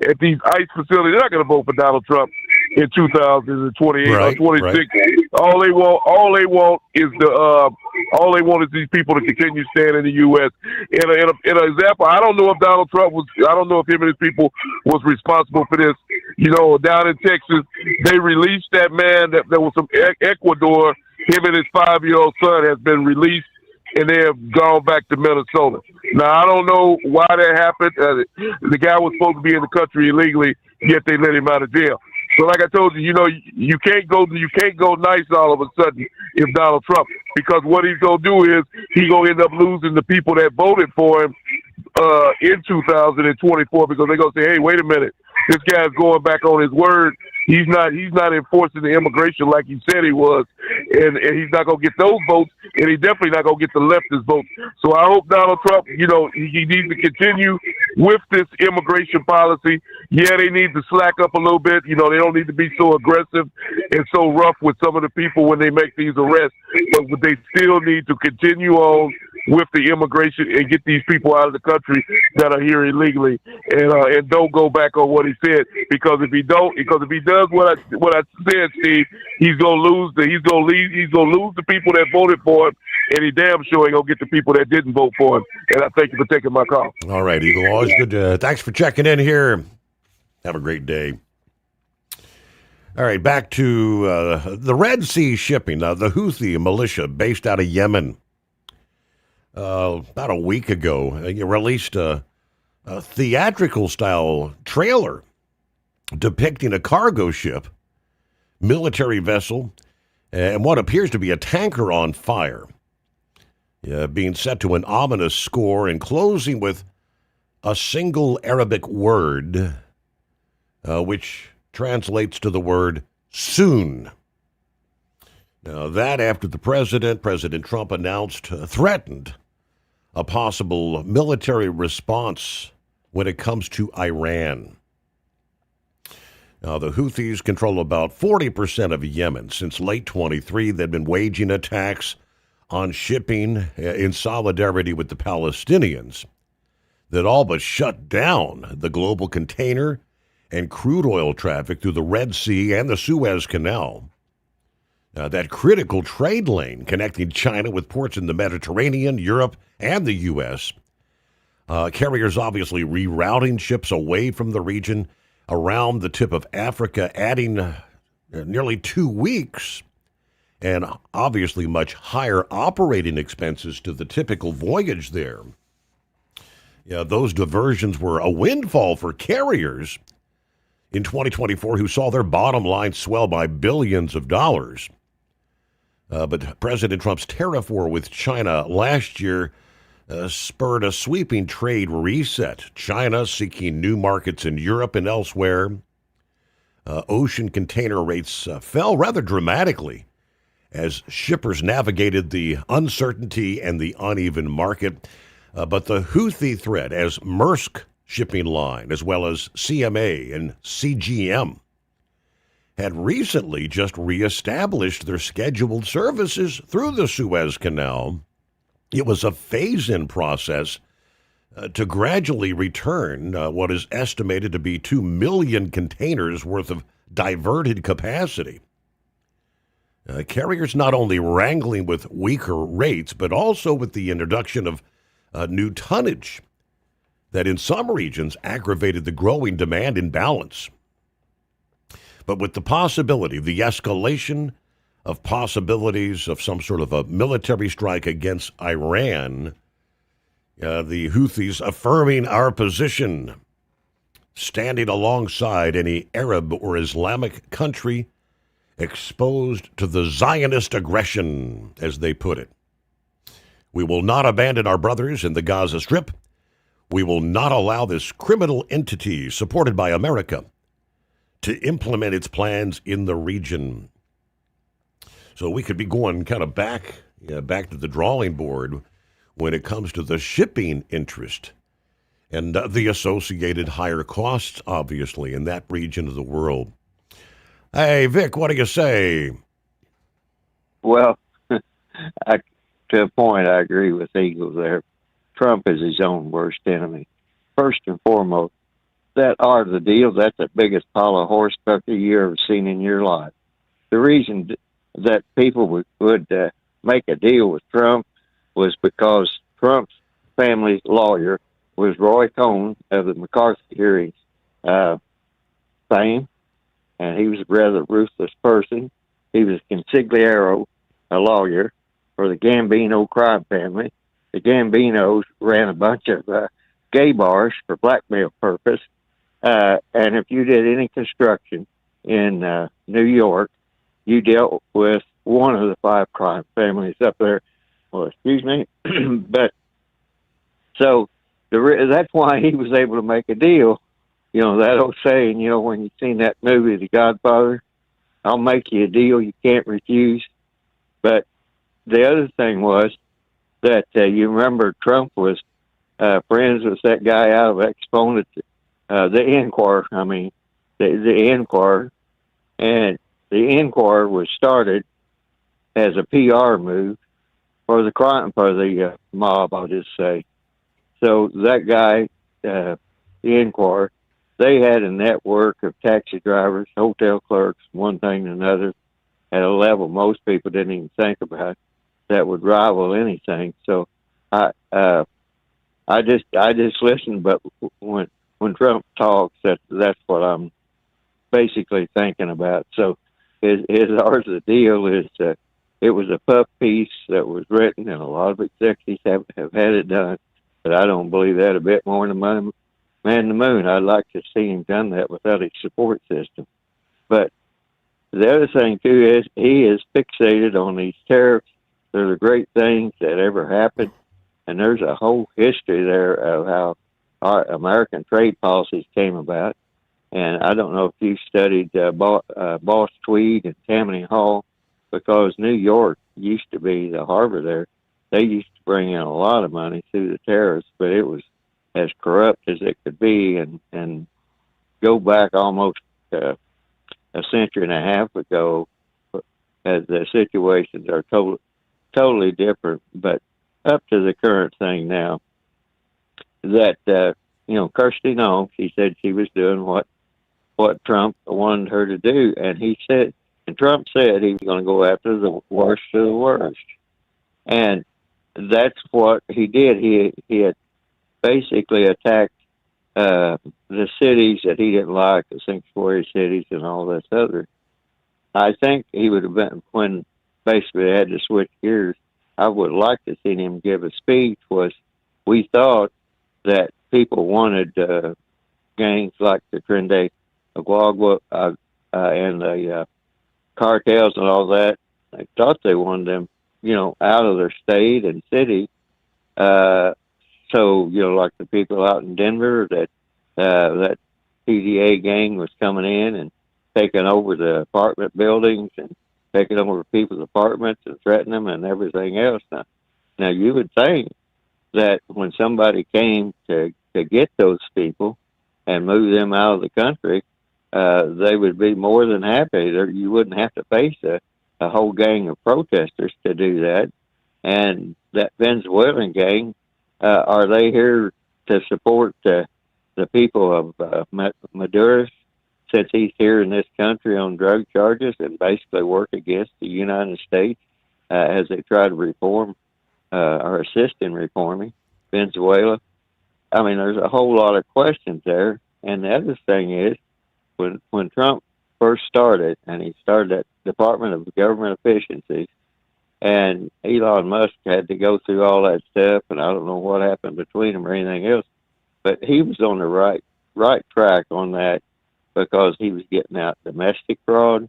at these ICE facilities, they're not going to vote for Donald Trump in 2028 or 26. Right. All they want is these people to continue staying in the U.S. In an example, I don't know if Donald Trump I don't know if him and his people was responsible for this. Down in Texas, they released that man that was from Ecuador. Him and his 5-year-old son has been released, and they have gone back to Minnesota. Now, I don't know why that happened. The guy was supposed to be in the country illegally, yet they let him out of jail. So, like I told you, you can't go nice all of a sudden if Donald Trump, because what he's gonna do is he's gonna end up losing the people that voted for him in 2024, because they're gonna say, hey, wait a minute, this guy's going back on his word. He's not enforcing the immigration like he said he was. and he's not going to get those votes, and he's definitely not going to get the leftist votes. So I hope Donald Trump, he needs to continue with this immigration policy. Yeah, they need to slack up a little bit. They don't need to be so aggressive and so rough with some of the people when they make these arrests, but they still need to continue on with the immigration and get these people out of the country that are here illegally, and don't go back on what he said, because if he does what I said, Steve, he's gonna lose the people that voted for him, and he damn sure ain't gonna get the people that didn't vote for him. And I thank you for taking my call. All right, Eagle, always good. Thanks for checking in here. Have a great day. All right, back to the Red Sea shipping. The Houthi militia based out of Yemen. About a week ago, you released a theatrical-style trailer depicting a cargo ship, military vessel, and what appears to be a tanker on fire, being set to an ominous score and closing with a single Arabic word, which translates to the word soon. Now, that after the President Trump threatened a possible military response when it comes to Iran. Now, the Houthis control about 40% of Yemen. Since late 23, they've been waging attacks on shipping in solidarity with the Palestinians that all but shut down the global container and crude oil traffic through the Red Sea and the Suez Canal. That critical trade lane connecting China with ports in the Mediterranean, Europe, and the U.S. Carriers obviously rerouting ships away from the region around the tip of Africa, adding nearly 2 weeks and obviously much higher operating expenses to the typical voyage there. Those diversions were a windfall for carriers in 2024 who saw their bottom line swell by billions of dollars. But President Trump's tariff war with China last year spurred a sweeping trade reset. China seeking new markets in Europe and elsewhere. Ocean container rates fell rather dramatically as shippers navigated the uncertainty and the uneven market. But the Houthi threat, as Maersk Shipping Line, as well as CMA and CGM, had recently just reestablished their scheduled services through the Suez Canal. It was a phase-in process to gradually return what is estimated to be 2 million containers worth of diverted capacity. Carriers not only wrangling with weaker rates, but also with the introduction of new tonnage that in some regions aggravated the growing demand imbalance. But with the possibility, the escalation of possibilities of some sort of a military strike against Iran, the Houthis affirming our position, standing alongside any Arab or Islamic country exposed to the Zionist aggression, as they put it. We will not abandon our brothers in the Gaza Strip. We will not allow this criminal entity supported by America to implement its plans in the region. So we could be going kind of back to the drawing board when it comes to the shipping interest and the associated higher costs, obviously, in that region of the world. Hey, Vic, what do you say? Well, to a point, I agree with Eagle there. Trump is his own worst enemy. First and foremost, that art of the deal, that's the biggest pile of horse country you ever seen in your life. The reason that people would make a deal with Trump was because Trump's family lawyer was Roy Cohn of the McCarthy hearings fame, and he was a rather ruthless person. He was consigliere, a lawyer for the Gambino crime family. The Gambinos ran a bunch of gay bars for blackmail purpose. And if you did any construction in New York, you dealt with one of the 5 crime families up there. Well, excuse me. But so that's why he was able to make a deal. You know, that old saying, you know, when you've seen that movie, The Godfather, I'll make you a deal you can't refuse. But the other thing was that you remember Trump was friends with that guy out of Exponent, the Inquirer. I mean, the Inquirer, and the Inquirer was started as a PR move for the crime, for the mob, I'll just say. So that guy, the Inquirer, they had a network of taxi drivers, hotel clerks, one thing and another, at a level most people didn't even think about, that would rival anything. So I just listen. But when Trump talks, that's what I'm basically thinking about. So the deal is it was a puff piece that was written, and a lot of executives have had it done. But I don't believe that a bit more than Man in the Moon. I'd like to see him done that without a support system. But the other thing too is he is fixated on these tariffs. They're the great things that ever happened, and there's a whole history there of how our American trade policies came about. And I don't know if you studied Boss Tweed and Tammany Hall, because New York used to be the harbor there. They used to bring in a lot of money through the tariffs, but it was as corrupt as it could be, and go back almost a century and a half ago, as the situations are totally different. But up to the current thing now, that Kirsty Noem, she said she was doing what Trump wanted her to do, and Trump said he was going to go after the worst of the worst, and that's what he did. He had basically attacked the cities that he didn't like, the sanctuary cities and all this other. I think he would have been, when basically had to switch gears, I would like to see him give a speech. Was we thought that people wanted gangs like the Trinidad Agua and the cartels and all that. They thought they wanted them, out of their state and city. So, like the people out in Denver, that PDA gang was coming in and taking over the apartment buildings and taking over people's apartments and threatening them and everything else. Now you would think that when somebody came to get those people and move them out of the country, they would be more than happy. You wouldn't have to face a whole gang of protesters to do that. And that Venezuelan gang, are they here to support the people of Maduro, since he's here in this country on drug charges, and basically work against the United States as they try to reform or assist in reforming Venezuela? I mean, there's a whole lot of questions there. And the other thing is, when Trump first started, and he started that Department of Government Efficiency, and Elon Musk had to go through all that stuff, and I don't know what happened between them or anything else, but he was on the right track on that, because he was getting out domestic fraud,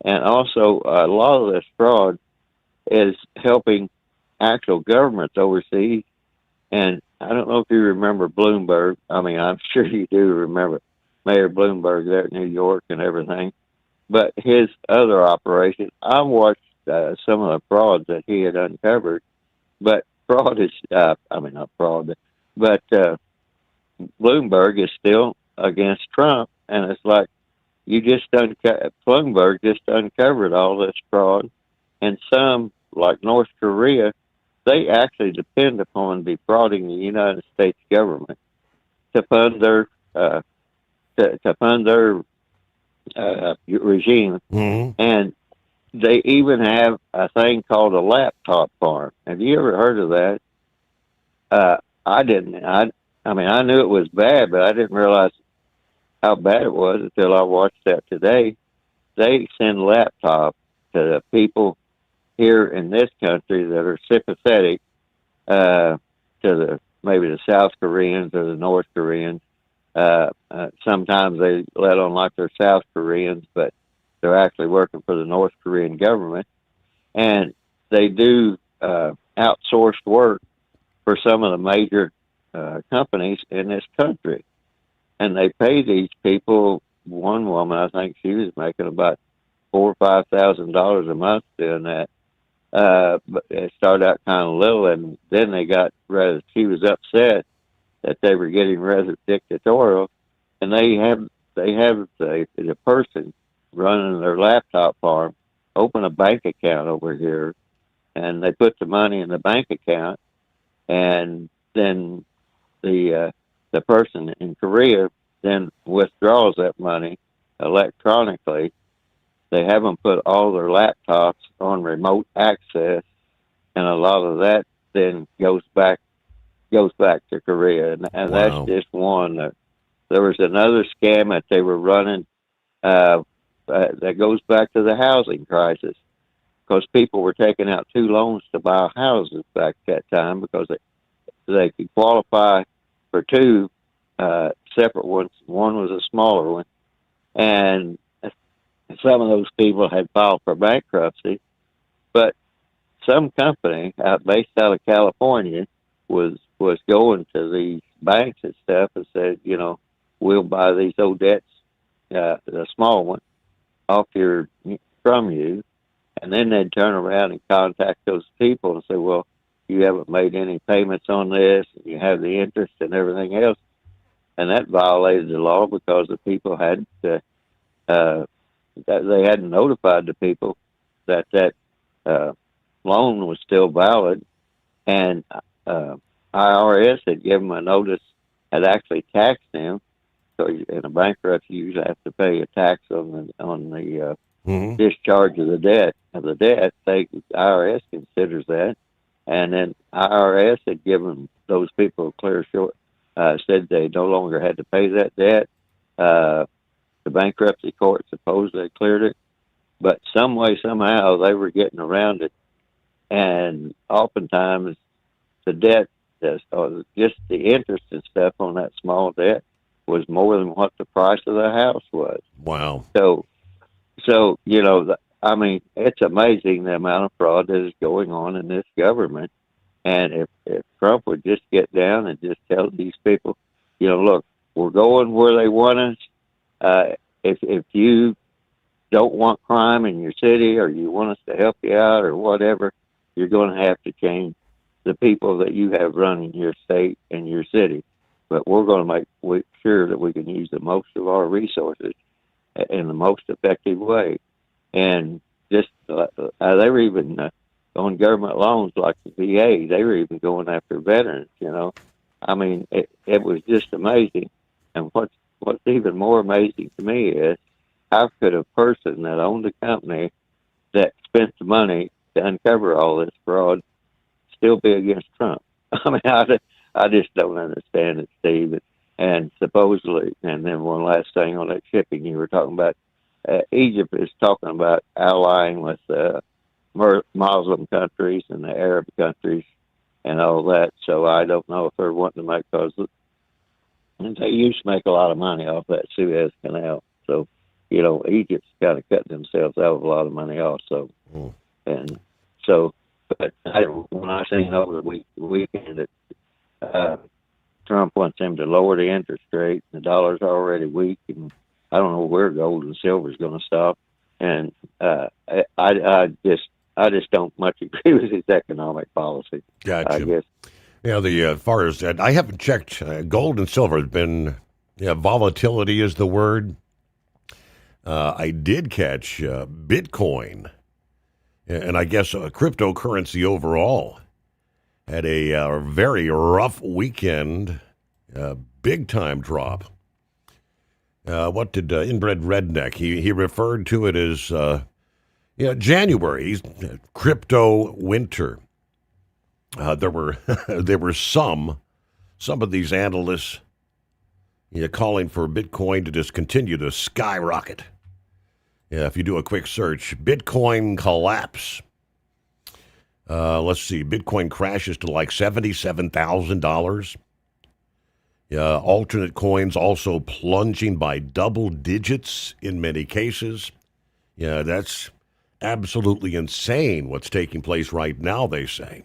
and also a lot of this fraud is helping actual governments overseas. And I don't know if you remember Bloomberg. I mean, I'm sure you do remember Mayor Bloomberg there in New York and everything. But his other operation, I watched some of the frauds that he had uncovered. But fraud is, not fraud, but Bloomberg is still against Trump. And it's like, Bloomberg just uncovered all this fraud. And some, like North Korea, they actually depend upon defrauding the United States government to fund their regime. Mm-hmm. And they even have a thing called a laptop farm. Have you ever heard of that? I didn't. I knew it was bad, but I didn't realize how bad it was until I watched that today. They send laptops to the people here in this country that are sympathetic to maybe the South Koreans or the North Koreans. Sometimes they let on like they're South Koreans, but they're actually working for the North Korean government. And they do outsourced work for some of the major companies in this country. And they pay these people. One woman, I think she was making about $4,000 or $5,000 a month doing that. But it started out kind of little, and then they got rather. She was upset that they were getting rather dictatorial, and they have the person running their laptop farm open a bank account over here, and they put the money in the bank account, and then the person in Korea then withdraws that money electronically. They have them put all their laptops on remote access, and a lot of that then goes back to Korea, and that's just one. There was another scam that they were running that goes back to the housing crisis, because people were taking out 2 loans to buy houses back at that time because they could qualify for 2 separate ones. One was a smaller one, and some of those people had filed for bankruptcy, but some company based out of California was going to these banks and stuff and said, we'll buy these old debts, the small one, from you, and then they'd turn around and contact those people and say, well, you haven't made any payments on this, and you have the interest and everything else, and that violated the law because the people had to. That they hadn't notified the people that loan was still valid, and IRS had given them a notice, had actually taxed them. So in a bankruptcy, you usually have to pay a tax on the discharge of the debt. IRS considers that, and then IRS had given those people a clear short. Said they no longer had to pay that debt. The bankruptcy court supposedly cleared it, but some way, somehow, they were getting around it, and oftentimes the debt, or just the interest and stuff on that small debt, was more than what the price of the house was. Wow. So it's amazing the amount of fraud that is going on in this government, and if Trump would just get down and just tell these people, look, we're going where they want us. If you don't want crime in your city, or you want us to help you out or whatever, you're going to have to change the people that you have running your state and your city. But we're going to make sure that we can use the most of our resources in the most effective way. And just they were even on government loans like the VA. They were even going after veterans. It was just amazing. And what's even more amazing to me is, how could a person that owned a company that spent the money to uncover all this fraud still be against Trump? I just don't understand it, Steve. And supposedly, and then one last thing on that shipping you were talking about, Egypt is talking about allying with Muslim countries and the Arab countries and all that. So I don't know if they're wanting to make those. And they used to make a lot of money off that Suez Canal. So, Egypt's kind of cutting themselves out of a lot of money also. And so, but when I seen over the weekend that Trump wants them to lower the interest rate, the dollar's already weak, and I don't know where gold and silver is going to stop. And I just don't much agree with his economic policy. Gotcha. I guess. As far as I haven't checked, gold and silver has been, volatility is the word. I did catch Bitcoin, and I guess cryptocurrency overall had a very rough weekend, big time drop. What did Inbred Redneck? He referred to it as January, crypto winter. There were some of these analysts calling for Bitcoin to just continue to skyrocket. If you do a quick search, Bitcoin collapse. Let's see, Bitcoin crashes to like $77,000. Alternate coins also plunging by double digits in many cases. That's absolutely insane what's taking place right now, they say.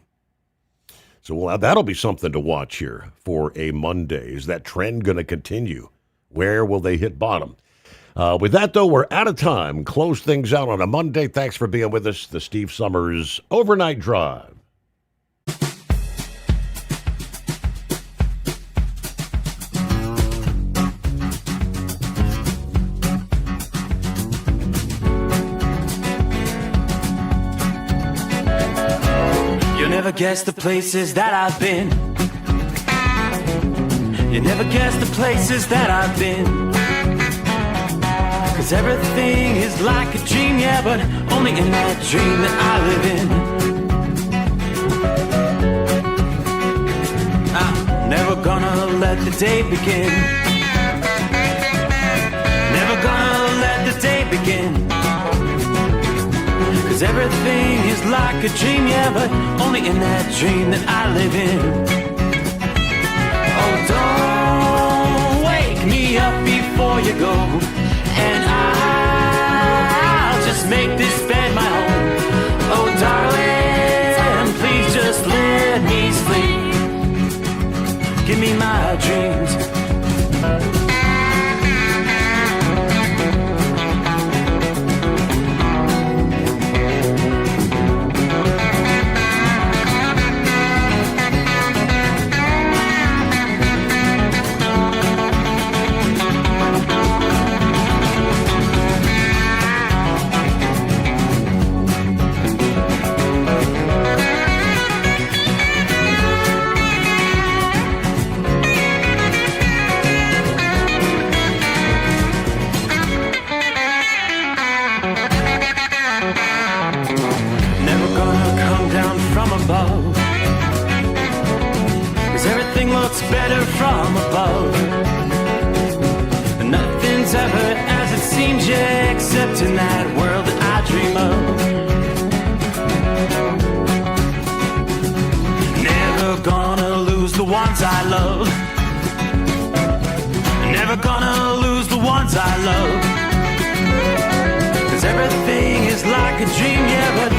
So that'll be something to watch here for a Monday. Is that trend going to continue? Where will they hit bottom? With that, though, we're out of time. Close things out on a Monday. Thanks for being with us. The Steve Sommers Overnight Drive. You'll never guess the places that I've been. You never guess the places that I've been. 'Cause everything is like a dream, yeah, but only in that dream that I live in. I'm never gonna let the day begin. Never gonna let the day begin. 'Cause everything is like a dream, yeah, but only in that dream that I live in. Oh, don't wake me up before you go, and I'll just make this bed my home. Oh, darling, please just let me sleep. Give me my dreams. Better from above. Nothing's ever as it seems, yeah, except in that world that I dream of. Never gonna lose the ones I love. Never gonna lose the ones I love. 'Cause everything is like a dream, yeah, but